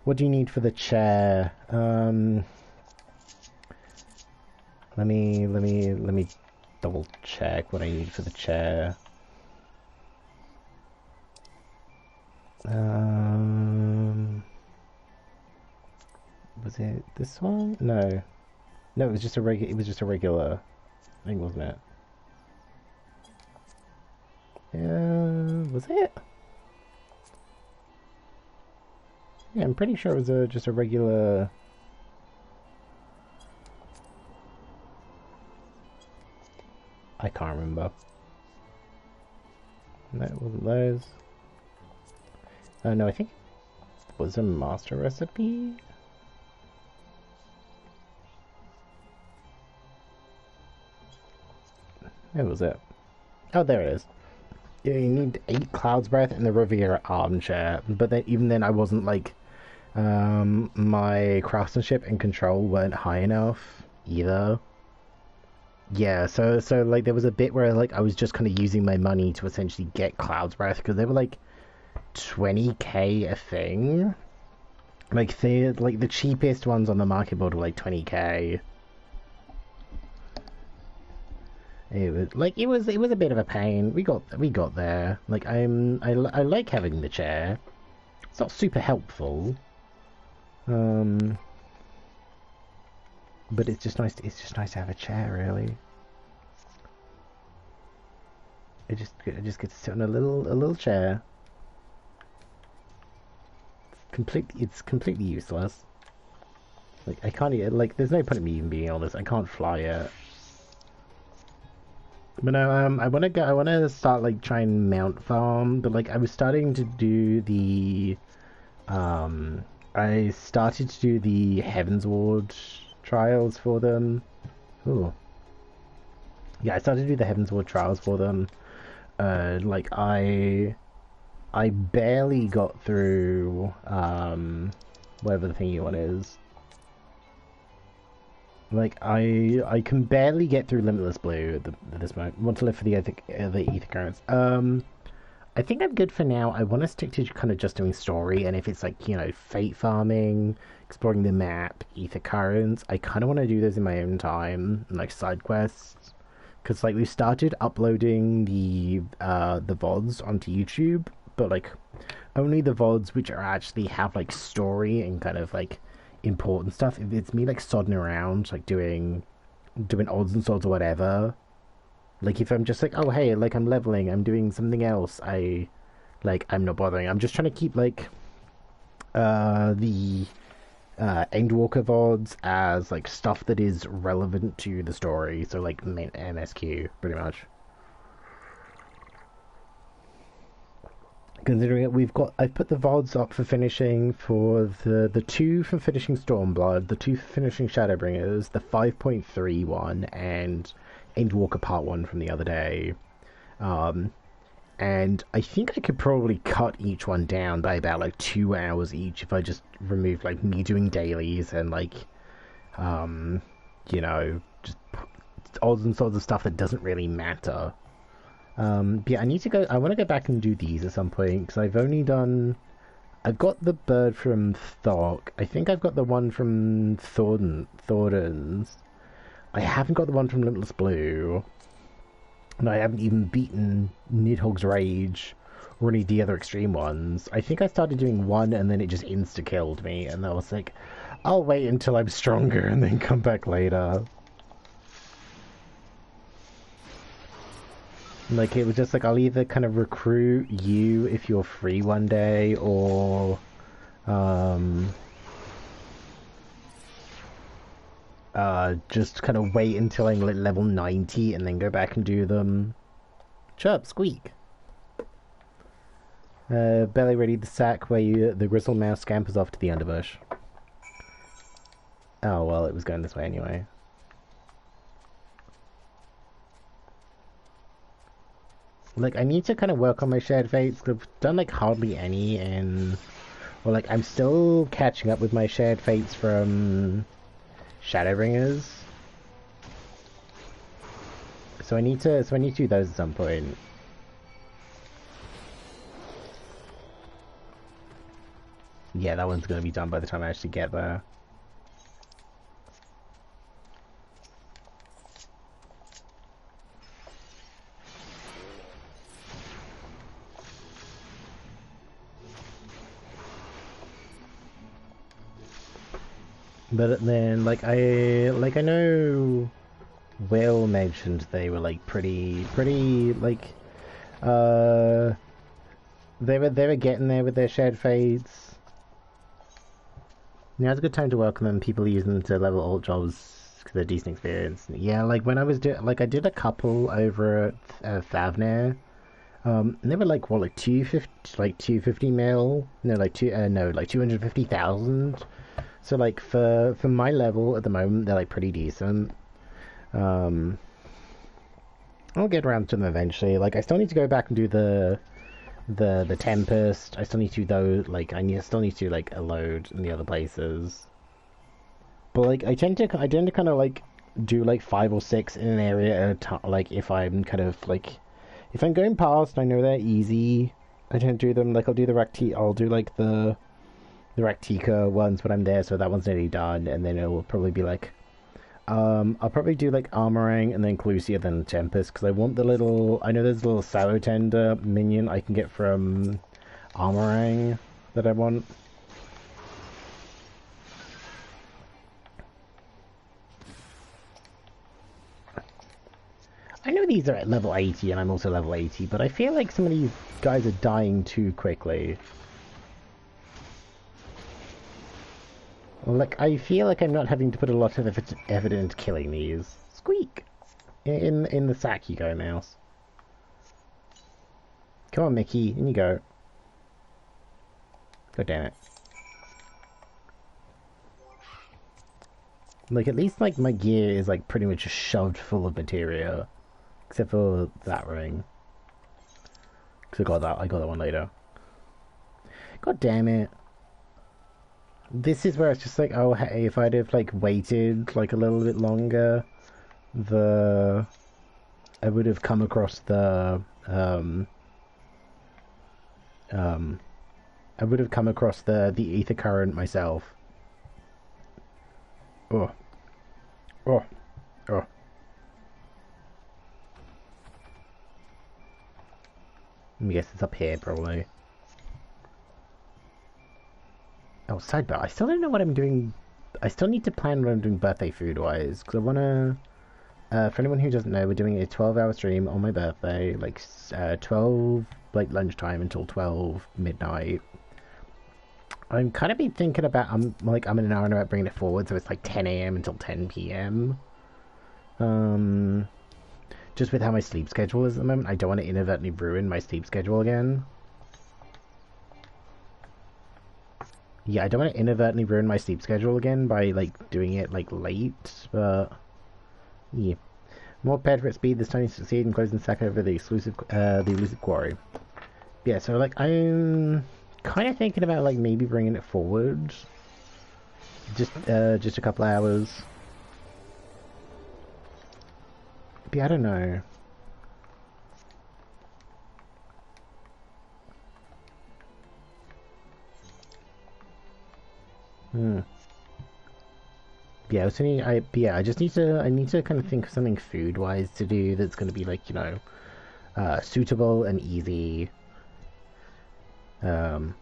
What do you need for the chair? Let me double check what I need for the chair. Was it this one? No. No, it was just a regular thing, wasn't it? Was it? Yeah, I'm pretty sure it was just a regular. I can't remember. No, it wasn't those. Oh no, I think it was a master recipe. Where was it? Oh, there it is. Yeah, you need 8 Cloud's Breath and the Riviera armchair. But then, even then, I wasn't like, my craftsmanship and control weren't high enough either. Yeah, so like there was a bit where like I was just kind of using my money to essentially get Cloud's Breath because they were like 20k a thing. Like the cheapest ones on the market board were like 20k. It was a bit of a pain. We got there. Like I like having the chair. It's not super helpful. But it's just nice to have a chair, really. I just get to sit on a little chair. It's completely useless. Like I can't even, like there's no point in me even being honest. I can't fly it. But no, I wanna start like trying mount farm, but like I was starting to do the I started to do the Heavensward trials for them. Ooh. Yeah, I started to do the Heavensward trials for them. Like I barely got through whatever the thingy one is. Like I can barely get through Limitless Blue at this moment. Want to live for the ether currents. I think I'm good for now. I want to stick to kind of just doing story, and if it's like, you know, fate farming, exploring the map, ether currents, I kind of want to do those in my own time, like side quests. Because like we started uploading the VODs onto YouTube, but like only the VODs which are actually have like story and kind of like important stuff. If it's me like sodding around, like doing odds and sods or whatever. Like if I'm just like, oh hey, like I'm leveling, I'm doing something else, I'm not bothering. I'm just trying to keep like the Endwalker VODs as like stuff that is relevant to the story, so like MSQ pretty much. Considering it, I've put the VODs up for finishing for the 2 for finishing Stormblood, the 2 for finishing Shadowbringers, the 5.3 one, and Endwalker Part 1 from the other day. And I think I could probably cut each one down by about like 2 hours each if I just removed like me doing dailies and like, you know, just odds and sods of stuff that doesn't really matter. But yeah, I want to go back and do these at some point, because I've got the bird from Thok. I think I've got the one from Thornton's. I haven't got the one from Limitless Blue. And I haven't even beaten Nidhogg's Rage or any of the other extreme ones. I think I started doing one and then it just insta-killed me, and I was like, I'll wait until I'm stronger and then come back later. Like, it was just like, I'll either kind of recruit you if you're free one day, or just kind of wait until I'm like level 90 and then go back and do them. Chirp, squeak. Belly ready the sack where the grizzled mouse scampers off to the underbush. Oh well, it was going this way anyway. Like, I need to kind of work on my shared fates. I've done like hardly any, and well, like I'm still catching up with my shared fates from Shadowbringers. So I need to do those at some point. Yeah, that one's gonna be done by the time I actually get there. But then, like I know Will mentioned they were like pretty like they were getting there with their shared fates. Now's a good time to welcome them. People use them to level alt jobs because they're decent experience. Yeah, like when I was I did a couple over at Thavnair. And they were like what, like 250 mil? No, like 250,000. So like for my level at the moment, they're like pretty decent. I'll get around to them eventually. Like I still need to go back and do the Tempest. I still need to do like still need to like load in the other places. But like I tend to kind of like do like 5 or 6 in an area at a time. Like if I'm kind of like if I'm going past, I know they're easy. I tend to do them like I'll do like the Raktika ones when I'm there, so that one's nearly done, and then it will probably be like I'll probably do like Armorang and then Clusia, then Tempest, because I want the little I know there's a little Sallow Tender minion I can get from Armorang that I want. I know these are at level 80 and I'm also level 80, but I feel like some of these guys are dying too quickly. Like, I feel like I'm not having to put a lot of effort into killing these. Squeak! In the sack you go, mouse. Come on, Mickey, in you go. God damn it. Like, at least, like, my gear is, like, pretty much shoved full of materia. Except for that ring. Because I got that one later. God damn it. This is where it's just like, oh hey, if I'd have like waited like a little bit longer, I would have come across the I would have come across the ether current myself. Oh. Oh. Oh. I guess it's up here probably. Oh, sidebar. I still don't know what I'm doing. I still need to plan what I'm doing birthday food-wise, because I want to... for anyone who doesn't know, we're doing a 12-hour stream on my birthday, like 12, like lunchtime until 12 midnight. I'm kind of been thinking about, I'm in an hour and about bringing it forward, so it's like 10 a.m. until 10 p.m. Just with how my sleep schedule is at the moment, I don't want to inadvertently ruin my sleep schedule again. Yeah, I don't want to inadvertently ruin my sleep schedule again by, like, doing it, like, late, but... Yeah. More prepared for its speed, this time you succeed in closing the sack over the elusive quarry. Yeah, so, like, I'm kind of thinking about, like, maybe bringing it forward. Just a couple hours. But yeah, I don't know. Yeah, I just need to kind of think of something food-wise to do that's going to be like, you know, suitable and easy. And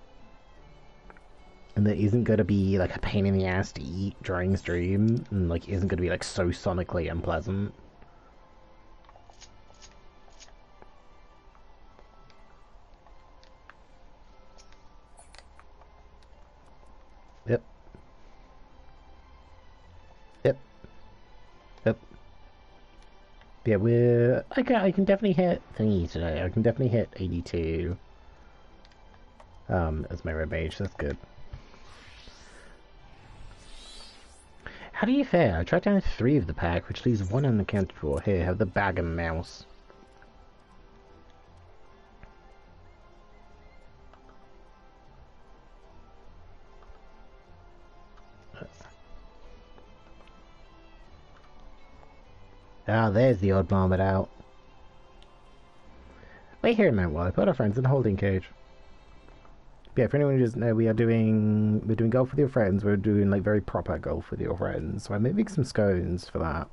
that isn't going to be like a pain in the ass to eat during stream, and like isn't going to be like so sonically unpleasant. Yep. Yep. Yep. Yeah, I can definitely hit thingy today. I can definitely hit 82. As my red mage, that's good. How do you fare? I tracked down 3 of the pack, which leaves 1 unaccounted for. Here, have the bag and mouse. Ah, there's the odd marmot out. We're here in Endwalker. Put our friends in the holding cage. Yeah, for anyone who doesn't know, we're doing golf with your friends. We're doing like very proper golf with your friends. So I'm making some scones for that.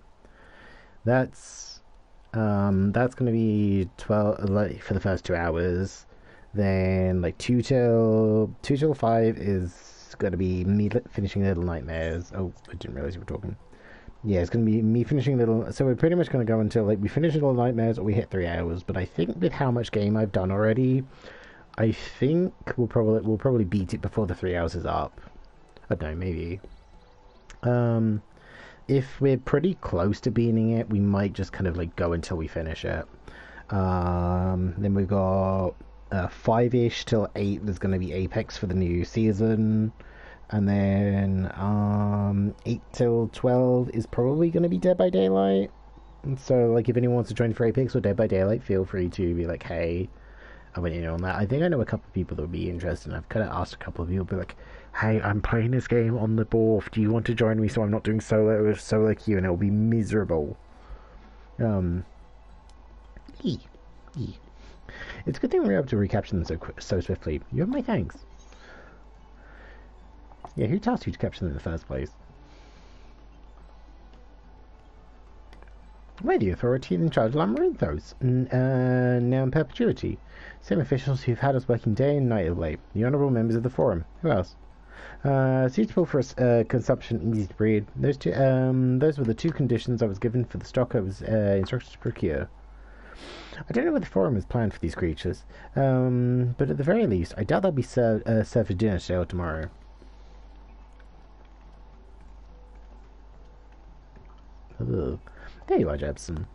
That's going to be 12 like for the first 2 hours. Then like 2 till 5 is going to be me finishing Little Nightmares. Oh, I didn't realize you were talking. Yeah, it's going to be me finishing Little... So we're pretty much going to go until like we finish Little Nightmares or we hit 3 hours. But I think with how much game I've done already, I think we'll probably beat it before the 3 hours is up. I don't know, maybe. If we're pretty close to beating it, we might just kind of like go until we finish it. Then we've got 5-ish till 8. There's going to be Apex for the new season. And then 8 till 12 is probably going to be Dead by Daylight. And so, like, if anyone wants to join for Apex or Dead by Daylight, feel free to be like, hey, I want you to know on that. I think I know a couple of people that would be interested. And I've kind of asked a couple of people, be like, hey, I'm playing this game on the Borf. Do you want to join me so I'm not doing solo queue and it'll be miserable? It's a good thing we were able to recapture them so swiftly. You have my thanks. Yeah, who tasked you to capture them in the first place? We're the authority in charge of Labyrinthos, now in perpetuity. Same officials who've had us working day and night of late. The honourable members of the Forum. Who else? Suitable for consumption, easy to breed. Those were the 2 conditions I was given for the stock I was instructed to procure. I don't know what the Forum has planned for these creatures, but at the very least, I doubt they'll be served for dinner today or tomorrow. Ugh. There you are, Jepsen.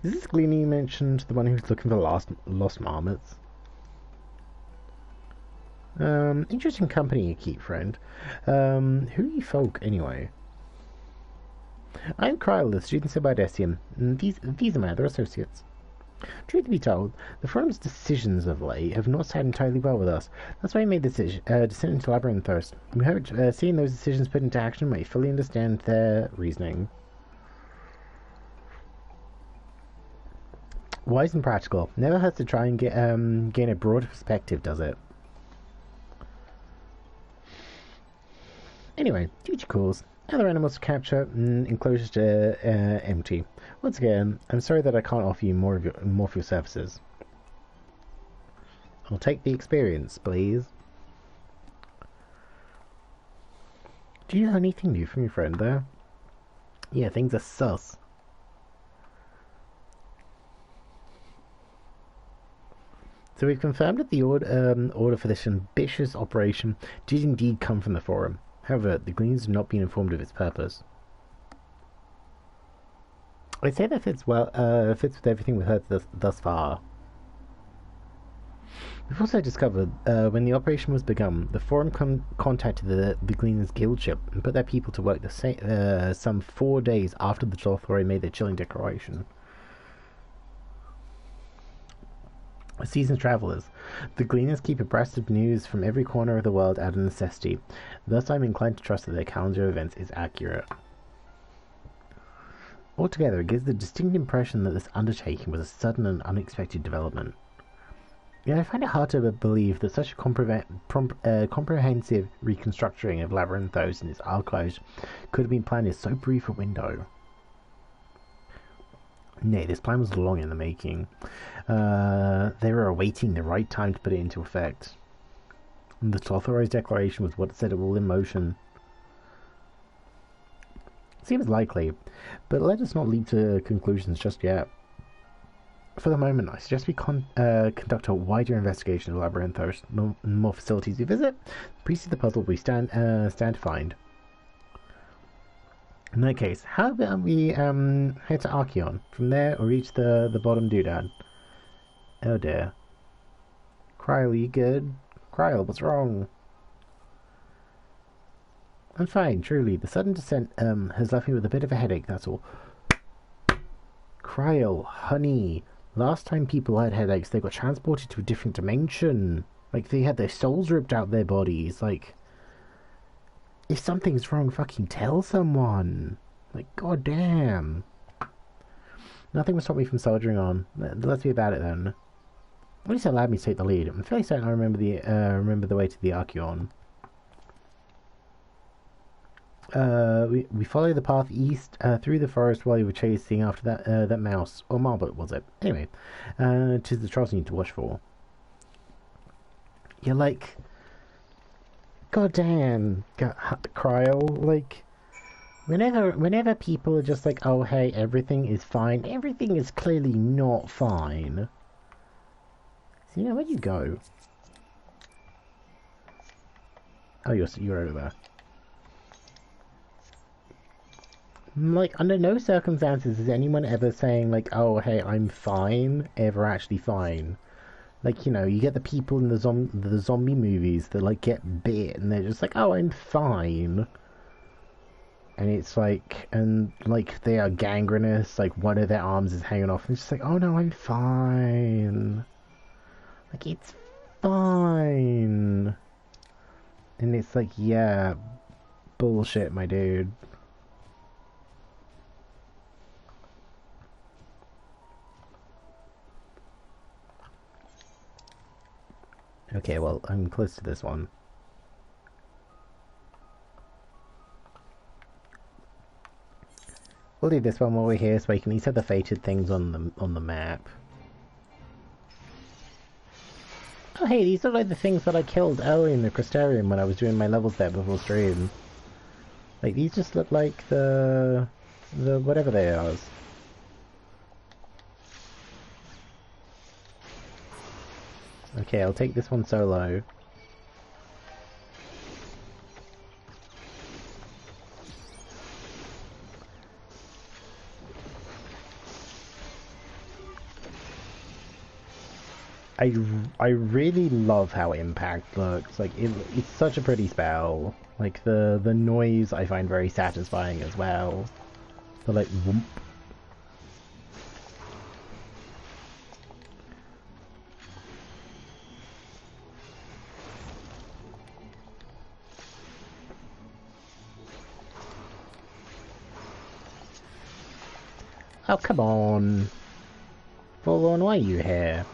Is this Gleanie you mentioned, the one who's looking for lost marmots? Interesting company you keep, friend. Who are you folk, anyway? I'm Kryle, the student of Bardesium, and these are my other associates. Truth be told, the Forum's decisions of late have not sat entirely well with us. That's why I made the descent into Labyrinthos. We hope seeing those decisions put into action might fully understand their reasoning. Wise and practical. Never hurts to try and gain a broader perspective, does it? Anyway, duty calls. Other animals to capture, enclosures to empty. Once again, I'm sorry that I can't offer you more of your services. I'll take the experience, please. Do you know anything new from your friend there? Yeah, things are sus. So we've confirmed that the order for this ambitious operation did indeed come from the Forum. However, the Gleans have not been informed of its purpose. I'd say that fits with everything we've heard thus far. We've also discovered, when the operation was begun, the Forum contacted the Gleaners Guild ship and put their people to work some 4 days after the Jolthori made their chilling declaration. As seasoned travellers, the Gleaners keep abreast of news from every corner of the world out of necessity. Thus, I'm inclined to trust that their calendar of events is accurate. Altogether, it gives the distinct impression that this undertaking was a sudden and unexpected development. Yet I find it hard to believe that such a comprehensive reconstructing of Labyrinthos and its archives could have been planned in so brief a window. Nay, this plan was long in the making. They were awaiting the right time to put it into effect. And the Jolthori's declaration was what set it all in motion. Seems likely, but let us not leap to conclusions just yet. For the moment, I suggest we conduct a wider investigation of Labyrinthos. The more facilities we visit, the piece of the puzzle we stand to find. In that case, how about we head to Archeon? From there, we'll reach the bottom doodad. Oh dear. Kryle, you good? Kryle, what's wrong? I'm fine, truly. The sudden descent has left me with a bit of a headache, that's all. Kryle, honey. Last time people had headaches, they got transported to a different dimension. Like, they had their souls ripped out of their bodies. Like, if something's wrong, fucking tell someone. Like, goddamn. Nothing will stop me from soldiering on. Let's be about it then. At least it allowed me to take the lead. I'm fairly certain I remember the way to the Archeon. We follow the path east through the forest while we were chasing after that mouse or marble, was it? Anyway, tis the trolls you need to watch for. You're like, goddamn, Cryo. Like, whenever people are just like, oh hey, everything is fine. Everything is clearly not fine. So, you know, where'd you go? Oh, you're over there. Like, under no circumstances is anyone ever saying, like, oh, hey, I'm fine, ever actually fine. Like, you know, you get the people in the zombie movies that, like, get bit, and they're just like, oh, I'm fine. And it's like, and, like, they are gangrenous, like, one of their arms is hanging off, and it's just like, oh, no, I'm fine. Like, it's fine. And it's like, yeah, bullshit, my dude. Okay, well, I'm close to this one. We'll do this one while we're here, so we can at least have the fated things on the map. Oh, hey, these are like the things that I killed early in the Crystarium when I was doing my levels there before stream. Like, these just look like the whatever they are. Okay, I'll take this one solo. I really love how Impact looks. Like, it's such a pretty spell. Like, the noise I find very satisfying as well. The, like, whoomp. Oh, come on. Forlorn, why are you here?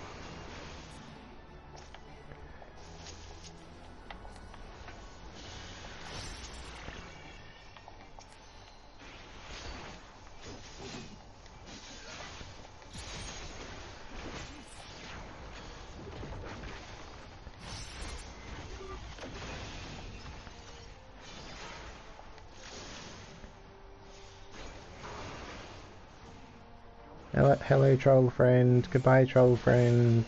Hello, troll friend. Goodbye, troll friend.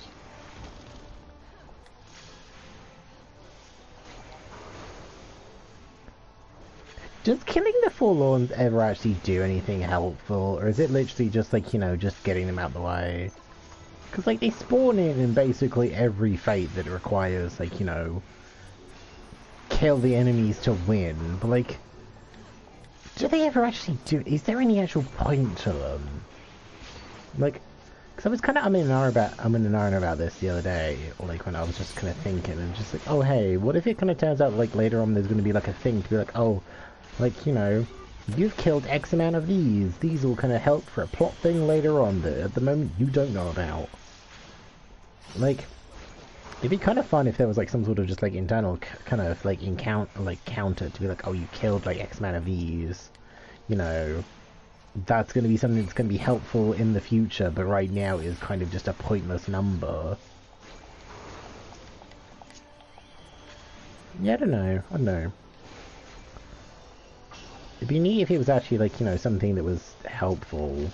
Does killing the Forlorns ever actually do anything helpful? Or is it literally just like, you know, just getting them out the way? Because, like, they spawn in basically every fate that requires, like, you know, kill the enemies to win. But, like, do they ever actually do... Is there any actual point to them? Like, because I was kind of I'm in an hour about this the other day, or like when I was just kind of thinking, and just like, oh hey, what if it kind of turns out like later on there's going to be like a thing to be like, oh, like, you know, you've killed X amount of these will kind of help for a plot thing later on that at the moment you don't know about. Like, it'd be kind of fun if there was like some sort of just like internal kind of like counter to be like, oh, you killed like X amount of these, you know. That's going to be something that's going to be helpful in the future, but right now is kind of just a pointless number. Yeah, I don't know. It'd be neat if it was actually, like, you know, something that was helpful.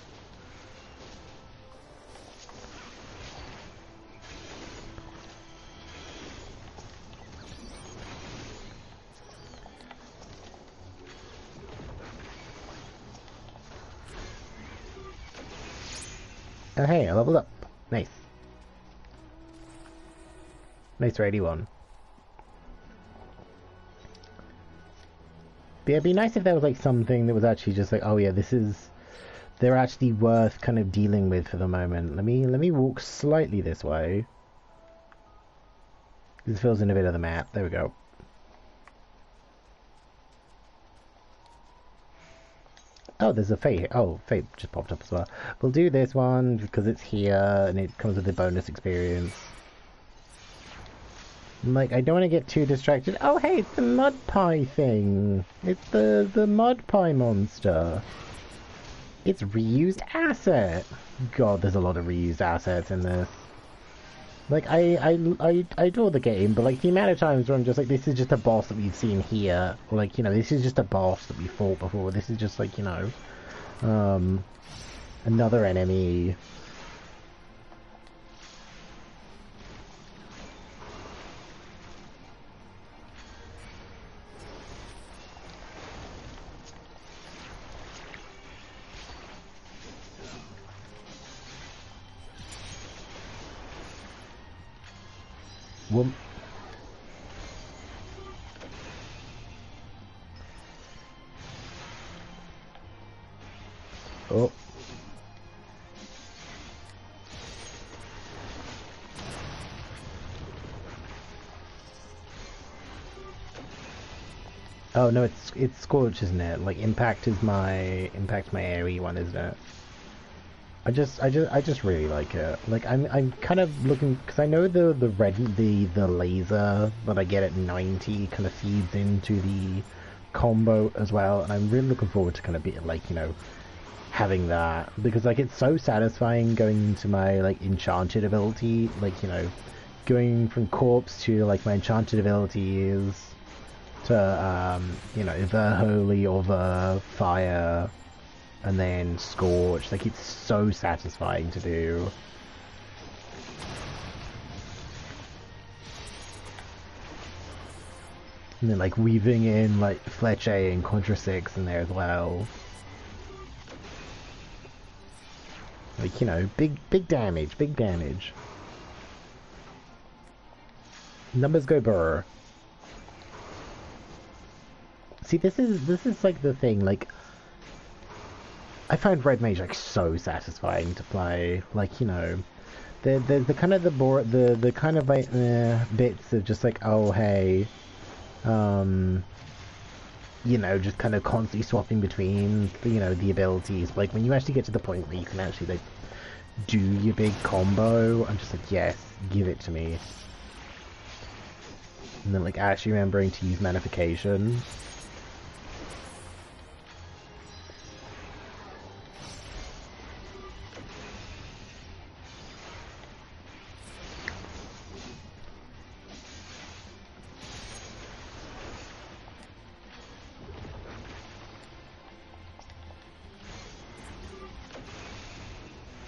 Oh hey, I leveled up. Nice. Nice for 81. But yeah, it'd be nice if there was like something that was actually just like, oh yeah, they're actually worth kind of dealing with for the moment. Let me walk slightly this way. This fills in a bit of the map. There we go. Oh, there's a Fate here. Oh, Fate just popped up as well. We'll do this one because it's here and it comes with a bonus experience. Like, I don't want to get too distracted. Oh, hey, it's the mud pie thing. It's the mud pie monster. It's reused asset. God, there's a lot of reused assets in this. Like, I adore the game, but like the amount of times where I'm just like, this is just a boss that we've seen here. Or, like, you know, this is just a boss that we fought before. This is just like, you know, another enemy. Well, oh. Oh no, it's Scorch, isn't it? Like Impact is my AoE one, isn't it? I just really like it. Like I'm kind of looking because I know the laser that I get at 90 kind of feeds into the combo as well, and I'm really looking forward to kind of be like, you know, having that because like it's so satisfying going into my like enchanted ability, like, you know, going from corpse to like my enchanted abilities to you know, the holy or the fire. And then Scorch, like it's so satisfying to do. And then like weaving in like Fletch A and Contra 6 in there as well. Like, you know, big damage, big damage. Numbers go burr. See, this is like the thing, like I find Red Mage like so satisfying to play. Like, you know, there's the kind of the kind of like bits of just like, oh hey, you know, just kind of constantly swapping between, you know, the abilities. Like when you actually get to the point where you can actually like do your big combo, I'm just like, yes, give it to me. And then like actually remembering to use Manification.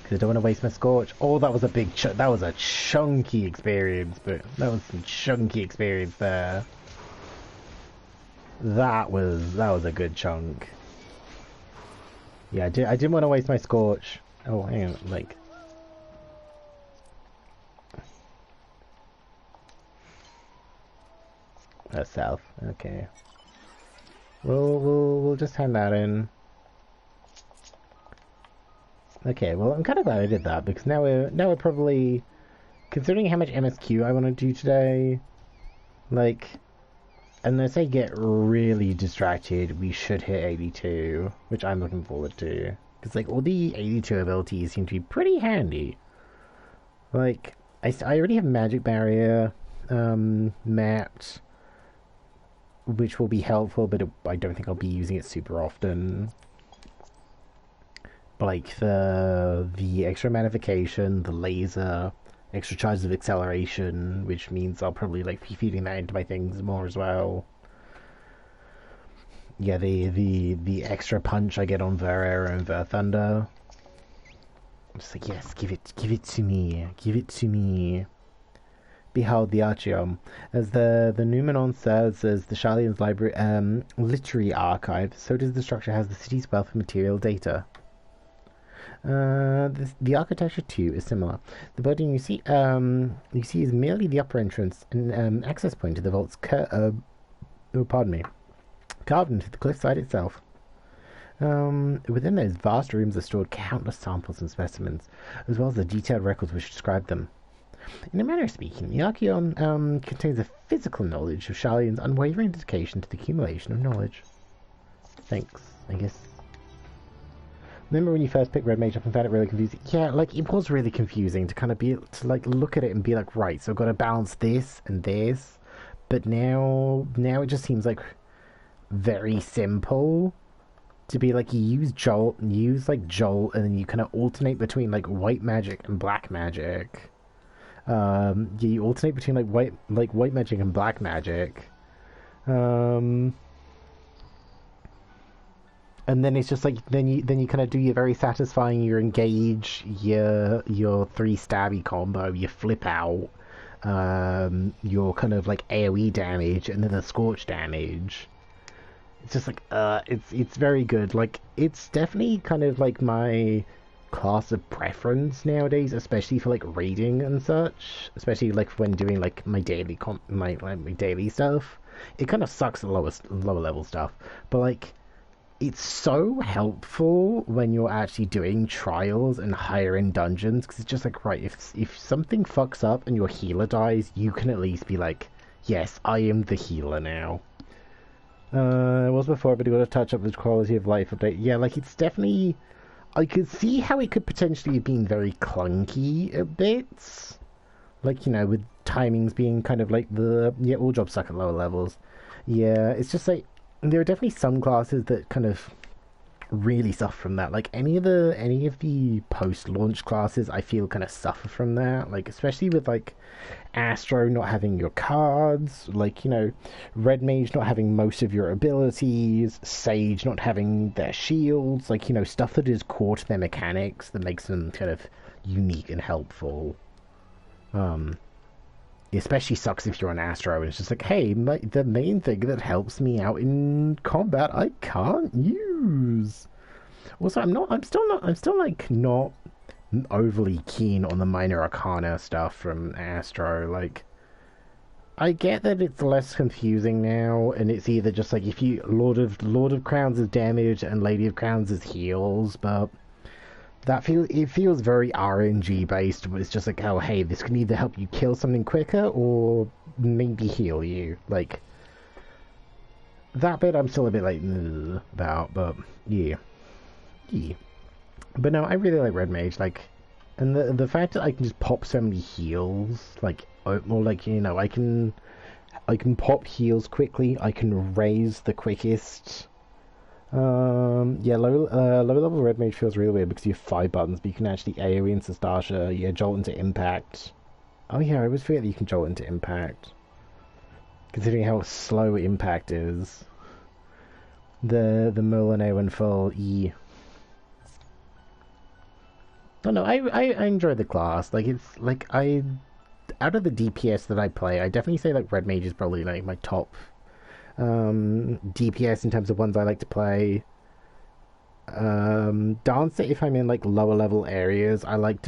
I don't want to waste my Scorch. Oh, that was a big that was a chunky experience, but that was some chunky experience there. That was a good chunk. Yeah, I didn't want to waste my Scorch. Oh, hang on, like that's south. Okay. We'll just hand that in. Okay, well, I'm kind of glad I did that because now we're probably, considering how much MSQ I want to do today, like, unless I get really distracted, we should hit 82, which I'm looking forward to because like all the 82 abilities seem to be pretty handy. Like, I already have Magic Barrier mapped, which will be helpful, but I don't think I'll be using it super often. Like the extra magnification, the laser, extra charges of acceleration, which means I'll probably like be feeding that into my things more as well. Yeah, the extra punch I get on Ver Arrow and Ver Thunder. I'm just like, yes, give it to me, give it to me. Behold the Archeum. As the Numenon serves as the Sharlayan's library literary archive, so does the structure has the city's wealth of material data. The architecture too is similar. The building you see is merely the upper entrance and access point to the vaults. Carved into the cliffside itself. Within those vast rooms are stored countless samples and specimens, as well as the detailed records which describe them. In a manner of speaking, the Archeon contains a physical knowledge of Sharlayan's unwavering dedication to the accumulation of knowledge. Thanks, I guess. Remember when you first picked Red Mage up and found it really confusing? Yeah, like, it was really confusing to kind of like, look at it and be like, right, so I've got to balance this and this. But now it just seems like very simple to be like, you use Jolt, and then you kind of alternate between, like, white magic and black magic. You alternate between, like, white magic and black magic. And then it's just like then you kind of do your very satisfying your engage, your 3 stabby combo, your flip out, your kind of like AoE damage, and then the scorch damage. It's just like it's very good. Like, it's definitely kind of like my class of preference nowadays, especially for like raiding and such. Especially like when doing like my daily my daily stuff. It kind of sucks at lower level stuff, but like, it's so helpful when you're actually doing trials and higher end dungeons, because it's just like, right, if something fucks up and your healer dies, you can at least be like, yes, I am the healer now. It was before, but it got to touch up the quality of life update. Yeah, like, it's definitely, I could see how it could potentially have been very clunky at bits, like, you know, with timings being kind of like all jobs suck at lower levels. Yeah, it's just like, there are definitely some classes that kind of really suffer from that. Like, any of the post-launch classes, I feel kind of suffer from that. Like, especially with like Astro not having your cards, like, you know, Red Mage not having most of your abilities, Sage not having their shields, like, you know, stuff that is core to their mechanics that makes them kind of unique and helpful. It especially sucks if you're on Astro and it's just like, hey, the main thing that helps me out in combat I can't use. Also, I'm still like not overly keen on the minor arcana stuff from Astro. Like, I get that it's less confusing now, and it's either just like, if you Lord of Crowns is damage and Lady of Crowns is heals, but it feels very RNG based, but it's just like, oh, hey, this can either help you kill something quicker or maybe heal you. Like, that bit I'm still a bit like about, but yeah. But no, I really like Red Mage, like, and the fact that I can just pop so many heals, like, or like, you know, I can pop heals quickly, I can raise the quickest. Yeah, low level Red Mage feels really weird because you have 5 buttons, but you can actually AoE into Stasha, yeah, Jolt into Impact. Oh yeah, I always forget that you can Jolt into Impact, considering how slow Impact is. The Molyneux and full E. Oh no, I enjoy the class. Like, it's like, out of the DPS that I play, I definitely say like Red Mage is probably like my top DPS in terms of ones I like to play. Dancer, if I'm in like lower level areas, I like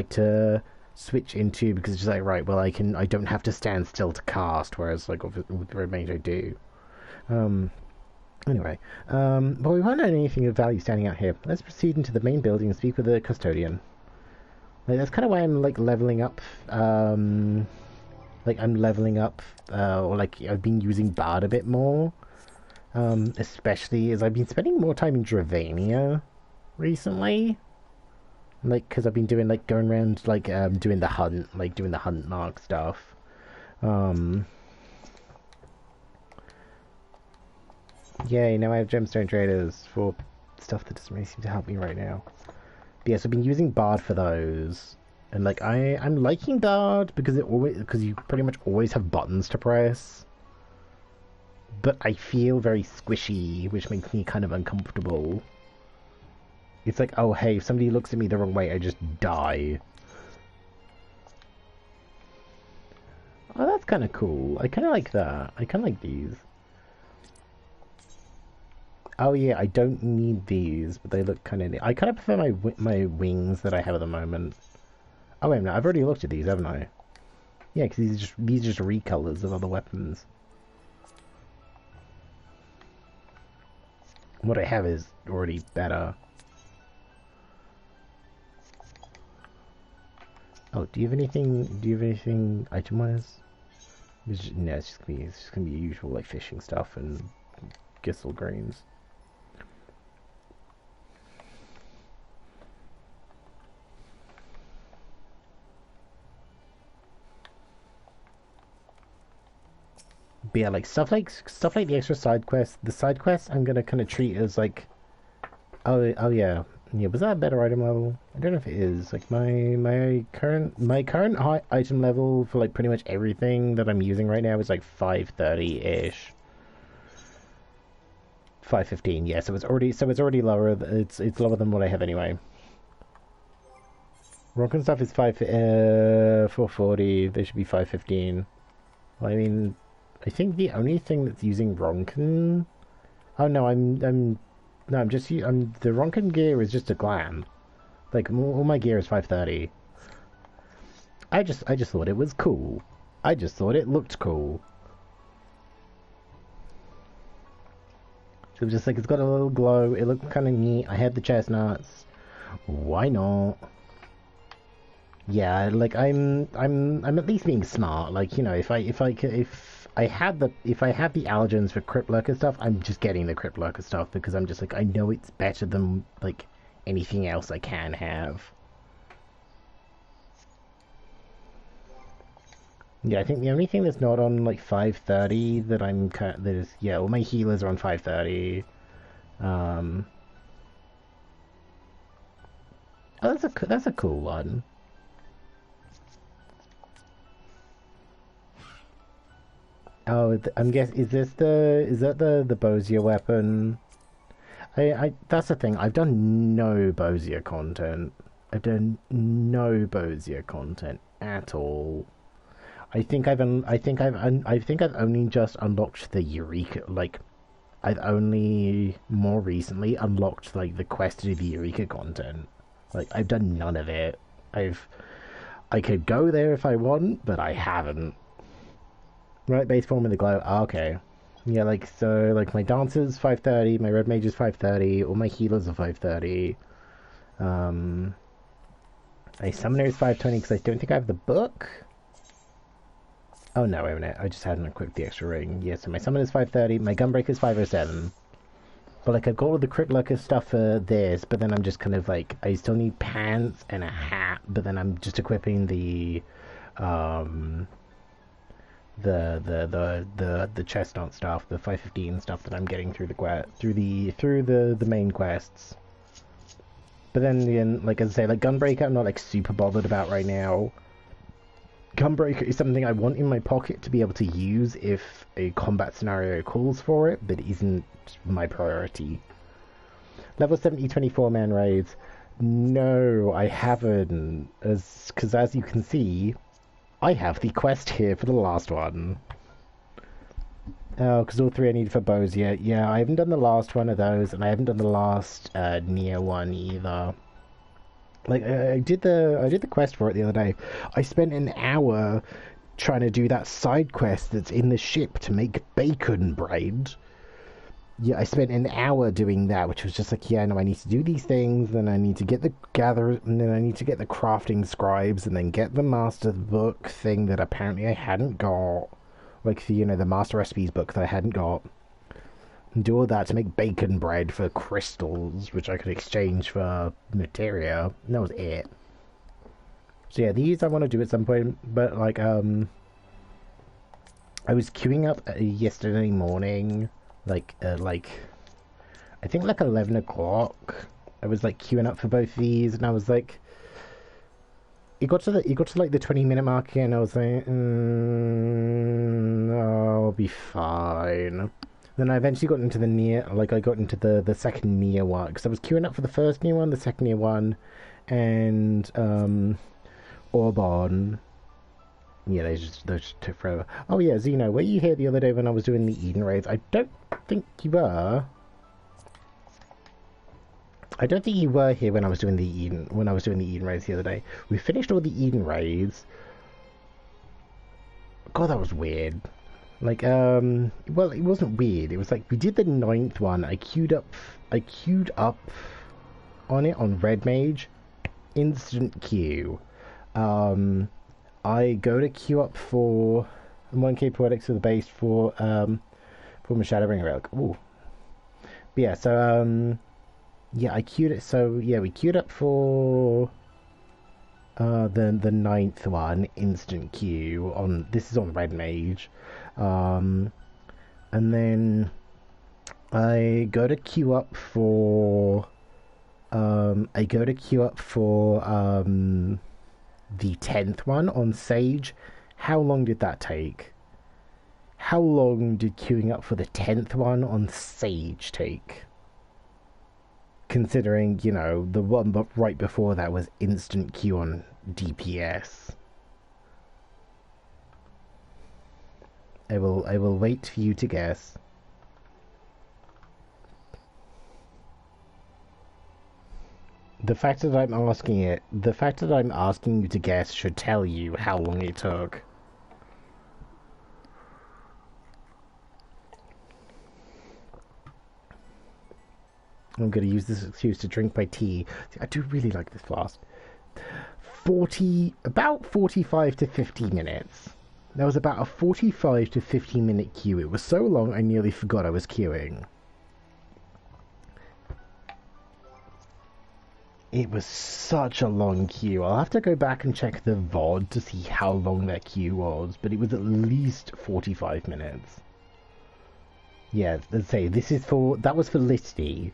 to switch into, because it's just like, right, well, I don't have to stand still to cast, whereas like with Red Mage I do. Anyway, but we won't know anything of value standing out here. Let's proceed into the main building and speak with the custodian. Like, that's kind of why I'm like leveling up. Like, I'm leveling up, or like, I've been using Bard a bit more. Especially as I've been spending more time in Dravania recently. Like, because I've been doing, like, going around, like, doing the hunt mark stuff. Yay, now I have gemstone traders for stuff that doesn't really seem to help me right now. But yeah, so I've been using Bard for those. And like, I'm liking Bard because you pretty much always have buttons to press. But I feel very squishy, which makes me kind of uncomfortable. It's like, oh hey, if somebody looks at me the wrong way, I just die. Oh, that's kind of cool. I kind of like that. I kind of like these. Oh yeah, I don't need these, but they look kind of neat. I kind of prefer my wings that I have at the moment. Oh wait a minute, I've already looked at these, haven't I? Yeah, because these are just recolors of other weapons. What I have is already better. Oh, do you have anything item-wise? No, it's just gonna be usual like fishing stuff and Gissel greens. But yeah, like stuff like the extra side quests. The side quests I'm gonna kind of treat as like, oh yeah, was that a better item level? I don't know if it is. Like my current high item level for like pretty much everything that I'm using right now is like 530 ish. 515, yeah. So it's already lower. It's lower than what I have anyway. Ronkin stuff is 440. They should be 515. Well, I mean, I think the only thing that's using Ronkin. Oh no, the Ronkin gear is just a glam. Like all my gear is 530. I just thought it was cool. I just thought it looked cool. So just like it's got a little glow. It looked kind of neat. I had the chestnuts. Why not? Yeah, like I'm at least being smart. Like, you know, if I had the allergens for Crypt Lurker stuff, I'm just getting the Crypt Lurker stuff because I'm just like, I know it's better than like anything else I can have. Yeah, I think the only thing that's not on like 530 that all my healers are on 530. Oh, that's a cool one. Oh, I'm guessing, is that the Bosier weapon? That's the thing. I've done no Bosier content. I've done no Bosier content at all. I think I've only just unlocked the Eureka. Like, I've only more recently unlocked like the quest to do the Eureka content. Like, I've done none of it. I could go there if I want, but I haven't. Right, base form in the glow. Oh, okay. Yeah, like, so, like, my dancer's 530, my red mage is 530, all my healers are 530. My summoner is 520 because I don't think I have the book. Oh, no, wait a minute. I just hadn't equipped the extra ring. Yeah, so my summon is 530, my gunbreaker is 507. But, like, I've got all the Crypt Lurker stuff for this, but then I'm just kind of, like, I still need pants and a hat, but then I'm just equipping the chestnut stuff, the 515 stuff that I'm getting through the main quests. But then, like, as I say, like, Gunbreaker I'm not, like, super bothered about right now. Gunbreaker is something I want in my pocket to be able to use if a combat scenario calls for it, but it isn't my priority. Level 70 24-man raids. No, I haven't. Because as you can see, I have the quest here for the last one. Oh, because all three I need for bows yet. Yeah, I haven't done the last one of those, and I haven't done the last Nier one either. Like, I did the quest for it the other day. I spent an hour trying to do that side quest that's in the ship to make bacon bread. Yeah, I spent an hour doing that, which was just like, yeah, no, I need to do these things, then I need to get the and then I need to get the crafting scribes, and then get the master book thing that apparently I hadn't got. Like, the, you know, the master recipes book that I hadn't got. And do all that to make bacon bread for crystals, which I could exchange for materia. And that was it. So yeah, these I want to do at some point, but like, I was queuing up yesterday morning, like, I think like 11 o'clock. I was like queuing up for both these, and I was like, it got to like the 20-minute mark, and I was like, I'll be fine. Then I eventually got into the Nier, like I got into the second Nier one, because I was queuing up for the first Nier one, the second Nier one, and Orbon. Yeah, those just took forever. Oh yeah, Zeno, were you here the other day when I was doing the Eden raids? I don't think you were. I don't think you were here when I was doing the Eden raids the other day. We finished all the Eden raids. God, that was weird. Like, well, it wasn't weird. It was like, we did the 9th one. I queued up on it on Red Mage. Instant queue. I go to queue up for 1k Poetics to the base for my Shadowbring Relic. Ooh. But yeah, so, yeah, I queued it. So, yeah, we queued up for the ninth one, instant queue on. This is on Red Mage, and then I go to queue up for. I go to queue up for the 10th one on Sage. How long did that take? How long did queuing up for the 10th one on Sage take? Considering, you know, the one but right before that was instant queue on DPS. I will wait for you to guess. The fact that I'm asking you to guess should tell you how long it took. I'm going to use this excuse to drink my tea. See, I do really like this flask. About 45 to 50 minutes. That was about a 45 to 50 minute queue. It was so long I nearly forgot I was queuing. It was such a long queue. I'll have to go back and check the VOD to see how long that queue was, but it was at least 45 minutes. Yeah, let's say that was for Listy.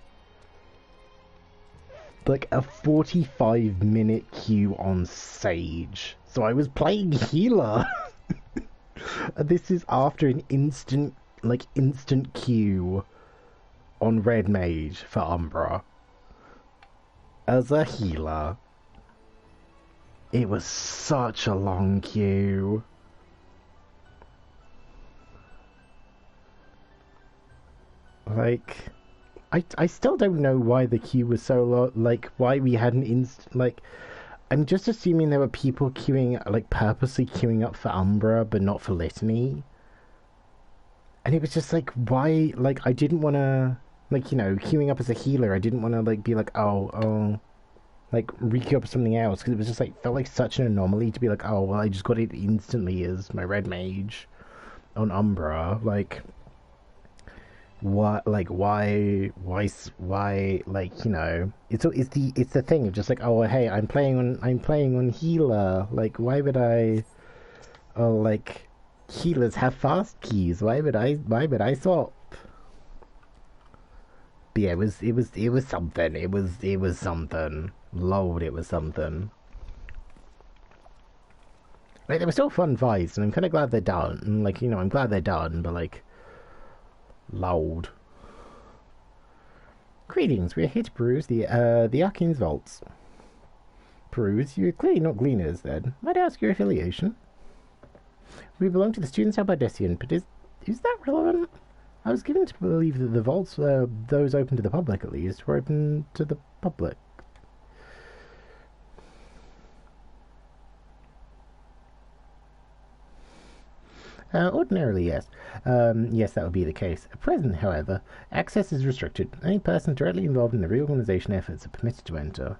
Like a 45-minute queue on Sage. So I was playing healer. This is after an instant queue on Red Mage for Umbra. As a healer. It was such a long queue. Like, I still don't know why the queue was so long, like, why we had an I'm just assuming there were people queuing, like, purposely queuing up for Umbra, but not for Litany. And it was just like, why, like, I didn't want to, like, you know, queuing up as a healer, I didn't want to, like, be like, like, re-queue up something else, because it was just, like, felt like such an anomaly to be like, oh, well, I just got it instantly as my Red Mage on Umbra, like... What, like, why, like, you know, it's the thing of just like, oh, hey, I'm playing on healer, like, why would I, oh, like, healers have fast keys, why would I swap? But yeah, it was something, it was something, Lord, it was something. Like, they were still fun fights, and I'm kind of glad they're done, and, like, you know, I'm glad they're done, but, like, loud. Greetings, we are here to peruse the Arcane's vaults. Peruse? You're clearly not gleaners, then. Might I ask your affiliation? We belong to the Students Albardessian, but is that relevant? I was given to believe that the vaults, those open to the public at least, were open to the public. Ordinarily, yes. Yes, that would be the case. At present, however, access is restricted. Only persons directly involved in the reorganization efforts are permitted to enter.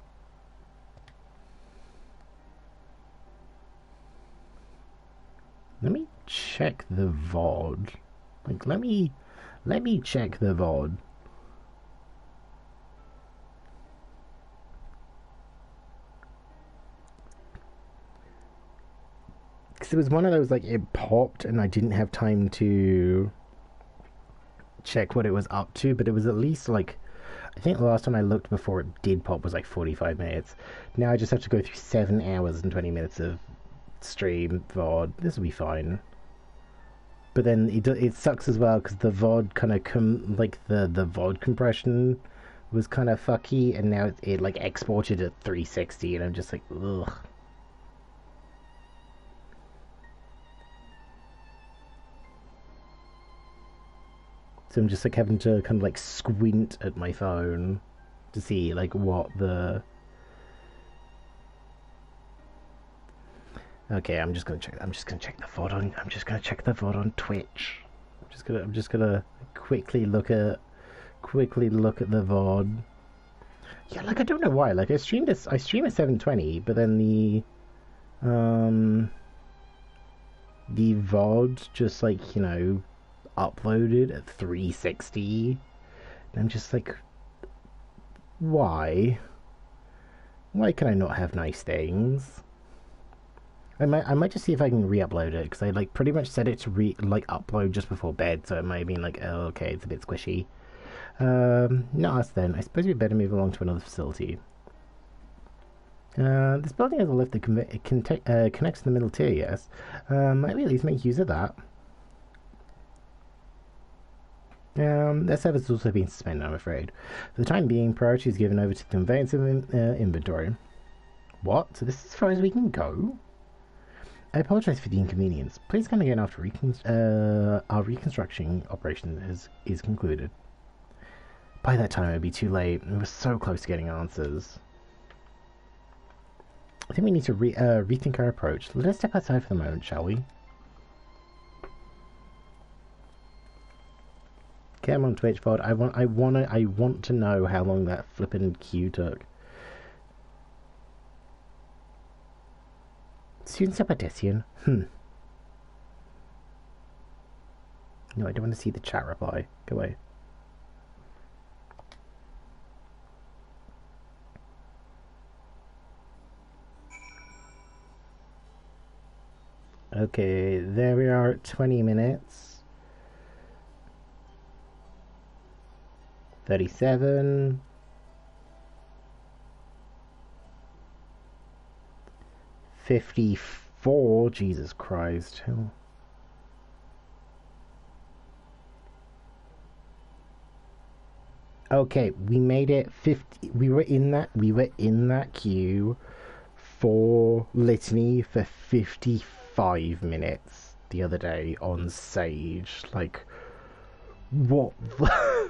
Let me check the VOD. Like, let me check the VOD. Because it was one of those, like, it popped and I didn't have time to check what it was up to, but it was at least, like, I think the last time I looked before it did pop was, like, 45 minutes. Now I just have to go through 7 hours and 20 minutes of stream VOD. This will be fine. But then it sucks as well, because the VOD kind of, the VOD compression was kind of fucky, and now it, like, exported at 360, and I'm just like, ugh. So I'm just like having to kind of like squint at my phone to see like what the... Okay, I'm just gonna check the VOD on Twitch. I'm just gonna quickly look at the VOD. Yeah, like I don't know why. Like I stream at 720, but then the VOD just, like, you know, uploaded at 360, and I'm just like, why can I not have nice things? I might just see if I can re-upload it, because I like pretty much set it to upload just before bed, so it might have been like, oh, okay, it's a bit squishy. Not us then. I suppose we better move along to another facility. This building has a lift that connects to the middle tier, yes. Might we at least make use of that? Their service has also been suspended, I'm afraid. For the time being, priority is given over to the conveyance of inventory. What? So this is as far as we can go? I apologize for the inconvenience. Please come again after our reconstruction operation is concluded. By that time, it would be too late. We were so close to getting answers. I think we need to rethink our approach. Let us step outside for the moment, shall we? Get on Twitch pod. I want to know how long that flippin' queue took. Students are pedestrian. No, I don't want to see the chat reply. Go away. Okay, there we are at 20 minutes. 37. 54. Jesus Christ. Okay, we made it 50. We were in that queue for Litany for 55 minutes the other day on Sage. Like, what the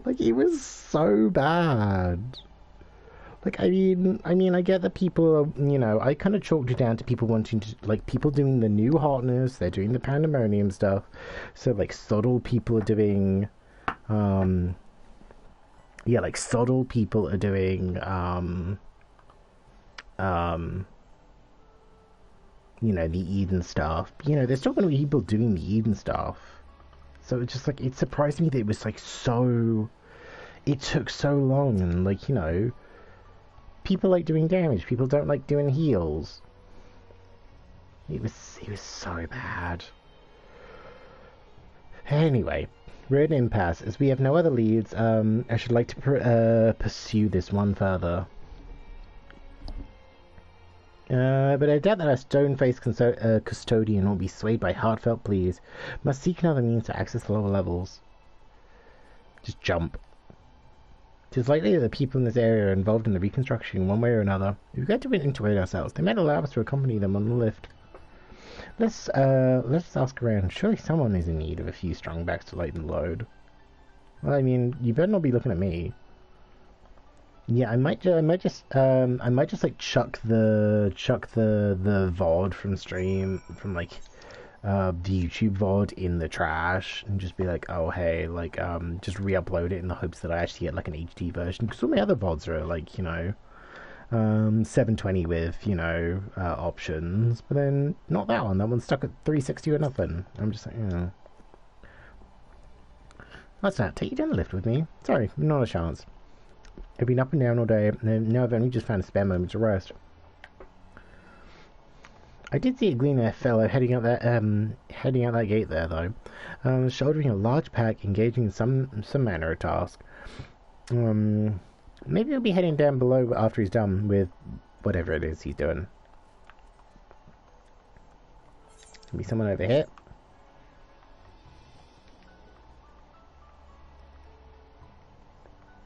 like it was so bad. Like, I mean, I get that people are, you know, I kind of chalked it down to people wanting to, like, people doing the new hotness, they're doing the pandemonium stuff, so, like, subtle people are doing, yeah, like, subtle people are doing, you know, the Eden stuff. You know, there's still going to be people doing the Eden stuff. So it's just, like, it surprised me that it was, like, so, it took so long, and, like, you know, people like doing damage, people don't like doing heals. It was so bad. Anyway, we're at an impasse. As we have no other leads, I should like to pursue this one further. But I doubt that our stone-faced custodian will be swayed by heartfelt pleas. Must seek another means to access the lower levels. Just jump. It is likely that the people in this area are involved in the reconstruction one way or another. If we get to integrate ourselves, they might allow us to accompany them on the lift. Let's ask around. Surely someone is in need of a few strong backs to lighten the load. Well, I mean, you better not be looking at me. Yeah, I might just like chuck the VOD from stream from like the YouTube VOD in the trash and just be like, oh hey, like just re-upload it in the hopes that I actually get like an HD version, because all my other VODs are like, you know, 720 with, you know, options, but then not that one. That one's stuck at 360 or nothing. I'm just like, you know, what's that? Take you down the lift with me? Sorry, not a chance. I've been up and down all day, and now I've only just found a spare moment to rest. I did see a green fellow heading out that gate there, though, shouldering a large pack, engaging in some manner of task. Maybe he'll be heading down below after he's done with whatever it is he's doing. Be someone over here.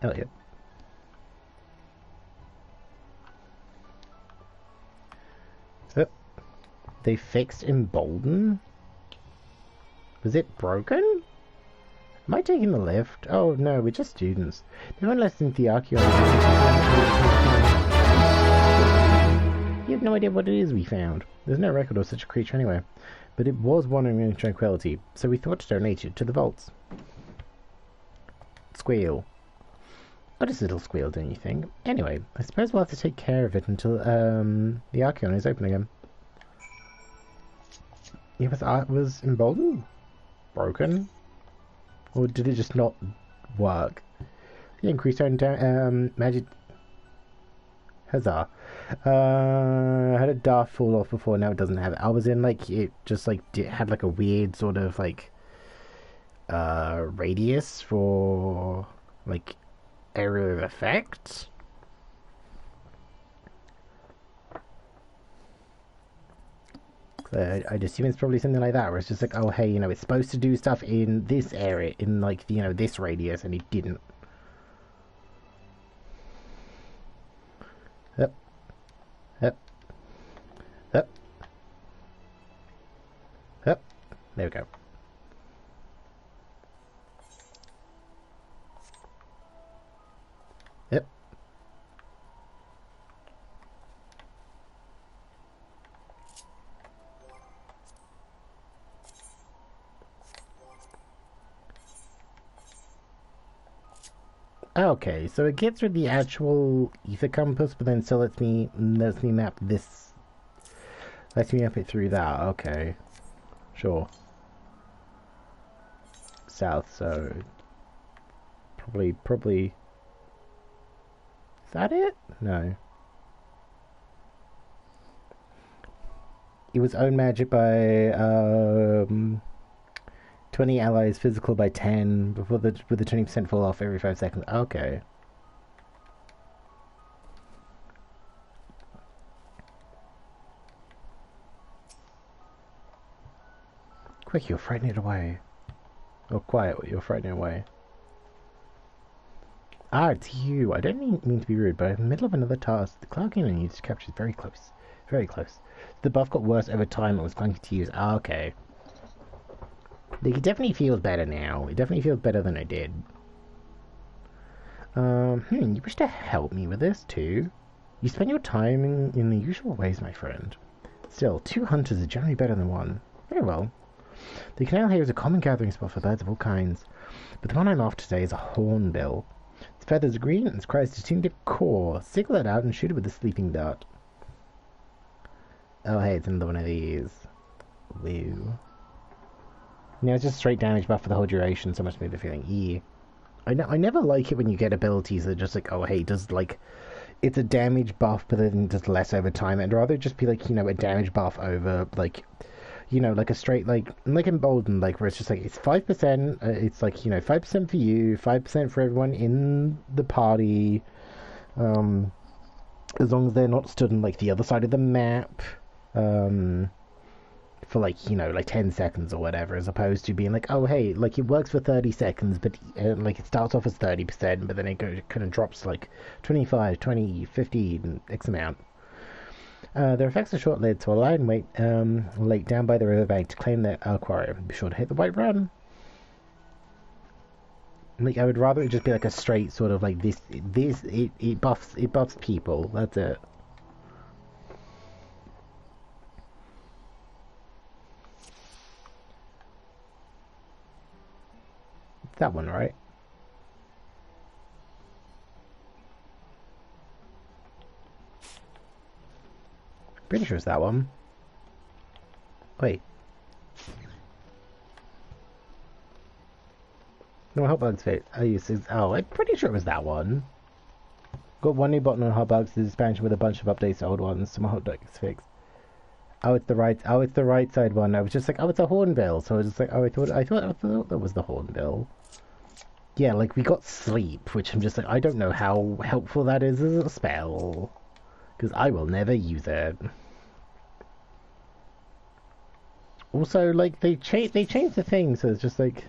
Oh yeah. Oh. They fixed Embolden? Was it broken? Am I taking the lift? Oh no, we're just students. They won't listen to the archaeology. You have no idea what it is we found. There's no record of such a creature anyway. But it was wandering in tranquility, so we thought to donate it to the vaults. Squeal. What is a little squeal, don't you think? Anyway, I suppose we'll have to take care of it until the Archeon is open again. Yeah, was Embolden broken? Or did it just not work? The increased magic... Huzzah. I had a dart fall off before, now it doesn't have it. I was in, like, it just, like, had, like, a weird sort of, like, radius for, like, area of effect. I'd assume it's probably something like that, where it's just like, oh, hey, you know, it's supposed to do stuff in this area, in, like, you know, this radius, and it didn't. Up. Up. Up. Up. There we go. Yep. Okay, so it gets rid of the actual ether compass, but then still lets me map this. Lets me map it through that. Okay, sure. South, so probably. Is that it? No. It was own magic by 20 allies, physical by 10, before with the 20% fall off every 5 seconds. Okay. Quick, you're frightening it away. Oh, quiet, you're frightening it away. Ah, it's you. I don't mean to be rude, but I'm in the middle of another task. The cloud cannon you just captured is very close. Very close. The buff got worse over time. It was clunky to use. Ah, okay. It definitely feels better now. It definitely feels better than it did. You wish to help me with this, too? You spend your time in the usual ways, my friend. Still, 2 hunters are generally better than 1. Very well. The canal here is a common gathering spot for birds of all kinds, but the one I'm after today is a hornbill. Its feathers are green and its cries distinctive caw. Signal it out and shoot it with a sleeping dart. Oh, hey, it's another one of these. Woo. No, it's just straight damage buff for the whole duration, so much smoother feeling. E. I never like it when you get abilities that are just like, oh, hey, does, like, it's a damage buff, but then does less over time. I'd rather just be, like, you know, a damage buff over, like, you know, like a straight, like Emboldened, like, where it's just, like, it's 5%, it's, like, you know, 5% for you, 5% for everyone in the party, as long as they're not stood on, like, the other side of the map, for, like, you know, like 10 seconds or whatever, as opposed to being like, oh, hey, like, it works for 30 seconds, but, like, it starts off as 30%, but then it kind of drops, like, 25, 20, 15, X amount. Their effects are short-lived, so a lie in wait, lake down by the riverbank to claim their aquarium. Be sure to hit the white run. Like, I would rather it just be, like, a straight sort of, like, it buffs people, that's it. That one, right? Pretty sure it's that one. Wait. No, Hotbug's fit. Oh, I'm pretty sure it was that one. Got one new button on Hotbugs, the expansion with a bunch of updates to old ones, so my Hotbugs fixed. Oh, it's the right side one. I was just like, oh, it's a hornbill. So I was just like, oh, I thought that was the hornbill. Yeah, like, we got sleep, which I'm just like, I don't know how helpful that is as a spell. Because I will never use it. Also, like, they changed the thing, so it's just like...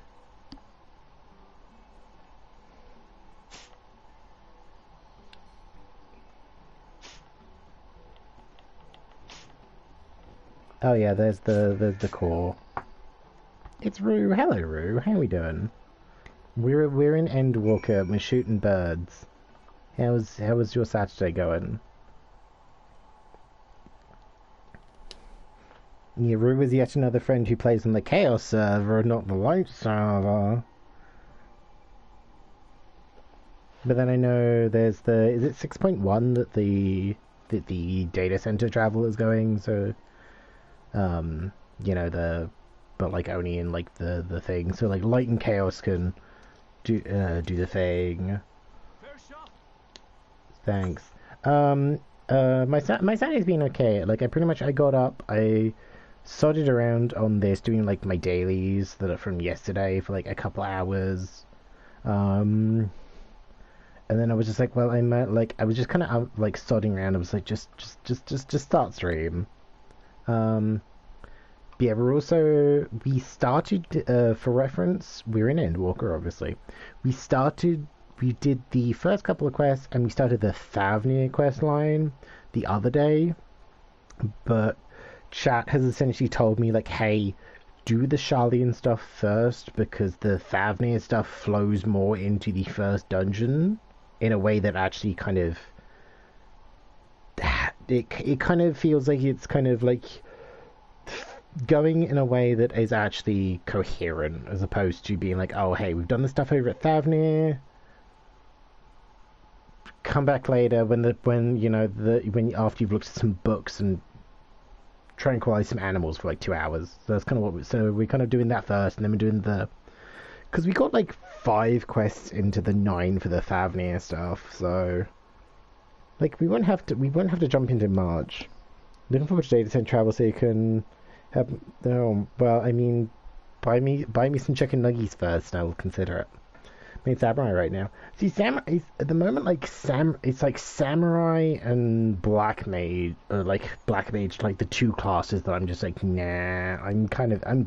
Oh yeah, there's the core. It's Rue. Hello, Rue. How are we doing? We're in Endwalker. We're shooting birds. How was your Saturday going? Yeah, Rue is yet another friend who plays on the Chaos server, not the Light server. But then I know there's is it 6.1 that the data center travel is going, so you know, but like only in like the thing. So like Light and Chaos can do the thing. Thanks. My Saturday's been okay. Like I got up, I sodded around on this, doing like my dailies that are from yesterday for like a couple hours. Um, and then I was just like, well, I was just kind of out like sodding around. I was like, just start stream. Um, but yeah, we started for reference. We're in Endwalker, obviously. We did the first couple of quests, and we started the Thavnair quest line the other day. But chat has essentially told me like, hey, do the Sharlayan stuff first because the Thavnair stuff flows more into the first dungeon in a way that actually kind of it kind of feels like it's kind of like going in a way that is actually coherent as opposed to being like, oh hey, we've done the stuff over at Thavnair. Come back later when after you've looked at some books and tranquilize some animals for like 2 hours. So that's kind of we're kind of doing that first, and then we're doing because we got like 5 quests into the 9 for the Thavnair stuff. So like we won't have to jump into March. Looking forward to data center travel so you can have well, I mean, buy me some chicken nuggies first, and I will consider it. Main samurai right now. See, samurai at the moment, like it's like samurai and black mage, or like black mage, like the 2 classes that I'm just like, nah, I'm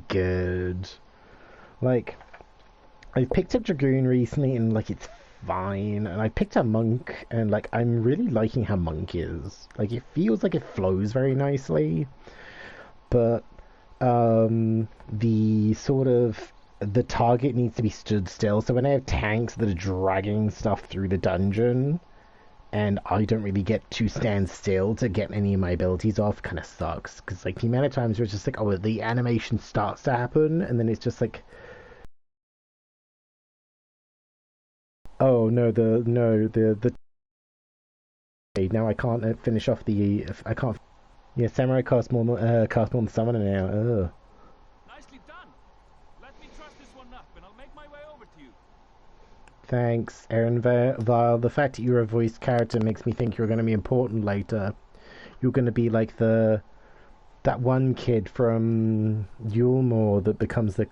good. Like, I picked up dragoon recently, and like it's fine, and I picked up monk, and like I'm really liking how monk is. Like, it feels like it flows very nicely, but the sort of the target needs to be stood still. So when I have tanks that are dragging stuff through the dungeon and I don't really get to stand still to get any of my abilities off, kind of sucks. Because like the amount of times where it's just like, oh, the animation starts to happen and then it's just like, oh no, the now I can't finish off I can't. Yeah, samurai cost more than summoner now. Ugh. Nicely done. Let me trust this one up, and I'll make my way over to you. Thanks, Aaron Vile. The fact that you're a voice character makes me think you're going to be important later. You're going to be like that one kid from Yulmore that becomes the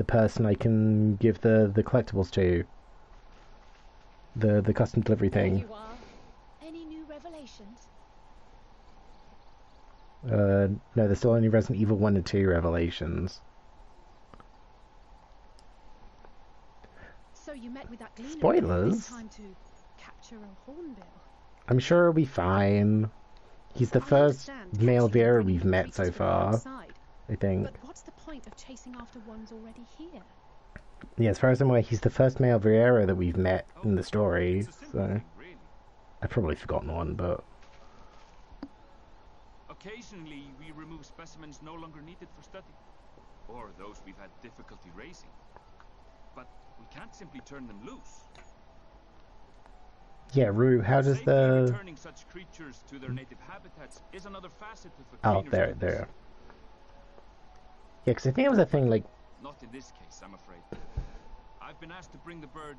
person I can give the collectibles to. The custom delivery thing. There you are. Any new revelations? No, there's still only Resident Evil 1 and 2 revelations. So you met with that gleaner Spoilers? this time to capture a hornbill. I'm sure it'll be fine. He's the first male Vera we've met so far, I think. But what's the point of chasing after ones already here? Yeah, as far as I'm aware, he's the first male Vera that we've met in the story, so... I've probably forgotten one, but... Occasionally, we remove specimens no longer needed for study, or those we've had difficulty raising. But we can't simply turn them loose. Yeah, Rue, how does the... Returning such creatures to their native habitats is another facet of the Oh, there. Yeah, because I think it was a thing, like... Not in this case, I'm afraid. I've been asked to bring the bird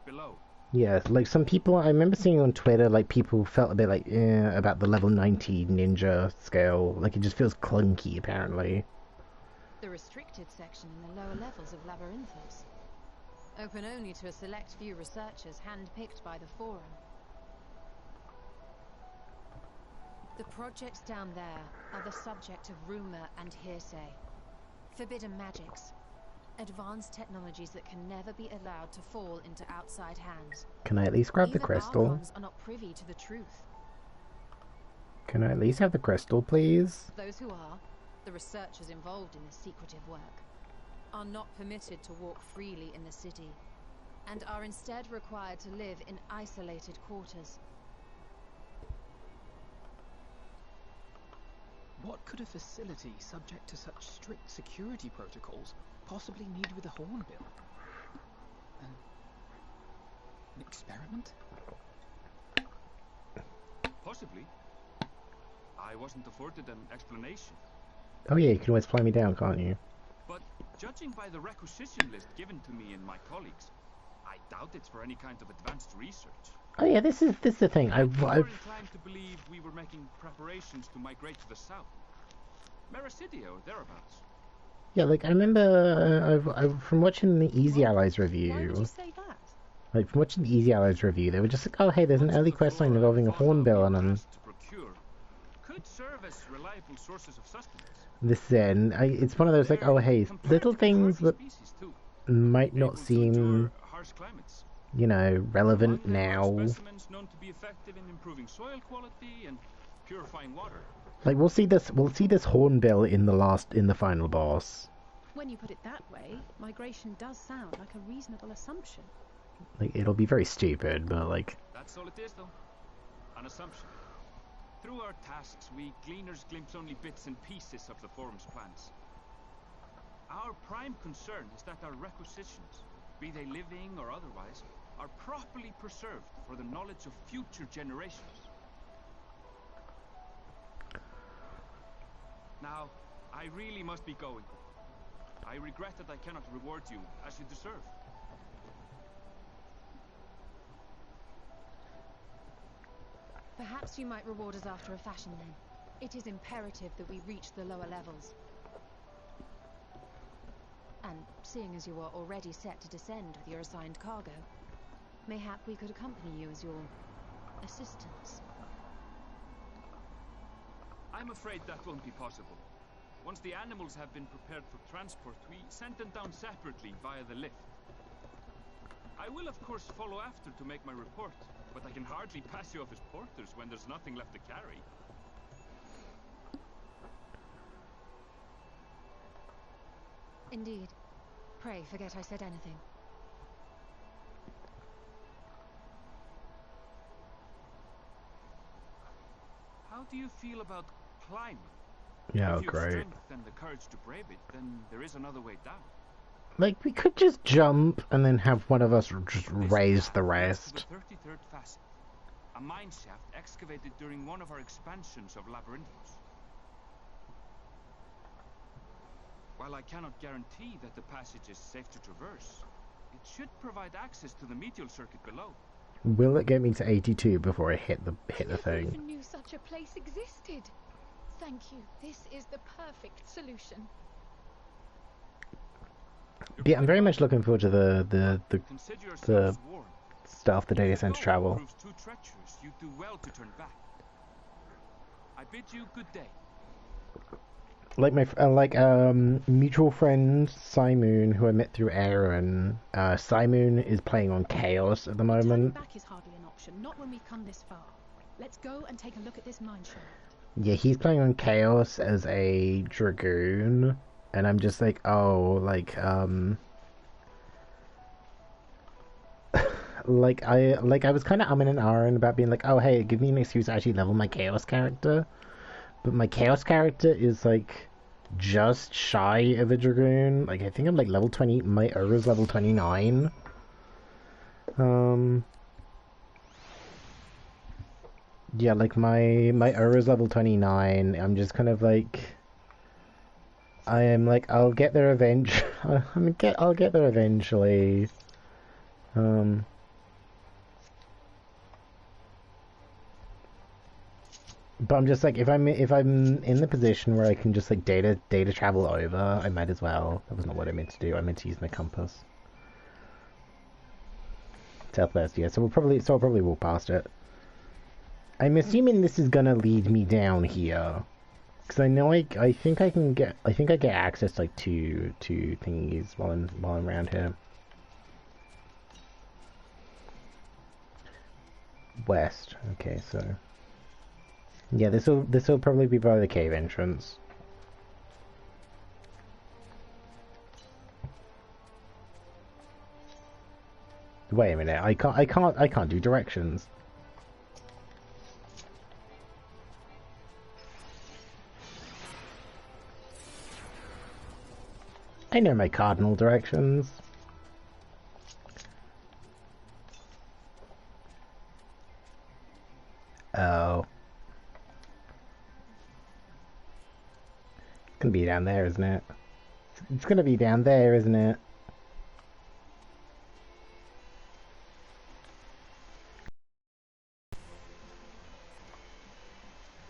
below. Yeah, like some people, I remember seeing on Twitter, like people felt a bit like, about the level 90 ninja scale. Like it just feels clunky, apparently. The restricted section in the lower levels of Labyrinthos. Open only to a select few researchers hand-picked by the Forum. The projects down there are the subject of rumor and hearsay. Forbidden magics. Advanced technologies that can never be allowed to fall into outside hands. Can I at least grab the crystal? Archons are not privy to the truth. Can I at least have the crystal, please? Those who are, the researchers involved in this secretive work, are not permitted to walk freely in the city, and are instead required to live in isolated quarters. What could a facility subject to such strict security protocols possibly need with a hornbill? An experiment? Possibly. I wasn't afforded an explanation. Oh yeah, you can always fly me down, can't you? But judging by the requisition list given to me and my colleagues, I doubt it's for any kind of advanced research. Oh yeah, this is the thing. I'm more I've inclined to believe we were making preparations to migrate to the south. Mericidia or thereabouts. yeah, like I remember from watching the Easy Allies Why would review. you say that? Like from watching the Easy Allies review, they were just like, oh hey, there's an Much early of the questline flora involving a and fauna hornbill, we and were asked to procure could serve as reliable sources of sustenance. this then it's one of those like, They're oh hey, little comparatively things hardy that species too, might not able to seem, endure harsh climates. you know, relevant Among them are now. specimens known to be effective in improving soil quality and purifying water. Like we'll see this hornbill in the final boss. When you put it that way, migration does sound like a reasonable assumption. Like it'll be very stupid, but like That's all it is, though. An assumption. Through our tasks, we gleaners glimpse only bits and pieces of the forum's plans. Our prime concern is that our requisitions, be they living or otherwise, are properly preserved for the knowledge of future generations. Now, I really must be going. I regret that I cannot reward you as you deserve. Perhaps you might reward us after a fashion then. It is imperative that we reach the lower levels. And seeing as you are already set to descend with your assigned cargo, mayhap we could accompany you as your assistants. I'm afraid that won't be possible. Once the animals have been prepared for transport, we send them down separately via the lift. I will of course follow after to make my report, but I can hardly pass you off as porters when there's nothing left to carry. Indeed. Pray forget I said anything. How do you feel about climbing? yeah, If you have great. strength and the courage to brave it, then there is another way down. Like we could just jump and then have one of us just This raise path the leads rest. to the 33rd facet, a mine shaft excavated during one of our expansions of Labyrinthos. While I cannot guarantee that the passage is safe to traverse, it should provide access to the medial circuit below. Will it get me to 82 before I hit the I never thing? even knew such a place existed. Thank you. This is the perfect solution. Yeah, I'm very much looking forward to the Consider yourselves warned. stuff, the If data the center goal travel. proves too treacherous, you do well to turn back. I bid you good day. Like my mutual friend Simoon, who I met through Aaron. Simoon is playing on Chaos at the Turning moment. back is hardly an option, not when we've come this far. Let's go and take a look at this mine shaft. Yeah, he's playing on Chaos as a Dragoon, and I'm just like, oh, I was kind of umming and ahhing about being like, oh hey, give me an excuse to actually level my Chaos character, but my Chaos character is like just shy of a Dragoon. Like I think I'm like level 20. My Ura's level 29. Yeah, like my Ura's level 29. I'm just kind of like, I am like, I'll get there I'll get there eventually. But I'm just like, if I'm in the position where I can just like data travel over, I might as well. That was not what I meant to do. I meant to use my compass. Southwest, yeah. So I'll probably walk past it. I'm assuming this is gonna lead me down here, because I know I think I get access to like two thingies while I'm around here. West. Okay, so yeah, this will probably be by the cave entrance. Wait a minute, I can't do directions. I know my cardinal directions. Oh. It's gonna be down there, isn't it? It's gonna be down there, isn't it?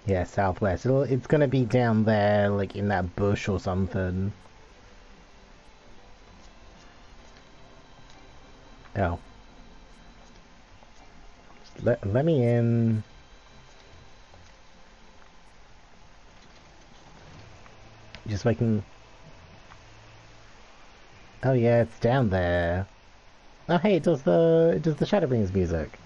Yeah, southwest. It's gonna be down there, like in that bush or something. Oh. Let me in. Just so I can... Oh yeah, it's down there. Oh hey, it does the Shadowbringers music.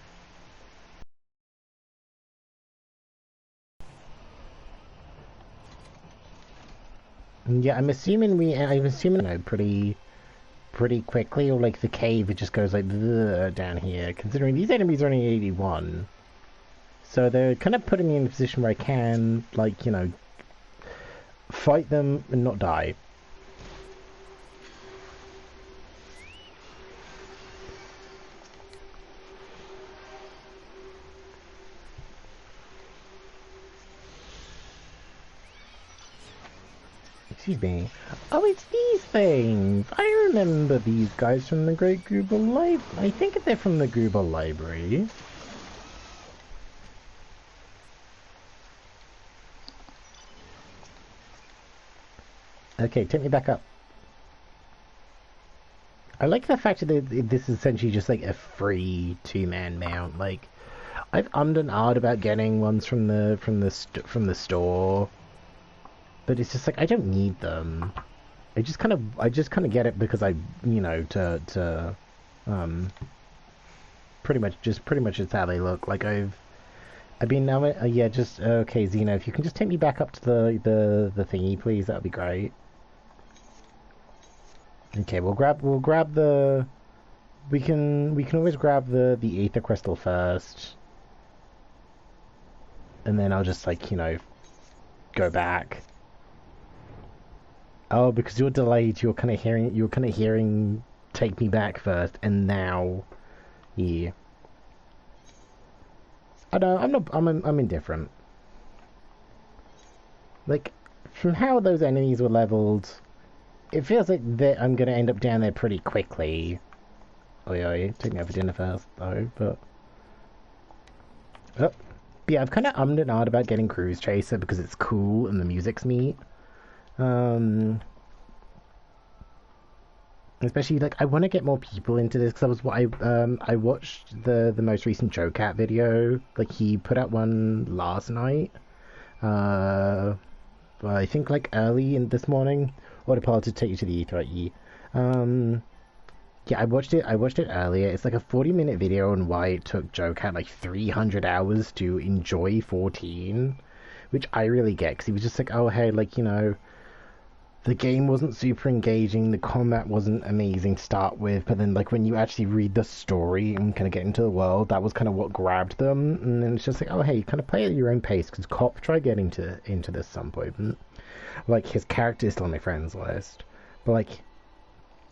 Yeah, I'm assuming pretty quickly, or like the cave, it just goes like down here. Considering these enemies are only 81, so they're kind of putting me in a position where I can, like, you know, fight them and not die. Excuse me. Oh, it's these things! I remember these guys from the Great Gruber Library. I think they're from the Gruber Library. Okay, take me back up. I like the fact that this is essentially just like a free two-man mount. Like, I've ummed and ahed about getting ones from the store, but it's just like I don't need them. I just kind of get it because I, you know, pretty much it's how they look. Like I've been now, yeah, just okay, Xeno. If you can just take me back up to the thingy, please, that would be great. Okay, we'll grab the. We can always grab the ether crystal first, and then I'll just, like, you know, go back. Oh, because you're delayed, you're kind of hearing take me back first, and now, yeah. I don't. I'm indifferent. Like, from how those enemies were leveled, it feels like that I'm gonna end up down there pretty quickly. Oi, oi, take me out for dinner first, though. But oh, yeah, I've kind of ummed and ahed about getting Cruise Chaser because it's cool and the music's neat. Especially, like, I want to get more people into this because I watched the most recent Joe Cat video. Like, he put out one last night. I think like early in this morning. Or the to take you to the ether at ye. Yeah, I watched it earlier. It's like a 40-minute video on why it took Joe Cat like 300 hours to enjoy 14, which I really get, because he was just like, oh hey, like, you know, the game wasn't super engaging, the combat wasn't amazing to start with, but then, like, when you actually read the story and kind of get into the world, that was kind of what grabbed them. And then it's just like, oh hey, you kind of play at your own pace, because Cop tried getting into this at some point, and, like, his character is still on my friends list, but, like,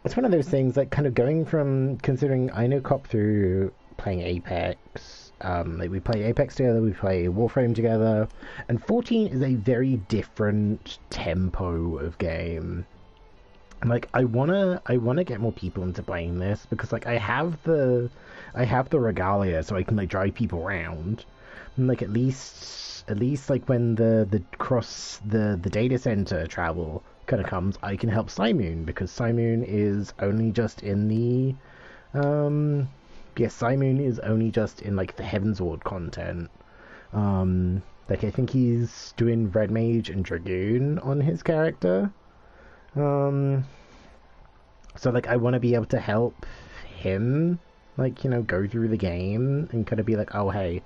it's one of those things, like, kind of going from, considering I know Cop through playing Apex, like, we play Apex together, we play Warframe together, and 14 is a very different tempo of game. Like, I wanna get more people into playing this, because, like, I have the regalia, so I can, like, drive people around, and, like, at least, like, when the cross the data center travel kind of comes, I can help Simoon, because Simoon is only just in the Simoon is only just in, like, the Heavensward content. Like, I think he's doing Red Mage and Dragoon on his character. So, like, I want to be able to help him, like, you know, go through the game and kind of be like, oh hey,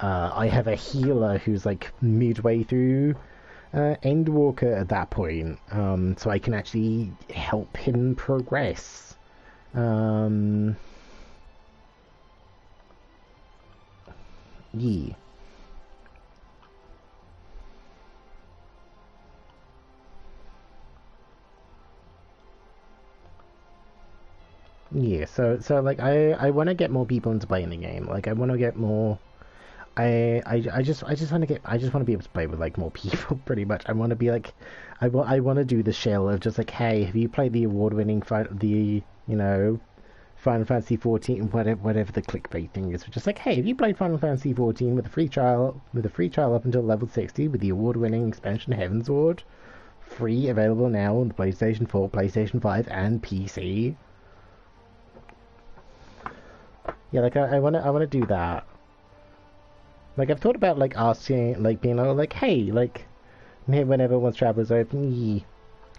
I have a healer who's, like, midway through Endwalker at that point, so I can actually help him progress. Yeah. Yeah, so like I want to get more people into playing the game. Like, I want to get more. I just want to get. I just want to be able to play with, like, more people. Pretty much, I want to be like, I want to do the shell of just like, hey, have you played the award-winning fight, the, you know, Final Fantasy 14, whatever the clickbait thing is, which is like, hey, if you played Final Fantasy 14 with a free trial up until level 60 with the award-winning expansion Heavensward, free, available now on the PlayStation 4, PlayStation 5, and PC. Yeah, like I wanna do that. Like I've thought about like asking, like being like, hey, like whenever once Traveler's open,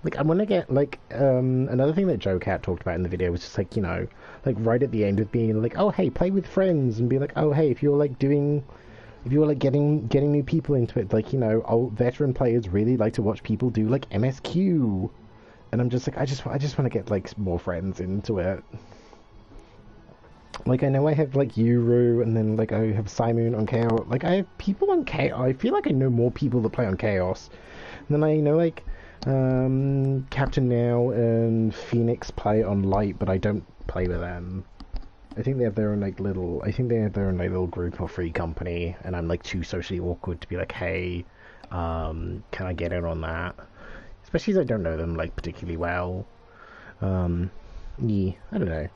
like I want to get like another thing that Joe Cat talked about in the video was just like, you know, like right at the end with being like, oh hey, play with friends, and be like, oh hey, if you're like getting new people into it, like, you know, old veteran players really like to watch people do like MSQ, and I'm just like, I just want to get like more friends into it. Like I know I have like Yuru, and then like I have Simon on Chaos. Like I have people on Chaos. I feel like I know more people that play on Chaos than I know like Captain Now and Phoenix play on Light, but I don't play with them. I think they have their own like little. I think they have their own like little group or free company, and I'm like too socially awkward to be like, hey, can I get in on that? Especially as I don't know them like particularly well. Yeah, I don't know.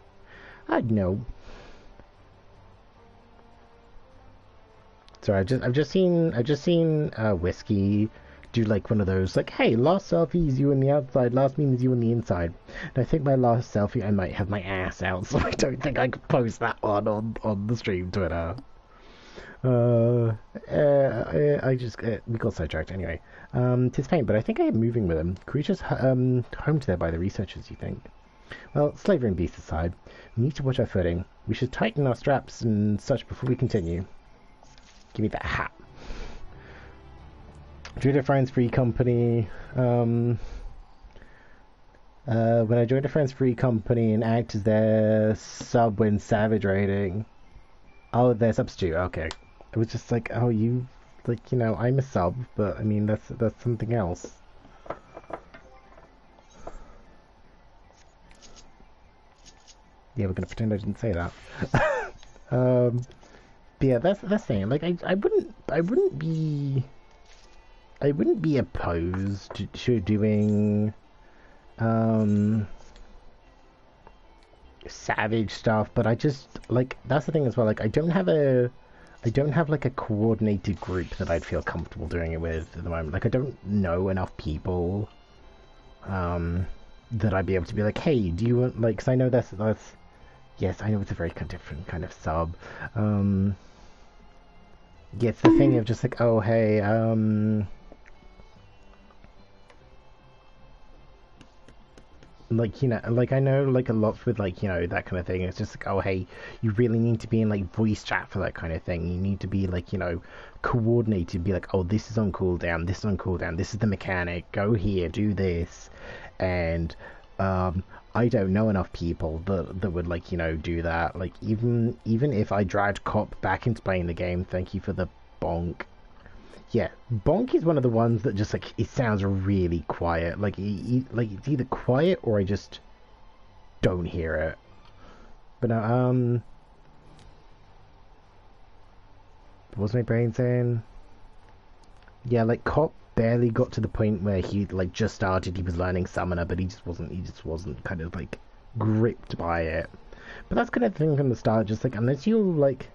I don't know. So I've just seen Whiskey do like one of those like, hey, last selfie is you on the outside, last meme is you on the inside. And I think my last selfie I might have my ass out, so I don't think I could post that one on the stream Twitter. I just we got sidetracked anyway. Tis pain, but I think I am moving with them. Creatures homed there by the researchers, you think? Well, slavery and beast aside, we need to watch our footing. We should tighten our straps and such before we continue. Give me that hat. Joined a friend's free company. When I joined a friend's free company and act as their sub when savage raiding. Oh, their substitute. Okay. It was just like, oh, you, like, you know, I'm a sub, but I mean that's something else. Yeah, we're gonna pretend I didn't say that. But yeah, that's the thing. Like, I wouldn't be opposed to doing savage stuff, but I just like that's the thing as well. Like, I don't have like a coordinated group that I'd feel comfortable doing it with at the moment. Like, I don't know enough people that I'd be able to be like, hey, do you want, like, because I know that's yes, I know it's a very different kind of sub. Yeah, it's the thing of just like, oh, hey, like, you know, like, I know, like, a lot with, like, you know, that kind of thing. It's just like, oh, hey, you really need to be in, like, voice chat for that kind of thing. You need to be, like, you know, coordinated, be like, oh, this is on cooldown, this is on cooldown, this is the mechanic, go here, do this, and, I don't know enough people that would, like, you know, do that. Like, even if I dragged Cop back into playing the game, thank you for the bonk. Yeah, bonk is one of the ones that just, like, it sounds really quiet. Like, like it's either quiet or I just don't hear it. But no, what was my brain saying? Yeah, like, Cop barely got to the point where he like just started. He was learning Summoner, but he just wasn't kind of like gripped by it. But that's kind of the thing from the start. Just like, unless you're like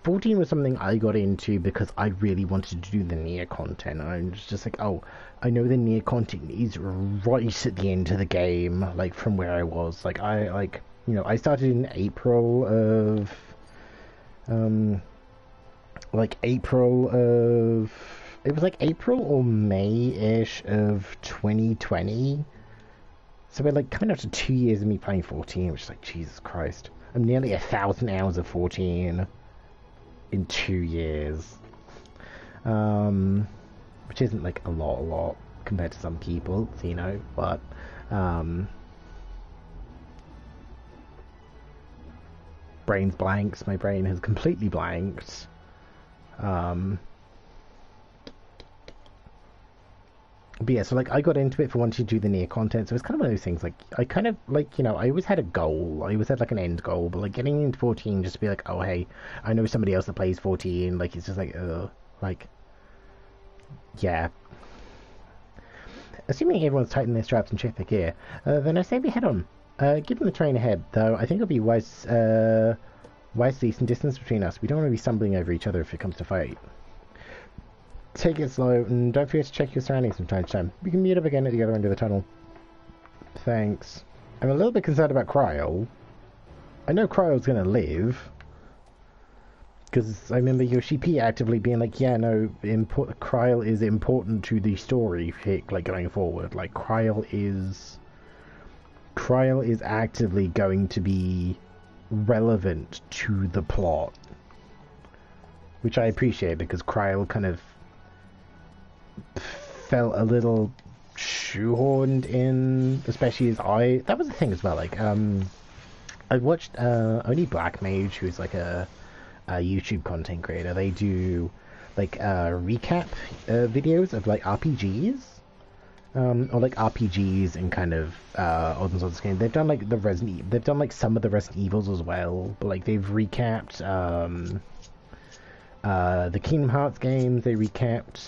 14 was something I got into because I really wanted to do the Nier content. And I'm just like, oh, I know the Nier content is right at the end of the game, like from where I was. Like I like, you know, I started in April of it was like April or May-ish of 2020. So we're like coming up to 2 years of me playing 14, which is like, Jesus Christ. I'm nearly 1,000 hours of 14 in 2 years. Which isn't like a lot compared to some people, you know, but brain's blanks. My brain has completely blanked. But yeah, so like I got into it for wanting to do the Nier content, so it's kind of one of those things, like I kind of like, you know, I always had a goal, I always had like an end goal, but like getting into 14 just to be like, oh hey, I know somebody else that plays 14, like it's just like, like, yeah. Assuming everyone's tightened their straps and checked their gear, then I say we head on. Given the train ahead, though, I think it'll be wise to leave some distance between us. We don't want to be stumbling over each other if it comes to fight. Take it slow, and don't forget to check your surroundings from time to time. We can meet up again at the other end of the tunnel. Thanks. I'm a little bit concerned about Cryle. I know Cryle's gonna live. Because I remember Yoshi P actively being like, yeah, no, Cryle is important to the story, like, going forward. Like, Cryle is actively going to be relevant to the plot. Which I appreciate, because Cryle kind of felt a little shoehorned in, especially as that was the thing as well, like, I watched, Only Black Mage, who's like a YouTube content creator. They do, like, recap videos of, like, RPGs, or, like, RPGs and kind of, old and sorts of games. They've done, like, they've done, like, some of the Resident Evils as well, but, like, they've recapped, the Kingdom Hearts games. They recapped,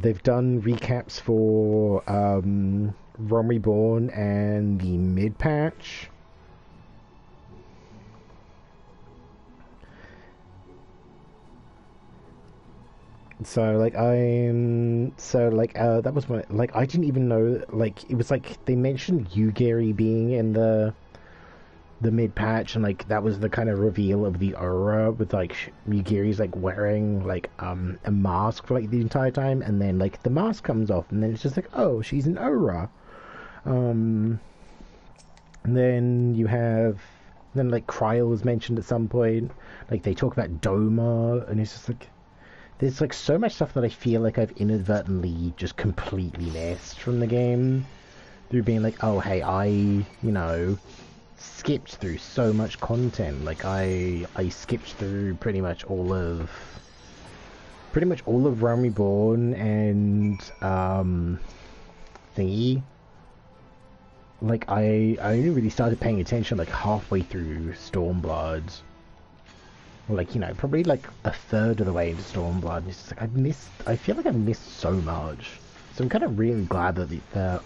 they've done recaps for, Realm Reborn and the mid-patch. So, like, that was my, like, I didn't even know, like, it was, like, they mentioned Yugiri being in the mid-patch, and, like, that was the kind of reveal of the aura, with, like, Yugiri's, like, wearing, like, a mask for, like, the entire time, and then, like, the mask comes off, and then it's just like, oh, she's an aura. And then you have, then, like, Cryle was mentioned at some point, like, they talk about Doma, and it's just, like, there's, like, so much stuff that I feel like I've inadvertently just completely missed from the game, through being like, oh, hey, I skipped through so much content. Like, I skipped through pretty much all of Realm Reborn and, thingy. Like, I only really started paying attention, like, halfway through Stormblood. Like, you know, probably like a third of the way into Stormblood, and it's just like, I feel like I've missed so much. So I'm kind of really glad that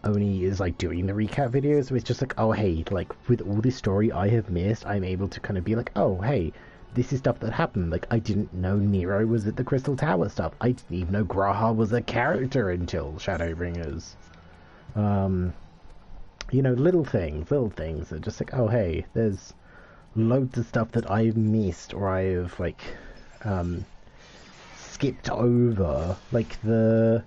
Oni is, like, doing the recap videos. It's just like, oh, hey, like, with all this story I have missed, I'm able to kind of be like, oh, hey, this is stuff that happened. Like, I didn't know Nero was at the Crystal Tower stuff. I didn't even know Graha was a character until Shadowbringers. You know, little things that just like, oh, hey, there's loads of stuff that I've missed, or I've, like, skipped over, like the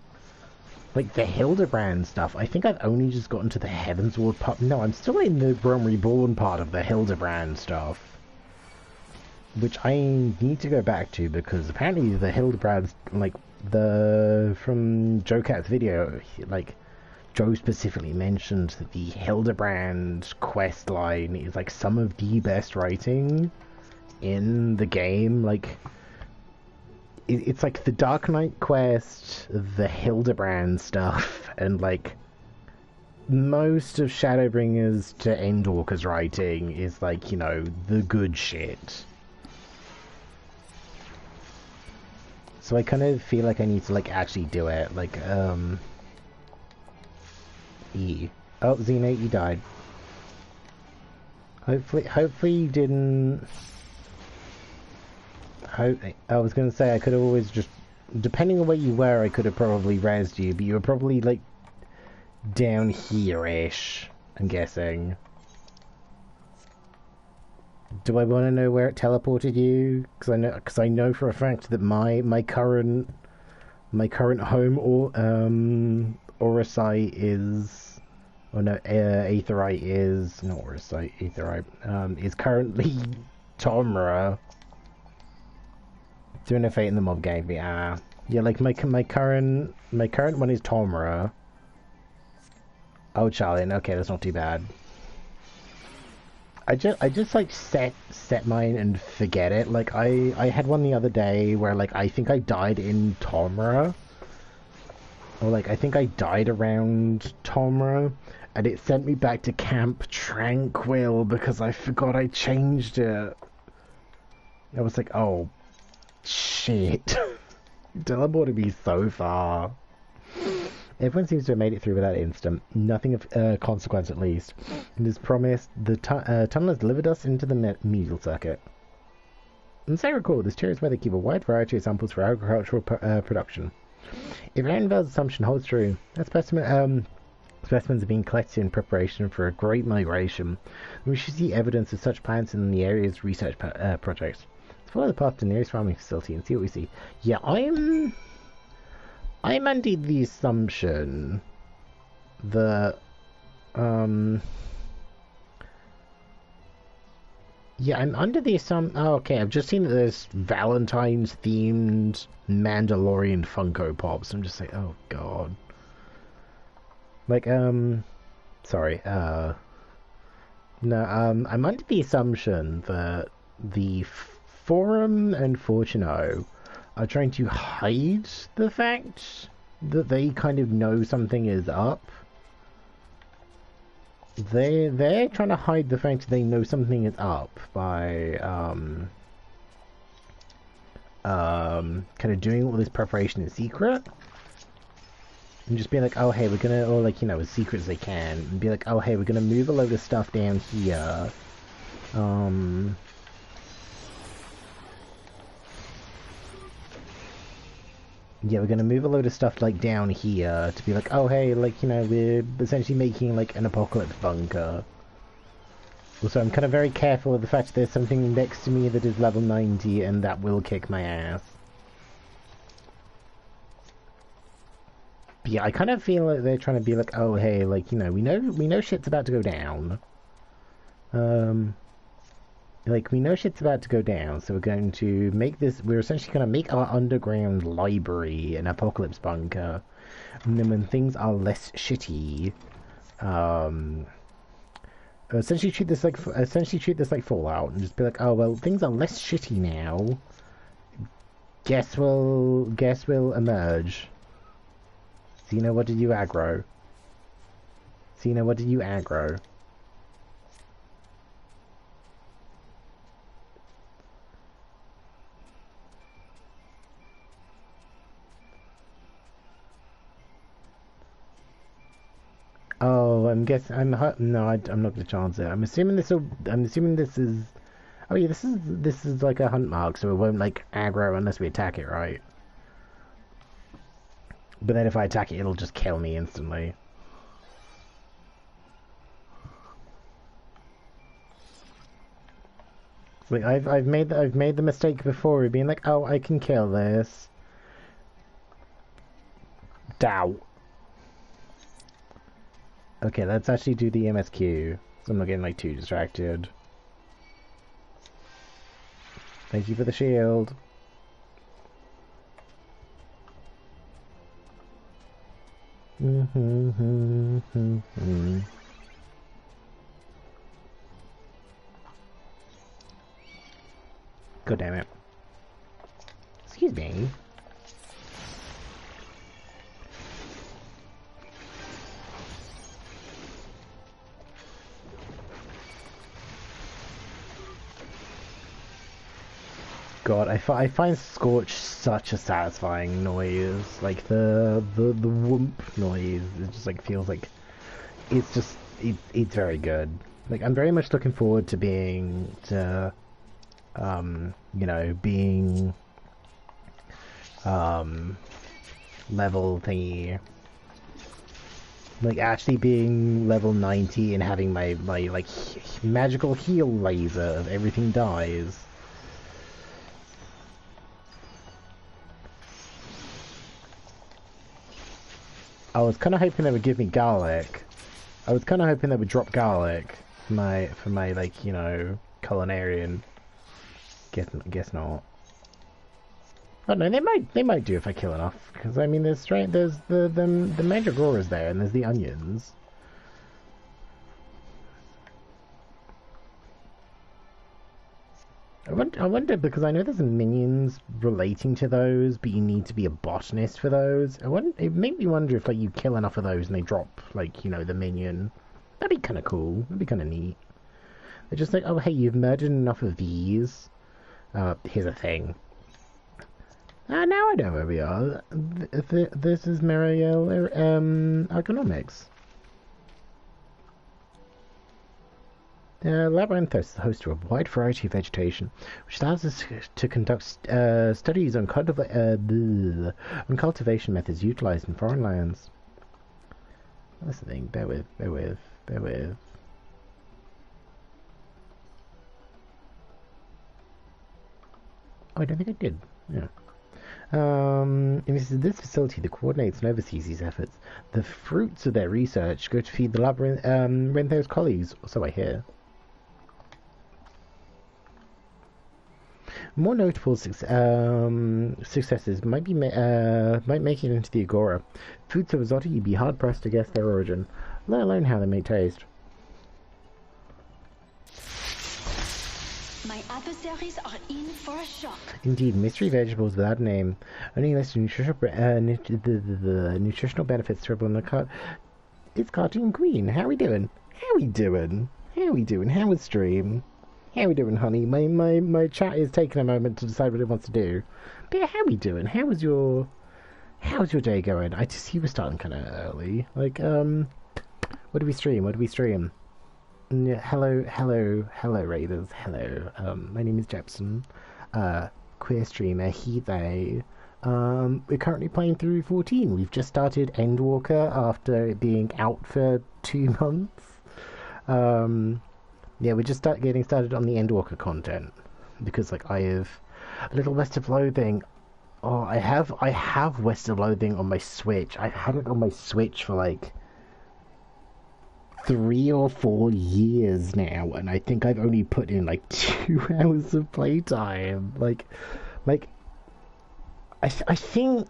Hildebrand stuff. I think I've only just gotten to the Heavensward part. No, I'm still in the Realm Reborn part of the Hildebrand stuff, which I need to go back to, because apparently the Hildebrands, like, from Joe Cat's video, like, Joe specifically mentioned that the Hildebrand quest line is, like, some of the best writing in the game. Like, it's like the Dark Knight quest, the Hildebrand stuff, and, like, most of Shadowbringers to Endwalker's writing is, like, you know, the good shit. So I kind of feel like I need to, like, actually do it. Like, Oh, Xenate, you died. Hopefully you didn't... I was gonna say, I could have always just... Depending on where you were, I could have probably rezzed you, but you were probably, like, down here-ish, I'm guessing. Do I want to know where it teleported you? Because I know for a fact that my current home, or Orosite is, or no, Aetheryte is, not Orosite, Aetheryte, is currently Tomra. Doing a fate in the mob game, yeah, like my current one is Tomra. Oh, Sharlayan, okay, that's not too bad. I just like set mine and forget it. Like, I had one the other day where, like, I think I died in Tomra. Or, like, I think I died around Tomra, and it sent me back to Camp Tranquil because I forgot I changed it. I was like, oh, shit. You teleported me so far. Everyone seems to have made it through without incident. Nothing of consequence, at least. And as promised, the tunnel has delivered us into the medial circuit. And as I recall, this chair is where they keep a wide variety of samples for agricultural production. If Annabelle's assumption holds true, that specimens are being collected in preparation for a great migration. We should see evidence of such plants in the area's research projects. Let's follow the path to the nearest farming facility and see what we see. Yeah, I'm under the assumption that yeah, I'm under the assumption. Oh, okay, I've just seen that there's Valentine's themed Mandalorian Funko Pops. I'm just like, oh god. Like, sorry, no, I'm under the assumption that the Forum and Fortuno are trying to hide the fact that they kind of know something is up. They're trying to hide the fact that they know something is up by kind of doing all this preparation in secret. And just be like, oh hey, we're gonna, or like, you know, as secret as they can, and be like, oh hey, we're gonna move a load of stuff down here. Yeah, we're gonna move a load of stuff like down here to be like, oh hey, like, you know, we're essentially making like an apocalypse bunker. Also, I'm kind of very careful of the fact that there's something next to me that is level 90 and that will kick my ass. But yeah, I kind of feel like they're trying to be like, oh hey, like, you know, we know shit's about to go down. Like, we know shit's about to go down, so we're going to make this, we're essentially going to make our underground library an apocalypse bunker. And then when things are less shitty, essentially treat this like Fallout, and just be like, oh well, things are less shitty now. Guess we'll emerge. Cena, what did you aggro? Cena, what did you aggro? Oh, I'm guessing. No, I'm not gonna chance it. I'm assuming this is. Oh yeah, this is like a hunt mark, so it won't like aggro unless we attack it, right? But then if I attack it, it'll just kill me instantly. Like I've made the mistake before of being like, oh, I can kill this. Doubt. Okay, let's actually do the MSQ, so I'm not getting like too distracted. Thank you for the shield. God damn it. Excuse me. God, I find Scorch such a satisfying noise. Like the whoomp noise. It just like feels like it's very good. Like I'm very much looking forward to being you know, being level thingy. Like actually being level 90 and having my like magical heal laser if everything dies. I was kind of hoping they would give me garlic. I was kind of hoping they would drop garlic for my like, you know, culinarian. Guess not. Oh no, they might do if I kill enough. Because I mean, there's the magic roars there, and there's the onions. I wonder, because I know there's minions relating to those, but you need to be a botanist for those. It made me wonder if like you kill enough of those and they drop like, you know, the minion. That'd be kind of cool. That'd be kind of neat. They're just like, oh hey, you've murdered enough of these. Here's a thing. Now I know where we are. This is Mariel, Ergonomics. Labyrinth is the host to a wide variety of vegetation, which allows us to conduct studies on cultivation methods utilized in foreign lands. That's the thing. Bear with. Oh, I don't think I did. Yeah. In this facility that coordinates and oversees these efforts. The fruits of their research go to feed the Labyrinth's colleagues, so I hear. More notable successes might make it into the Agora. Foods of Zot, you'd be hard pressed to guess their origin, let alone how they may taste. My adversaries are in for a shock. Indeed, mystery vegetables without a name, only less nutritional benefits to everyone in the cut. It's Cartoon Queen. How we doing? How we doing? How was stream? How we doing, honey? My chat is taking a moment to decide what it wants to do. But yeah, how we doing? How's your day going? I just see we're starting kind of early. Like, what do we stream? Yeah, hello, Raiders. Hello. My name is Jepsen. Queer streamer, he, they. We're currently playing through 14. We've just started Endwalker after it being out for 2 months. Yeah, we're just getting started on the Endwalker content because, like, I have a little West of Loathing. Oh, I have West of Loathing on my Switch. I've had it on my Switch for like 3 or 4 years now, and I think I've only put in like 2 hours of playtime. Like, I think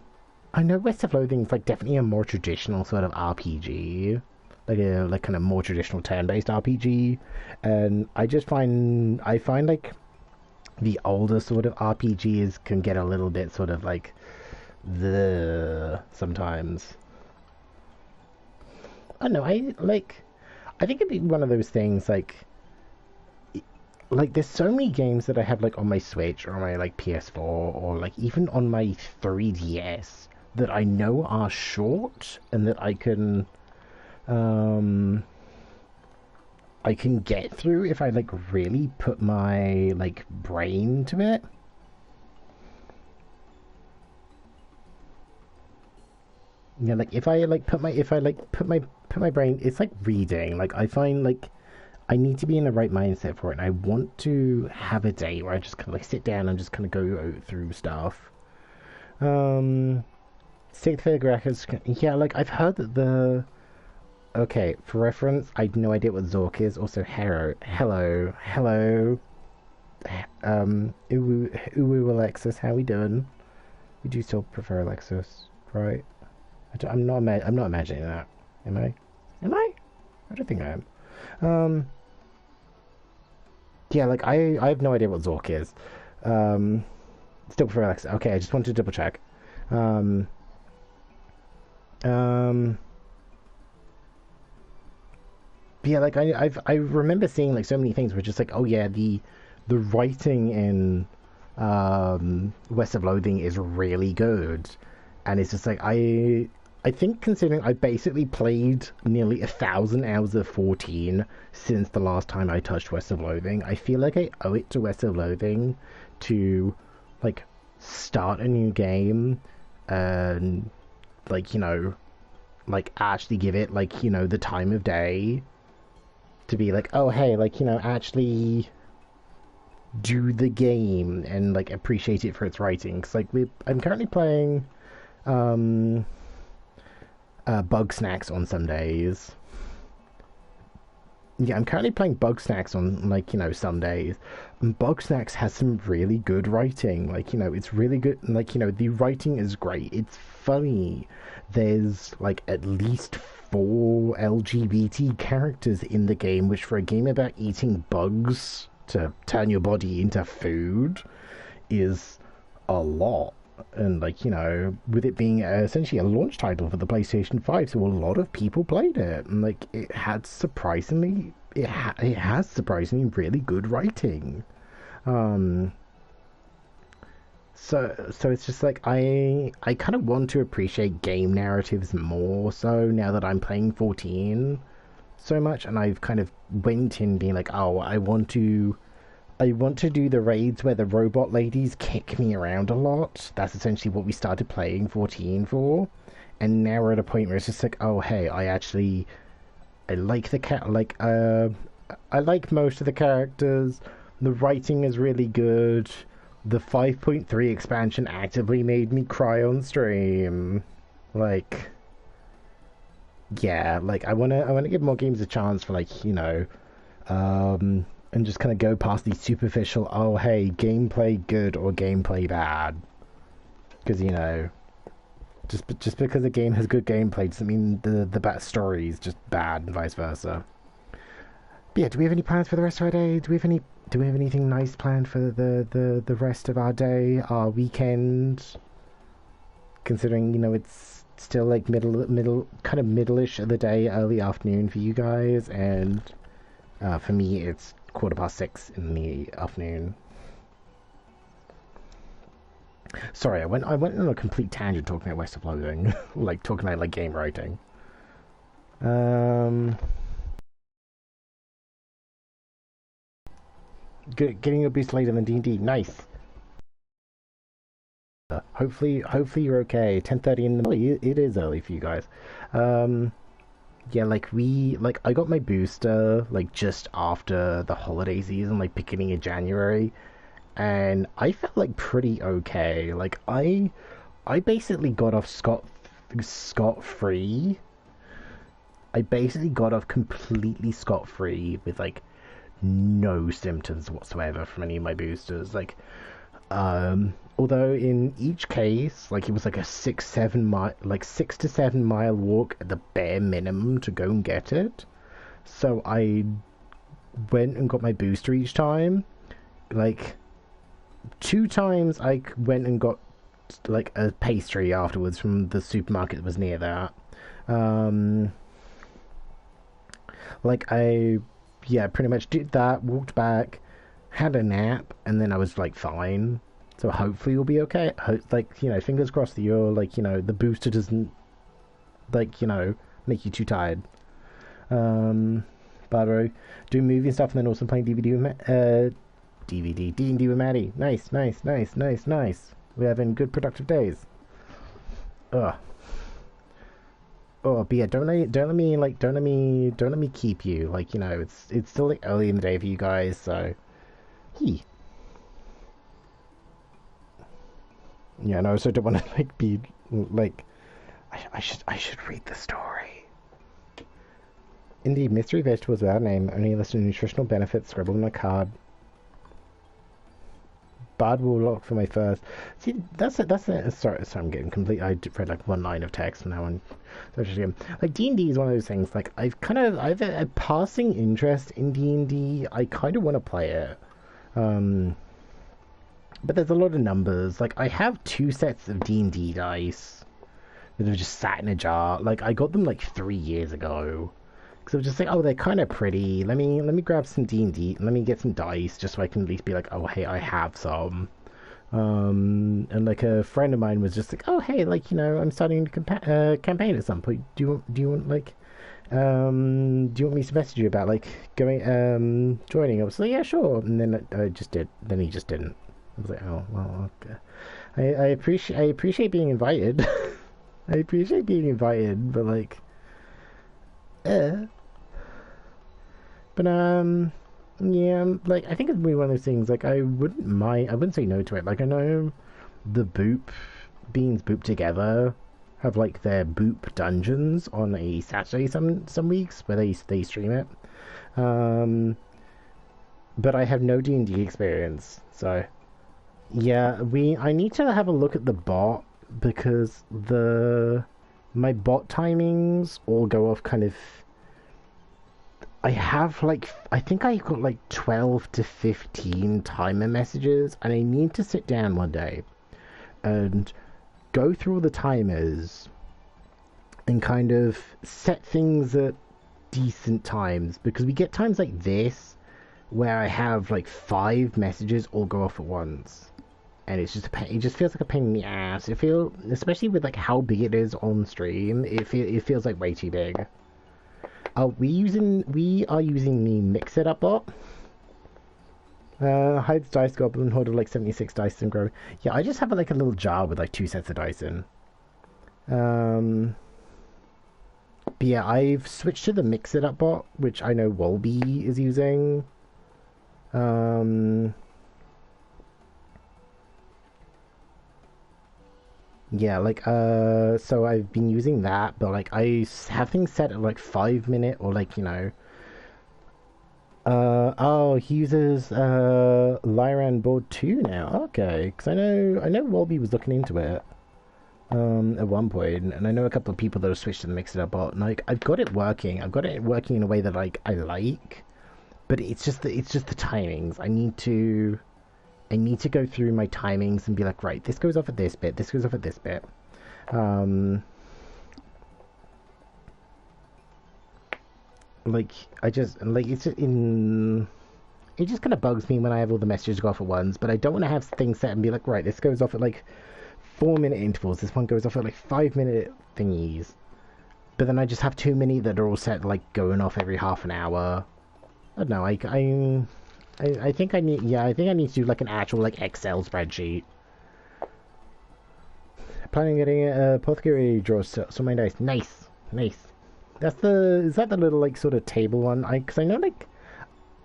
I know West of Loathing is like definitely a more traditional sort of RPG. Like kind of more traditional turn-based RPG, and I find like the older sort of RPGs can get a little bit sort of like sometimes. I don't know. I think it'd be one of those things like there's so many games that I have like on my Switch or on my like PS4 or like even on my 3DS that I know are short and that I can get through if I like really put my like brain to it. Yeah, like if I put my brain, it's like reading. Like I find like I need to be in the right mindset for it, and I want to have a day where I just kind of like sit down and just kind of go through stuff. State Figures, yeah, like I've heard that okay, for reference, I have no idea what Zork is. Also, hello. Uwu Alexis, how we doing? We do still prefer Alexis, right? I'm not imagining that. Am I? I don't think I am. Yeah, like I have no idea what Zork is. Still prefer Alexis. Okay, I just wanted to double check. Yeah, like I remember seeing like so many things where just like, oh yeah, the writing in West of Loathing is really good, and it's just like I think considering I basically played nearly 1,000 hours of 14 since the last time I touched West of Loathing, I feel like I owe it to West of Loathing to like start a new game and like, you know, like actually give it like, you know, the time of day to be like, oh hey, like, you know, actually do the game and like appreciate it for its writing. Because like I'm currently playing Bug Snacks on some days. Yeah, I'm currently playing Bug Snacks on, like, you know, some days. And Bug Snacks has some really good writing. Like, you know, it's really good. Like, you know, the writing is great. It's funny. There's, like, at least 4 LGBT characters in the game, which for a game about eating bugs to turn your body into food is a lot. And, like, you know, with it being essentially a launch title for the PlayStation 5, so a lot of people played it. And, like, it has surprisingly really good writing. so it's just like I kind of want to appreciate game narratives more so now that I'm playing 14 so much, and I've kind of went in being like, oh, I want to do the raids where the robot ladies kick me around a lot. That's essentially what we started playing 14 for, and now we're at a point where it's just like, oh hey, I like the I like most of the characters. The writing is really good. The 5.3 expansion actively made me cry on stream. Like, yeah, like I wanna give more games a chance for, like, you know, and just kind of go past these superficial, oh hey, gameplay good or gameplay bad, because, you know, just because a game has good gameplay doesn't mean the bad story is just bad and vice versa. But yeah, do we have any plans for the rest of our day? Do we have anything nice planned for the rest of our day, our weekend? Considering, you know, it's still like kind of middle-ish of the day, early afternoon for you guys, and for me it's 6:15 in the afternoon. Sorry, I went on a complete tangent talking about West of Loathing, like talking about like game writing. Getting a boost later than D&D, nice. Hopefully you're okay. 10:30 in the morning. It is early for you guys. Yeah, like I got my booster like just after the holiday season, like beginning of January, and I felt like pretty okay. Like I basically got off scot-free. I basically got off completely scot-free with like no symptoms whatsoever from any of my boosters. Like, although in each case, like, it was like a 6 to 7 mile walk at the bare minimum to go and get it. So I went and got my booster each time. Like, 2 times I went and got like a pastry afterwards from the supermarket that was near that. Like yeah, pretty much did that, walked back, had a nap, and then I was like fine. So hopefully you'll be okay. Like, you know, fingers crossed that you're like, you know, the booster doesn't, like, you know, make you too tired. Barbaro, doing movie and stuff, and then also playing D&D with Maddie. Nice. We're having good productive days. Ugh. Oh, but yeah, don't let me keep you. Like, you know, it's still like early in the day for you guys, so yeah, no, so don't want to like be like, I should read the story. Indeed, mystery vegetables without a name, only listed nutritional benefits scribbled on a card. Bard will lock for my first. See, that's sorry, I'm getting complete. I read like one line of text from now on. Like, D&D is one of those things. Like, I've a passing interest in D&D. I kind of want to play it, but there's a lot of numbers. Like, I have 2 sets of D&D dice that have just sat in a jar. Like, I got them like 3 years ago. Because I was just like, oh, they're kind of pretty. Let me grab some D&D. Let me get some dice, just so I can at least be like, oh, hey, I have some. And like a friend of mine was just like, oh, hey, like, you know, I'm starting a campaign at some point. Do you want like, do you want me to message you about like going, joining? I was like, yeah, sure. And then I just did. Then he just didn't. I was like, oh, well, okay. I appreciate being invited. I appreciate being invited, but like. But yeah, like, I think it'd be one of those things, like, I wouldn't say no to it. Like, I know the Beans Boop Together have like their Boop dungeons on a Saturday some weeks where they stream it. But I have no D&D experience, so yeah, I need to have a look at the bot, because my bot timings all go off kind of. I have like, I think I got like 12 to 15 timer messages, and I need to sit down one day and go through all the timers and kind of set things at decent times, because we get times like this where I have like 5 messages all go off at once. and it's just a pain. It just feels like a pain in the ass. Especially with like how big it is on stream, it feels like way too big. We are using the Mix It Up bot. Hides dice goblin, hold of like 76 dice and grow. Yeah, I just have like a little jar with like 2 sets of dice in. But yeah, I've switched to the Mix It Up bot, which I know Wolby is using. Yeah, like, so I've been using that, but like, I have things set at like 5-minute or like, you know. Oh, he uses, Lyran board 2 now. Okay, because I know Wolby was looking into it, at one point, and I know a couple of people that have switched to the Mix It Up bot, and like, I've got it working. I've got it working in a way that, like, I like, but it's just the timings. I need to go through my timings and be like, right, this goes off at this bit, this goes off at this bit. Like, it's just it just kind of bugs me when I have all the messages go off at once, but I don't want to have things set and be like, right, this goes off at like 4-minute intervals, this one goes off at like 5-minute thingies, but then I just have too many that are all set like going off every half an hour. I don't know, I think I need to do like an actual like Excel spreadsheet. Planning on getting a apothecary draws so many dice. Nice. Is that the little like sort of table one? Because I know like,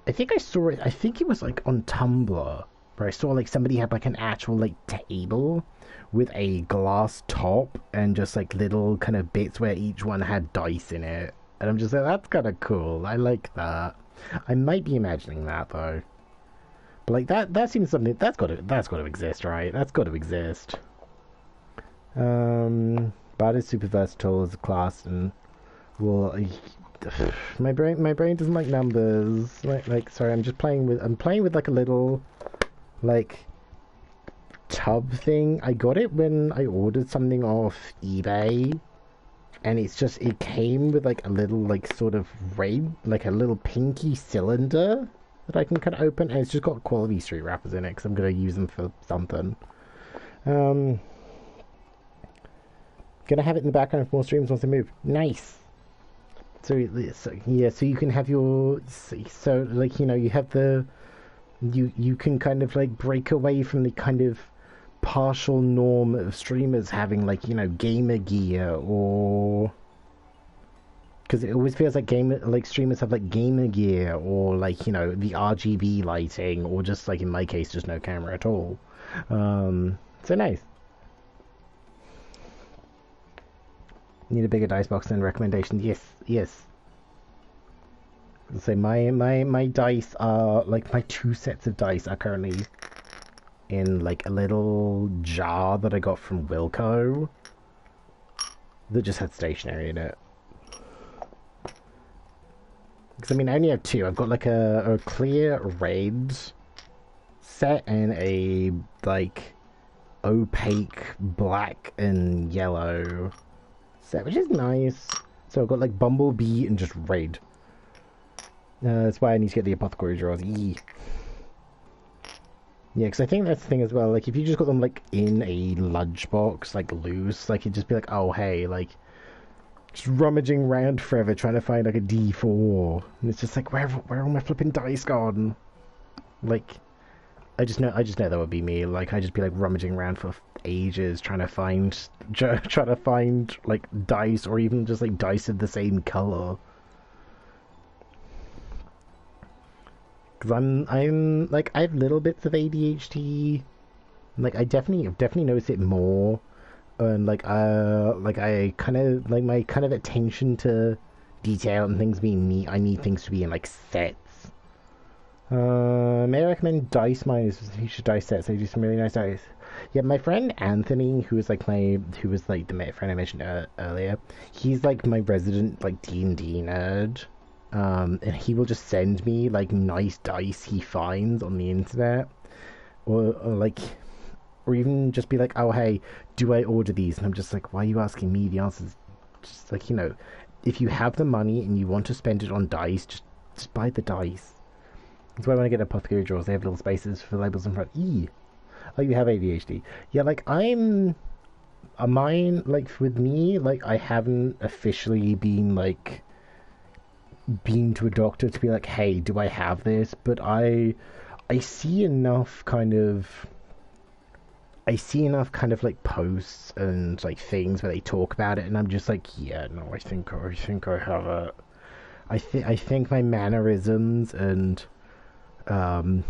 I think I saw it. I think it was like on Tumblr where I saw like somebody had like an actual like table with a glass top and just like little kind of bits where each one had dice in it, and I'm just like, that's kind of cool. I like that. I might be imagining that though, but like that seems something that's got to exist, right? That's got to exist. Bard is super versatile as a class, and well, my brain doesn't like numbers. Like sorry, I'm playing with like a little like tub thing. I got it when I ordered something off eBay, and it came with like a little like sort of like a little pinky cylinder that I can kind of open, and it's just got quality street wrappers in it because I'm gonna use them for something. Gonna have it in the background for more streams once I move. Nice. So you can have your, so like, you know, you have you can kind of like break away from the kind of partial norm of streamers having like, you know, gamer gear, or because it always feels like streamers have like gamer gear, or like, you know, the RGB lighting, or just like in my case just no camera at all. So nice. Need a bigger dice box and recommendation. Yes. So my dice are like, my 2 sets of dice are currently in like a little jar that I got from Wilco that just had stationery in it. Because I mean, I only have 2. I've got like a clear red set and a like opaque black and yellow set, which is nice. So I've got like Bumblebee and just red. That's why I need to get the apothecary drawers. Yeah, because I think that's the thing as well. Like, if you just got them like in a lunchbox, like loose, like, it'd just be like, oh hey, like, just rummaging around forever trying to find like a D4, and it's just like, where are my flipping dice gone? Like, I just know that would be me. Like, I'd just be like rummaging around for ages trying to find like dice, or even just like dice of the same color. Because I'm like, I have little bits of ADHD. Like, I definitely notice it more, and like I kind of like my kind of attention to detail and things being neat. I need things to be in like sets. May I recommend dice? My future dice sets. They do some really nice dice. Yeah, my friend Anthony, who was like the friend I mentioned earlier, he's like my resident like D&D nerd. And he will just send me like nice dice he finds on the internet, or even just be like, oh hey, do I order these? And I'm just like, why are you asking me? The answer's just like, you know, if you have the money and you want to spend it on dice, just buy the dice. That's why when I get apothecary drawers, they have little spaces for labels in front. Oh, you have ADHD. Yeah, like, I'm... mine, like, with me, like, I haven't officially been, like... been to a doctor to be like, hey, do I have this? But I see enough kind of... I see enough kind of like posts and like things where they talk about it, and I'm just like, yeah, no, I think I have it. I think my mannerisms and kind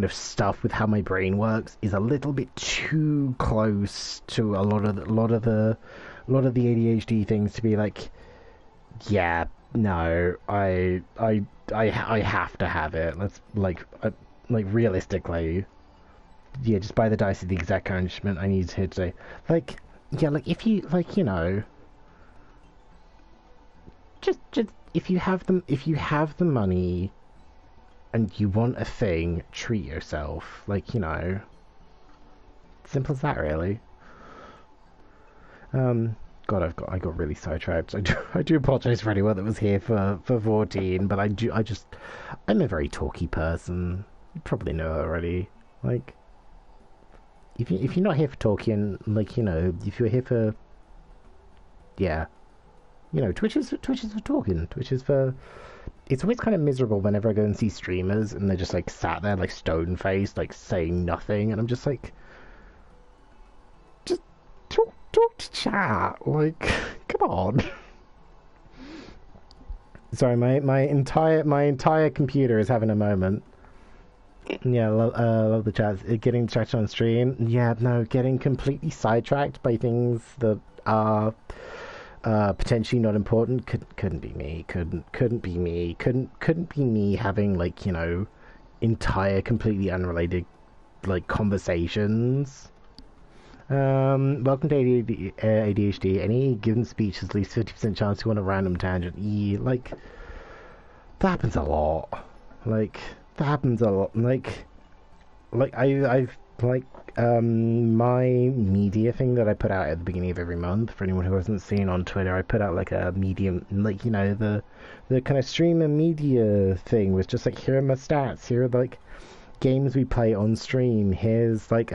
of stuff with how my brain works is a little bit too close to a lot of the ADHD things to be like, yeah, no, I have to have it. Let's like realistically. Yeah, just buy the dice is the exact punishment I need to say. Like, yeah, like, if you, like, you know... Just, if you have the money, and you want a thing, treat yourself. Like, you know... Simple as that, really. God, I got really sidetracked. I do apologize for anyone that was here for 14, but I'm a very talky person. You probably know already. Like... If you're not here for talking, like, you know, if you're here for, yeah, you know, Twitch is for talking. Twitch is for. It's always kind of miserable whenever I go and see streamers and they're just like sat there like stone faced, like saying nothing, and I'm just like, just talk to chat, like, come on. Sorry, my entire computer is having a moment. Yeah, love the chats. Getting distracted on stream. Yeah, no, getting completely sidetracked by things that are potentially not important. Couldn't be me. Couldn't be me. Couldn't be me having, like, you know, entire completely unrelated like conversations. Welcome to ADHD. Any given speech has at least 50% chance to go on a random tangent. Like, that happens a lot. Like, that happens a lot. Like I've my media thing that I put out at the beginning of every month. For anyone who hasn't seen on Twitter, I put out like a medium, like, you know, the kind of streamer media thing was just like, here are my stats. Here are like games we play on stream. Here's like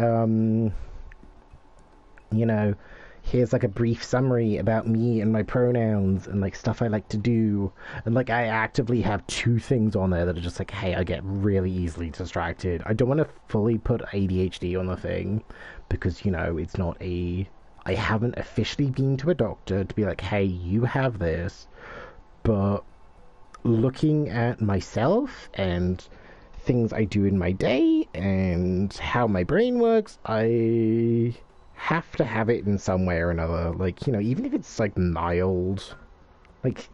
you know, here's like a brief summary about me and my pronouns and like stuff I like to do. And like, I actively have 2 things on there that are just like, hey, I get really easily distracted. I don't want to fully put ADHD on the thing because, you know, it's not I haven't officially been to a doctor to be like, hey, you have this. But looking at myself and things I do in my day and how my brain works, I have to have it in some way or another. Like, you know, even if it's like mild, like,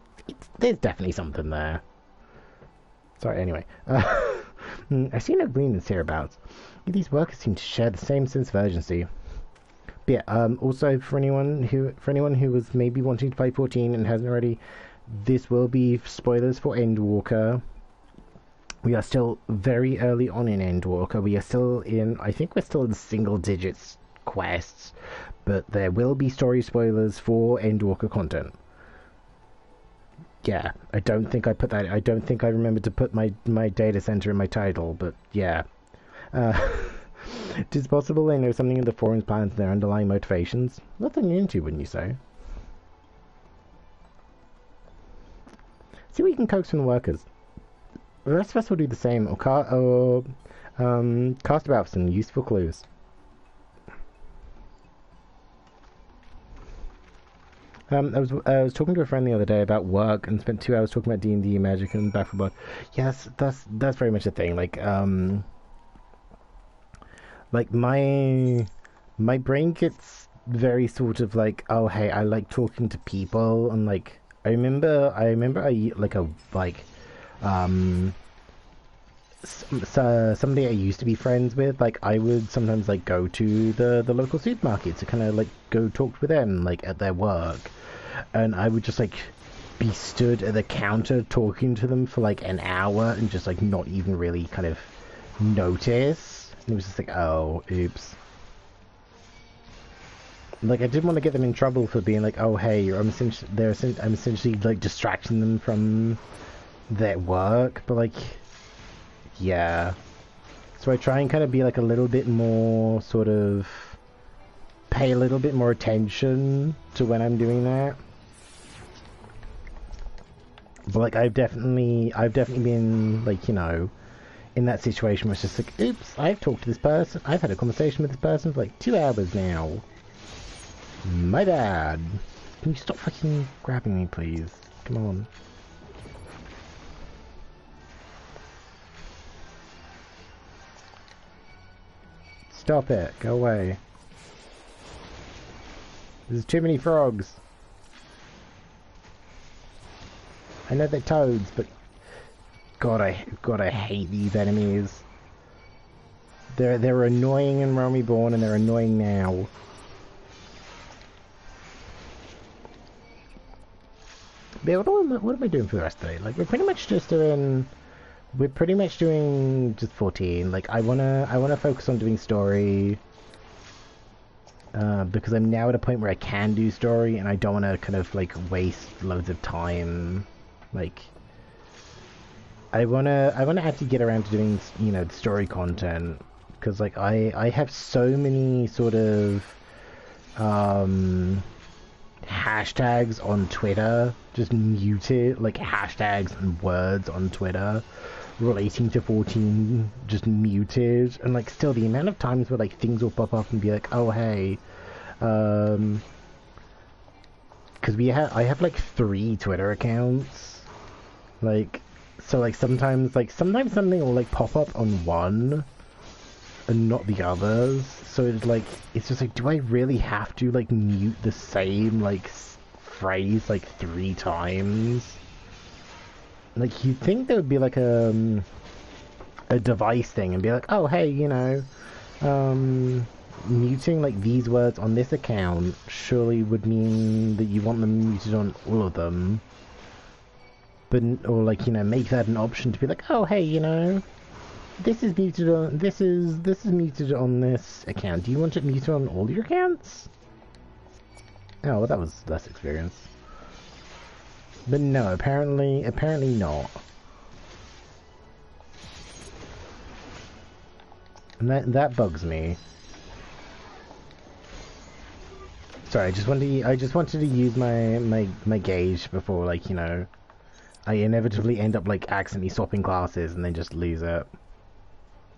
there's definitely something there. Sorry, anyway. I see no gleanings hereabouts. These workers seem to share the same sense of urgency. But yeah, also for anyone who was maybe wanting to play 14 and hasn't already, this will be spoilers for Endwalker. We are still very early on in Endwalker. We are still in, I think we're still in single digits quests, but there will be story spoilers for Endwalker content. Yeah, I don't think I remembered to put my data center in my title, but yeah. It is possible they know something of the forum's plans and their underlying motivations. Nothing you're into, wouldn't you say? See what you can coax from the workers. The rest of us will do the same, or cast about some useful clues. I was talking to a friend the other day about work and spent 2 hours talking about D&D and magic and back for blood. Yes, that's very much a thing. Like my brain gets very sort of like, oh hey, I like talking to people, and like I remember somebody I used to be friends with, like I would sometimes like go to the local supermarket to kind of like go talk with them like at their work, and I would just like be stood at the counter talking to them for like an hour and just like not even really kind of notice. And it was just like, oh, oops. Like, I didn't want to get them in trouble for being like, oh hey, I'm essentially like distracting them from their work, but like, yeah. So I try and kind of be like a little bit more sort of pay a little bit more attention to when I'm doing that. But like I've definitely been like, you know, in that situation where it's just like, oops, I've talked to this person, I've had a conversation with this person for like 2 hours now. My bad. Can you stop fucking grabbing me, please? Come on. Stop it. Go away. There's too many frogs. I know they're toads, but God, I hate these enemies. They're annoying in Realm Reborn, and they're annoying now. But what am I doing for the rest of the day? Like, we're pretty much doing just 14. Like, I wanna focus on doing story. Because I'm now at a point where I can do story, and I don't want to kind of like waste loads of time. Like, I wanna actually get around to doing, you know, story content, because like I have so many sort of hashtags on Twitter, just muted, like hashtags and words on Twitter relating to 14 just muted, and like still the amount of times where like things will pop up and be like, oh hey, because I have like 3 Twitter accounts, like, so like sometimes something will like pop up on one and not the others, so it's just like, do I really have to like mute the same like phrase like 3 times? Like, you'd think there would be like a device thing and be like, oh hey, you know, muting like these words on this account surely would mean that you want them muted on all of them. But, or like, you know, make that an option to be like, oh hey, you know, this is muted on this is muted on this account. Do you want it muted on all your accounts? Oh, well, that was less experience. But no, apparently not. And that bugs me. Sorry, I just wanted to use my gauge before, like, you know, I inevitably end up like accidentally swapping classes and then just lose it.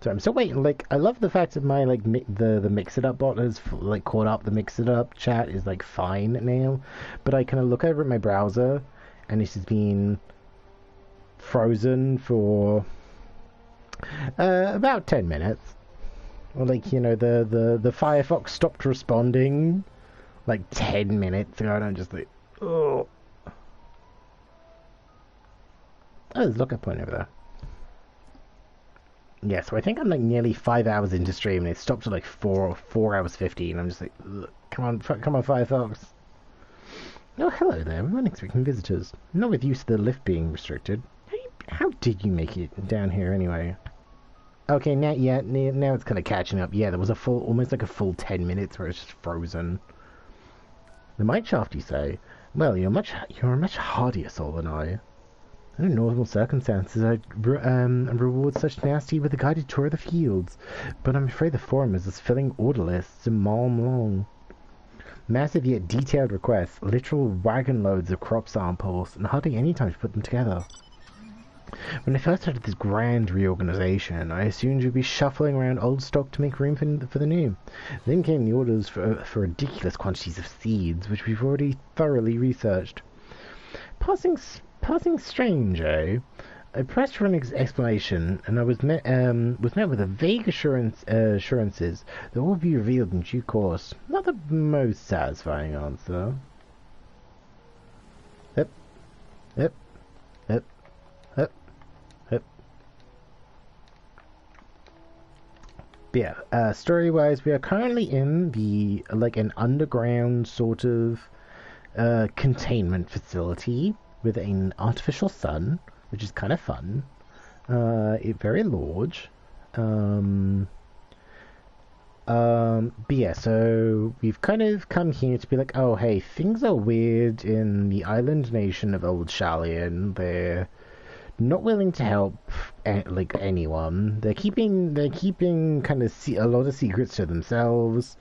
So I'm still waiting. Like, I love the fact that my like the Mix It Up bot has like caught up. The Mix It Up chat is like fine now, but I kind of look over at my browser, and this has been frozen for about 10 minutes. Or like, you know, the Firefox stopped responding like 10 minutes ago, and I'm just like, oh. Oh, there's a lookup point over there. Yeah, so I think I'm like nearly 5 hours into stream, and it stopped at like 4 hours 15. I'm just like, come on, Firefox. Oh, hello there. I'm not expecting visitors. Not with use of the lift being restricted. How did you make it down here anyway? Okay, now it's kind of catching up. Yeah, there was almost like a full 10 minutes where it's just frozen. The might shaft, you say? Well, you're a much hardier soul than I. Under normal circumstances, I'd reward such tenacity with a guided tour of the fields, but I'm afraid the forum is as filling order lists a mile long. Massive yet detailed requests, literal wagon loads of crop samples, and hardly any time to put them together. When I first started this grand reorganization, I assumed you'd be shuffling around old stock to make room for the new. Then came the orders for ridiculous quantities of seeds, which we've already thoroughly researched. Passing strange, eh? I pressed for an explanation, and I was met with a vague assurances that all will be revealed in due course. Not the most satisfying answer. Yep. But yeah, story-wise, we are currently in the an underground sort of containment facility with an artificial sun, which is kind of fun. Very large. But yeah, so we've kind of come here to be like, oh hey, things are weird in the island nation of Old Sharlayan. They're not willing to help like anyone. They're keeping kind of a lot of secrets to themselves.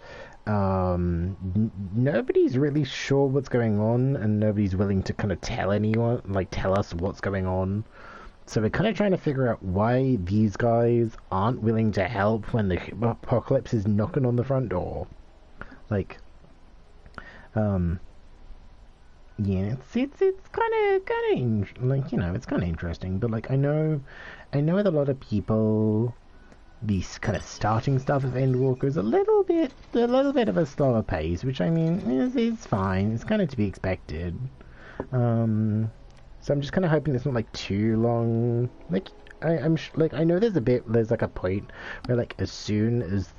Nobody's really sure what's going on, and nobody's willing to kind of tell anyone, like tell us what's going on. So we're kind of trying to figure out why these guys aren't willing to help when the apocalypse is knocking on the front door. Like, yeah, it's kind of like, you know, it's kind of interesting. But like, I know with a lot of people, these kind of starting stuff of Endwalker is a little bit of a slower pace, which I mean is fine. It's kind of to be expected. So I'm just kind of hoping it's not like too long. Like I'm like, I know there's like a point where like as soon as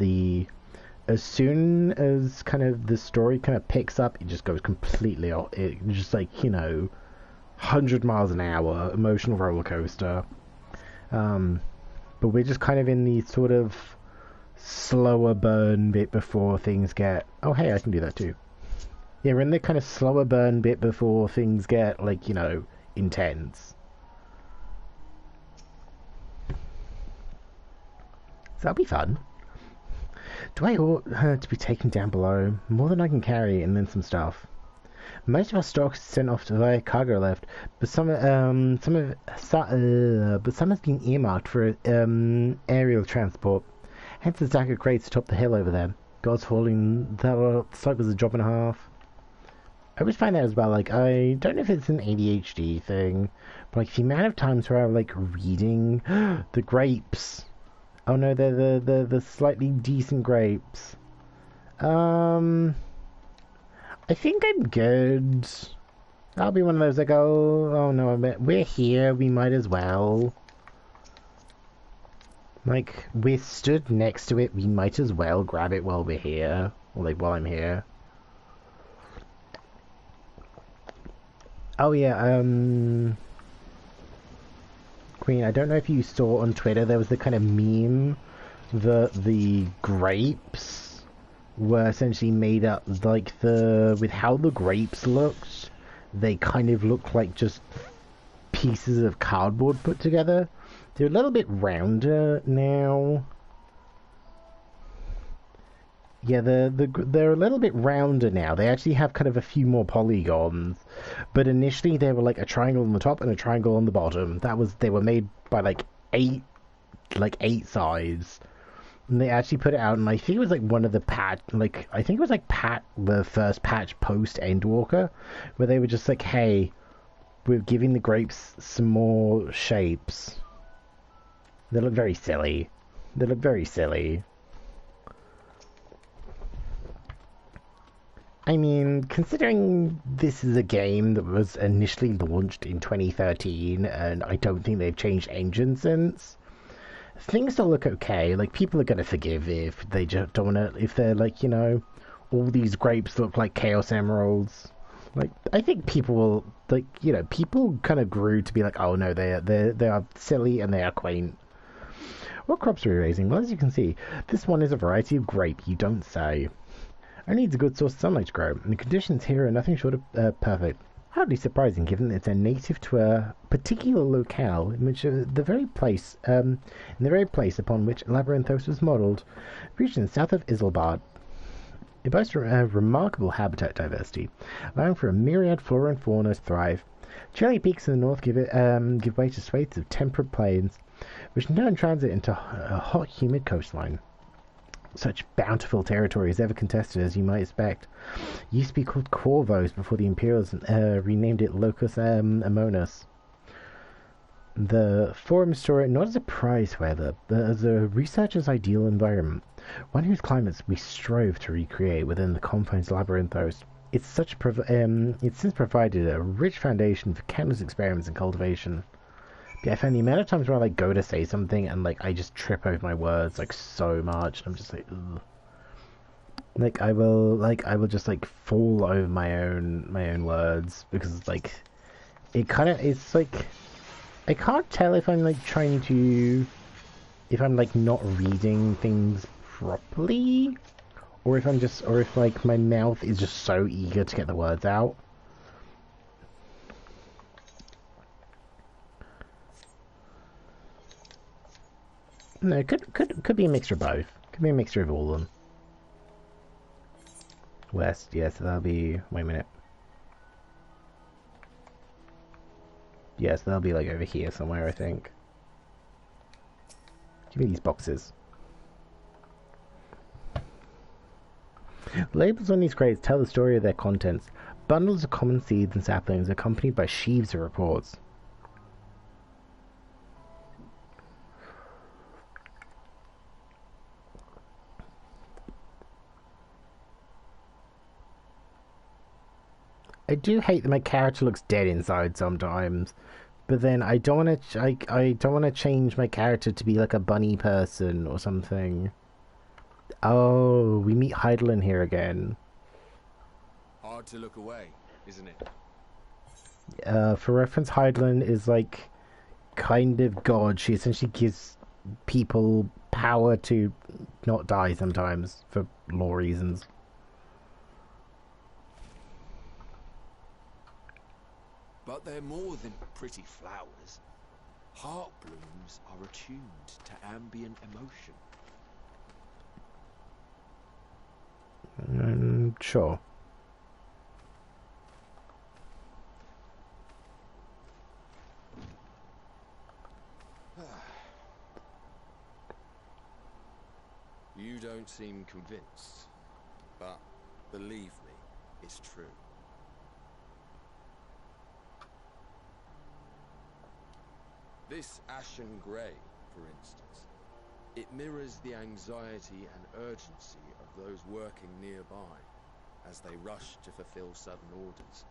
kind of the story kind of picks up, it just goes completely off. It just like, you know, 100 miles an hour emotional roller coaster. But we're just kind of in the sort of slower burn bit before things get... Oh, hey, I can do that too. Yeah, we're in the kind of slower burn bit before things get, like, you know, intense. So that'll be fun. Do I ought to be taken down below? More than I can carry, and then some stuff. Most of our stock is sent off to via cargo lift, but some has been earmarked for aerial transport. Hence the stack of crates atop the hill over there. God's falling. That site was a drop and a half. I always find that as well. Like, I don't know if it's an ADHD thing, but like the amount of times where I'm like reading the grapes. Oh no, they're the slightly decent grapes. I think I'm good. I'll be one of those like, oh no, we're here, we might as well. Like, we're stood next to it, we might as well grab it while we're here. Or like, while I'm here. Oh yeah, Queen, I don't know if you saw on Twitter, there was the kind of meme that the grapes were essentially made up, like, with how the grapes looked, they kind of look like just pieces of cardboard put together. They're a little bit rounder now. Yeah, they're a little bit rounder now. They actually have kind of a few more polygons, but initially they were like a triangle on the top and a triangle on the bottom. They were made by like eight sides. And they actually put it out, and I think it was like one of the the first patch post Endwalker, where they were just like, hey, we're giving the grapes some more shapes. They look very silly. I mean, considering this is a game that was initially launched in 2013, and I don't think they've changed engine since, things still look okay. Like, people are gonna forgive if they just don't wanna, if they're like, you know, all these grapes look like Chaos Emeralds. Like, I think people will, like, you know, people kind of grew to be like, oh no, they are silly and they are quaint. What crops are we raising? Well, as you can see, this one is a variety of grape, you don't say. Only needs a good source of sunlight to grow, and the conditions here are nothing short of perfect. Hardly surprising, given that it's a native to a particular locale, in which in the very place upon which Labyrinthos was modelled, region south of Isilbard. It boasts a remarkable habitat diversity, allowing for a myriad flora and fauna to thrive. Chilly peaks in the north give way to swathes of temperate plains, which in turn transit into a hot, humid coastline. Such bountiful territory is ever contested, as you might expect. It used to be called Corvos before the Imperials renamed it Locus Amonis. The forum store it not as a prize, however, but as a researcher's ideal environment, one whose climates we strove to recreate within the confines of Labyrinthos. It's since provided a rich foundation for countless experiments and cultivation. Yeah, I find the amount of times where I like go to say something and like I just trip over my words like so much. I'm just like, ugh. Like I will just like fall over my own words because like it's like I can't tell if I'm like if I'm like not reading things properly or if like my mouth is just so eager to get the words out. No, it could be a mixture of both. Could be a mixture of all of them. West, yes, that'll be... Wait a minute. Yes, that'll be like over here somewhere, I think. Give me these boxes. Labels on these crates tell the story of their contents. Bundles of common seeds and saplings accompanied by sheaves of reports. I do hate that my character looks dead inside sometimes, but then I don't want to. I don't want to change my character to be like a bunny person or something. Oh, we meet Heidelin here again. Hard to look away, isn't it? For reference, Heidelin is like kind of God. She essentially gives people power to not die sometimes for lore reasons. But they're more than pretty flowers. Heart blooms are attuned to ambient emotion. Sure. You don't seem convinced, but believe me, it's true. This ashen grey, for instance, it mirrors the anxiety and urgency of those working nearby as they rush to fulfill sudden orders.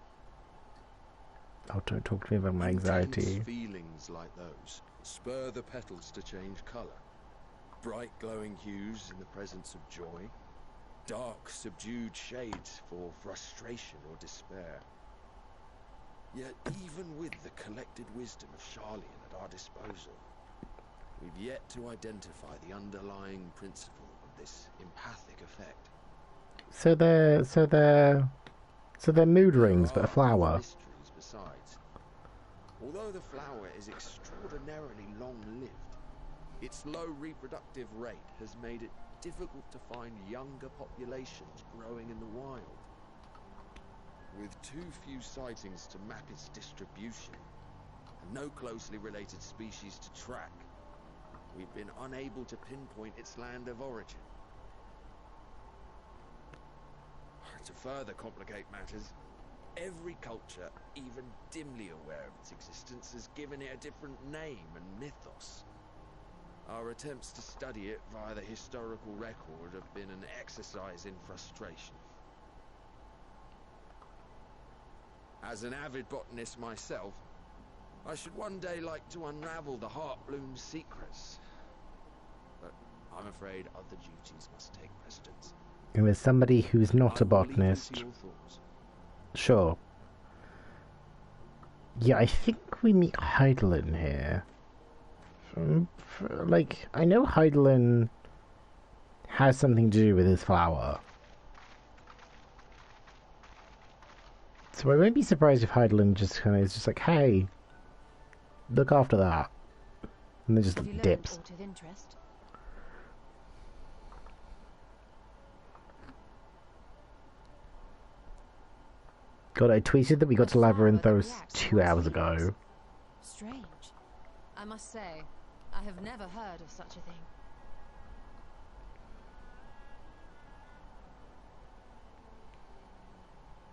Oh, don't talk to me about my anxiety. Intense feelings like those spur the petals to change colour. Bright glowing hues in the presence of joy, dark subdued shades for frustration or despair. Yet even with the collected wisdom of Sharlayan at our disposal, we've yet to identify the underlying principle of this empathic effect. So they're mood rings, but a flower. Mysteries besides. Although the flower is extraordinarily long-lived, its low reproductive rate has made it difficult to find younger populations growing in the wild. With too few sightings to map its distribution, and no closely related species to track, we've been unable to pinpoint its land of origin. To further complicate matters, every culture, even dimly aware of its existence, has given it a different name and mythos. Our attempts to study it via the historical record have been an exercise in frustration. As an avid botanist myself, I should one day like to unravel the Heartbloom's secrets. But I'm afraid other duties must take precedence. And as somebody who's not a botanist... Sure. Yeah, I think we meet Heidelin here. Like, I know Heidelin has something to do with his flower. So I won't be surprised if Heidelin just kind of is just like, hey, look after that. And then just dips. God, I tweeted that we got to Labyrinthos 2 hours ago. Strange. I must say, I have never heard of such a thing.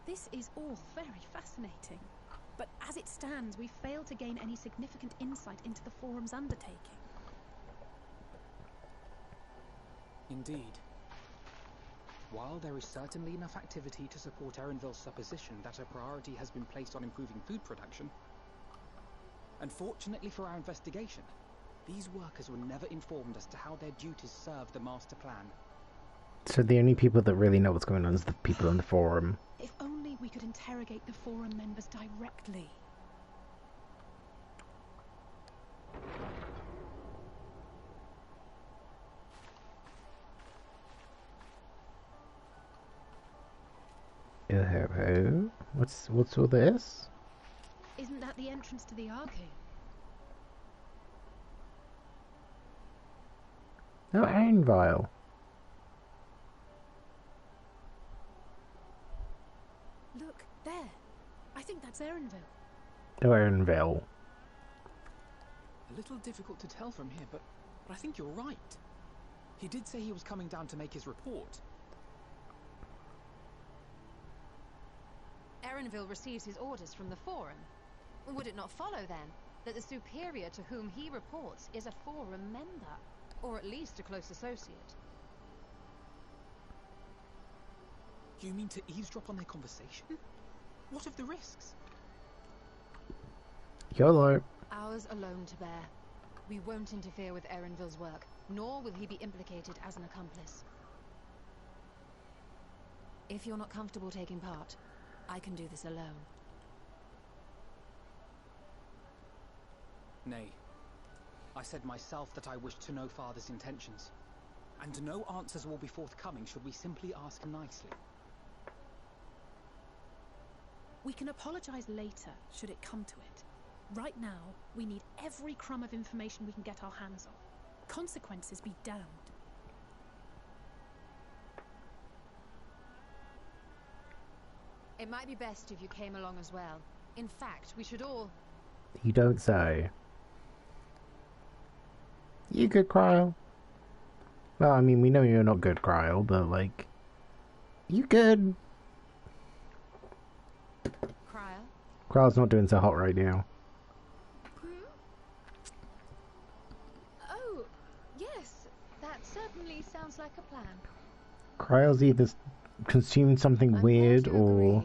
This is all very fascinating, but as it stands, we fail to gain any significant insight into the Forum's undertaking. Indeed. While there is certainly enough activity to support Erenville's supposition that a priority has been placed on improving food production, unfortunately for our investigation, these workers were never informed as to how their duties serve the master plan. So the only people that really know what's going on is the people in the forum. If only we could interrogate the forum members directly. What's all this? Isn't that the entrance to the Arcade? Oh, Anvil. Look, there. I think that's Erenville. Oh, Anvil. A little difficult to tell from here, but I think you're right. He did say he was coming down to make his report. Erenville receives his orders from the Forum. Would it not follow, then, that the superior to whom he reports is a Forum member? Or at least a close associate? You mean to eavesdrop on their conversation? What of the risks? YOLO. Ours alone to bear. We won't interfere with Erenville's work, nor will he be implicated as an accomplice. If you're not comfortable taking part, I can do this alone. Nay. I said myself that I wished to know Father's intentions. And no answers will be forthcoming should we simply ask nicely. We can apologize later, should it come to it. Right now, we need every crumb of information we can get our hands on. Consequences be damned. It might be best if you came along as well. In fact, we should all... You don't say. You good, Cryle? Well, I mean, we know you're not good, Cryle, but, like... You good? Cryle? Cryle's not doing so hot right now. Oh, yes. That certainly sounds like a plan. Cryle's either consumed something weird, or...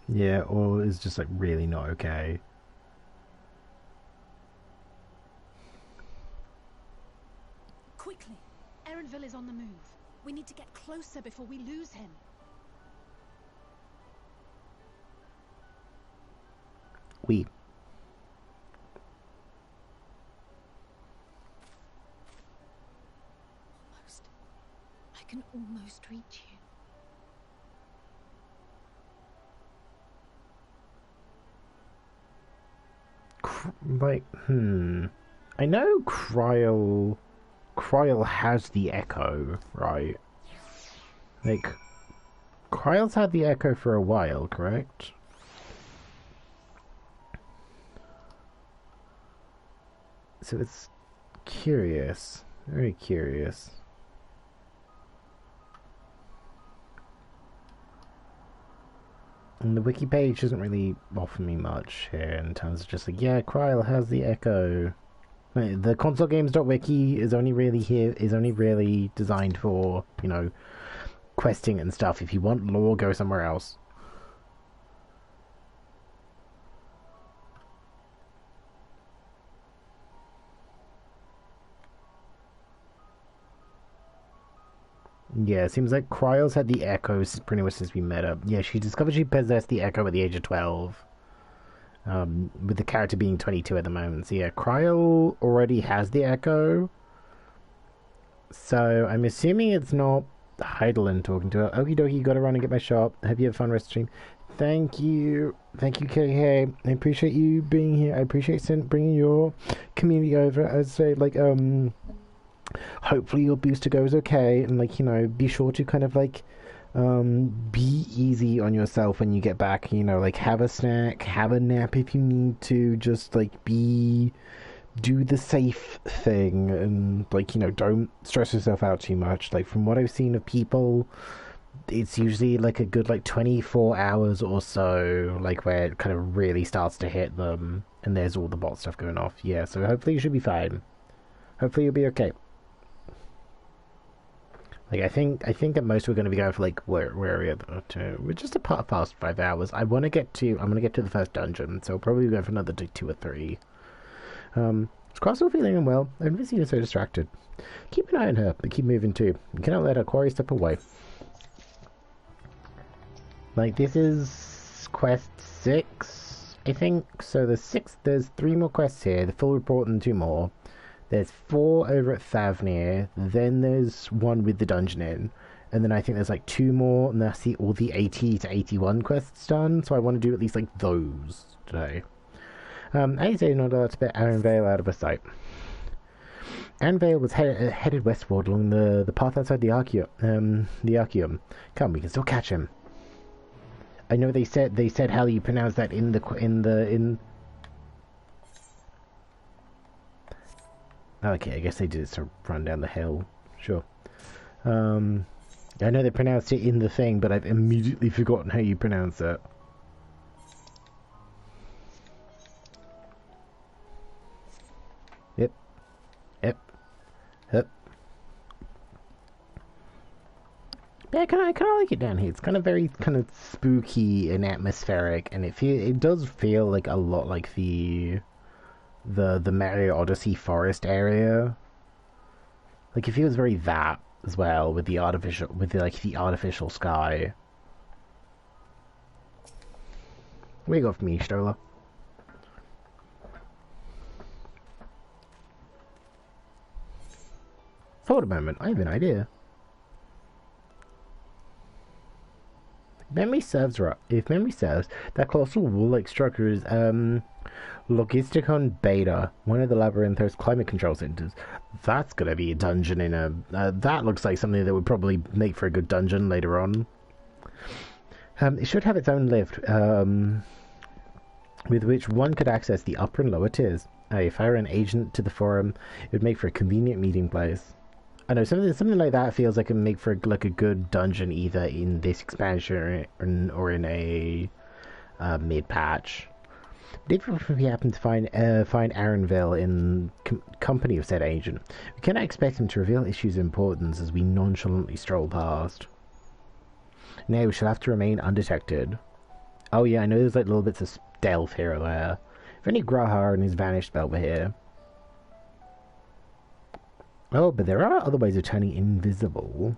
Yeah, or is just, like, really not okay. Quickly! Erenville is on the move. We need to get closer before we lose him. We. Almost. I can almost reach you. I know Cryle has the Echo, right? Like, Cryle's had the Echo for a while, correct? So it's curious. Very curious. And the wiki page doesn't really offer me much here in terms of just like, yeah, Cryle has the Echo. The consolegames.wiki is only really designed for, you know, questing and stuff. If you want lore, go somewhere else. Yeah, it seems like Cryle's had the Echo pretty much since we met her. Yeah, she discovered she possessed the Echo at the age of 12. With the character being 22 at the moment. So yeah, Cryle already has the Echo. So I'm assuming it's not Heidelin talking to her. Okie dokie, gotta run and get my shop. Hope you have fun rest stream. Thank you, KK. I appreciate you being here. I appreciate bringing your community over. I'd say, like, hopefully your booster goes okay, and, like, you know, be sure to kind of, like, be easy on yourself when you get back, you know, like, have a snack, have a nap if you need to, just, like, do the safe thing, and, like, you know, don't stress yourself out too much. Like, from what I've seen of people, it's usually, like, a good, like, 24 hours or so, like, where it kind of really starts to hit them, and there's all the bot stuff going off. Yeah, so hopefully you should be fine. Hopefully you'll be okay. Like, I think at most we're going to be going for, like, where are we at? We're just past 5 hours. I'm going to get to the first dungeon, so we'll probably go for another 2 or 3. Is Crosswell feeling unwell? I've never seen her so distracted. Keep an eye on her, but keep moving too. You cannot let our quarry step away. Like, this is quest 6, I think. So there's 3 more quests here, the full report and 2 more. There's 4 over at Thavnair, then there's 1 with the dungeon in, and then I think there's like 2 more, and that's all the 80 to 81 quests done, so I want to do at least like those today. I say not allowed to put Aaron Vale out of her sight. Anvale was headed westward along the path outside the Archeum. Come, we can still catch him. I know they said how you pronounce that in. Okay, I guess they did it to run down the hill. Sure. I know they pronounced it in the thing, but I've immediately forgotten how you pronounce it. Yep. Yeah, I kind of like it down here. It's kind of very kind of spooky and atmospheric, and it does feel like a lot like the Mario Odyssey forest area. Like it feels very that as well with the artificial sky. Where you go from me, Stola? Hold a moment, I have an idea. If memory serves, that colossal wall-like structure is Logisticon Beta, one of the Labyrinthos climate control centers. That's gonna be a dungeon in a... that looks like something that would probably make for a good dungeon later on. It should have its own lift, with which one could access the upper and lower tiers. If I were an agent to the forum, it would make for a convenient meeting place. I know something like that feels like it would make for like a good dungeon either in this expansion or in a mid patch. But if we happen to find Arenville in company of said agent, we cannot expect him to reveal issues of importance as we nonchalantly stroll past. Now we shall have to remain undetected. Oh yeah, I know there's like little bits of stealth here or there. If only Grahar and his vanished belt were here. Oh, but there are other ways of turning invisible.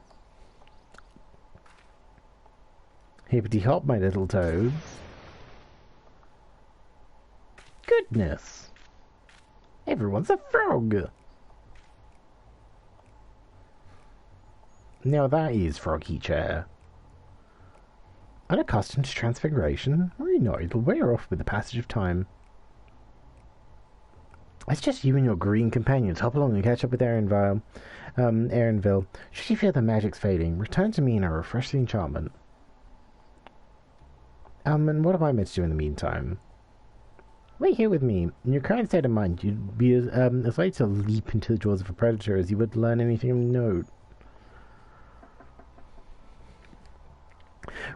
Hippity hop, my little toads. Goodness! Everyone's a frog! Now that is Froggy Chair. Unaccustomed to transfiguration? Worry not, it'll wear off with the passage of time. It's just you and your green companions. Hop along and catch up with Arenville. Should you feel the magic's fading, return to me in a refreshing enchantment. And what am I meant to do in the meantime? Wait here with me. In your current state of mind, you'd be as likely to leap into the jaws of a predator as you would learn anything of note.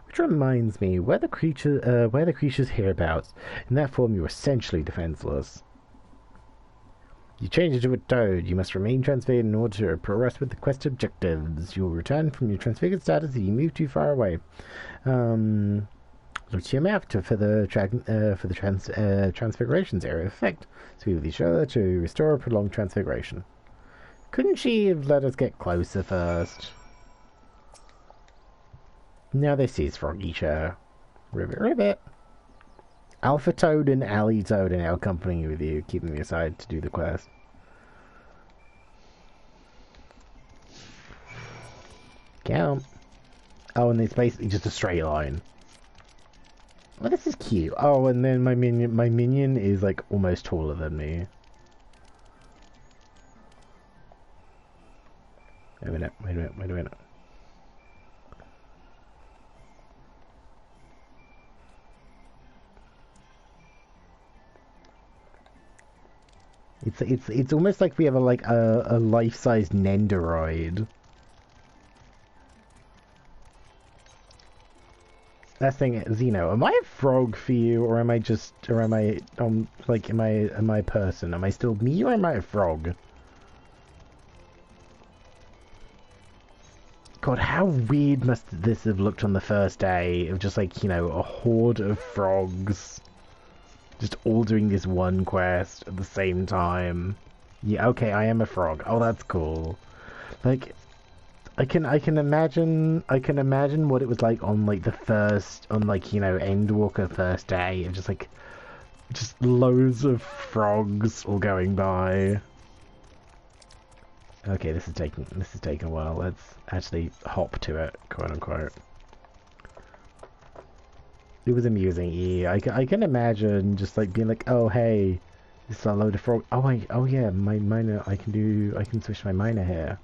Which reminds me, where the creatures hereabouts, in that form you are essentially defenseless. You change into a toad. You must remain transfigured in order to progress with the quest objectives. You will return from your transfigured status if you move too far away. Look to your map for the transfiguration's area effect. Speak with each other to restore a prolonged transfiguration. Couldn't she have let us get closer first? Now this is Froggy Chair. Ribbit. Alpha Toad and Alley Toad are now accompanying with you, keeping me aside to do the quest. Count. Oh, and it's basically just a straight line. Well, this is cute. Oh, and then my minion is like almost taller than me. Wait a minute. It's almost like we have a life-size Nendoroid. That thing, Zeno, am I a frog for you, or am I am I a person? Am I still me, or am I a frog? God, how weird must this have looked on the first day of just like, you know, a horde of frogs just all doing this one quest at the same time. Yeah, okay, I am a frog. Oh, that's cool. Like, I can imagine what it was like on like Endwalker first day of just loads of frogs all going by. Okay, this is taking a while. Let's actually hop to it, quote unquote. It was amusing, yeah. I can imagine just like being like, oh hey, This is a load of frog. Oh yeah, my miner. I can switch my miner here.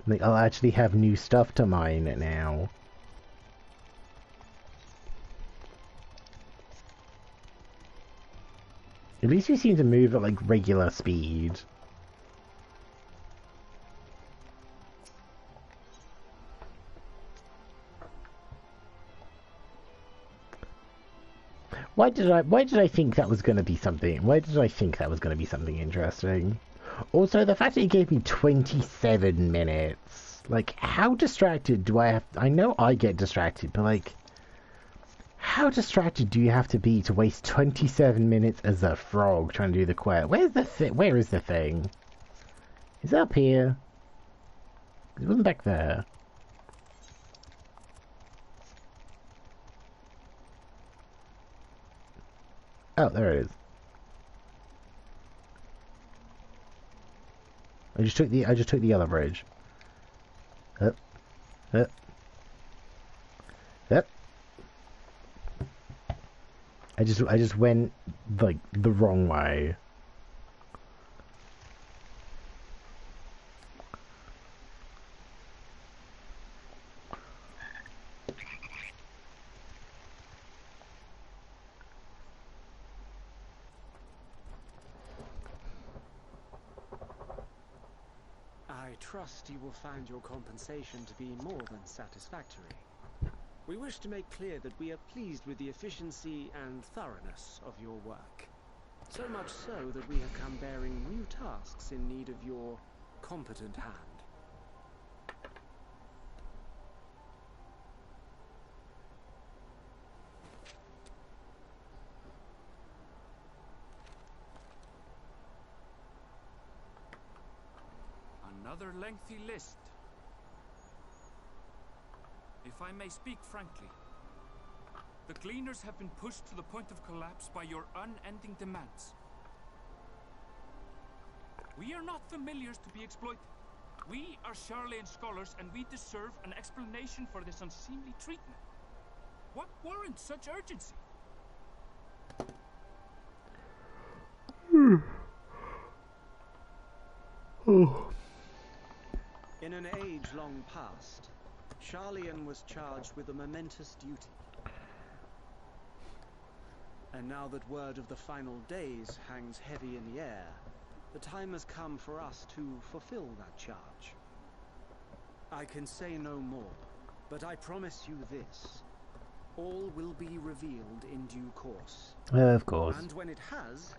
Like, I'll actually have new stuff to mine now. At least we seem to move at like regular speed. Why did I think that was going to be something? Why did I think that was going to be something interesting? Also, the fact that he gave me 27 minutes. Like, how distracted do I have... I know I get distracted, but like... How distracted do you have to be to waste 27 minutes as a frog trying to do the quest? Where is the thing? Is it up here? It wasn't back there. Oh, there it is. I just took the other bridge. Up. Up. Up. I just went like the wrong way. I trust you will find your compensation to be more than satisfactory. We wish to make clear that we are pleased with the efficiency and thoroughness of your work. So much so that we have come bearing new tasks in need of your competent hand. Another lengthy list. If I may speak frankly, the Gleaners have been pushed to the point of collapse by your unending demands. We are not familiars to be exploited. We are Sharlayan scholars, and we deserve an explanation for this unseemly treatment. What warrants such urgency? In an age long past, Sharlayan was charged with a momentous duty. And now that word of the final days hangs heavy in the air, the time has come for us to fulfill that charge. I can say no more, but I promise you this. All will be revealed in due course. Of course. And when it has,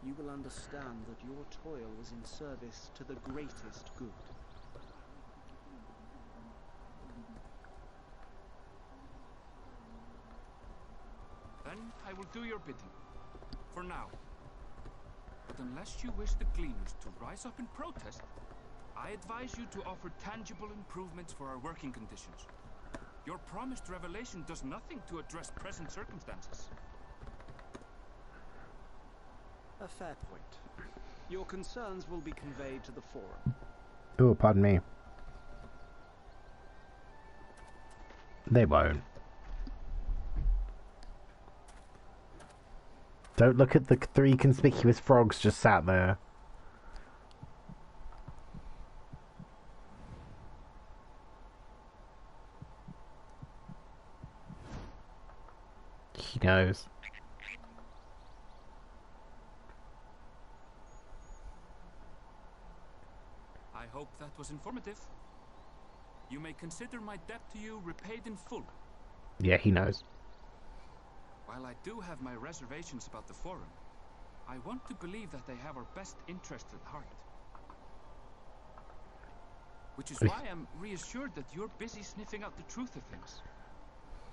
you will understand that your toil is in service to the greatest good. Then I will do your bidding. For now. But unless you wish the Gleaners to rise up in protest, I advise you to offer tangible improvements for our working conditions. Your promised revelation does nothing to address present circumstances. A fair point. Your concerns will be conveyed to the forum. Oh, pardon me. They won't. Don't look at the 3 conspicuous frogs just sat there. He knows. I hope that was informative. You may consider my debt to you repaid in full. Yeah, he knows. While I do have my reservations about the Forum, I want to believe that they have our best interest at heart. Which is why I'm reassured that you're busy sniffing out the truth of things.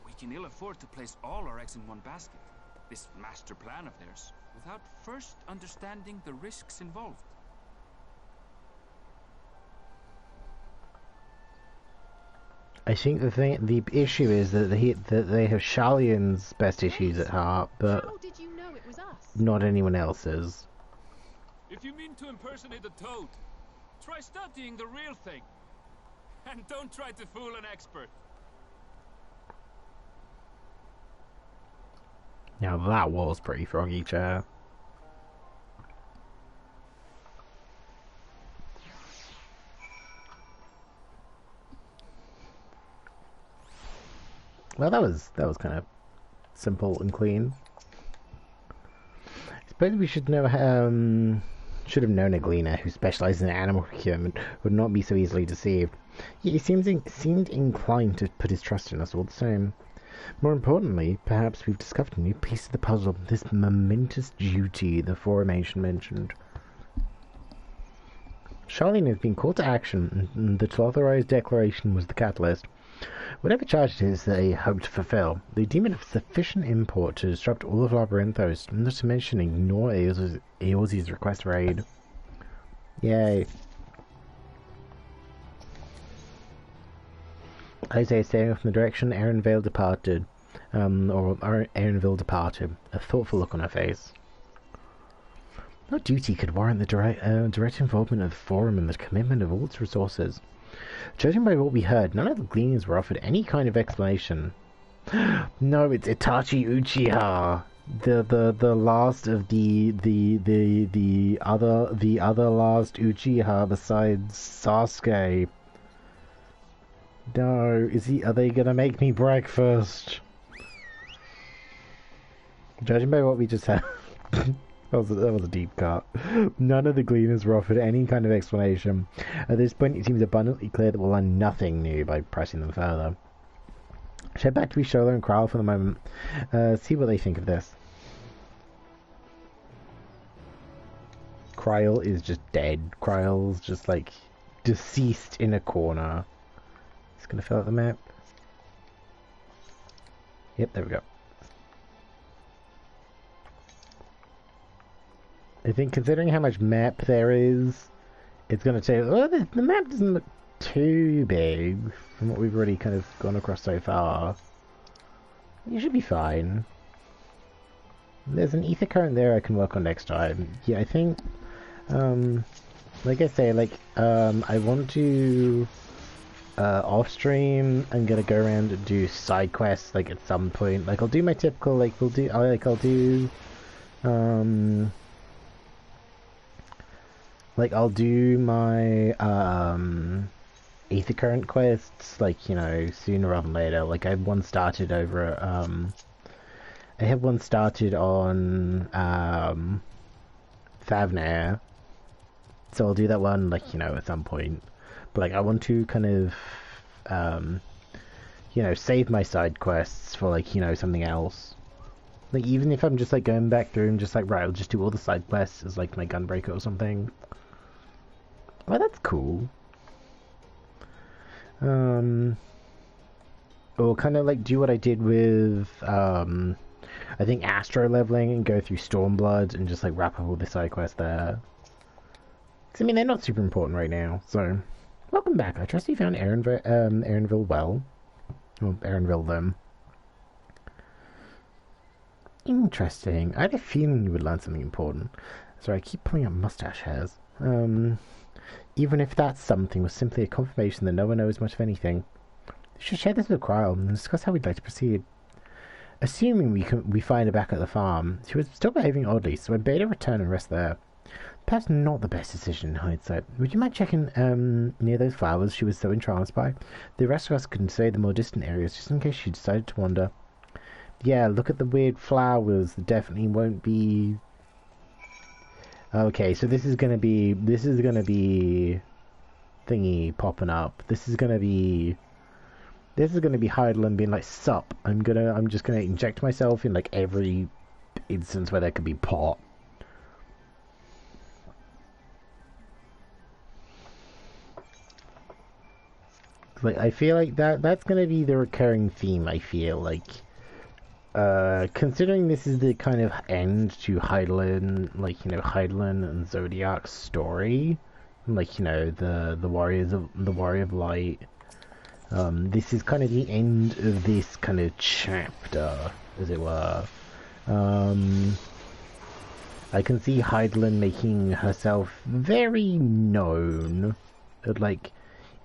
We can ill afford to place all our eggs in one basket, this master plan of theirs, without first understanding the risks involved. I think the issue is that they have Sharlayan's best issues at heart, but How did you know it was us? not anyone else's. If you mean to impersonate a toad, try studying the real thing. And don't try to fool an expert. Now that was pretty froggy, chat. Well, that was kind of simple and clean. I suppose we should know. Should have known a gleaner who specializes in animal procurement would not be so easily deceived. Yet he seemed inclined to put his trust in us all the same. More importantly, perhaps we've discovered a new piece of the puzzle. This momentous duty the formation mentioned. Sharlayan has been called to action, and the authorized declaration was the catalyst. Whatever charge it is they hope to fulfill, they deem it of sufficient import to disrupt all of Labyrinthos, not to mention ignore Eorze's request for aid. Yay. Isaiah staring from the direction Erenville departed, a thoughtful look on her face. No duty could warrant the direct involvement of the Forum and the commitment of all its resources. Judging by what we heard, none of the gleaners were offered any kind of explanation. No, it's Itachi Uchiha, the last of the other last Uchiha besides Sasuke. No, are they gonna make me breakfast? Judging by what we just had, that was a deep cut. None of the gleaners were offered any kind of explanation. At this point, it seems abundantly clear that we'll learn nothing new by pressing them further. Head back to Bishola and Krile for the moment. See what they think of this. Krile is just dead. Kryle's just like deceased in a corner. Just gonna fill out the map. Yep, there we go. I think considering how much map there is, it's going to take... Well, the map doesn't look too big from what we've already kind of gone across so far. You should be fine. There's an ether current there I can work on next time. Yeah, I think... like I say, like, I want to... off stream, I'm gonna go around and do side quests, like, at some point. Like, I'll do my typical, like, I'll do... Like, I'll do my, ether current quests, like, you know, sooner rather than later. Like, I have one started over, I have one started on, Thavnair. So I'll do that one, like, you know, at some point. But, like, I want to kind of, you know, save my side quests for, like, you know, something else. Like, even if I'm just, like, going back through and just, like, right, I'll just do all the side quests as, like, my gunbreaker or something. Well, that's cool. Or kind of like do what I did with, I think Astro leveling and go through Stormblood and just like wrap up all the side quests there. 'Cause, I mean, they're not super important right now, so... Welcome back. I trust you found Erenville well. Well, Erenville them. Interesting. I had a feeling you would learn something important. Sorry, I keep pulling up mustache hairs. Even if that something was simply a confirmation that no one knows much of anything. We should share this with Krile and discuss how we'd like to proceed. Assuming we find her back at the farm, she was still behaving oddly, so I bade her return and rest there. Perhaps not the best decision in hindsight. Would you mind checking near those flowers she was so entranced by? The rest of us can say the more distant areas, just in case she decided to wander. Yeah, look at the weird flowers. There definitely won't be... Okay, so this is gonna be thingy popping up. This is gonna be Heidelin being like, sup, I'm just gonna inject myself in like every instance where there could be pot. Like, I feel like that's gonna be the recurring theme, I feel like. Considering this is the kind of end to Heidelin, like, you know, Heidelin and Zodiac's story, like, you know, the Warrior of Light, this is kind of the end of this kind of chapter, as it were. I can see Heidelin making herself very known at, like,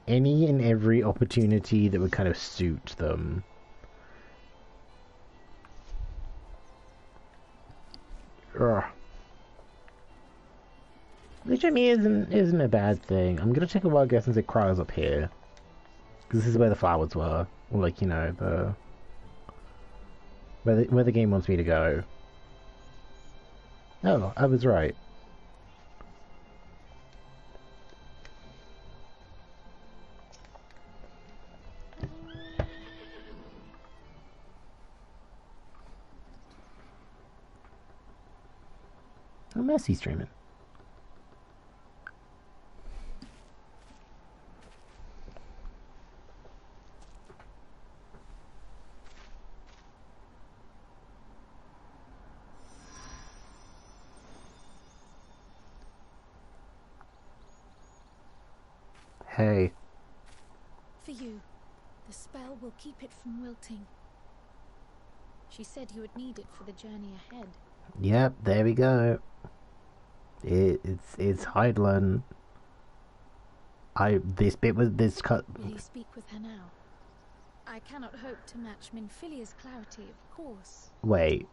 any and every opportunity that would kind of suit them. Ugh. Which I mean isn't a bad thing. I'm gonna take a wild guess and say Cryo's up here. Because this is where the flowers were. Or like, you know, where the game wants me to go. Oh, I was right. Oh, Mercy's streaming. Hey. For you, the spell will keep it from wilting. She said you would need it for the journey ahead. Yep, there we go. It's Heidland. This bit was this cut. Will you speak with her now? I cannot hope to match Minfilia's clarity, of course. Wait.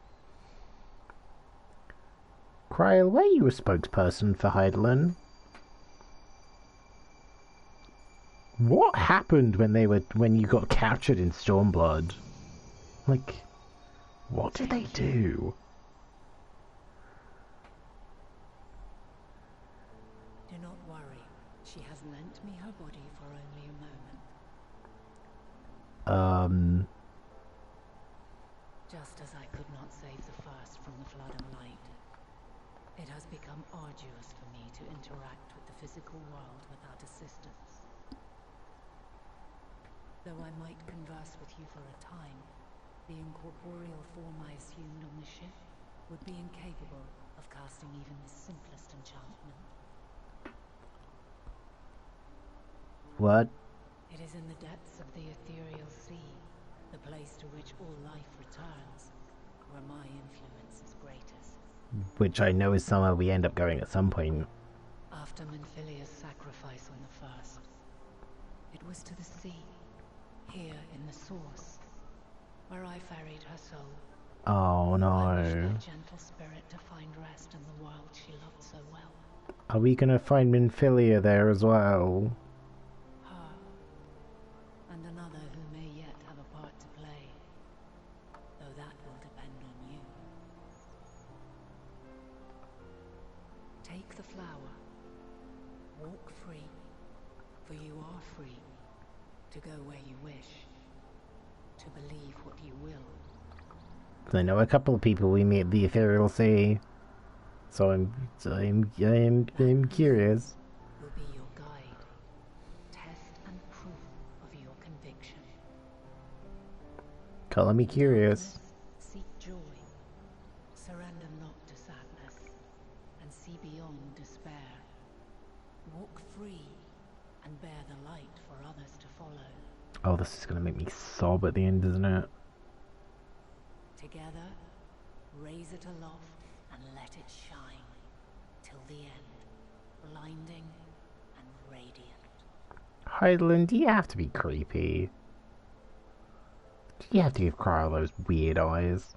Cryo, were you a spokesperson for Heidland? What happened when you got captured in Stormblood? Like, what did they do? Do not worry. She has lent me her body for only a moment. Just as I could not save the first from the flood and light, it has become arduous for me to interact with the physical world without assistance. Though I might converse with you for a time, the incorporeal form I assumed on the ship would be incapable of casting even the simplest enchantment. What? It is in the depths of the ethereal sea, the place to which all life returns, where my influence is greatest. Which I know is somewhere we end up going at some point. After Minfilia's sacrifice on the first, it was to the sea, here in the source, where I ferried her soul. Oh no. I wished that gentle spirit to find rest in the world she loved so well. Are we gonna find Minfilia there as well? Her, and another who may yet have a part to play, though that will depend on you. Take the flower. Walk free, for you are free. To go where you wish, to believe what you will. I know a couple of people we meet at the Ethereal Sea, so I'm curious. Will be your guide, test and proof of your conviction. Color me curious. Seek joy, surrender not to sadness, and see beyond despair. Walk free, and bear the light for others to follow. Oh, this is gonna make me sob at the end, isn't it? Together, raise it aloft and let it shine till the end, blinding and radiant. Heidland, do you have to be creepy? Do you have to give Cryo those weird eyes?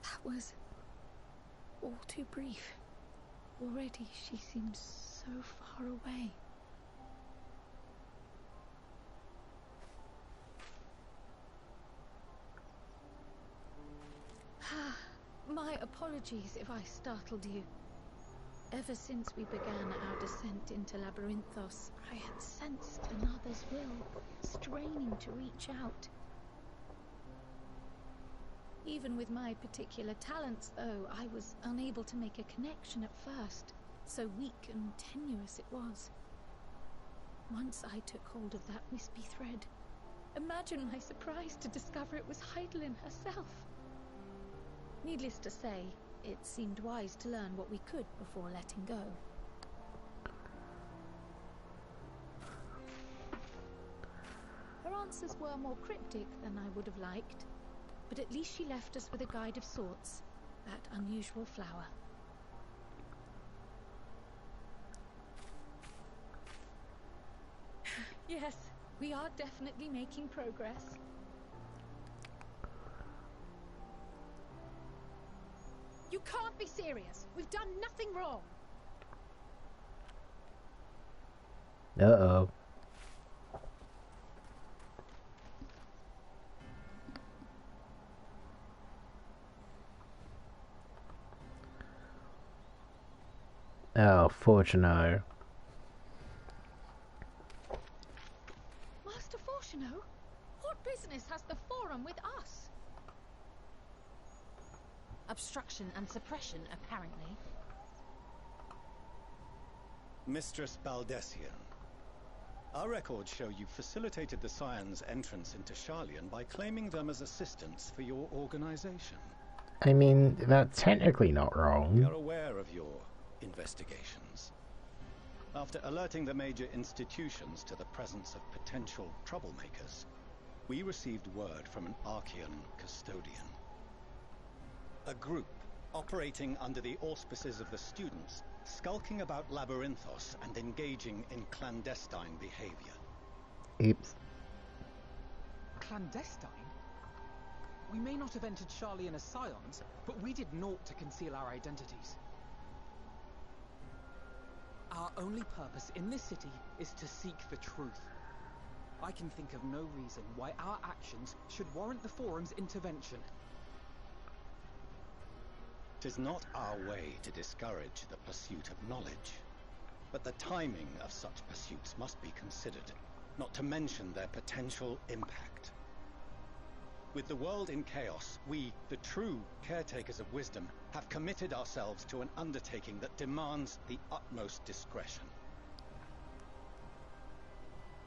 That was all too brief. Already she seems so far away. My apologies if I startled you. Ever since we began our descent into Labyrinthos, I had sensed another's will, straining to reach out. Even with my particular talents, though, I was unable to make a connection at first. So weak and tenuous it was. Once I took hold of that wispy thread. Imagine my surprise to discover it was Heidelin herself. Needless to say, it seemed wise to learn what we could before letting go. Her answers were more cryptic than I would have liked. But at least she left us with a guide of sorts, that unusual flower. Yes, we are definitely making progress. You can't be serious. We've done nothing wrong. Uh-oh. Oh, Fortuno. Master Fortuno? What business has the Forum with us? Obstruction and suppression, apparently. Mistress Baldessian, our records show you facilitated the Scions' entrance into Sharlayan by claiming them as assistants for your organization. I mean, that's technically not wrong. We are aware of your investigations. After alerting the major institutions to the presence of potential troublemakers, we received word from an Archean custodian. A group operating under the auspices of the students, skulking about Labyrinthos and engaging in clandestine behavior. Oops. Clandestine? We may not have entered Sharlayan as Scions, but we did naught to conceal our identities. Our only purpose in this city is to seek the truth. I can think of no reason why our actions should warrant the Forum's intervention. 'Tis not our way to discourage the pursuit of knowledge, but the timing of such pursuits must be considered, not to mention their potential impact. With the world in chaos, we, the true caretakers of wisdom, have committed ourselves to an undertaking that demands the utmost discretion.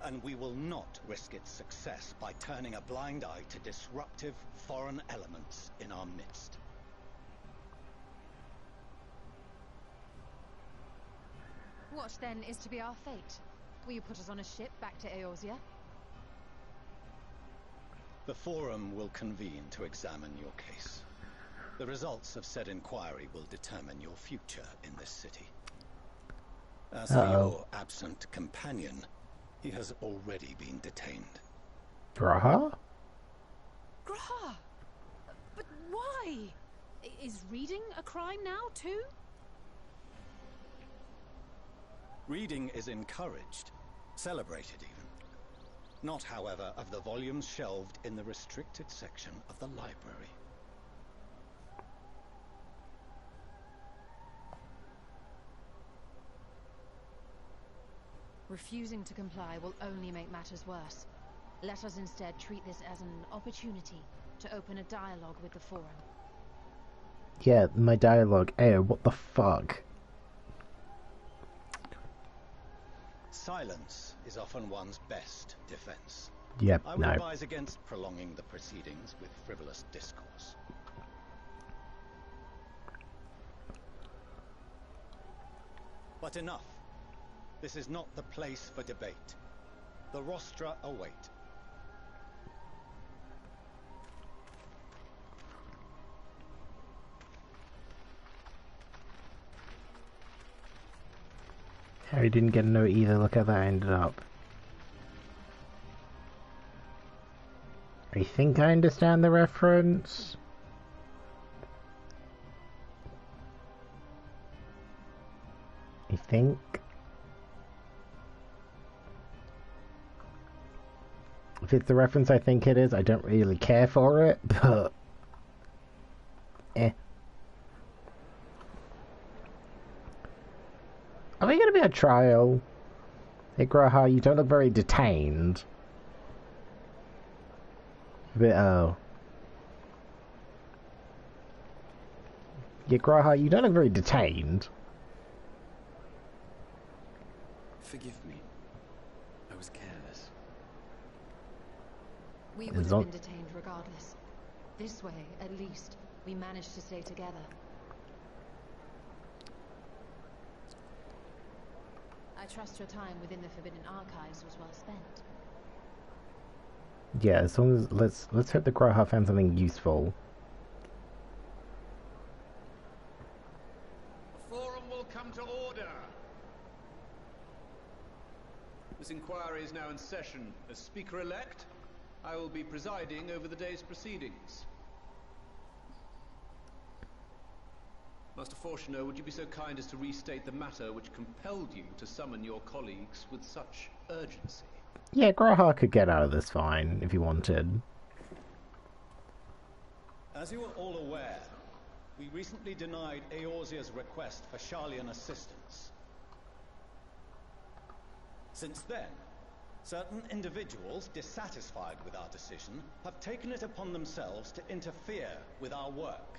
And we will not risk its success by turning a blind eye to disruptive foreign elements in our midst. What then is to be our fate? Will you put us on a ship back to Eorzea? The Forum will convene to examine your case. The results of said inquiry will determine your future in this city. As for your absent companion, he has already been detained. Graha? Graha! But why? Is reading a crime now, too? Reading is encouraged, celebrated even. Not, however, of the volumes shelved in the restricted section of the library. Refusing to comply will only make matters worse. Let us instead treat this as an opportunity to open a dialogue with the Forum. Yeah, my dialogue. Ew, what the fuck? Silence is often one's best defense. Yep, I would no. advise against prolonging the proceedings with frivolous discourse. But enough. This is not the place for debate. The rostra await. Harry didn't get a note either. Look how that ended up. I think I understand the reference. I think. If it's the reference I think it is, I don't really care for it, but... Are we gonna be at trial? Hey Graha, you don't look very detained. But, oh. Yeah, Graha, you don't look very detained. Forgive me. I was careless. We would have been detained regardless. This way, at least, we managed to stay together. I trust your time within the Forbidden Archives was well spent. Yeah, as long as let's hope the Graha found something useful. The Forum will come to order. This inquiry is now in session. As Speaker-elect, I will be presiding over the day's proceedings. Master Fortuner, would you be so kind as to restate the matter which compelled you to summon your colleagues with such urgency? Yeah, Graha could get out of this fine if he wanted. As you are all aware, we recently denied Eorzea's request for Sharlayan assistance. Since then, certain individuals dissatisfied with our decision have taken it upon themselves to interfere with our work.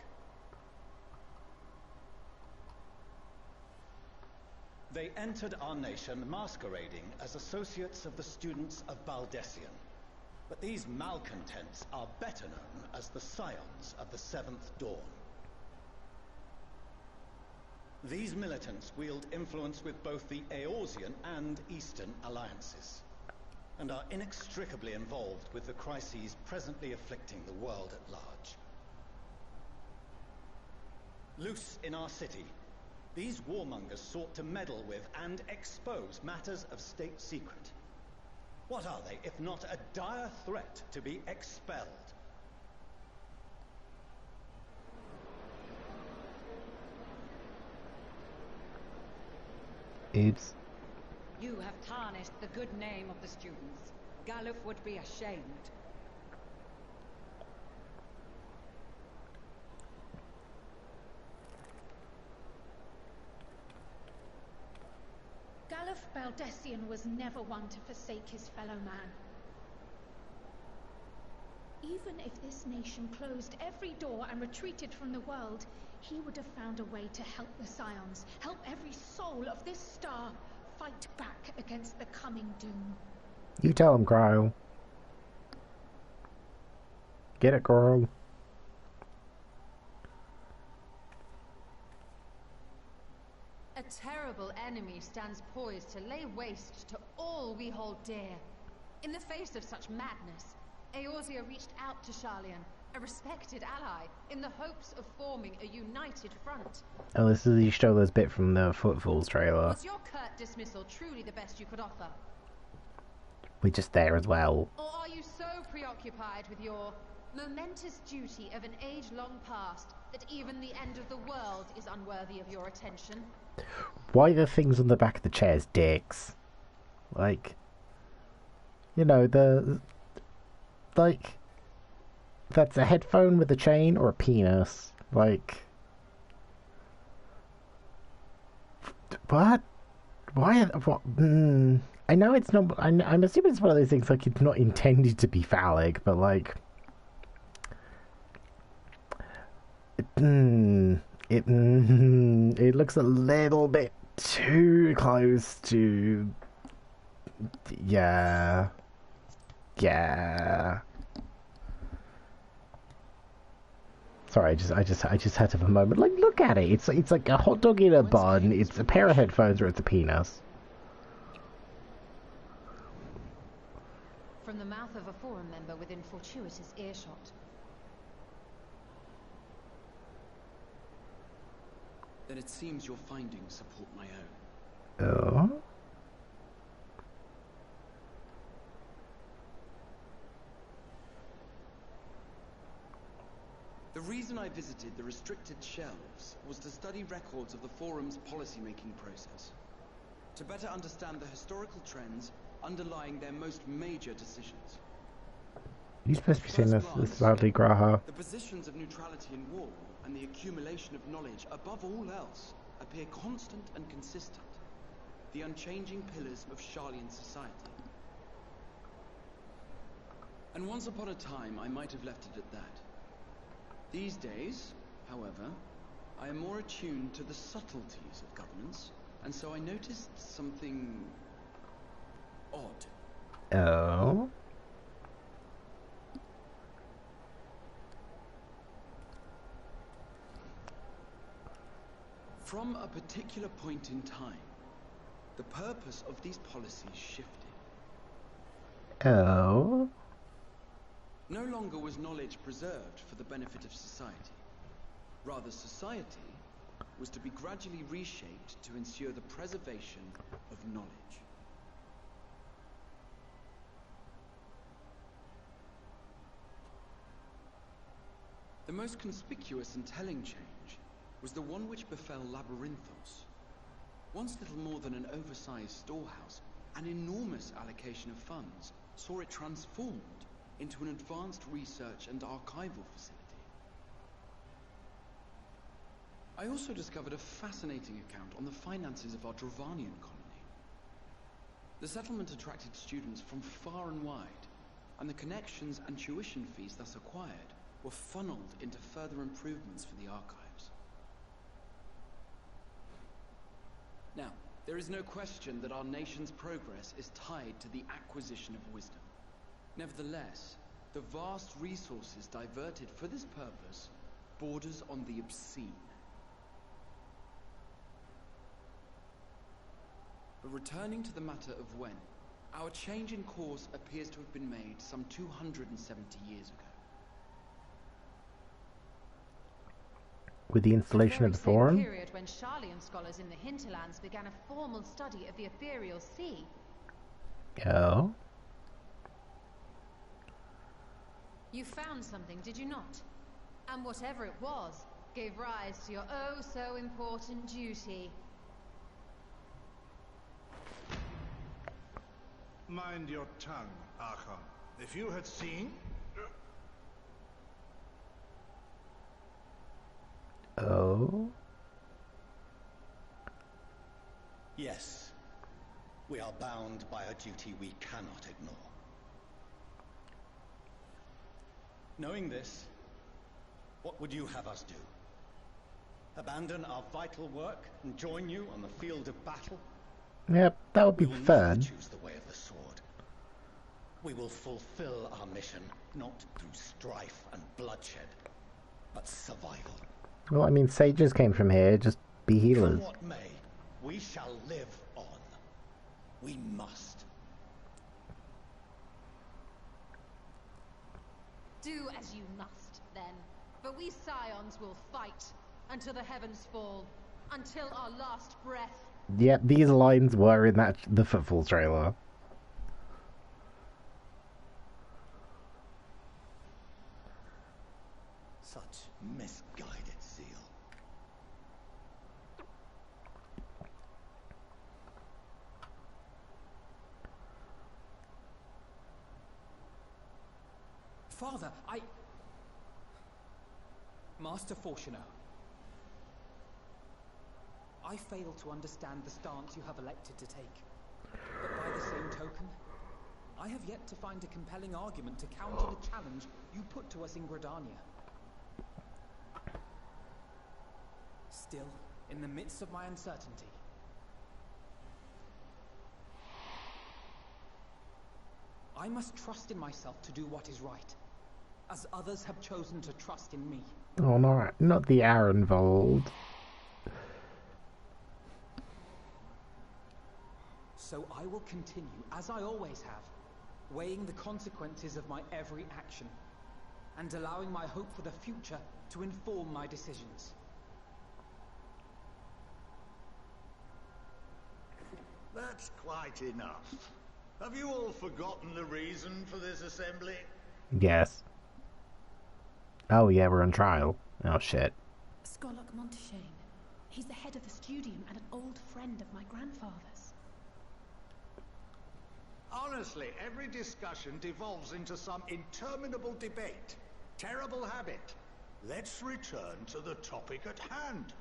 They entered our nation masquerading as associates of the students of Baldessian. But these malcontents are better known as the Scions of the Seventh Dawn. These militants wield influence with both the Eorzean and Eastern alliances, and are inextricably involved with the crises presently afflicting the world at large. Loose in our city, these warmongers sought to meddle with and expose matters of state secret. What are they, if not a dire threat to be expelled? Oops. You have tarnished the good name of the students. Galuf would be ashamed. Galuf Baldessian was never one to forsake his fellow man. Even if this nation closed every door and retreated from the world, he would have found a way to help the Scions, help every soul of this star fight back against the coming doom. You tell him, Cryo. Get it, girl. A terrible enemy stands poised to lay waste to all we hold dear. In the face of such madness, Eorzea reached out to Sharlayan, a respected ally, in the hopes of forming a united front. Oh, this is you stole this bit from the Footfalls trailer. Was your curt dismissal truly the best you could offer? We're just there as well. Or are you so preoccupied with your momentous duty of an age-long past that even the end of the world is unworthy of your attention? Why are the things on the back of the chairs dicks? Like, you know, like, that's a headphone with a chain or a penis. Like, what? Why? What? I know it's not. I'm assuming it's one of those things like it's not intended to be phallic, but like, it looks a little bit too close to. Yeah. Sorry, I just had to have a moment. Like, look at it. It's like a hot dog in a bun. It's a pair of headphones, or it's a penis. From the mouth of a forum member within fortuitous earshot. Then it seems your findings support my own. Oh. The reason I visited the restricted shelves was to study records of the Forum's policy-making process, to better understand the historical trends underlying their most major decisions. You're supposed to be saying this loudly, Graha. The positions of neutrality in war and the accumulation of knowledge, above all else, appear constant and consistent, the unchanging pillars of Sharlayan society. And once upon a time, I might have left it at that. These days, however, I am more attuned to the subtleties of governance, and so I noticed something odd. Oh? From a particular point in time, the purpose of these policies shifted. Oh? No longer was knowledge preserved for the benefit of society. Rather, society was to be gradually reshaped to ensure the preservation of knowledge. The most conspicuous and telling change was the one which befell Labyrinthos. Once little more than an oversized storehouse, an enormous allocation of funds saw it transformed into an advanced research and archival facility. I also discovered a fascinating account on the finances of our Dravanian colony. The settlement attracted students from far and wide, and the connections and tuition fees thus acquired were funneled into further improvements for the archives. Now, there is no question that our nation's progress is tied to the acquisition of wisdom. Nevertheless, the vast resources diverted for this purpose borders on the obscene. But returning to the matter of when, our change in course appears to have been made some 270 years ago. With the installation of the forum? The period when Sharlayan scholars in the hinterlands began a formal study of the ethereal sea. Oh? You found something, did you not? And whatever it was, gave rise to your oh-so-important duty. Mind your tongue, Archon. If you had seen... Oh? Yes. We are bound by a duty we cannot ignore. Knowing this, what would you have us do? Abandon our vital work and join you on the field of battle? Yep, that would be We will fun. never choose the way of the sword. We will fulfill our mission, not through strife and bloodshed, but survival. Well, I mean, sages came from here, just be healers. Come what may, we shall live on. We must. Do as you must, then. But we Scions will fight until the heavens fall, until our last breath. Yep, these lines were in the Footfall trailer. Such misguided zeal. Father, Master Fortuno, I fail to understand the stance you have elected to take. But by the same token, I have yet to find a compelling argument to counter the challenge you put to us in Gridania. Still, in the midst of my uncertainty, I must trust in myself to do what is right, as others have chosen to trust in me. Oh, not the Arenvold. So I will continue, as I always have, weighing the consequences of my every action, and allowing my hope for the future to inform my decisions. That's quite enough. Have you all forgotten the reason for this assembly? Yes. Oh yeah, we're on trial. Oh shit. Skolok Monteshane. He's the head of the studium and an old friend of my grandfather's. Honestly, every discussion devolves into some interminable debate. Terrible habit. Let's return to the topic at hand,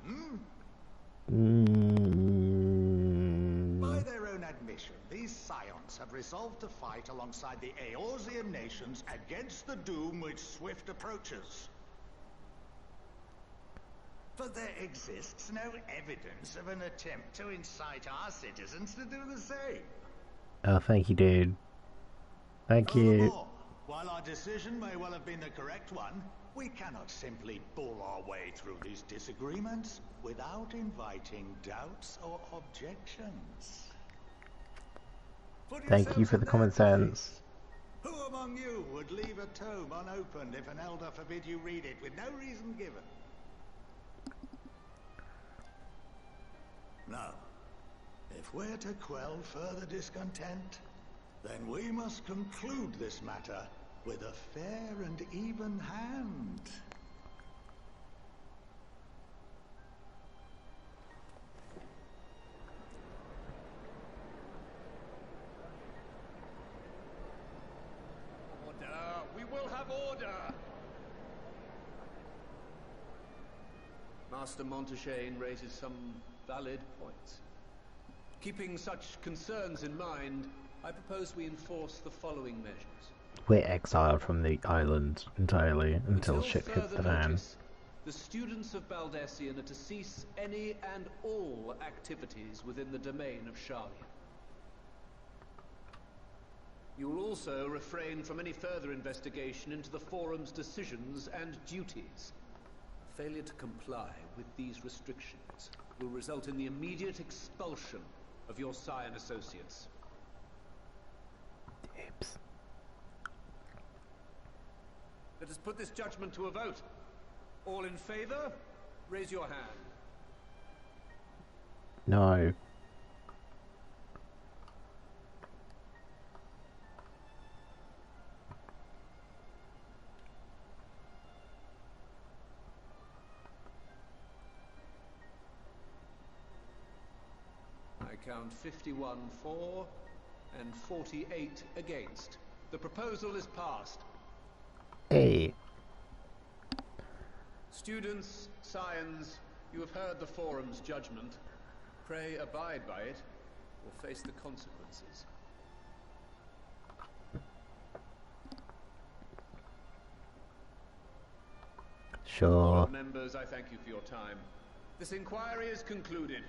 By their own admission, these Scions have resolved to fight alongside the Eorzean nations against the doom which swift approaches. But there exists no evidence of an attempt to incite our citizens to do the same. Oh, thank you, dude. Thank you. Furthermore, while our decision may well have been the correct one, we cannot simply bull our way through these disagreements without inviting doubts or objections. Thank you for the common sense. Who among you would leave a tome unopened if an elder forbid you read it with no reason given? Now, if we're to quell further discontent, then we must conclude this matter with a fair and even hand. Master Montaigne raises some valid points. Keeping such concerns in mind, I propose we enforce the following measures. We're exiled from the island entirely until shit hits the fan. Notice, the students of Baldessian are to cease any and all activities within the domain of Sharlayan. You will also refrain from any further investigation into the Forum's decisions and duties. Failure to comply with these restrictions will result in the immediate expulsion of your Scion associates. Oops. Let us put this judgment to a vote. All in favor, raise your hand. No. I count 51 for and 48 against. The proposal is passed. Hey. Students, Scions, you have heard the Forum's judgment. Pray abide by it, or face the consequences. Sure. Board members, I thank you for your time. This inquiry is concluded.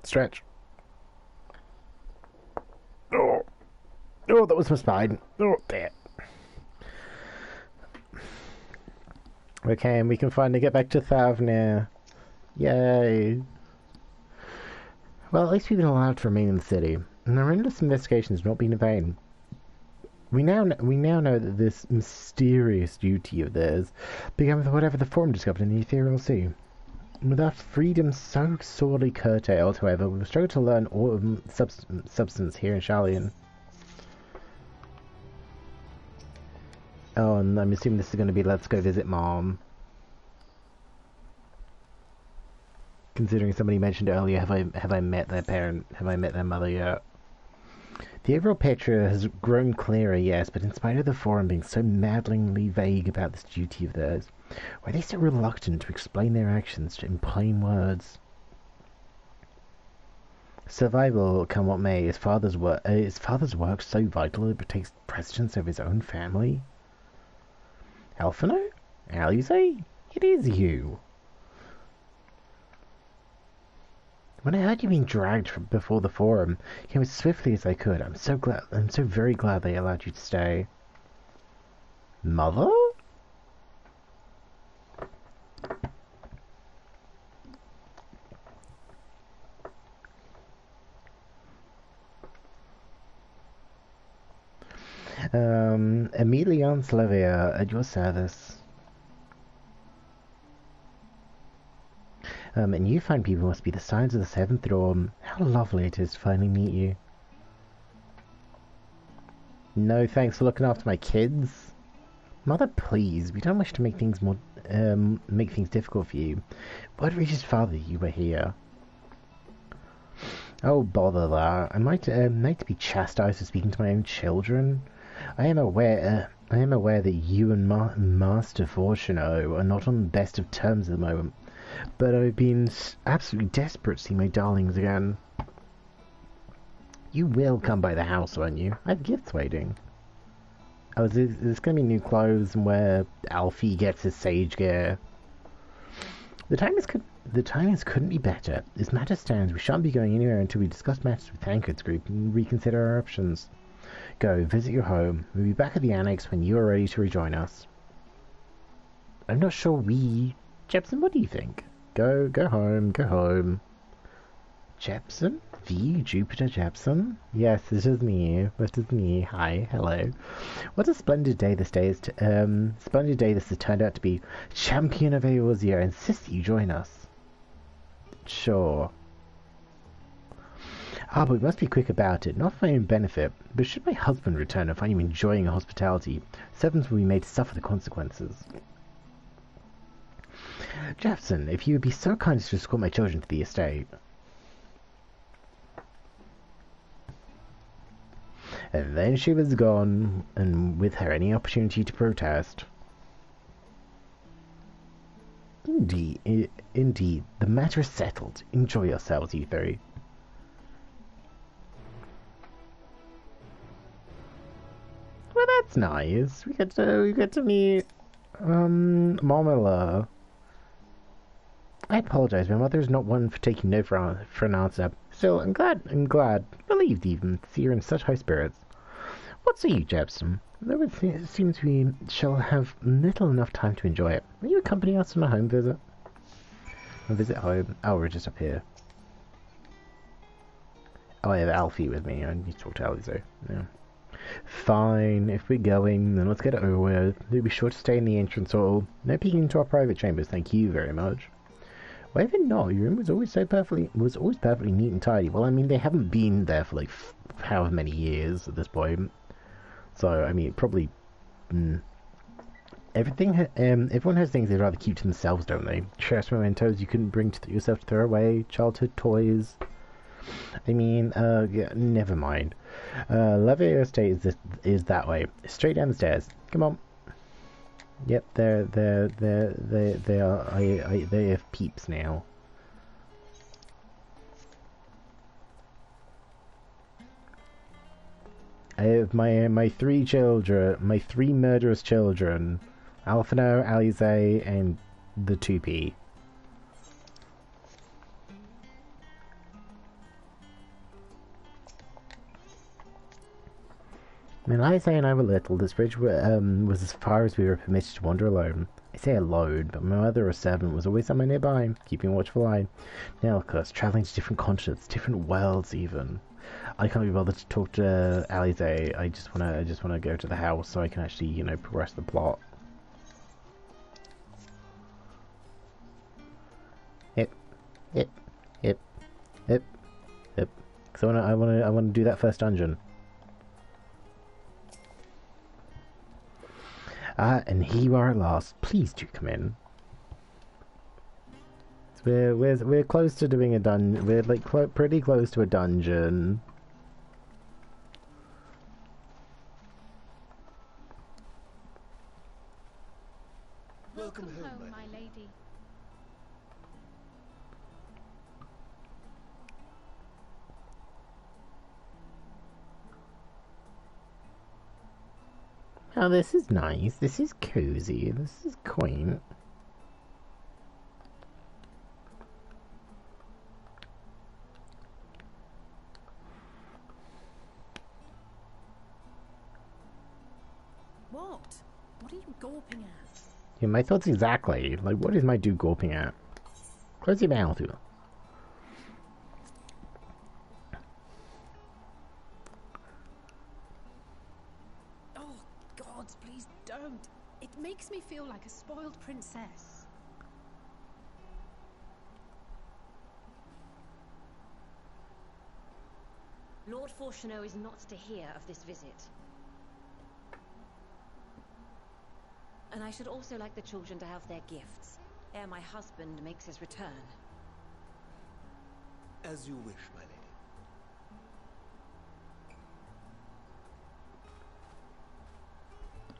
Stretch. Oh, that was my spine. Oh, there. Okay, and we can finally get back to Thavnair. Yay. Well, at least we've been allowed to remain in the city, and our endless investigation has not been in vain. We now know that this mysterious duty of theirs began with whatever the Forum discovered in the Ethereal Sea. With our freedom so sorely curtailed, however, we've struggled to learn all of substance here in Sharlayan. Oh, and I'm assuming this is going to be let's go visit Mom. Considering somebody mentioned earlier, have I met their parent? Have I met their mother yet? The overall picture has grown clearer, yes, but in spite of the Forum being so maddeningly vague about this duty of theirs, why are they so reluctant to explain their actions in plain words? Survival, come what may, is father's work so vital it takes precedence over his own family? Alphino? Alize? It is you! When I heard you being dragged before the Forum, I came as swiftly as I could. I'm so very glad they allowed you to stay. Mother? Emilian Slavia, at your service. And you fine people must be the signs of the Seventh Dawn. How lovely it is to finally meet you. No thanks for looking after my kids. Mother, please, we don't wish to make things difficult for you. Word reaches father you were here. Oh, bother that. I might like to be chastised for speaking to my own children. I am aware that you and Master Fortuno are not on the best of terms at the moment, but I've been absolutely desperate to see my darlings again. You will come by the house, won't you? I have gifts waiting. Oh, there's going to be new clothes and where Alfie gets his sage gear. The timings couldn't be better. As matter stands, we shan't be going anywhere until we discuss matters with Tankard's group and reconsider our options. Go, visit your home. We'll be back at the annex when you are ready to rejoin us. I'm not sure Jepsen, what do you think? Go home, go home. Jepsen? V. Jupiter Jepsen? Yes, this is me. This is me. Hi, hello. What a splendid day this has turned out to be. Champion of Eorzea, I insist that you join us. Sure. Ah, but we must be quick about it, not for my own benefit, but should my husband return and find him enjoying our hospitality, servants will be made to suffer the consequences. Jepsen, if you would be so kind as to escort my children to the estate. And then she was gone, and with her any opportunity to protest. Indeed, the matter is settled. Enjoy yourselves, you three. Well, that's nice. We get to meet Momila. I apologize. My mother is not one for taking no for an answer. Still, I'm glad, relieved even, to see her in such high spirits. What say you, Jepsen? Though it seems we shall have little enough time to enjoy it. Will you accompany us on a home visit? A visit home? Oh, we're just up here. Oh, I have Alfie with me. I need to talk to Alize. Yeah. Fine, if we're going, then let's get it over with. We'll be sure to stay in the entrance hall. No peeking into our private chambers, thank you very much. Why even not? Your room was always perfectly neat and tidy. Well, I mean, they haven't been there for like however many years at this point. So, I mean, probably everyone has things they'd rather keep to themselves, don't they? Trash mementos you couldn't bring to yourself to throw away, childhood toys. I mean, yeah, never mind. Levier Estate is that way. Straight down the stairs. Come on. Yep, they are. They have peeps now. I have my three children, my three murderous children, Thavnair, Alize, and the 2P. When Alize and I were little, this bridge was as far as we were permitted to wander alone. I say alone, but my mother or servant was always somewhere nearby, keeping a watchful eye. Now, of course, travelling to different continents, different worlds even. I can't be bothered to talk to Alize. I just wanna go to the house so I can actually, you know, progress the plot. Yep. So I wanna do that first dungeon. And here you are at last. Please do come in. So we're close to doing a dungeon. We're like pretty close to a dungeon. Welcome home, my lady. Oh, this is nice. This is cozy. This is quaint. What? What are you gawping at? Yeah, my thoughts exactly. Like, what is my dude gulping at? Close your mouth. Oh, God, please don't. It makes me feel like a spoiled princess. Lord Fortuneau is not to hear of this visit. And I should also like the children to have their gifts, ere my husband makes his return. As you wish, my lady.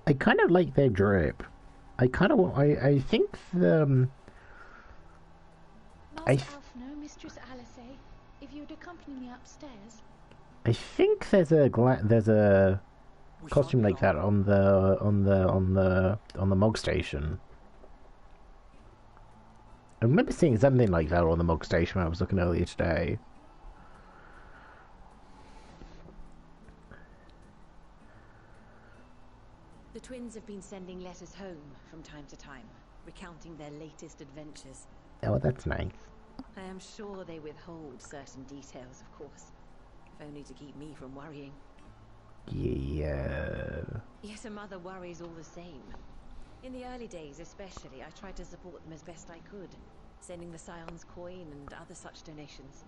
I kind of like their drip. I kind of I think the Master Alphino, Mistress Alice, if you would accompany me upstairs. I think there's a costume like that on the Mog Station. I remember seeing something like that on the Mog Station when I was looking earlier today. The twins have been sending letters home from time to time, recounting their latest adventures. Oh, that's nice. I am sure they withhold certain details, of course, if only to keep me from worrying. Yeah. Yet a mother worries all the same. In the early days especially, I tried to support them as best I could. sending the Scion's coin and other such donations.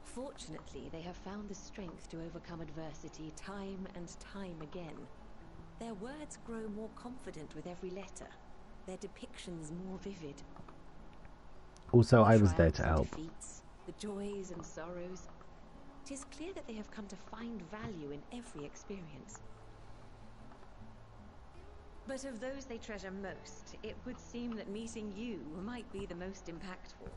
Fortunately, they have found the strength to overcome adversity time and time again. Their words grow more confident with every letter, their depictions more vivid. Also, I was there to help. Defeats, the joys and sorrows. It is clear that they have come to find value in every experience. But of those they treasure most, it would seem that meeting you might be the most impactful.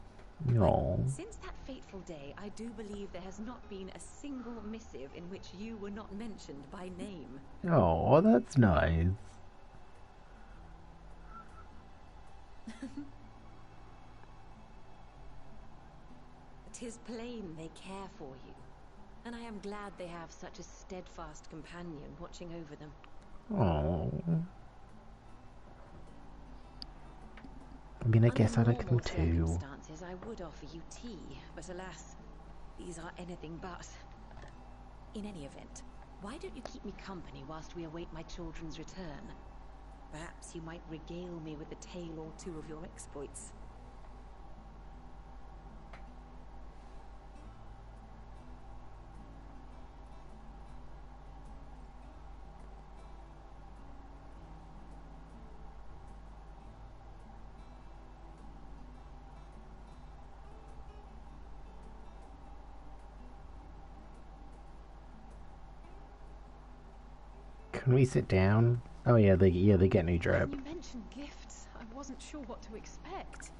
No. Since that fateful day, I do believe there has not been a single missive in which you were not mentioned by name. Oh, that's nice. Tis plain they care for you, and I am glad they have such a steadfast companion watching over them. Oh. I mean, I guess I like them too. Circumstances, I would offer you tea, but alas, these are anything but. In any event, why don't you keep me company whilst we await my children's return? Perhaps you might regale me with a tale or two of your exploits. Can we sit down? Oh yeah, they get new drip. You mentioned gifts. I wasn't sure what to expect.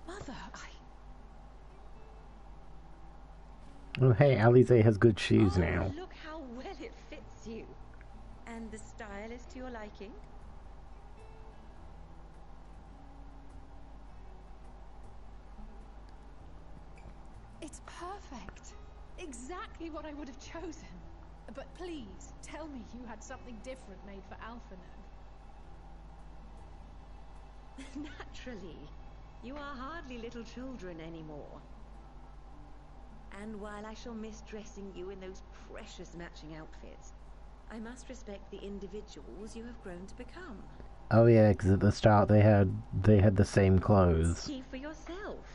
Mother, Oh hey, Alize has good shoes now. Look how well it fits you. And the style is to your liking? It's perfect. Exactly what I would have chosen. But please, tell me you had something different made for Alphinaud. Naturally. You are hardly little children anymore. And while I shall miss dressing you in those precious matching outfits, I must respect the individuals you have grown to become. Oh yeah, because at the start they had the same clothes. See for yourself.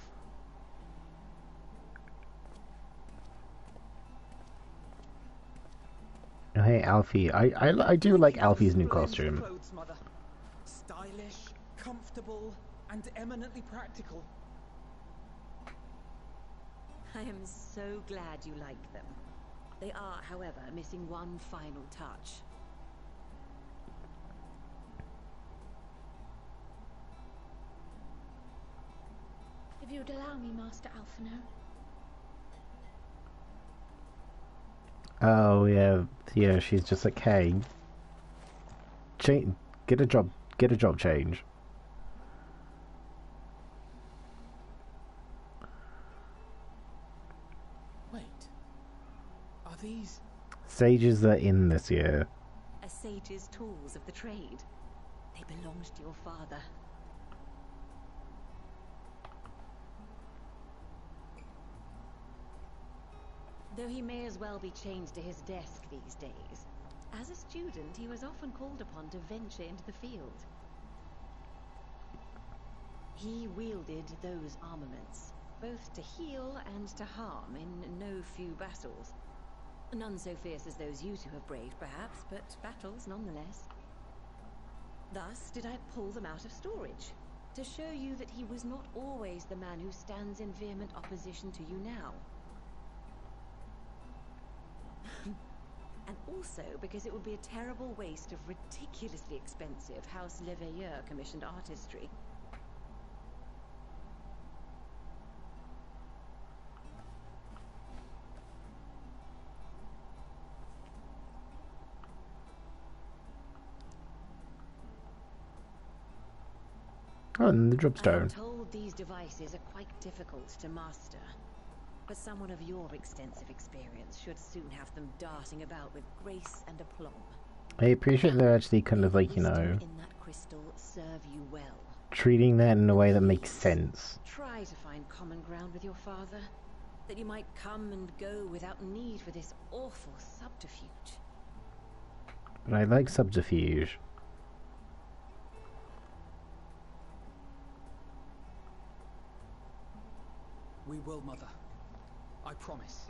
Oh, hey Alfie, I do like Alfie's new costume. Clothes, Mother. Stylish, comfortable, and eminently practical. I am so glad you like them. They are, however, missing one final touch. If you would allow me, Master Alphinaud. Oh yeah, she's just like, hey, get a job change. Wait, are these Sages that are in this year? A sage's tools of the trade. They belonged to your father. Though he may as well be chained to his desk these days, as a student he was often called upon to venture into the field. He wielded those armaments, both to heal and to harm in no few battles. None so fierce as those you two have braved, perhaps, but battles nonetheless. Thus did I pull them out of storage, to show you that he was not always the man who stands in vehement opposition to you now. And also because it would be a terrible waste of ridiculously expensive House Leveilleur commissioned artistry. Oh, and the I am dripstone. told these devices are quite difficult to master, but someone of your extensive experience should soon have them darting about with grace and aplomb. I appreciate they're actually kind of like, you know, In that crystal serve you well. treating that in a way that makes sense. Try to find common ground with your father, that you might come and go without need for this awful subterfuge. But I like subterfuge. We will, Mother. I promise.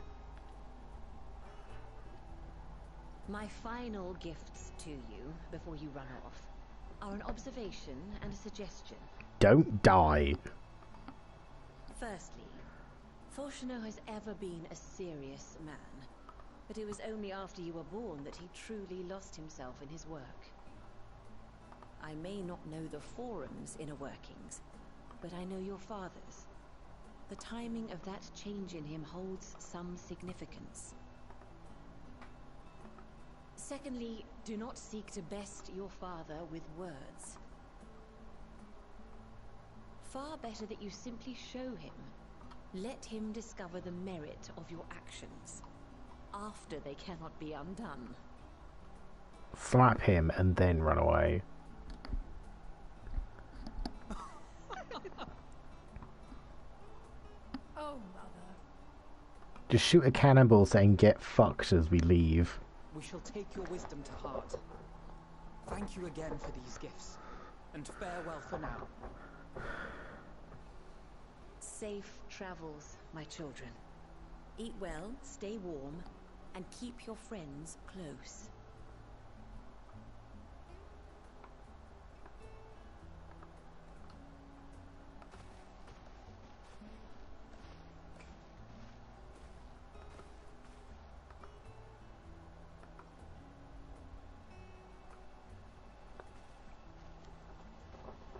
My final gifts to you, before you run off, are an observation and a suggestion. Don't die. Firstly, Fortuner has ever been a serious man, but it was only after you were born that he truly lost himself in his work. I may not know the Forum's inner workings, but I know your father's. The timing of that change in him holds some significance. Secondly, do not seek to best your father with words. Far better that you simply show him. Let him discover the merit of your actions, after they cannot be undone. Slap him and then run away. Oh, Mother. Just shoot a cannonball saying get fucked as we leave. We shall take your wisdom to heart. Thank you again for these gifts, and farewell for now. Safe travels, my children. Eat well, stay warm, and keep your friends close.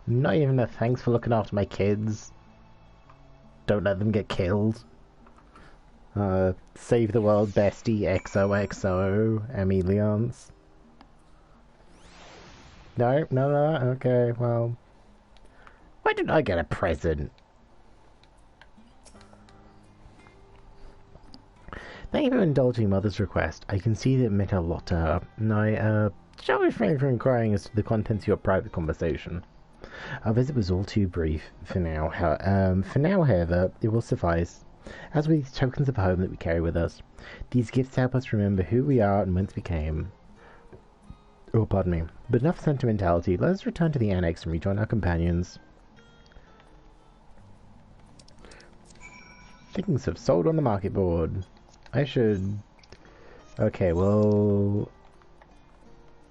Not even a thanks for looking after my kids. Don't let them get killed. Save the world bestie XOXO Emilians. No, okay, well. Why didn't I get a present? Thank you for indulging Mother's request. I can see that it meant a lot to her, and I shall refrain from inquiring as to the contents of your private conversation. Our visit was all too brief for now. However, it will suffice. As with these tokens of home that we carry with us, these gifts help us remember who we are and whence we came. Oh, pardon me. But enough sentimentality. Let us return to the annex and rejoin our companions. Things have sold on the market board. I should... Okay, well...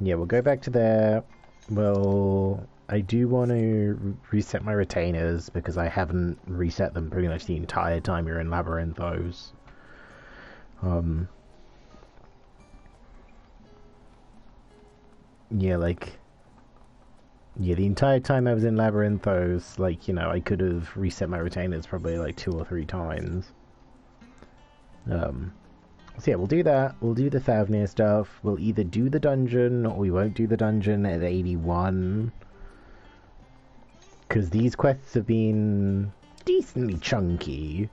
Yeah, we'll go back to there. Well... I do want to reset my retainers because I haven't reset them pretty much the entire time you're in Labyrinthos. Yeah, like... Yeah, the entire time I was in Labyrinthos, like, you know, I could have reset my retainers probably like 2 or 3 times. So yeah, we'll do that. We'll do the Thavnair stuff. We'll either do the dungeon or we won't do the dungeon at 81. Because these quests have been decently chunky.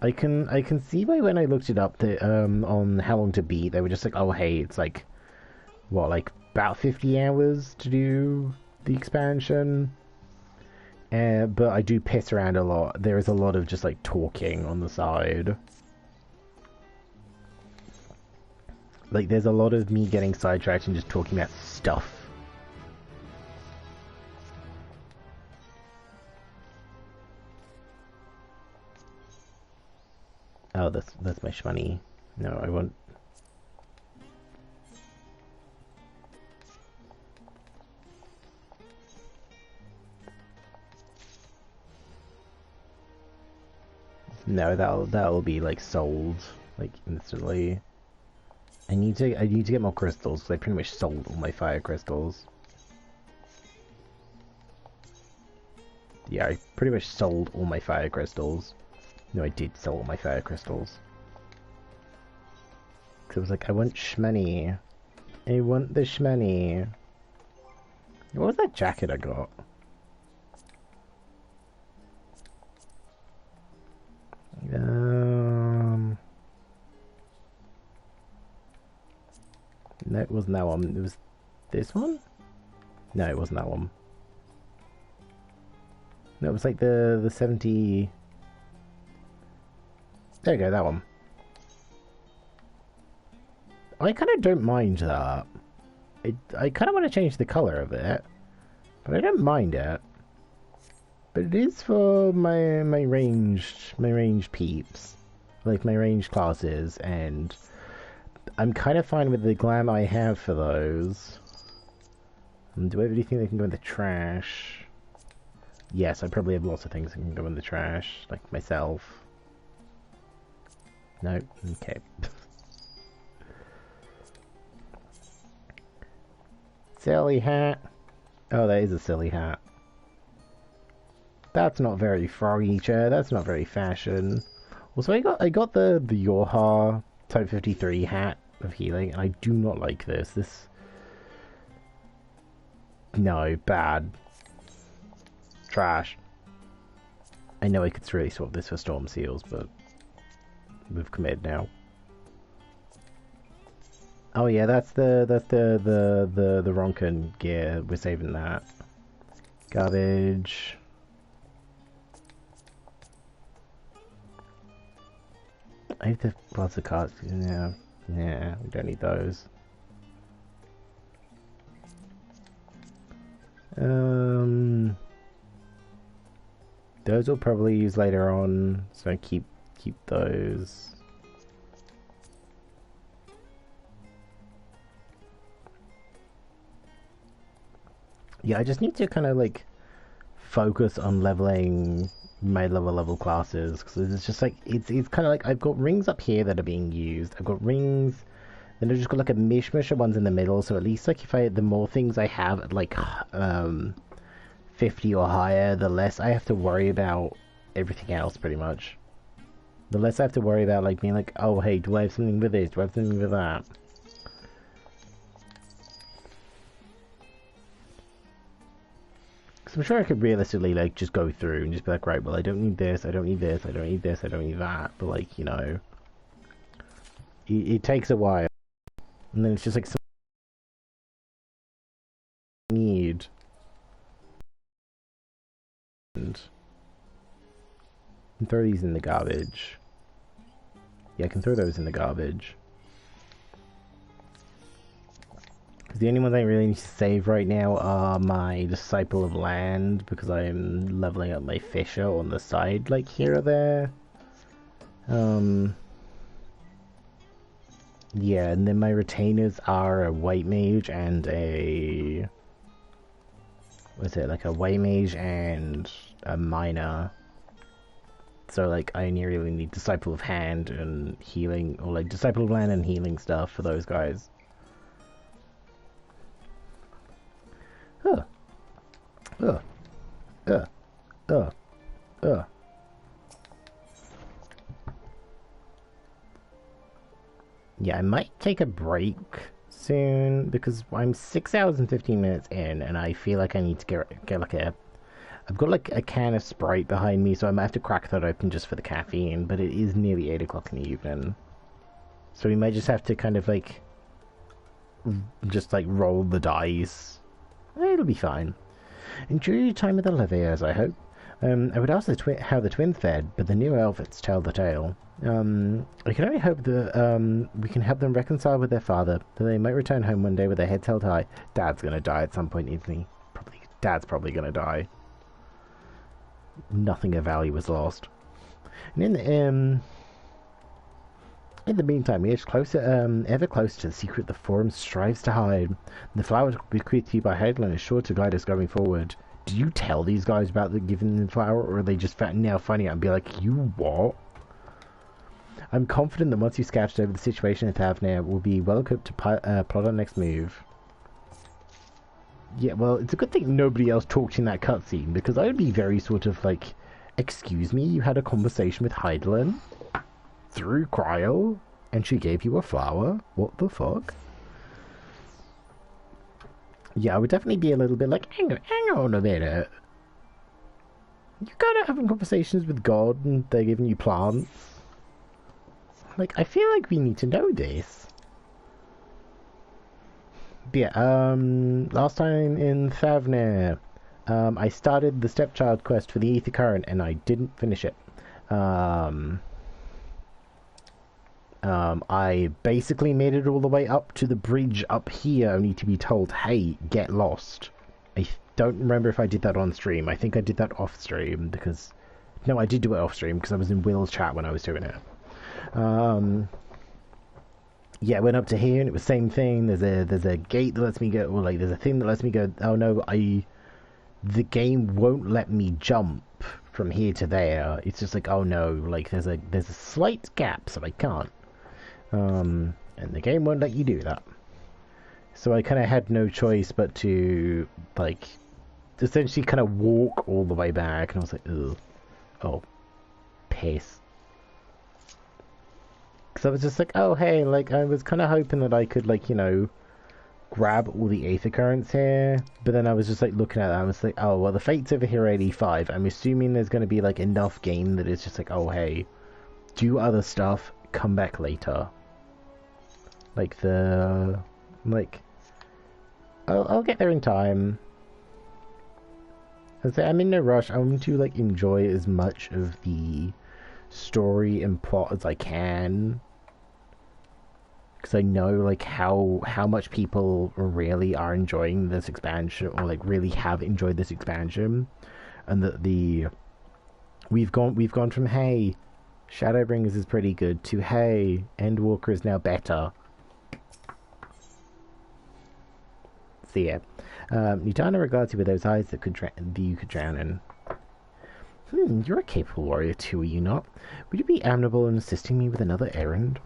I can see why when I looked it up that, on how long to beat, they were just like, oh hey, it's like, what, like about 50 hours to do the expansion? But I do piss around a lot. There is a lot of just like talking on the side. Like there's a lot of me getting sidetracked and just talking about stuff. Oh, that's my shmoney. No, I won't. No, that'll be like sold like instantly. I need to get more crystals because I pretty much sold all my fire crystals. Yeah, I pretty much sold all my fire crystals. No, I did sell all my fire crystals. Because I was like, I want shmoney. I want the shmoney. What was that jacket I got? No, it wasn't that one. It was this one? No, it wasn't that one. No, it was like the 70... There you go, that one. I kind of don't mind that. I kind of want to change the colour of it, but I don't mind it. But it is for my ranged peeps, like my ranged classes, and I'm kind of fine with the glam I have for those. And do I have anything that can go in the trash? Yes, I probably have lots of things that can go in the trash, like myself. No? Okay. Silly hat. Oh, that is a silly hat. That's not very froggy, chair. That's not very fashion. Also, I got the Yorha Type 53 hat of healing, and I do not like this. No, bad. Trash. I know I could really swap this for Storm Seals, but we've committed now. Oh yeah, that's the Ronkin gear. We're saving that. Garbage. I have the lots of cards. Yeah, we don't need those. Those will probably use later on, so keep those. Yeah, I just need to kind of like focus on leveling my lower level classes, because it's just like it's kind of like I've got rings up here that are being used. I've got rings, then I've just got like a mishmash of ones in the middle. So at least like the more things I have at like 50 or higher, the less I have to worry about everything else. Pretty much, the less I have to worry about like being like, oh hey, do I have something with this? Do I have something with that? I'm sure I could realistically like just go through and just be like, right, well I don't need this, I don't need this, I don't need this, I don't need that, but like, you know, it takes a while, and then it's just like some need, and throw these in the garbage. Yeah, I can throw those in the garbage. The only ones I really need to save right now are my Disciple of Land, because I am leveling up my Fisher on the side, like here or there. Yeah, and then my retainers are a White Mage and a... what's it, like a White Mage and a Miner. So like I only really need Disciple of Hand and healing, or like Disciple of Land and healing stuff for those guys. Yeah, I might take a break soon, because I'm 6 hours and 15 minutes in, and I feel like I need to get like a... I've got like a can of Sprite behind me, so I might have to crack that open just for the caffeine, but it is nearly 8 o'clock in the evening. So we might just have to kind of like... just like roll the dice. It'll be fine. Enjoy your time with the Leviers, I hope. I would ask how the twins fared, but the new outfits tell the tale. I can only hope that we can help them reconcile with their father, that they might return home one day with their heads held high. Dad's gonna die at some point, isn't he? Dad's probably gonna die. Nothing of value was lost. And in the meantime, we edge closer, ever closer to the secret the Forum strives to hide. The flower bequeathed to you by Headland is sure to guide us going forward. Did you tell these guys about giving the flower, or are they just now finding out and be like, you what? I'm confident that once you've scouted over the situation in Thavnair, we'll be well equipped to plot our next move. Yeah, well, it's a good thing nobody else talked in that cutscene, because I would be very sort of like, excuse me, you had a conversation with Heidlin through Cryo, and she gave you a flower? What the fuck? Yeah, I would definitely be a little bit like, hang on a minute. You kind of having conversations with God, and they're giving you plants. Like, I feel like we need to know this. But yeah, last time in Thavnair, I started the stepchild quest for the Ether Current, and I didn't finish it. I basically made it all the way up to the bridge up here, only to be told, hey, get lost. I don't remember if I did that on stream. I think I did that off stream because... No, I did do it off stream because I was in Will's chat when I was doing it. Yeah, I went up to here and it was the same thing. There's a gate that lets me go, or like there's a thing that lets me go. Oh no, the game won't let me jump from here to there. It's just like, oh no, like there's a slight gap, so I can't. And the game won't let you do that. So I kind of had no choice but to like essentially kind of walk all the way back, and I was like, ugh, oh, piss. Because I was just like, oh hey, like I was kind of hoping that I could like, you know, grab all the Aether Currents here, but then I was just like looking at that, I was like, oh well, the fate's over here 85. I'm assuming there's going to be like enough game that it's just like, oh hey, do other stuff, come back later. Like I'll get there in time. I'm in no rush. I want to like enjoy as much of the story and plot as I can, because I know like how much people really are enjoying this expansion, or like really have enjoyed this expansion, and that we've gone from hey, Shadowbringers is pretty good to hey, Endwalker is now better. So yeah, Nutana regards you with those eyes that you could drown in. You're a capable warrior too, are you not? Would you be amenable in assisting me with another errand?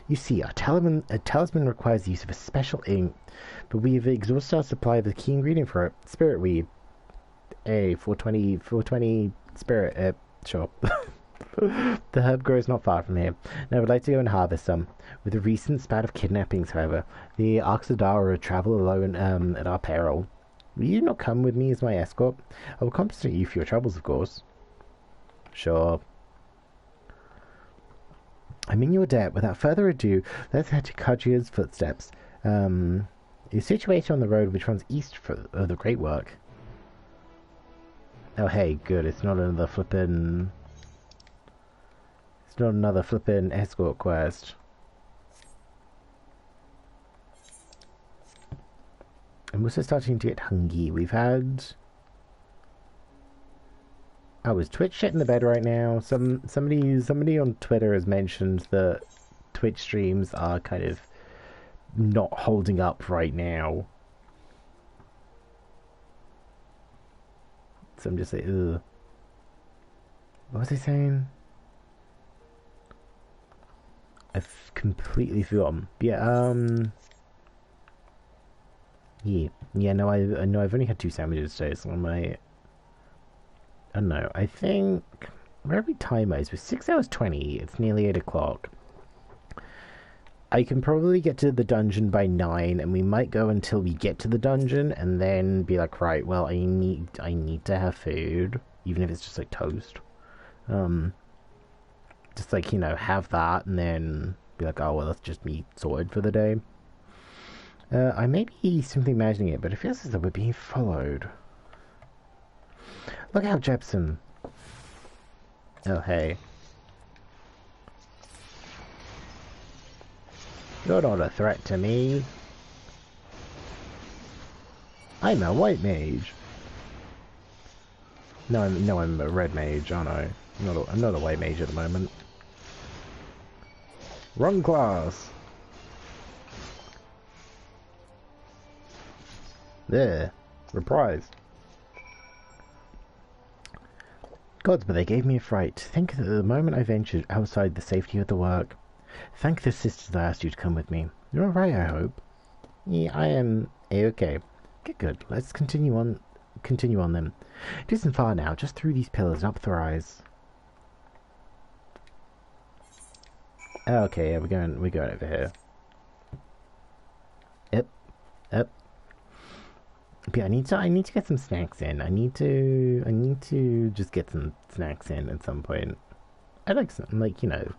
You see, a talisman requires the use of a special ink, but we've exhausted our supply of the key ingredient for it. Spirit weed. 420 spirit, sure. The herb grows not far from here, and I would like to go and harvest some. With the recent spat of kidnappings, however, the Arxadara travel alone at our peril. Will you not come with me as my escort? I will compensate you for your troubles, of course. Sure. I'm in your debt. Without further ado, let's head to Kajia's footsteps. Is situated on the road which runs east of the Great Work. Oh hey, good. It's not another flippin' escort quest. I'm also starting to get hungry. We've had... Oh, is Twitch shit in the bed right now? Somebody on Twitter has mentioned that Twitch streams are kind of not holding up right now. So I'm just like, ugh. What was I saying? I've completely forgotten. Yeah, yeah, no, I've only had 2 sandwiches today, so I might... I don't know, I think... Where are we time-wise? We're 6 hours 20, it's nearly 8 o'clock. I can probably get to the dungeon by 9, and we might go until we get to the dungeon, and then be like, right, well, I need to have food, even if it's just like toast. Just like, you know, have that, and then be like, oh, well, that's just me sorted for the day. I may be simply imagining it, but it feels as though we're being followed. Look out, Jepsen! Oh, hey. You're not a threat to me. I'm a white mage. No, I'm a red mage, aren't I? I'm not a white mage at the moment. Wrong class. There. Reprise. Gods, but they gave me a fright. Think that the moment I ventured outside the safety of the work. Thank the sisters I asked you to come with me. You're alright, I hope. Yeah, I am A-okay. Good. Let's continue on then. It isn't far now, just through these pillars and up the rise. Okay, yeah, we're going over here. Yep. But yeah, I need to get some snacks in. I need to just get some snacks in at some point. I like some, like, you know,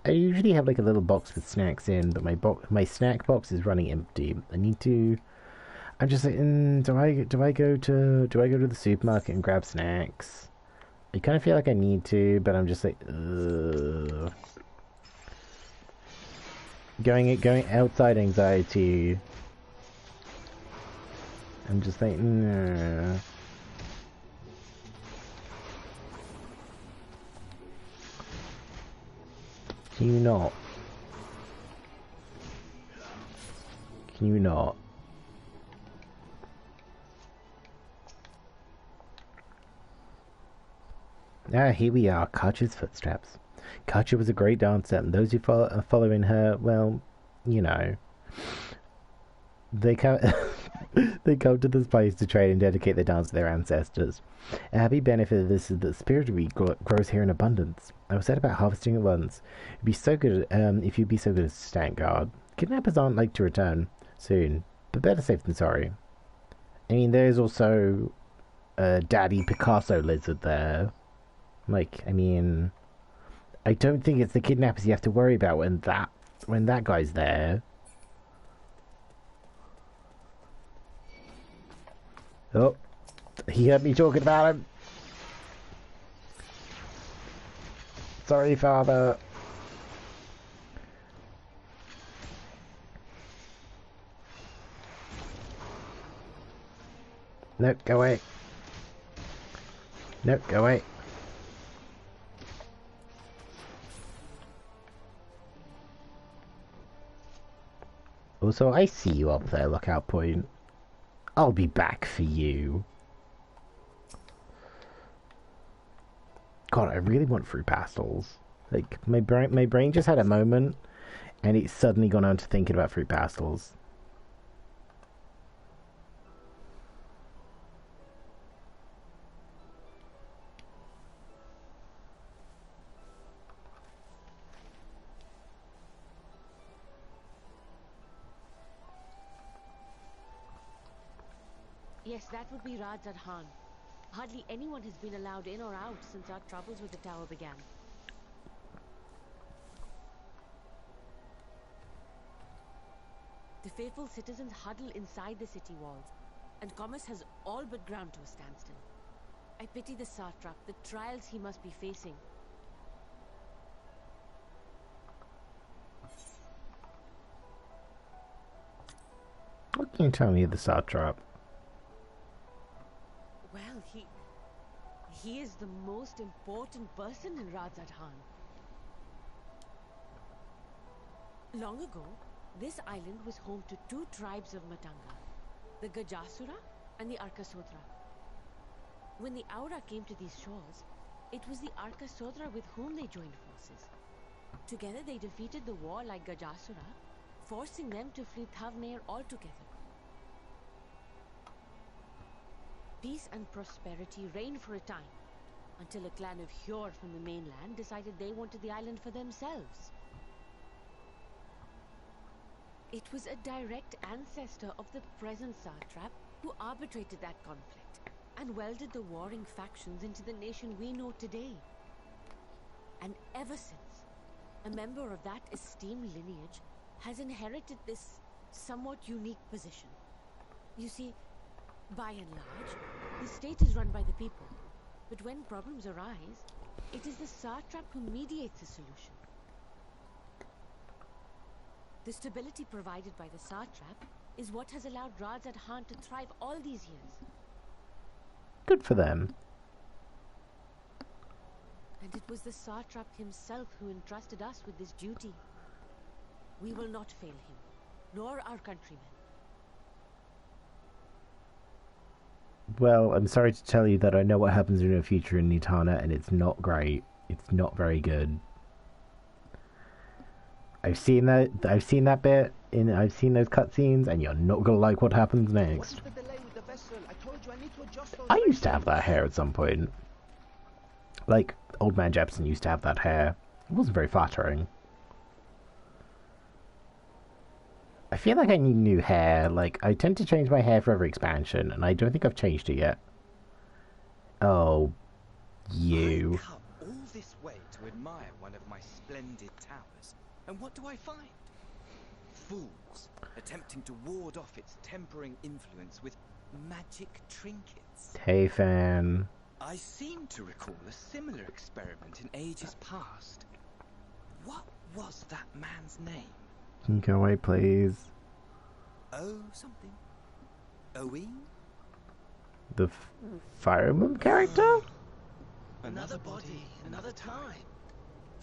I usually have like a little box with snacks in, but my snack box is running empty. I'm just like, do I go to the supermarket and grab snacks? I kind of feel like I need to, but I'm just like, ugh. Going outside anxiety. I'm just like, nah. Can you not? Can you not? Ah, here we are, Katja's footsteps. Katja was a great dancer, and those who are following her, well, you know, they come, they come to this place to train and dedicate their dance to their ancestors. A happy benefit of this is that spiritual grows here in abundance. I was set about harvesting at once. It'd be so good if you'd be so good as stand guard. Kidnappers aren't like to return soon, but better safe than sorry. I mean, there's also Daddy Picasso lizard there. Like, I mean, I don't think it's the kidnappers you have to worry about when that guy's there. Oh, he heard me talking about him. Sorry, father. No, go away. No, go away. Also, I see you up there, lookout point. I'll be back for you. God, I really want fruit pastels. Like, my brain just had a moment, and it's suddenly gone on to thinking about fruit pastels. Yes, that would be Radzad Khan. Hardly anyone has been allowed in or out since our troubles with the tower began. The faithful citizens huddle inside the city walls, and commerce has all but ground to a standstill. I pity the satrap, the trials he must be facing. What can you tell me of the satrap? Well, he is the most important person in Radzad Khan. Long ago, this island was home to two tribes of Matanga, the Gajasura and the Arkasodra. When the Aura came to these shores, it was the Arkasodra with whom they joined forces. Together they defeated the war-like Gajasura, forcing them to flee Thavnair altogether. Peace and prosperity reigned for a time, until a clan of Hjord from the mainland decided they wanted the island for themselves. It was a direct ancestor of the present satrap who arbitrated that conflict and welded the warring factions into the nation we know today. And ever since, a member of that esteemed lineage has inherited this somewhat unique position. You see, by and large, the state is run by the people, but when problems arise, it is the satrap who mediates the solution. The stability provided by the satrap is what has allowed Radzad Khan to thrive all these years. Good for them. And it was the satrap himself who entrusted us with this duty. We will not fail him, nor our countrymen. Well, I'm sorry to tell you that I know what happens in the future in Nitana, and it's not great. It's not very good. I've seen that bit, I've seen those cutscenes, and you're not gonna like what happens next. I used to have that hair at some point. Like, old man Jepsen used to have that hair. It wasn't very flattering. I feel like I need new hair. Like, I tend to change my hair for every expansion, and I don't think I've changed it yet. Oh, you. I come all this way to admire one of my splendid towers, and what do I find? Fools attempting to ward off its tempering influence with magic trinkets. Hey, fan. I seem to recall a similar experiment in ages past. What was that man's name? Can you go away, please? Oh, something. Owen? the Fire Emblem character? Another body, another time.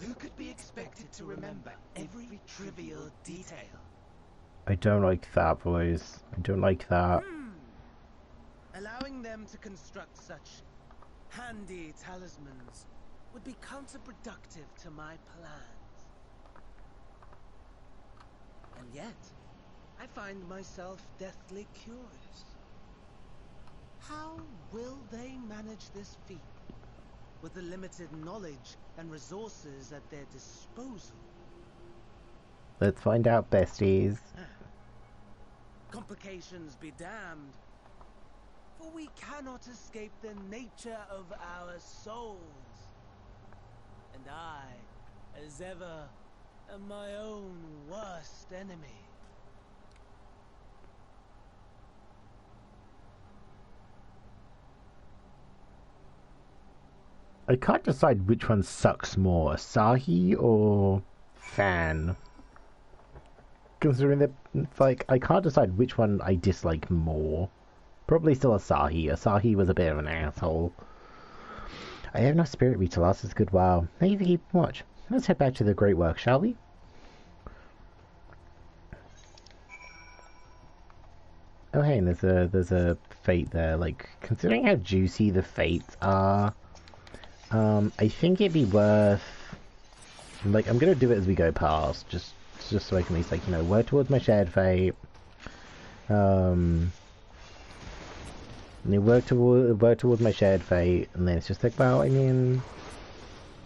Who could be expected to remember every trivial detail? I don't like that voice. I don't like that. Allowing them to construct such handy talismans would be counterproductive to my plans. And yet, I find myself deathly curious. How will they manage this feat with the limited knowledge and resources at their disposal? Let's find out, besties. Complications be damned, for we cannot escape the nature of our souls. And I, as ever, am my own worst enemy. I can't decide which one sucks more, Asahi or Fan. Considering that, like, I can't decide which one I dislike more. Probably still Asahi. Asahi was a bit of an asshole. I have no spirit read to last this good while. Thank you for keeping watch. Let's head back to the great work, shall we? Oh hey, and there's a fate there. Like, considering how juicy the fates are, I think it'd be worth, like, I'm gonna do it as we go past, just so I can at least, like, you know, work towards my shared fate. Work towards my shared fate, and then it's just like, well, I mean,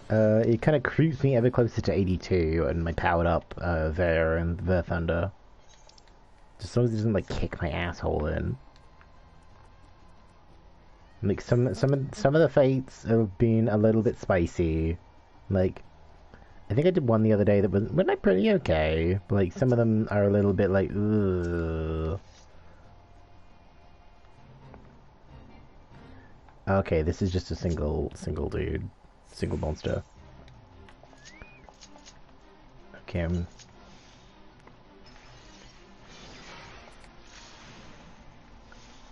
it kind of creeps me ever closer to 82 and my powered up Ver and Ver Thunder. Just as long as it doesn't, like, kick my asshole in. Like, some of the fates have been a little bit spicy. Like, I think I did one the other day that was like pretty okay. But, like, some of them are a little bit like, ugh. Okay, this is just a single dude, single monster. Okay.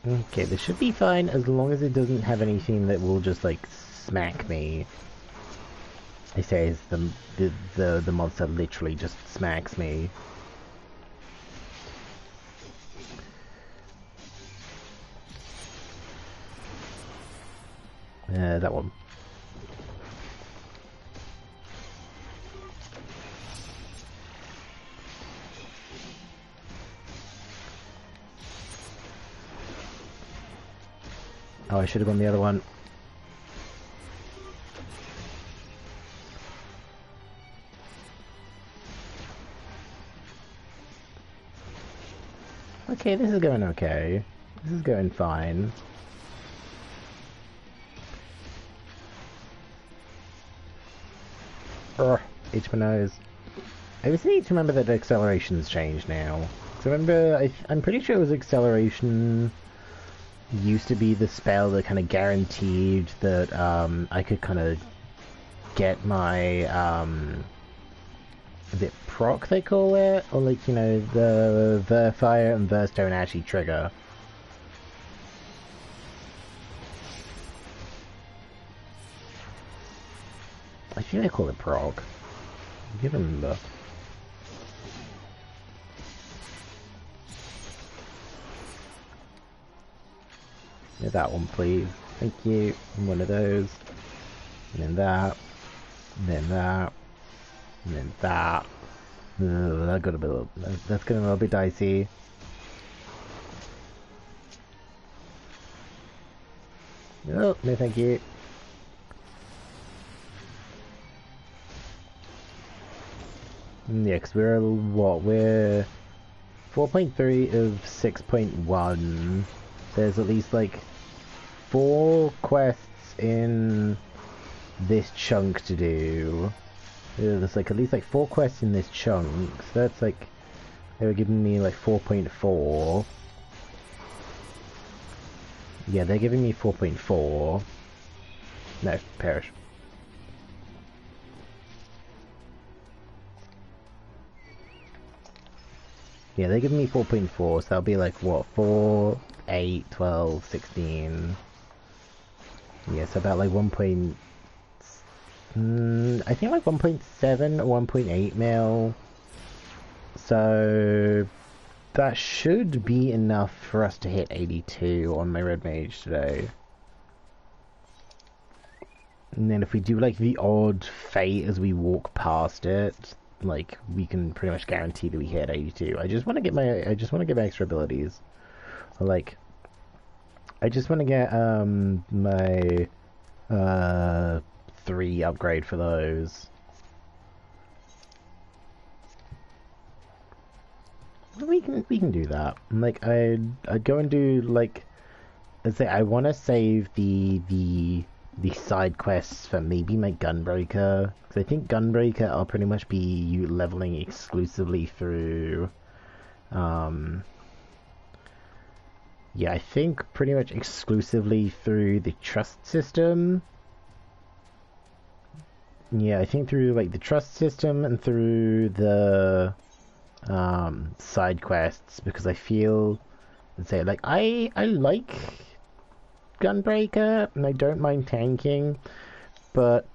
Okay, this should be fine as long as it doesn't have anything that will just, like, smack me. They say the monster literally just smacks me. That one. Oh, I should have gone the other one. Okay, this is going okay. This is going fine. Ugh, itch my nose. I just need to remember that acceleration's changed now. So remember, I'm pretty sure it was acceleration used to be the spell that kind of guaranteed that I could kind of get my is it proc they call it, or like, you know, the Verfire and Verstone actually trigger. I think they call it proc. I can't remember. Yeah, that one, please. Thank you. And one of those. And then that. And then that. And then that. That got a bit. That's getting a little bit dicey. Oh, no, thank you. Yeah, because we're what? We're 4.3 of 6.1. There's at least like 4 quests in this chunk to do. There's like at least like 4 quests in this chunk. So that's like, they were giving me like 4.4. Yeah, they're giving me 4.4. No, perish. Yeah, they're giving me 4.4, so that'll be like, what, 4, 8, 12, 16. Yeah, so about like 1. I think like 1.7 or 1.8 mil. So that should be enough for us to hit 82 on my Red Mage today. And then if we do like the odd fate as we walk past it, like we can pretty much guarantee that we hit 82. I just want to get my extra abilities. Like I just want to get my 3 upgrade for those. We can do that. Like I'd go and do like, let's say I want to save the side quests for maybe my Gunbreaker, because I think Gunbreaker I'll pretty much be you leveling exclusively through. Yeah, I think pretty much exclusively through the trust system. Yeah, I think through like the trust system and through the side quests, because I feel, let's say, like I like Gunbreaker and I don't mind tanking, but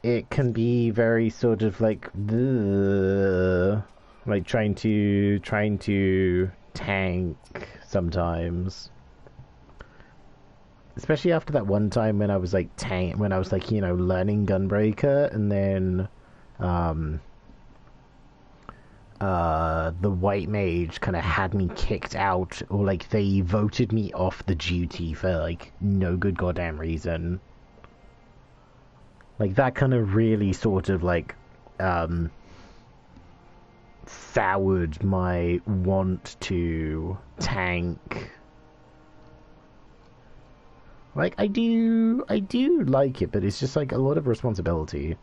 it can be very sort of like trying to tank sometimes. Especially after that one time when I was like you know, learning Gunbreaker, and then the white mage kind of had me kicked out, or like they voted me off the duty for like no good goddamn reason. Like that kind of really sort of like soured my want to tank. Like I do like it, but it's just like a lot of responsibility.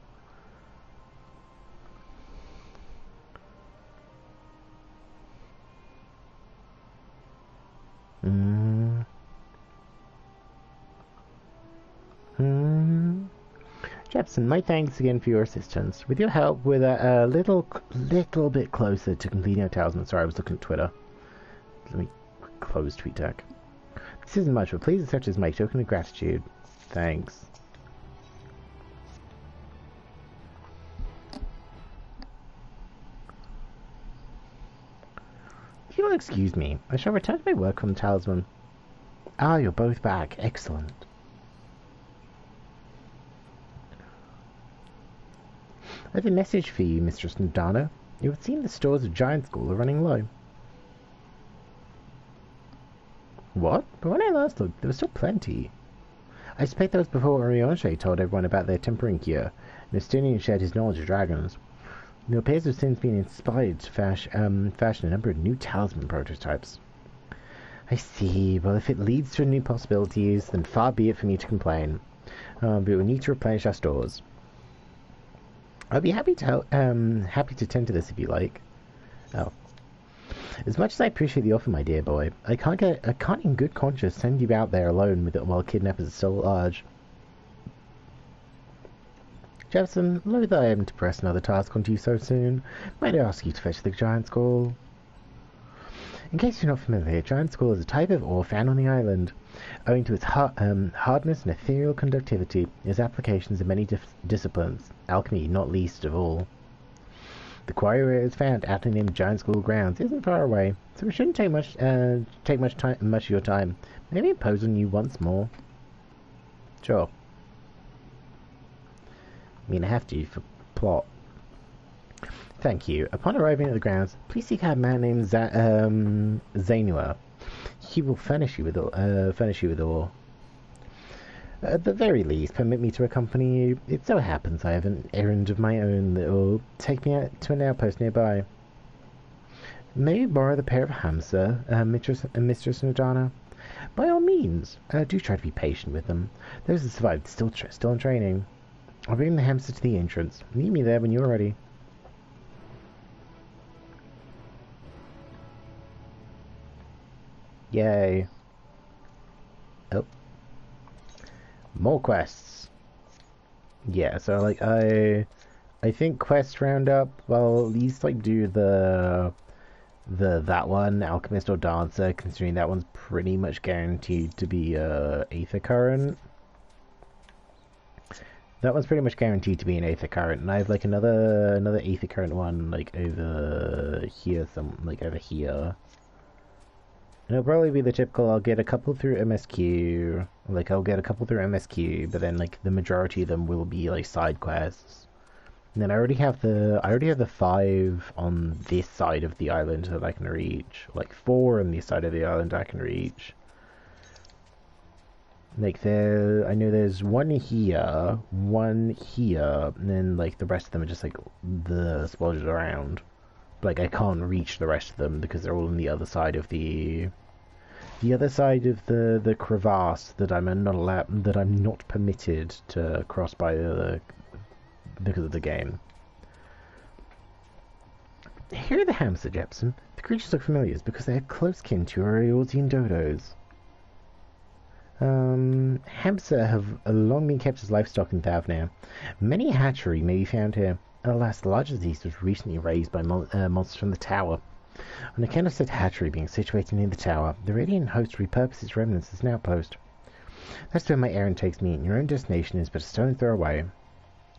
Jepsen, my thanks again for your assistance. With your help, we're a little bit closer to completing our talisman. Sorry, I was looking at Twitter. Let me close TweetDeck. This isn't much, but please accept as my token of gratitude. Thanks. If you will excuse me, I shall return to my work on the talisman. Ah, you're both back. Excellent. I have a message for you, Mistress Nadana. You would seem the stores of Giant School are running low. What? But when I last looked, there was still plenty. I suspect that was before Orionshe told everyone about their tempering cure, and Estonian shared his knowledge of dragons. It appears to have since been inspired to fashion a number of new talisman prototypes. I see. Well, if it leads to new possibilities, then far be it for me to complain. But we need to replenish our stores. I'd be happy to tend to this if you like. Oh. As much as I appreciate the offer, my dear boy, I can't in good conscience send you out there alone with it while kidnappers are still at large. Jepsen, loath I am to press another task onto you so soon, might I ask you to fetch the giant skull? In case you're not familiar, giant skull is a type of ore found on the island. Owing to its hardness and ethereal conductivity, it has applications in many disciplines, alchemy not least of all. The quarry where it is found out in the giant skull grounds isn't far away, so it shouldn't take much of your time. Maybe impose on you once more. Sure. I mean, I have to for plot. Thank you. Upon arriving at the grounds, please seek out a man named Zainua. He will furnish you with ore. At the very least, permit me to accompany you. It so happens I have an errand of my own that will take me out to an outpost nearby. May we borrow the pair of hamster, Mistress Nadana? By all means, do try to be patient with them. Those that survived still in training. I'll bring the hamster to the entrance. Meet me there when you're ready. Yay. Oh. More quests. Yeah, so like I think quest roundup, well, at least like do the that one, Alchemist or Dancer, considering that one's pretty much guaranteed to be Aether Current. That one's pretty much guaranteed to be an Aether Current, and I have like another Aether Current one like over here, over here. And it'll probably be the typical, I'll get a couple through MSQ, but then like the majority of them will be like side quests. And then I already have the 5 on this side of the island that I can reach. Like 4 on this side of the island I can reach. Like I know there's one here, and then like the rest of them are just like the splodged around. Like I can't reach the rest of them because they're all on the other side of the the crevasse that I'm not permitted to cross by because of the game. Here are the hamster, Jepsen. The creatures look familiar because they have close kin to our Eorzean dodos. Hamster have long been kept as livestock in Thavnair. Many a hatchery may be found here. Alas, the largest of these was recently raised by monsters from the tower. On account of said hatchery being situated near the tower, the Radiant host repurposed its remnants as an outpost. That's where my errand takes me, and your own destination is but a stone's throw away.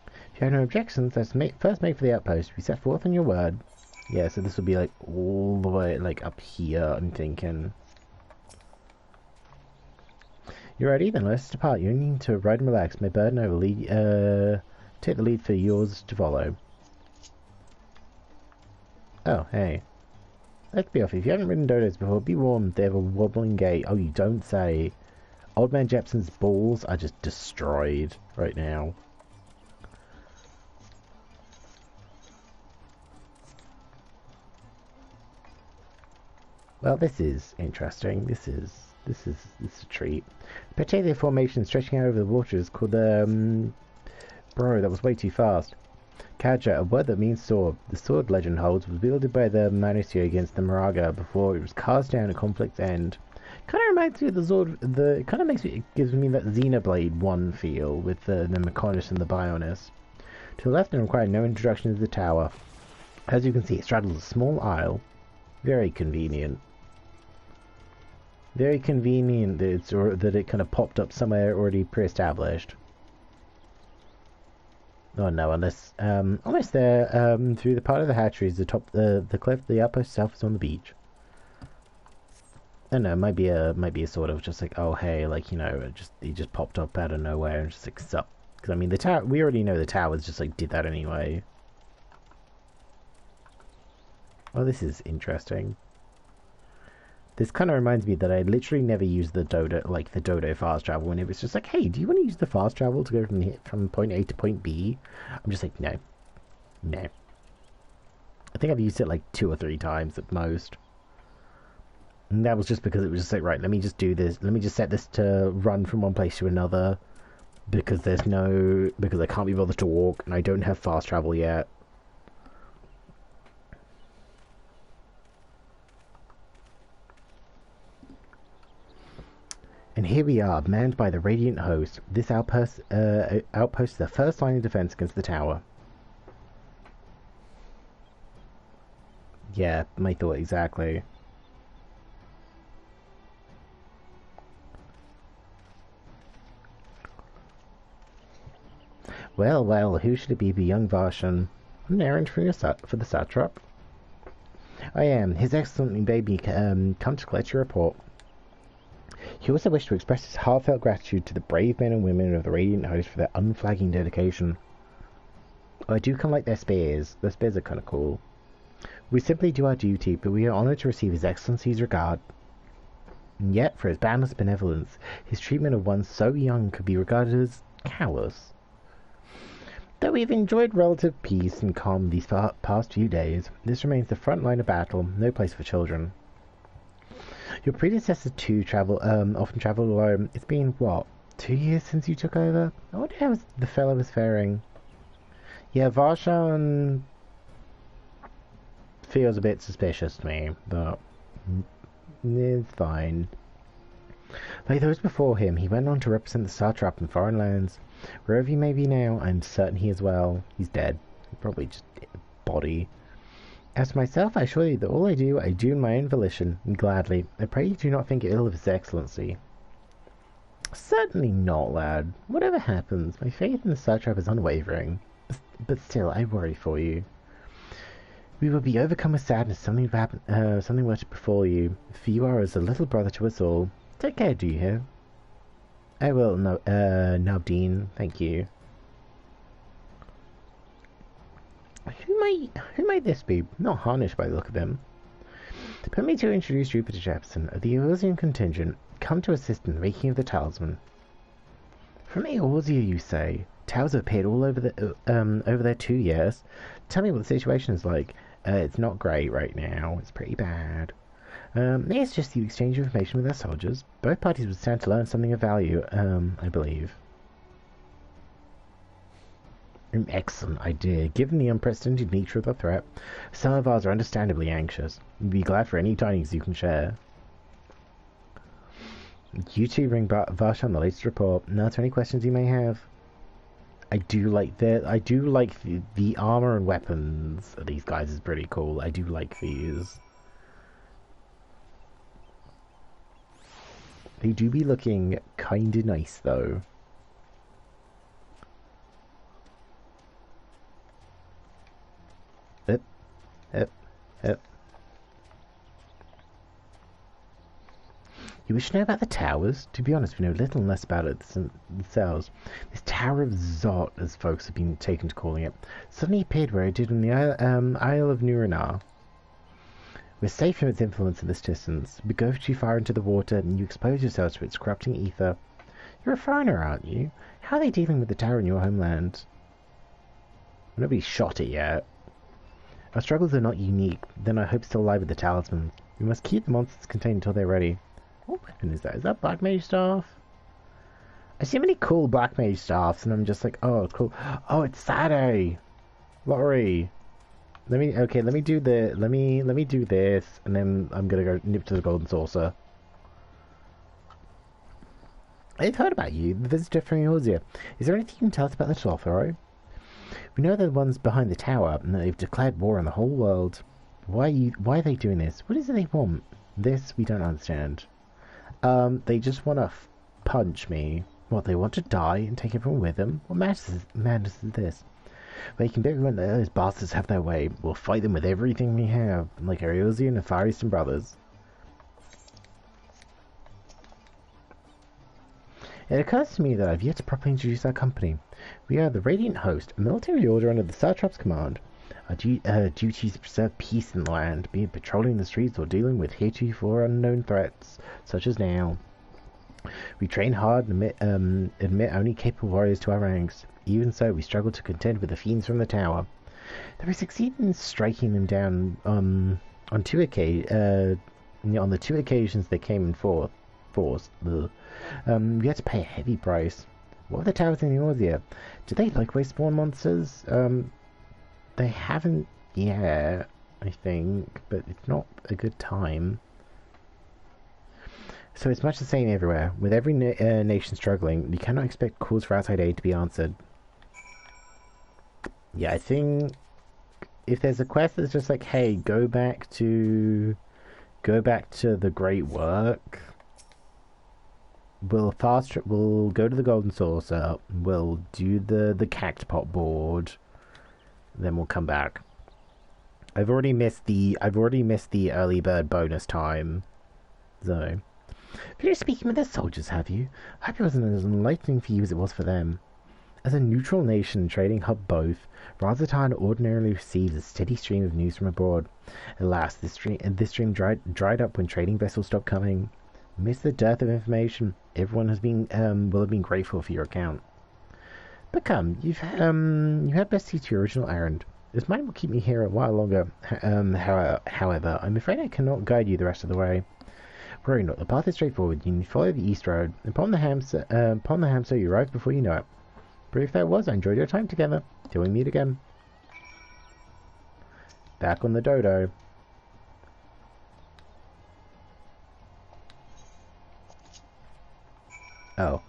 If you have no objections, let's first make for the outpost. We set forth on your word. Yeah, so this will be like all the way like up here, I'm thinking. You ready? Then let's depart. You need to ride and relax. My bird and I will take the lead for yours to follow. Oh, hey. Let's be off. If you haven't ridden dodos before, be warned, they have a wobbling gait. Oh, you don't say. Old Man Jepsen's balls are just destroyed right now. Well, this is interesting. This is a treat. A particular formation stretching out over the water is called bro, that was way too fast. Kaja, a word that means sword. The sword, legend holds, was wielded by the Manusio against the Moraga before it was cast down at conflict's end. Kind of reminds me of the sword. It kind of gives me that Xenoblade 1 feel with the Mechonis and the Bionis. To the left, and required no introduction to the tower. As you can see, it straddles a small isle. Very convenient. Very convenient that it kind of popped up somewhere already pre-established. Oh no, unless almost there. Through the part of the hatcheries, the cliff, the outpost itself is on the beach. I don't know, it might be a sort of just like, oh hey, like, you know, it just popped up out of nowhere and just like sup. Because I mean the tower, we already know the towers just like did that anyway. Oh, this is interesting. This kind of reminds me that I literally never used the Dodo fast travel when it was just like, hey, do you want to use the fast travel to go from point A to point B? I'm just like, no. No. I think I've used it like 2 or 3 times at most. And that was just because it was just like, right, let me just do this. Let me just set this to run from one place to another. Because I can't be bothered to walk and I don't have fast travel yet. And here we are, manned by the Radiant host. This outpost is the first line of defense against the tower. Yeah, my thought exactly. Well, well, who should it be but young Varshan? An errand for the satrap? I am. His Excellency bade me come to collect your report. He also wished to express his heartfelt gratitude to the brave men and women of the Radiant Host for their unflagging dedication. I do kind of like their spears. Their spears are kind of cool. We simply do our duty, but we are honoured to receive His Excellency's regard. And yet, for his boundless benevolence, his treatment of one so young could be regarded as callous. Though we've enjoyed relative peace and calm these past few days, this remains the front line of battle, no place for children. Your predecessor too often travelled alone. It's been, what, 2 years since you took over? I wonder how the fellow was faring. Yeah, Varshan feels a bit suspicious to me, but it's fine. Like those before him, he went on to represent the satrap in foreign lands. Wherever he may be now, I'm certain he is well. He's dead. Probably just a body. As for myself, I assure you that all I do in my own volition, and gladly. I pray you do not think ill of His Excellency. Certainly not, lad. Whatever happens, my faith in the satrap is unwavering. But still, I worry for you. We will be overcome with sadness if something were to befall you, for you are as a little brother to us all. Take care, do you hear? I will, Navdeen, thank you. Who might this be? Not harnished by the look of him. Permit me to introduce you to Jepsen of the Eorzean contingent, come to assist in the making of the talisman. From Eorzea, you say? Towers have appeared all over there 2 years. Tell me what the situation is like. It's not great right now. It's pretty bad. It's just the exchange of information with our soldiers. Both parties would stand to learn something of value, I believe. An excellent idea. Given the unprecedented nature of the threat, some of ours are understandably anxious. We'd be glad for any tidings you can share. You two ring Varsha on the latest report. Now to any questions you may have. I do like the armor and weapons of these guys is pretty cool. I do like these. They do be looking kinda nice though. Yep. You wish to know about the towers? To be honest, we know little and less about it themselves. This Tower of Zot, as folks have been taken to calling it, suddenly appeared where it did on the Isle of Nuranar. We're safe from its influence in this distance, but go too far into the water and you expose yourselves to its corrupting ether. You're a foreigner, aren't you? How are they dealing with the tower in your homeland? Nobody shot it yet. Our struggles are not unique, then our hopes still lie with the talismans. We must keep the monsters contained until they're ready. What weapon is that? Is that Black Mage Staff? I see many cool Black Mage Staffs, and I'm just like, oh, cool. Oh, it's Saturday! Lottery! Let me do this, and then I'm gonna go nip to the Golden Saucer. I've heard about you, the visitor from Eorzea. Is there anything you can tell us about the Thavnair? We know they're the ones behind the tower, and that they've declared war on the whole world. Why are they doing this? What is it they want? This we don't understand. They just want to punch me. What, they want to die and take everyone with them? What madness is this? They can bet everyone that those bastards have their way. We'll fight them with everything we have, like our Eorzea and Far Eastern brothers. It occurs to me that I've yet to properly introduce our company. We are the Radiant Host, a military order under the Satrap's command. Our duty is to preserve peace in the land, be it patrolling the streets or dealing with heretofore unknown threats, such as now. We train hard and admit only capable warriors to our ranks. Even so, we struggle to contend with the fiends from the tower. Though we succeeded in striking them down on the 2 occasions they came in force. We had to pay a heavy price. What are the towers in Eorzea? Do they likewise spawn monsters? They haven't yet, I think, but it's not a good time. So it's much the same everywhere. With every nation struggling, we cannot expect calls for outside aid to be answered. Yeah, I think if there's a quest that's just like, hey, go back to the great work. We'll go to the Golden Saucer. We'll do the Cactpot board. Then we'll come back. I've already missed the early bird bonus time. So, you're speaking with the soldiers, have you? I hope it wasn't as enlightening for you as it was for them. As a neutral nation trading hub both, Razatan ordinarily receives a steady stream of news from abroad. Alas, this stream dried up when trading vessels stopped coming. Amidst the dearth of information, everyone will have been grateful for your account. But come, you had best see to your original errand. This might keep me here a while longer. However, I'm afraid I cannot guide you the rest of the way. Worry not, the path is straightforward. You need to follow the east road. Upon the hamster, you arrive before you know it. Brief that was, I enjoyed your time together. Till we meet again. Back on the dodo. Oh.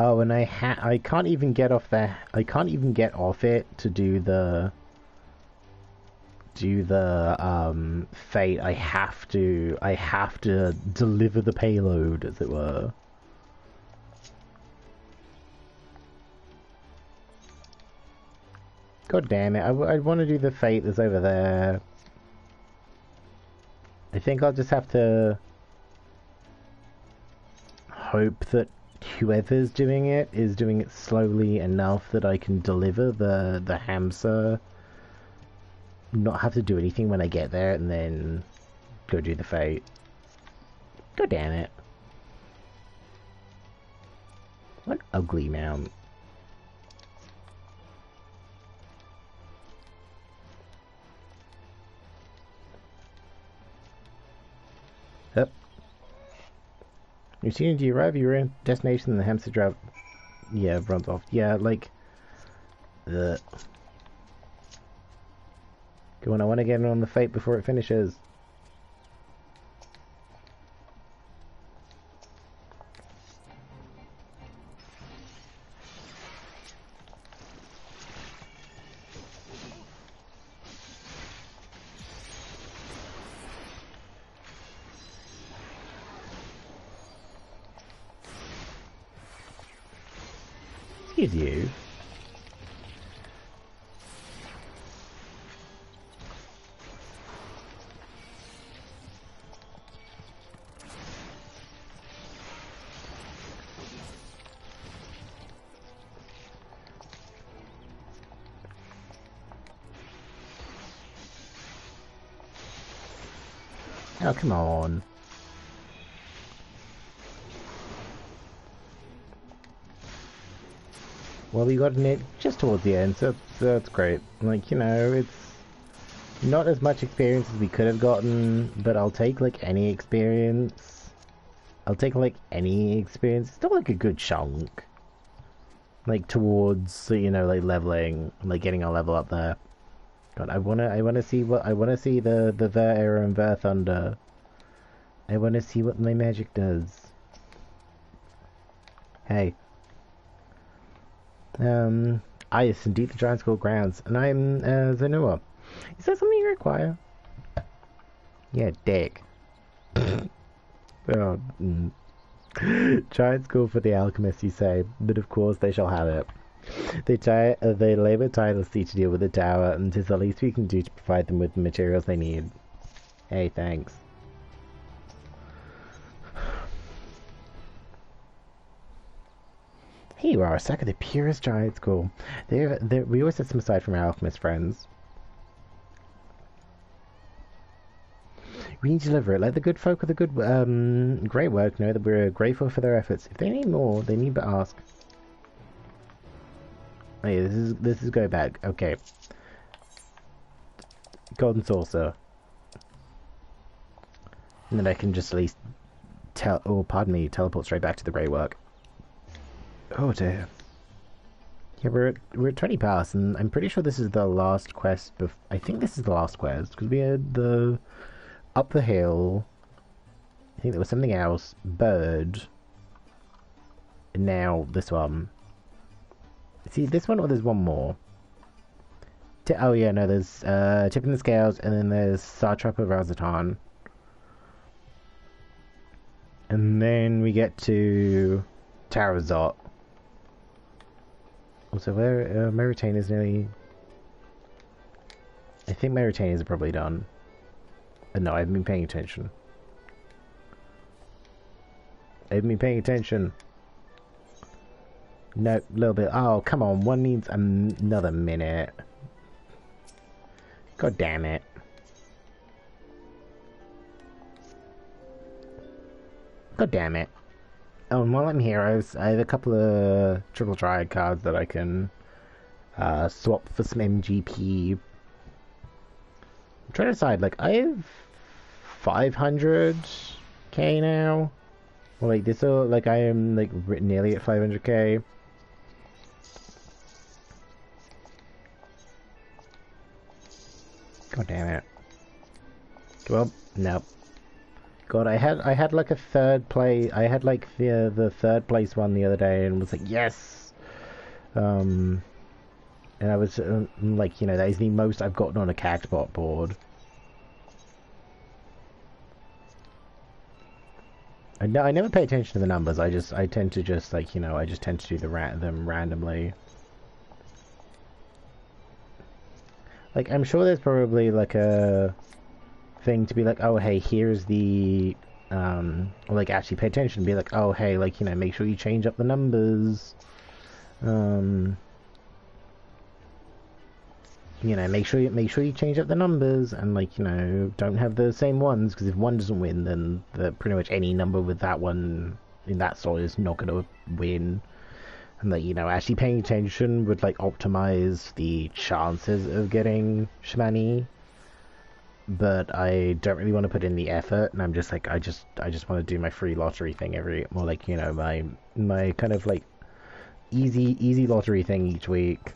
Oh, and I can't even get off there. I can't even get off it to do the fate. I have to deliver the payload, as it were. God damn it! I want to do the fate that's over there. I think I'll just have to hope that whoever's doing it is doing it slowly enough that I can deliver the hamster, not have to do anything when I get there, and then go do the fate. God damn it. What ugly mount. Yep. You're seen to arrive at your destination and the hamster drive. Yeah, runs off. Yeah, like. Go on, I want to get on the fate before it finishes. Excuse you. Oh, come on. Well, we got it just towards the end, so that's great. Like, you know, it's not as much experience as we could have gotten, but I'll take, like, any experience. I'll take, like, any experience. It's still, like, a good chunk. Like, towards, you know, like, leveling, like, getting our level up there. God, I wanna see the Ver Era and Ver Thunder. I wanna see what my magic does. Hey. Yes, indeed, the Giant School grounds, and I'm, Zanua. Is that something you require? Yeah, dick. Oh, Giant School for the alchemists, you say, but of course they shall have it. They labour tirelessly to deal with the tower, and 'tis the least we can do to provide them with the materials they need. Hey, thanks. Here you are, a sack of the purest Giant School. We always set some aside from our alchemist friends. We need to deliver it. Let the good folk of the great work know that we're grateful for their efforts. If they need more, they need but ask. Oh yeah, this is go back. Okay. Golden saucer. And then I can just at least teleport straight back to the grey work. Oh dear. Yeah, we're at 20 past, and I'm pretty sure this is the last quest. I think this is the last quest because we had the up the hill. I think there was something else. Bird. And now this one. See this one, or there's one more. Oh yeah, no, there's tipping the scales, and then there's Satrap of Razatan. And then we get to Tower of Zot. Also, where Mauritania's nearly. I think Mauritania's are probably done. No, I haven't been paying attention. I haven't been paying attention. No, a little bit. Oh, come on. One needs another minute. God damn it. God damn it. Oh, and while I'm here, I have a couple of Triple Triad cards that I can swap for some MGP. I'm trying to decide, like, I have 500k now. Well, like, this, like, I am, like, nearly at 500k. God damn it. Well, nope. God, I had like a third place. I had like the third place one the other day, and was like, yes. And I was like, you know, that is the most I've gotten on a Cagbot board. I never pay attention to the numbers. I tend to just like, you know, I just tend to do them randomly. Like, I'm sure there's probably like a thing to be like, oh hey, here's the like actually pay attention and be like, oh hey, like, you know, make sure you change up the numbers. You know, make sure you change up the numbers, and like, you know, don't have the same ones, because if one doesn't win, then pretty much any number with that one in that sort is not going to win. And like, you know, actually paying attention would like optimize the chances of getting shmoney. But I don't really want to put in the effort, and I'm just like, I just want to do my free lottery thing more like, you know, my kind of like easy lottery thing each week.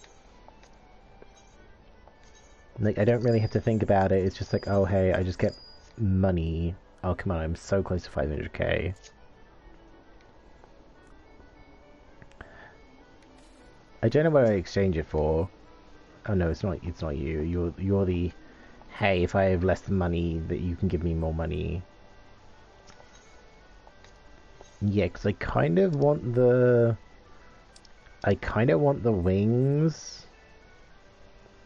Like, I don't really have to think about it. It's just like, oh hey, I just get money. Oh come on, I'm so close to 500k. I don't know what I exchange it for. Oh no, it's not you. You're the, hey, if I have less money, that you can give me more money. Yeah, because I kind of want the wings.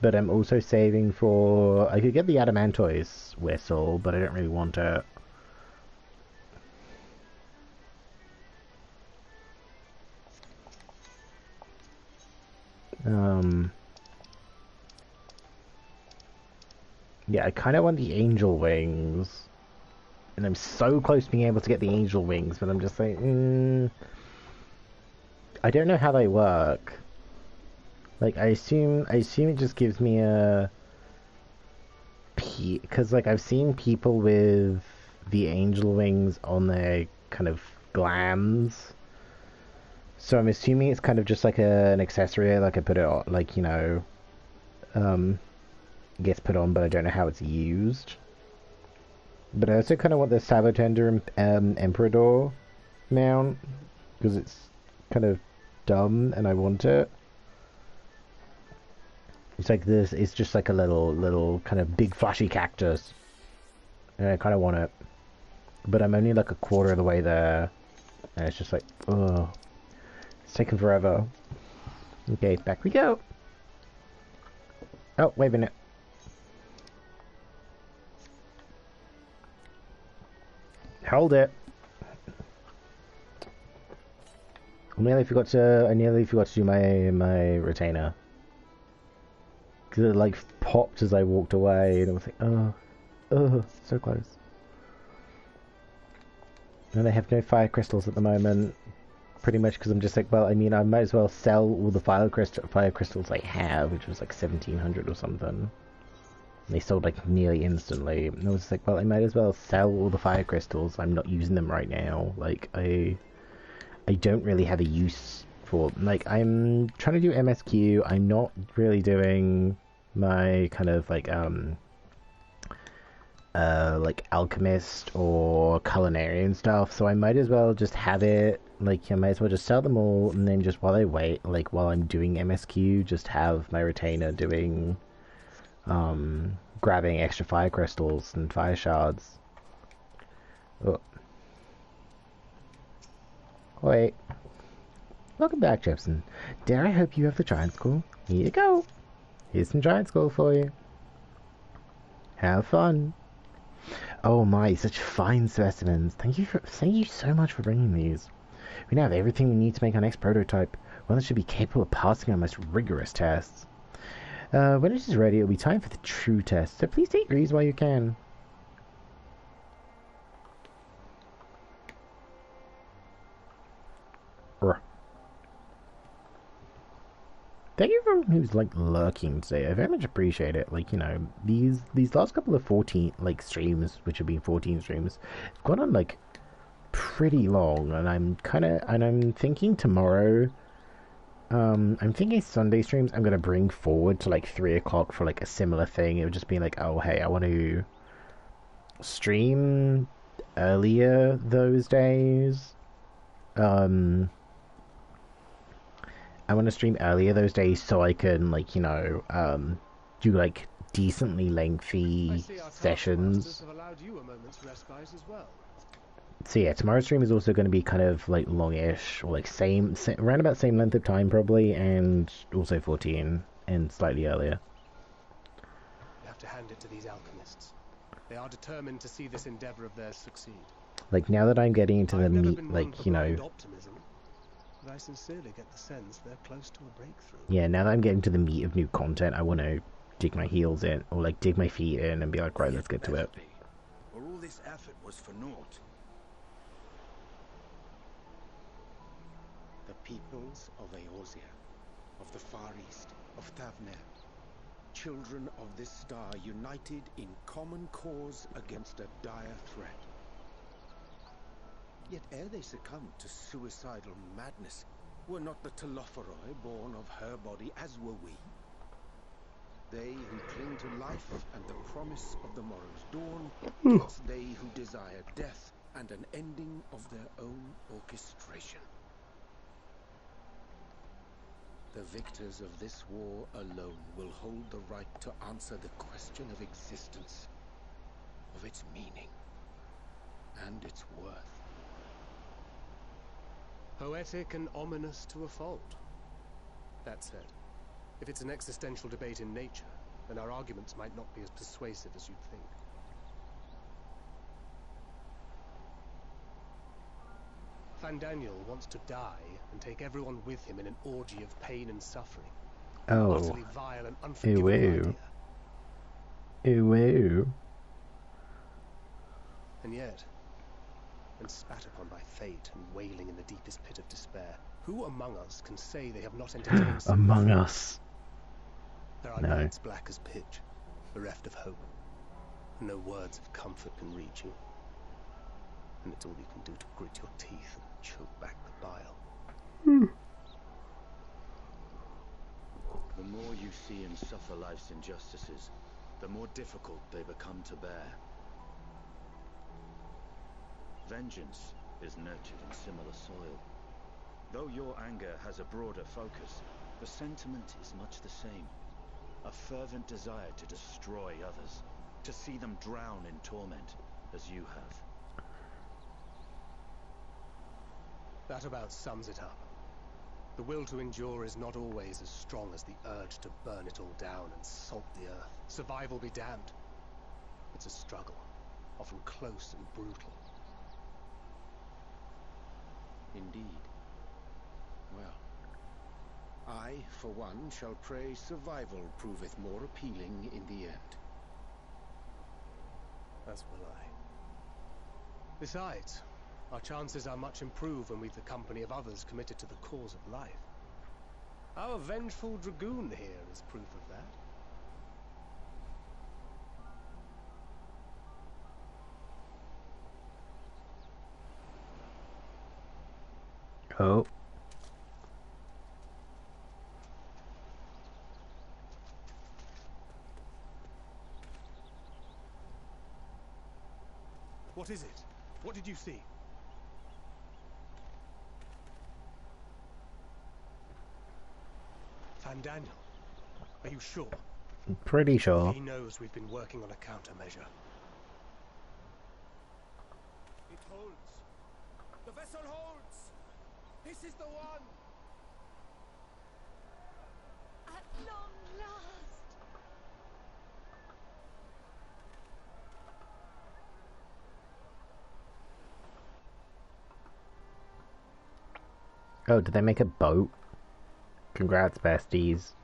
But I'm also saving for... I could get the Adamantoise whistle, but I don't really want it. Yeah, I kind of want the angel wings. And I'm so close to being able to get the angel wings, but I'm just like, I don't know how they work. Like, I assume it just gives me a... Because, like, I've seen people with the angel wings on their kind of glands. So I'm assuming it's kind of just like an accessory, like I put it on, like, you know, gets put on, but I don't know how it's used. But I also kind of want the Salvatender Emperador mount, because it's kind of dumb, and I want it. It's like this, it's just like a little kind of big flashy cactus. And I kind of want it. But I'm only like a quarter of the way there. And it's just like, ugh. It's taking forever. Okay, back we go. Oh, wait a minute. Hold it. I nearly forgot to do my retainer. Because it like popped as I walked away, and I was like, oh, so close. And I have no fire crystals at the moment, pretty much because I'm just like, well, I mean, I might as well sell all the fire crystals I have, which was like 1,700 or something. They sold like nearly instantly. And I was like, well, I might as well sell all the fire crystals. I'm not using them right now. Like, I don't really have a use for, like, I'm trying to do MSQ. I'm not really doing my kind of like alchemist or culinary stuff, so I might as well just have it, like, I might as well just sell them all, and then just while I wait, like while I'm doing MSQ, just have my retainer doing grabbing extra fire crystals and fire shards. Oh. Wait. Welcome back, Jepsen. Dare I hope you have the giant skull? Here you go. Here's some giant skull for you. Have fun. Oh my, such fine specimens. Thank you so much for bringing these. We now have everything we need to make our next prototype, one that should be capable of passing our most rigorous tests. When it is ready, it will be time for the true test, so please take your ease while you can. Thank you for who's like lurking today. I very much appreciate it. Like, you know, these last couple of 14 like streams, which have been 14 streams, have gone on like pretty long, and I'm thinking tomorrow. I'm thinking Sunday streams I'm gonna bring forward to like 3 o'clock for like a similar thing. It would just be like, oh hey, I want to stream earlier those days. I want to stream earlier those days so I can, like, you know, do, like, decently lengthy sessions. Have allowed you a moment's respite as well. So yeah, tomorrow's stream is also going to be kind of, like, longish, or, like, around about same length of time, probably, and also 14, and slightly earlier. You have to hand it to these alchemists. They are determined to see this endeavor of theirs succeed. Like, now that I'm getting into the meat, like, you know... Optimism, but I sincerely get the sense they're close to a breakthrough. Yeah, now that I'm getting to the meat of new content, I want to dig my heels in, or, like, dig my feet in and be like, right, let's get to it. Or all this effort was for naught. The peoples of Eorzea, of the Far East, of Thavnair, children of this star united in common cause against a dire threat. Yet ere they succumbed to suicidal madness, were not the Telophoroi born of her body as were we? They who cling to life and the promise of the morrow's dawn, it's they who desire death and an ending of their own orchestration. The victors of this war alone will hold the right to answer the question of existence, of its meaning, and its worth. Poetic and ominous to a fault. That said, if it's an existential debate in nature, then our arguments might not be as persuasive as you'd think. Fandaniel wants to die and take everyone with him in an orgy of pain and suffering. Oh. Utterly vile and unforgivable idea. Ew. And yet, when spat upon by fate and wailing in the deepest pit of despair, who among us can say they have not entertained Among us. There are No. nights black as pitch, bereft of hope, and no words of comfort can reach you. And it's all you can do to grit your teeth and choke back the bile. The more you see and suffer life's injustices, the more difficult they become to bear. Vengeance is nurtured in similar soil. Though your anger has a broader focus, the sentiment is much the same. A fervent desire to destroy others, to see them drown in torment, as you have. That about sums it up. The will to endure is not always as strong as the urge to burn it all down and salt the earth. Survival be damned. It's a struggle, often close and brutal. Indeed. Well, I, for one, shall pray survival proveth more appealing in the end. As will I. Besides, our chances are much improved when we've the company of others committed to the cause of life. Our vengeful dragoon here is proof of that. Oh. What is it? What did you see? Fandaniel, are you sure? Pretty sure. He knows we've been working on a countermeasure. It holds. The vessel holds. This is the one. At long last. Oh, did they make a boat? Congrats, besties.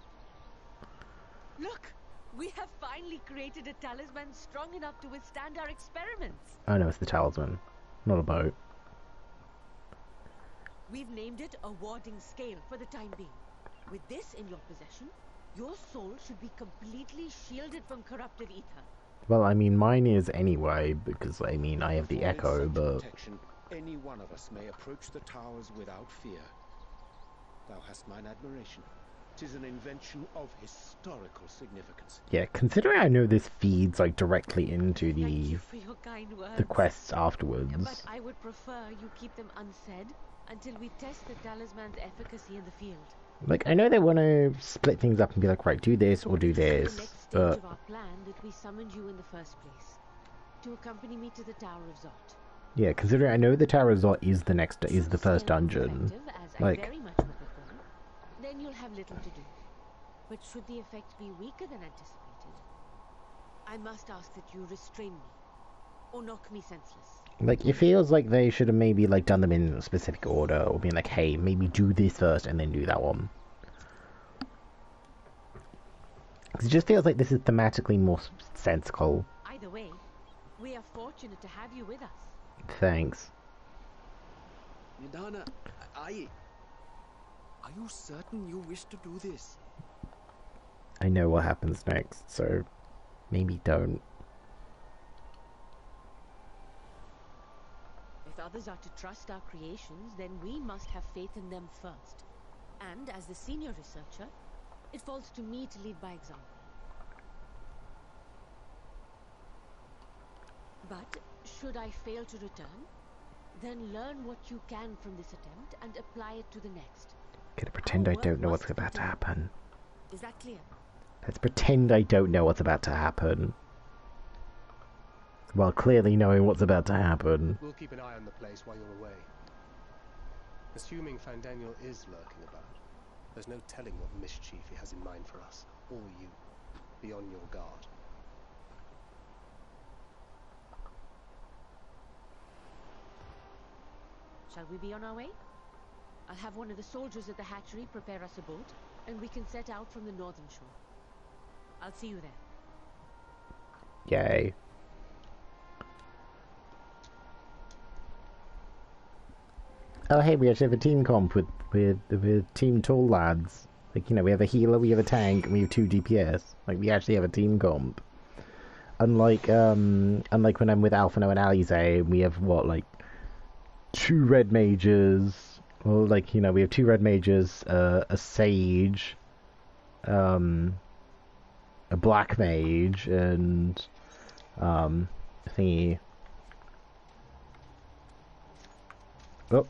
Look! We have finally created a talisman strong enough to withstand our experiments. Oh no, it's the talisman, not a boat. We've named it a warding scale for the time being. With this in your possession, your soul should be completely shielded from corrupted ether. Well, I mean, mine is anyway, because, I mean, I have the echo, but... Protection, any one of us may approach the towers without fear. Thou hast mine admiration. 'Tis an invention of historical significance. Yeah, considering I know this feeds like directly into Thank you for your kind words. the quests afterwards. But I would prefer you keep them unsaid until we test the talisman's efficacy in the field. Like, I know they want to split things up and be like, right, do this or do this, The next stage but of our plan that we summoned you in the first place, to accompany me to the Tower of Zot. yeah, considering I know the Tower of Zot is the first dungeon, As like, I very much would prefer, then you'll have little to do. But should the effect be weaker than anticipated, I must ask that you restrain me, or knock me senseless. like, it feels like they should have maybe, like, done them in a specific order, or been like, hey, maybe do this first and then do that one. It just feels like this is thematically more sensical. Either way, we are fortunate to have you with us. Thanks. Nidana, are you certain you wish to do this? I know what happens next, so maybe don't. If others are to trust our creations, then we must have faith in them first. And as the senior researcher, it falls to me to lead by example. But should I fail to return, then learn what you can from this attempt and apply it to the next. Gonna pretend I don't know what's about to happen. Is that clear? Let's pretend I don't know what's about to happen. While clearly knowing what's about to happen. We'll keep an eye on the place while you're away. Assuming Fandaniel is lurking about, there's no telling what mischief he has in mind for us, or you. Be on your guard. Shall we be on our way? I'll have one of the soldiers at the hatchery prepare us a boat, and we can set out from the northern shore. I'll see you there. Yay. Oh hey, we actually have a team comp with Team Tall lads. Like, you know, we have a healer, we have a tank, and we have 2 DPS. Like, we actually have a team comp. Unlike when I'm with Alphino and Alize, we have, what, like, 2 red mages. Well, like, you know, we have 2 red mages, a sage, a black mage, and, thingy. Oh.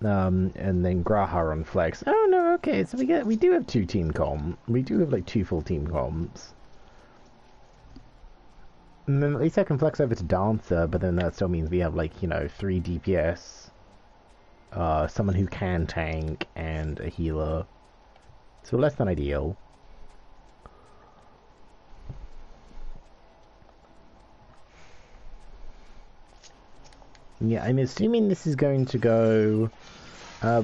And then Grahar on Flex. Oh no, okay, so we do have 2 team comp. We do have like 2 full team comps. And then at least I can flex over to Dancer, but then that still means we have like, you know, 3 DPS, someone who can tank, and a healer. So less than ideal. Yeah, I'm assuming this is going to go...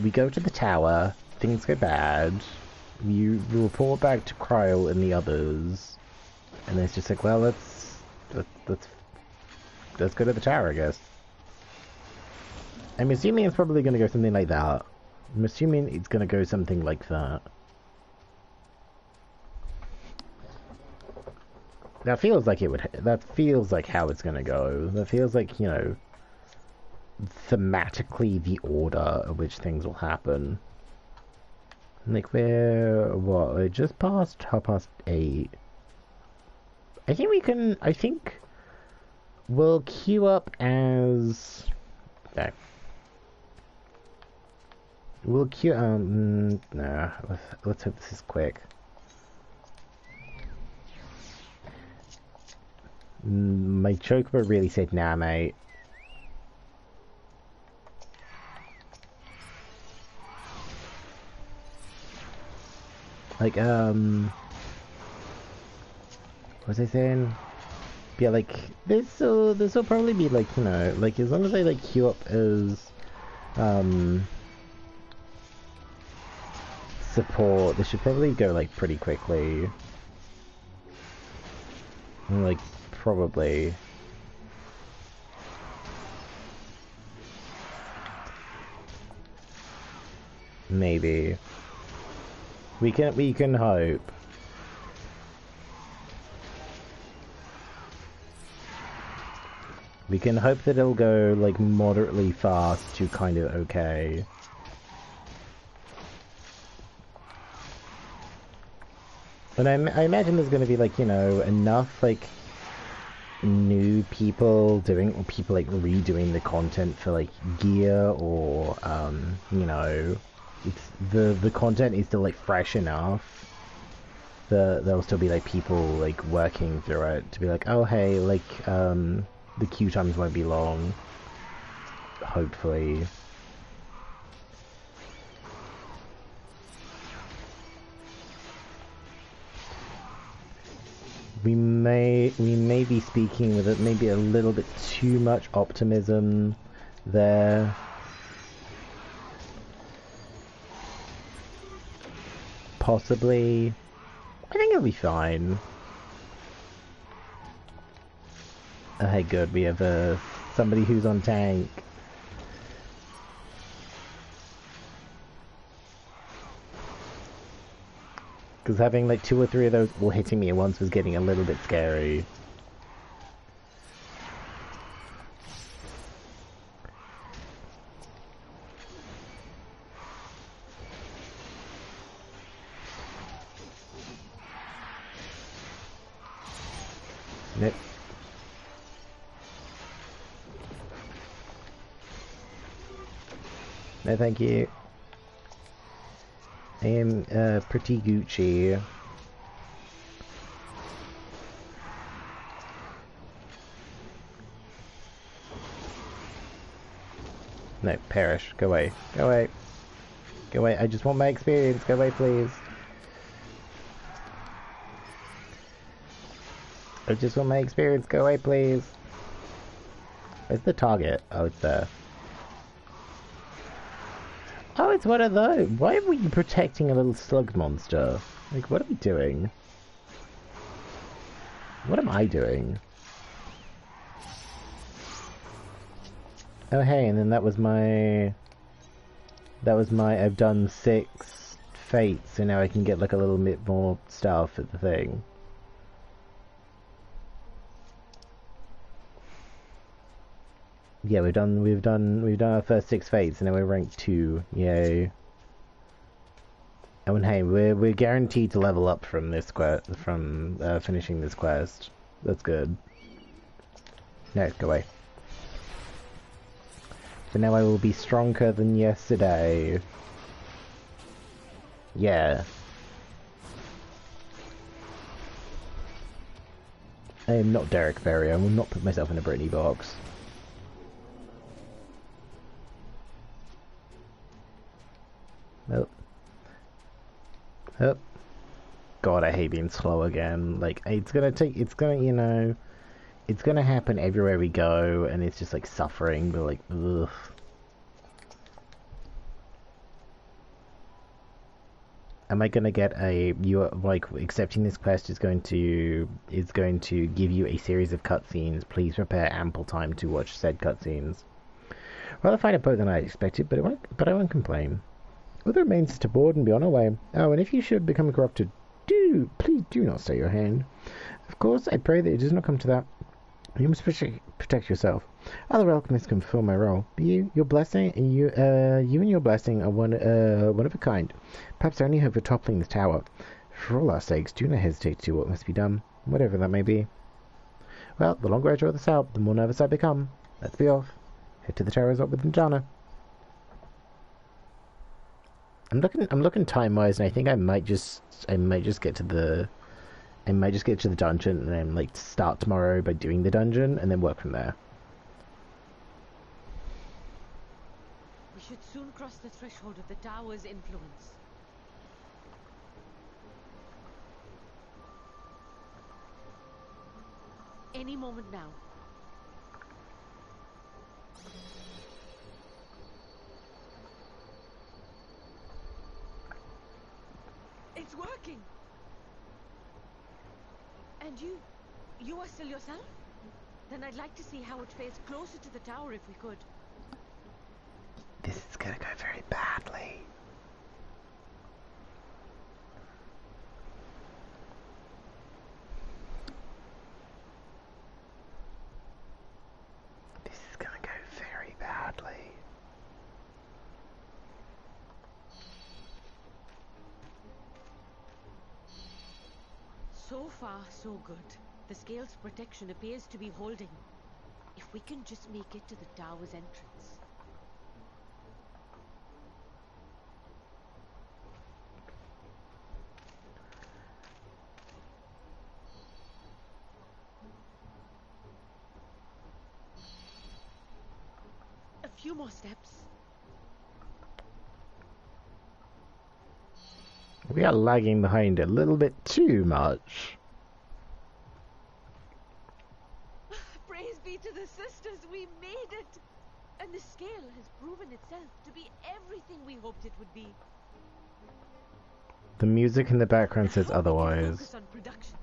we go to the tower, things go bad, you report back to Kryl and the others, and then it's just like, well, let's go to the tower, I guess. I'm assuming it's probably going to go something like that. I'm assuming it's going to go something like that. That feels like it would... That feels like how it's going to go. That feels like, you know... thematically the order of which things will happen. Like, we're, what, we're just past 8:30. I think we can, I think we'll queue up as, no. We'll queue, nah, let's hope this is quick. My chocobo really said, nah, mate. Like, what was I saying? Yeah, like, this'll probably be, like, you know, like, as long as I, like, queue up as, support, this should probably go, like, pretty quickly. Like, probably. Maybe. We can hope. We can hope that it'll go, like, moderately fast to kind of okay. But I imagine there's going to be, like, you know, enough, like, new people doing, or people, like, redoing the content for, like, gear, or, you know, it's, the content is still, like, fresh enough that there'll still be, like, people, like, working through it to be like, oh, hey, like, the queue times won't be long, hopefully. We may be speaking with it, maybe a little bit too much optimism there. Possibly. I think it'll be fine. Oh, hey, good. We have somebody who's on tank. Because having like 2 or 3 of those all hitting me at once was getting a little bit scary. Nope. No, thank you. I am pretty Gucci. No, perish. Go away. Go away. Go away. I just want my experience. Go away, please. I just want my experience. Go away, please. Where's the target? Oh, it's there. Oh, it's one of those. Why are we protecting a little slug monster? Like, what are we doing? What am I doing? Oh, hey, and then that was my... I've done 6 fates, so now I can get, like, a little bit more stuff at the thing. Yeah, we've done our first 6 fates, and now we're ranked 2. Yay! Oh, and hey, we're guaranteed to level up from this quest, from finishing this quest. That's good. No, go away. So now I will be stronger than yesterday. Yeah. I am not Derek Ferry. I will not put myself in a Britney box. Nope. Nope. God, I hate being slow again. Like, it's gonna, you know, it's gonna happen everywhere we go, and it's just, like, suffering, but, like, ugh. Am I gonna get accepting this quest is going to give you a series of cutscenes. Please prepare ample time to watch said cutscenes. Rather find a boat than I expected, but I won't complain. All that remains is to board and be on our way. Oh, and if you should become corrupted, please do not stay your hand. Of course, I pray that it does not come to that. You must protect yourself. Other alchemists can fulfill my role, but your blessing, you and your blessing are one of a kind. Perhaps I only hope for toppling this tower. For all our sakes, do not hesitate to do what must be done, whatever that may be. Well, the longer I draw this out, the more nervous I become. Let's be off. Head to the Tower of Zot with Njana. I'm looking time-wise, and I think I might just get to the dungeon and then, like, start tomorrow by doing the dungeon and then work from there. We should soon cross the threshold of the tower's influence. Any moment now. It's working! And you are still yourself? Then I'd like to see how it fares closer to the tower if we could. This is gonna go very badly. This is gonna go very badly. So far, so good. The scale's protection appears to be holding. If we can just make it to the tower's entrance. A few more steps. We are lagging behind a little bit too much. Praise be to the sisters, we made it! And the scale has proven itself to be everything we hoped it would be. The music in the background says Now we can otherwise. focus on production.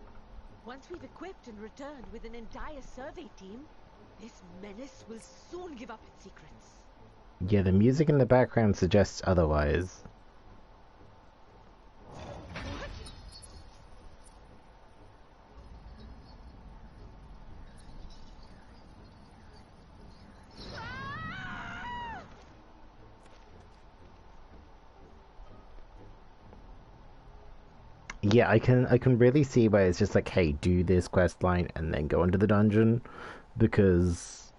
Once we've equipped and returned with an entire survey team, this menace will soon give up its secrets. Yeah, the music in the background suggests otherwise. Yeah, I can really see why it's just like, hey, do this quest line and then go into the dungeon, because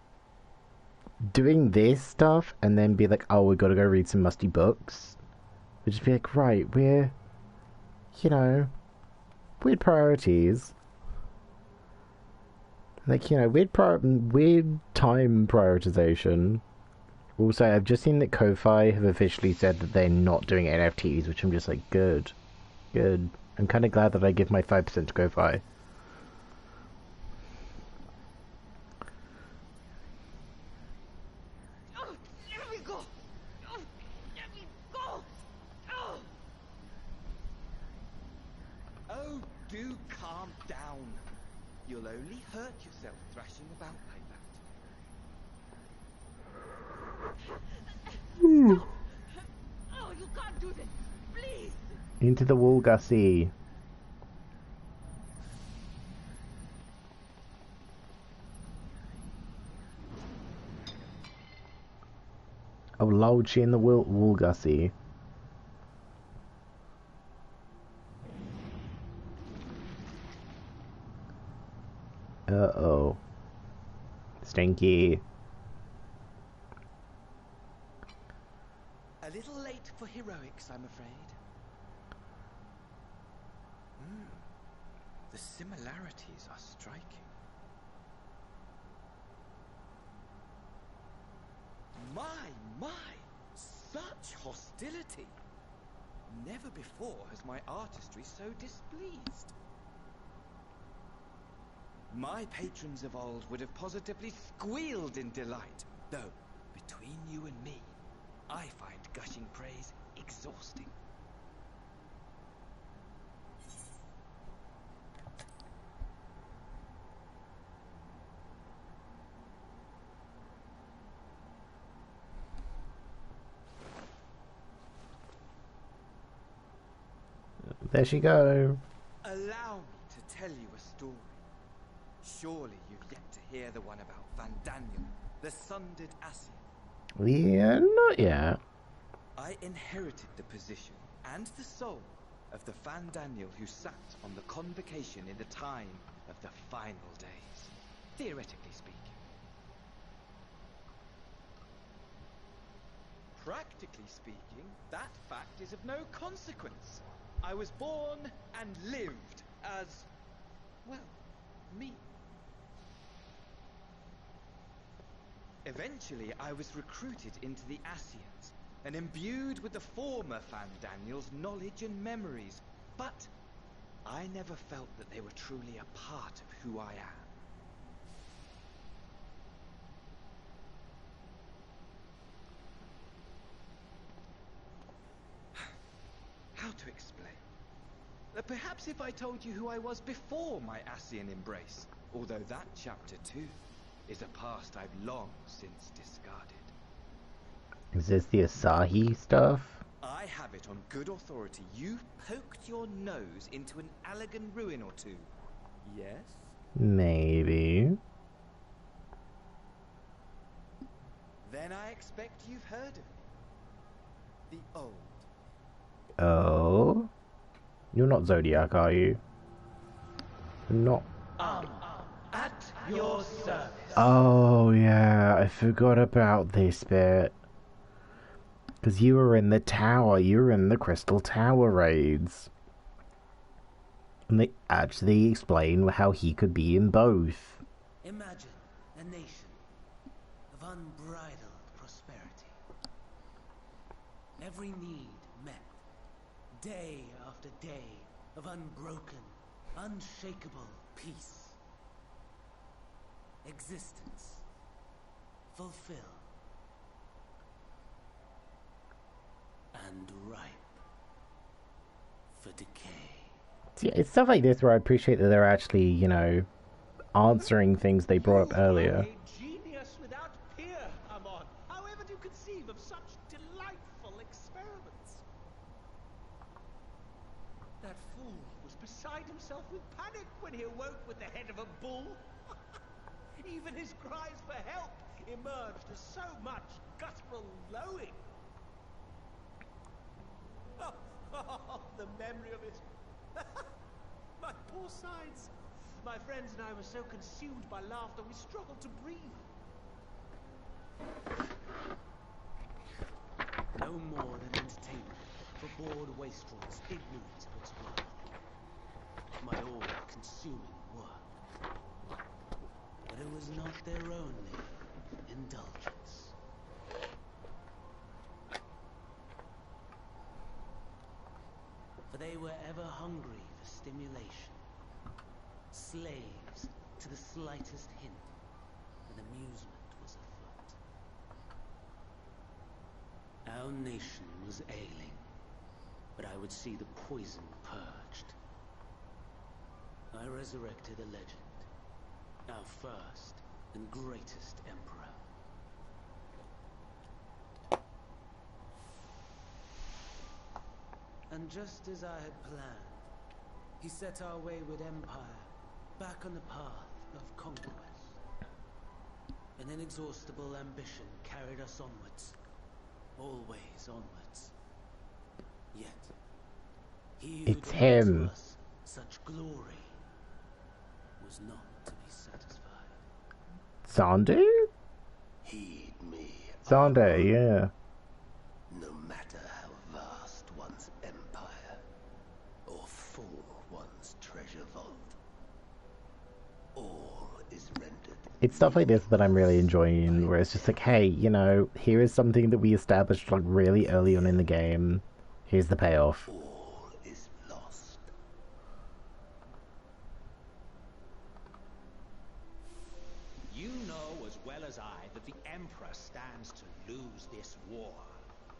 doing this stuff and then be like, oh, we gotta go read some musty books, would just be like, right, we're, you know, weird priorities. Like, you know, weird time prioritization. Also, I've just seen that Ko-Fi have officially said that they're not doing NFTs, which I'm just like, good. Good. I'm kind of glad that I give my 5% to Ko-Fi. Oh, let me go! Oh, let me go! Oh. Oh, do calm down. You'll only hurt yourself thrashing about like that. Oh, you can't do this! Please! Into the wall, Gussie. Oh, loud she in the wall, Gussie. Uh-oh. Stinky. A little late for heroics, I'm afraid. The similarities are striking. My, such hostility! Never before has my artistry so displeased. My patrons of old would have positively squealed in delight, though, between you and me, I find gushing praise exhausting. There she go. Allow me to tell you a story. Surely you've yet to hear the one about Vandaniel, the sundered Asien. Yeah, not yet. I inherited the position and the soul of the Vandaniel who sat on the convocation in the time of the final days, theoretically speaking. Practically speaking, that fact is of no consequence. I was born and lived as, well, me. Eventually, I was recruited into the Asians and imbued with the former Vandaniel's knowledge and memories, but I never felt that they were truly a part of who I am. How to explain? Perhaps if I told you who I was before my Asian embrace, although that chapter too is a past I've long since discarded. Is this the Asahi stuff? I have it on good authority you poked your nose into an Allegan ruin or two. Yes? Maybe. Then I expect you've heard of it. The old. Oh? You're not Zodiac, are you? Not. At your service. Oh, yeah, I forgot about this bit. Because you were in the tower, you were in the Crystal Tower raids. And they actually explain how he could be in both. Imagine a nation of unbridled prosperity. Every need met. Day after day of unbroken, unshakable peace. Existence fulfilled and ripe for decay. Yeah, it's stuff like this where I appreciate that they're actually, you know, answering things they brought up earlier. Genius without peer, Amon. However do you conceive of such delightful experiments? That fool was beside himself with panic when he awoke with the head of a bull. Even his cries for help emerged as so much guttural lowing. Oh, the memory of it. My poor sides. My friends and I were so consumed by laughter we struggled to breathe. No more than entertainment for bored wastrels ignorant of its worth. My all-consuming work. But it was not their only indulgence. For they were ever hungry for stimulation, slaves to the slightest hint that amusement was afoot. Our nation was ailing, but I would see the poison purged. I resurrected a legend, our first and greatest emperor. And just as I had planned, he set our wayward empire back on the path of conquest. An inexhaustible ambition carried us onwards, always onwards. Yet, he who It's delivered to him. us such glory was not to be satisfied. Sandu? Heed me. Sandu, yeah. No matter how vast one's empire, or full one's treasure vault, all is rendered. It's stuff like this that I'm really enjoying, where it's just like, hey, you know, here is something that we established like really early on in the game. Here's the payoff. All is lost. You know as well as I that the Emperor stands to lose this war,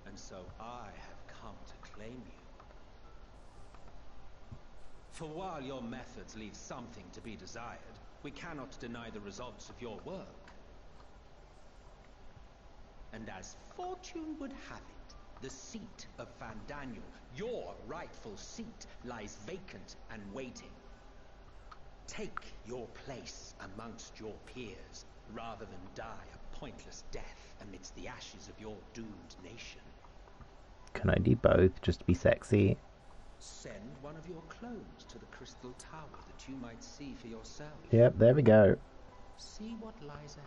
and so I have come to claim you. For while your methods leave something to be desired, we cannot deny the results of your work. And as fortune would have it, the seat of Fandaniel, your rightful seat, lies vacant and waiting. Take your place amongst your peers, rather than die a pointless death amidst the ashes of your doomed nation. Can I do both just to be sexy? Send one of your clones to the Crystal Tower that you might see for yourself. Yep, there we go. See what lies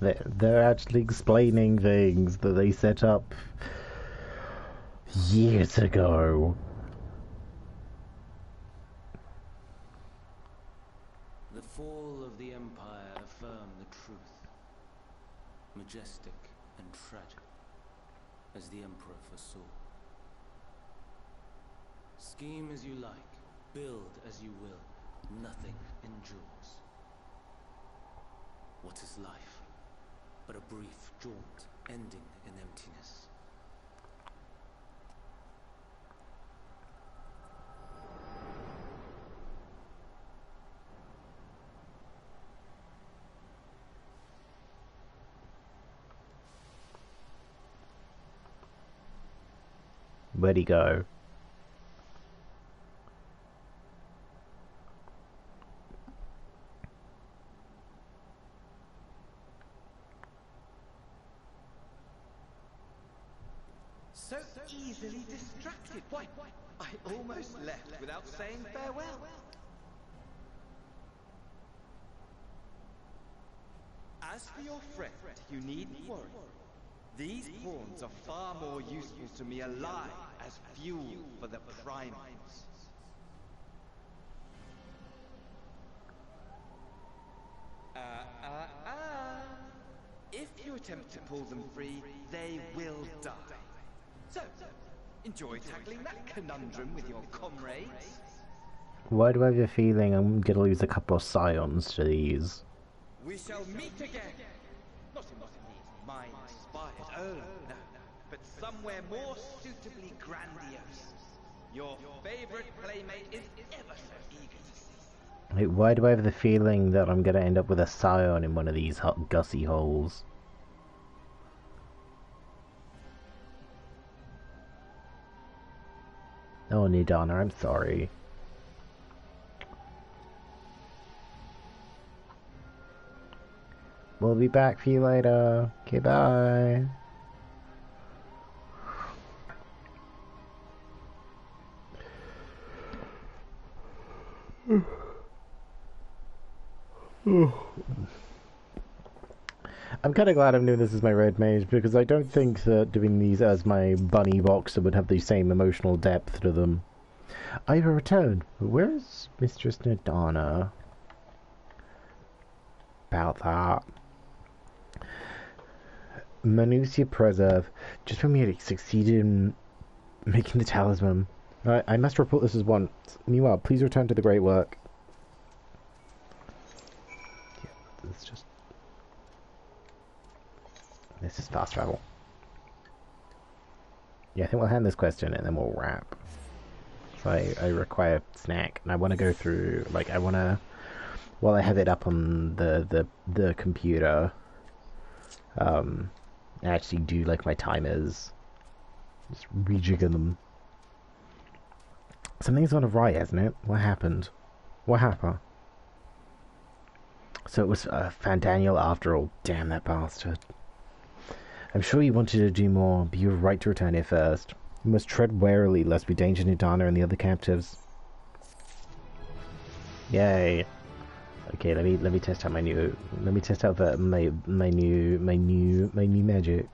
ahead. They're actually explaining things that they set up years ago. The fall of the Empire affirmed the truth. Majestic and tragic, as the Emperor foresaw. Scheme as you like, build as you will, nothing endures. What is life but a brief jaunt ending in emptiness? Where'd he go? So easily distracted. Why, I almost left without saying farewell. As for your friend, you needn't worry. These pawns are far more useful to me alive as fuel for the primates. If you attempt to pull them free, they will die. So, enjoy tackling that conundrum with your comrades. Why do I have a feeling I'm gonna lose a couple of scions to these? We shall meet again. Not in these mind-inspired, oh no, but somewhere more suitably grandiose. Your favorite playmate is ever so eager to see. Wait, why do I have the feeling that I'm gonna end up with a scion in one of these gussy holes? Oh, Nidana, I'm sorry. We'll be back for you later. Okay, bye. I'm kind of glad I'm doing this as my red mage, because I don't think that doing these as my bunny boxer would have the same emotional depth to them. I have returned. Where's Mistress Nidana? About that. Manusia Preserve. Just when we had succeeded in making the talisman. I must report this as once. Meanwhile, please return to the great work. Yeah, this is fast travel. Yeah, I think we'll hand this question and then we'll wrap. So I require snack, and I want to go through, like, I want to, while I have it up on the computer, actually do, like, my timers. Just rejigger them. Something's gone awry, hasn't it? What happened? What happened? So it was Fandaniel after all. Damn that bastard. I'm sure you wanted to do more, but you were right to return here first. You must tread warily, lest we danger Nidana and the other captives. Yay! Okay, let me test out my new. Let me test out my new magic.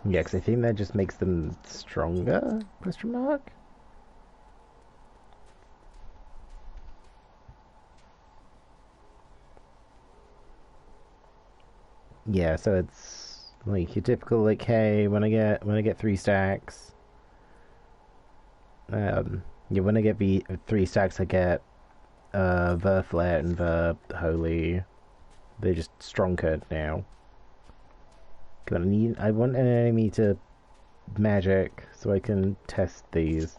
Yeah, because I think that just makes them stronger? Question mark? Yeah, so it's like your typical, like, hey, when I get 3 stacks, yeah, when I get 3 stacks, I get Verflet and Holy. They're just stronger now. I want an enemy to magic so I can test these.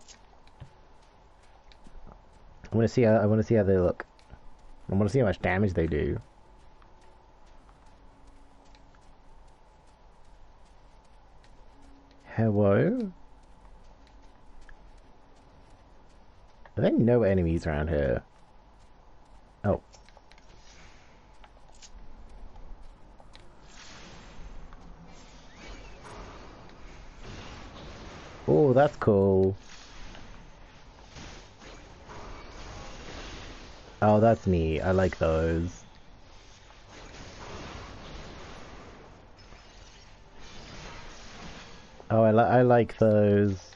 I want to see how they look. I want to see how much damage they do. Hello? Are there no enemies around here? Oh. Oh, that's cool. Oh, that's neat. I like those. Oh, I like those.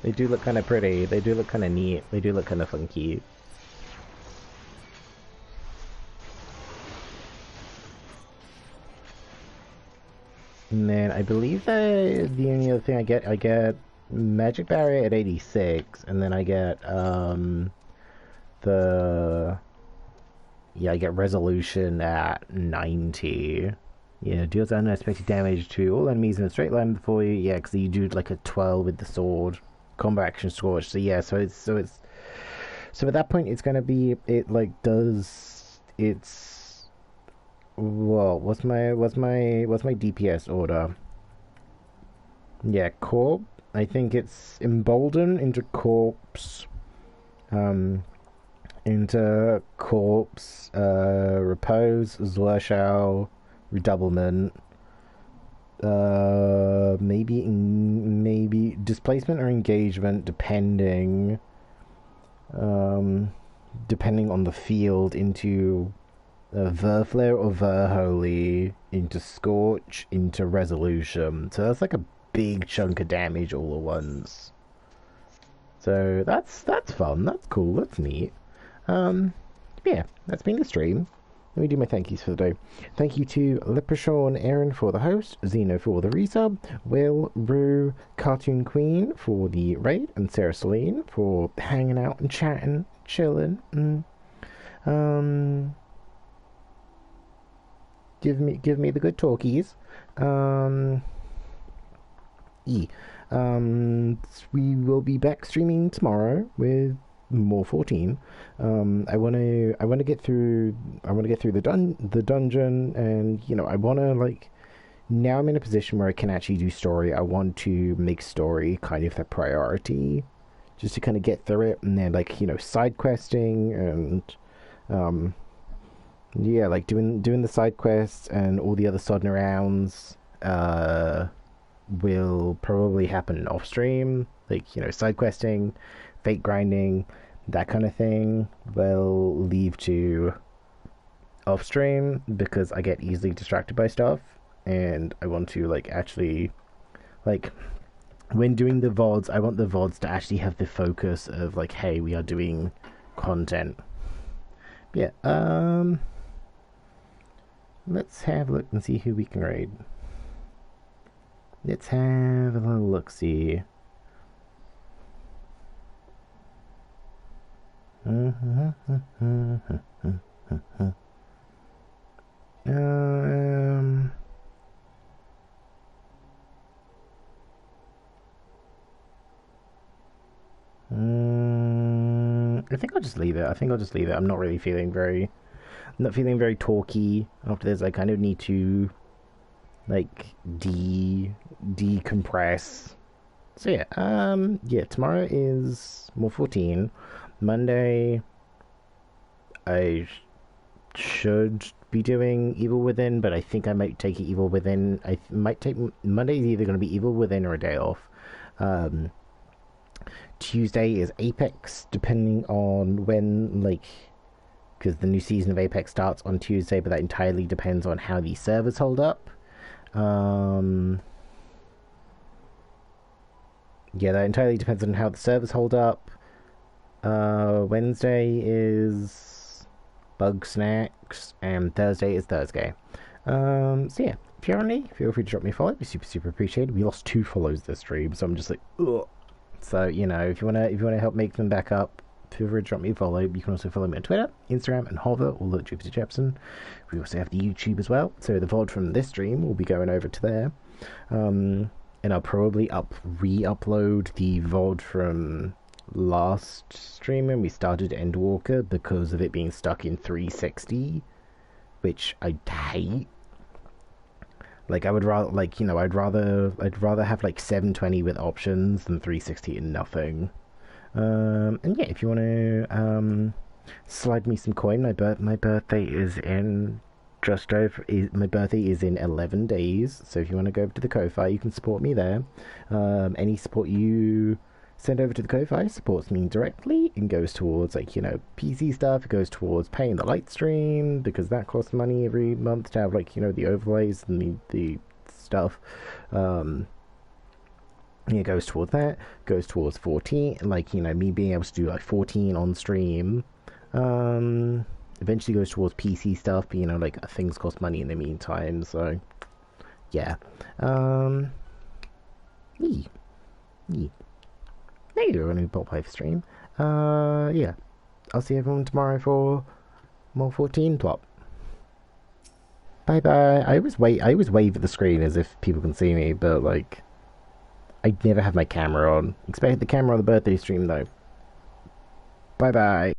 They do look kind of pretty. They do look kind of neat. They do look kind of funky. And then I believe that the only other thing I get Magic Barrier at 86, and then I get I get Resolution at 90. Yeah, deals unexpected damage to all enemies in a straight line before you. Yeah, because you do like a 12 with the sword, combat action scorch. So yeah, so at that point it's gonna be Well, what's my DPS order? Yeah, Corp. I think it's Embolden into Corpse, into corpse, repose, Zwershal, redoublement, maybe displacement or engagement, depending on the field, into Verflare or Verholy, into Scorch, into Resolution. So that's like a big chunk of damage all at once. So that's fun, that's cool, that's neat. Yeah, that's been the stream. Let me do my thank yous for the day. Thank you to Leprechaun Aaron for the host, Xeno for the resub, Will, Rue, Cartoon Queen for the raid, and Sarah Celine for hanging out and chatting, chilling. Give me the good talkies. We will be back streaming tomorrow with more 14. I want to get through the dungeon, and I want to, like, now I'm in a position where I can actually do story. I want to make story kind of the priority, just to kind of get through it, and then, like, side questing and yeah, like doing the side quests and all the other sodding arounds will probably happen off stream, like, side questing, fate grinding, that kind of thing will leave to off stream, because I get easily distracted by stuff, and I want to, like, actually, like, when doing the VODs, I want the VODs to actually have the focus of, like, hey, we are doing content. Yeah, let's have a look and see who we can raid. Let's have a little look-see. I think I'll just leave it. I'm not really feeling very talky after this. I kind of need to, like, decompress. So yeah, tomorrow is more 14. Monday, I should be doing Evil Within, but I think I might take Evil Within. Monday's either going to be Evil Within or a day off. Tuesday is Apex, depending on when, like, because the new season of Apex starts on Tuesday, but that entirely depends on how the servers hold up. Yeah, that entirely depends on how the servers hold up. Wednesday is Bug Snacks, and Thursday is Thursday. So yeah, if you're on me, feel free to drop me a follow. It'd be super appreciated. We lost 2 follows this stream, so I'm just like, ugh. So, if you wanna help make them back up, feel free to drop me a follow. You can also follow me on Twitter, Instagram, and Hover, all at Jupiter Jepsen. We also have the YouTube as well, so the VOD from this stream will be going over to there. And I'll probably re-upload the VOD from last stream when we started Endwalker, because of it being stuck in 360, which I hate. Like, I would rather, like, I'd rather have, like, 720 with options than 360 and nothing. And yeah, if you want to slide me some coin, my birthday is in my birthday is in 11 days, so if you want to go over to the Ko-Fi, you can support me there. Any support you send over to the Ko-Fi supports me directly and goes towards, like, PC stuff. It goes towards paying the light stream, because that costs money every month to have, like, the overlays and the stuff. It goes towards that, goes towards 14, like, me being able to do, like, 14 on stream. Eventually goes towards PC stuff, but, like, things cost money in the meantime, so, yeah. There you go, a new Pop Life stream. Yeah. I'll see everyone tomorrow for more 14 plot. Bye bye. I always wave at the screen as if people can see me, but, like, I never have my camera on. Expect the camera on the birthday stream, though. Bye bye.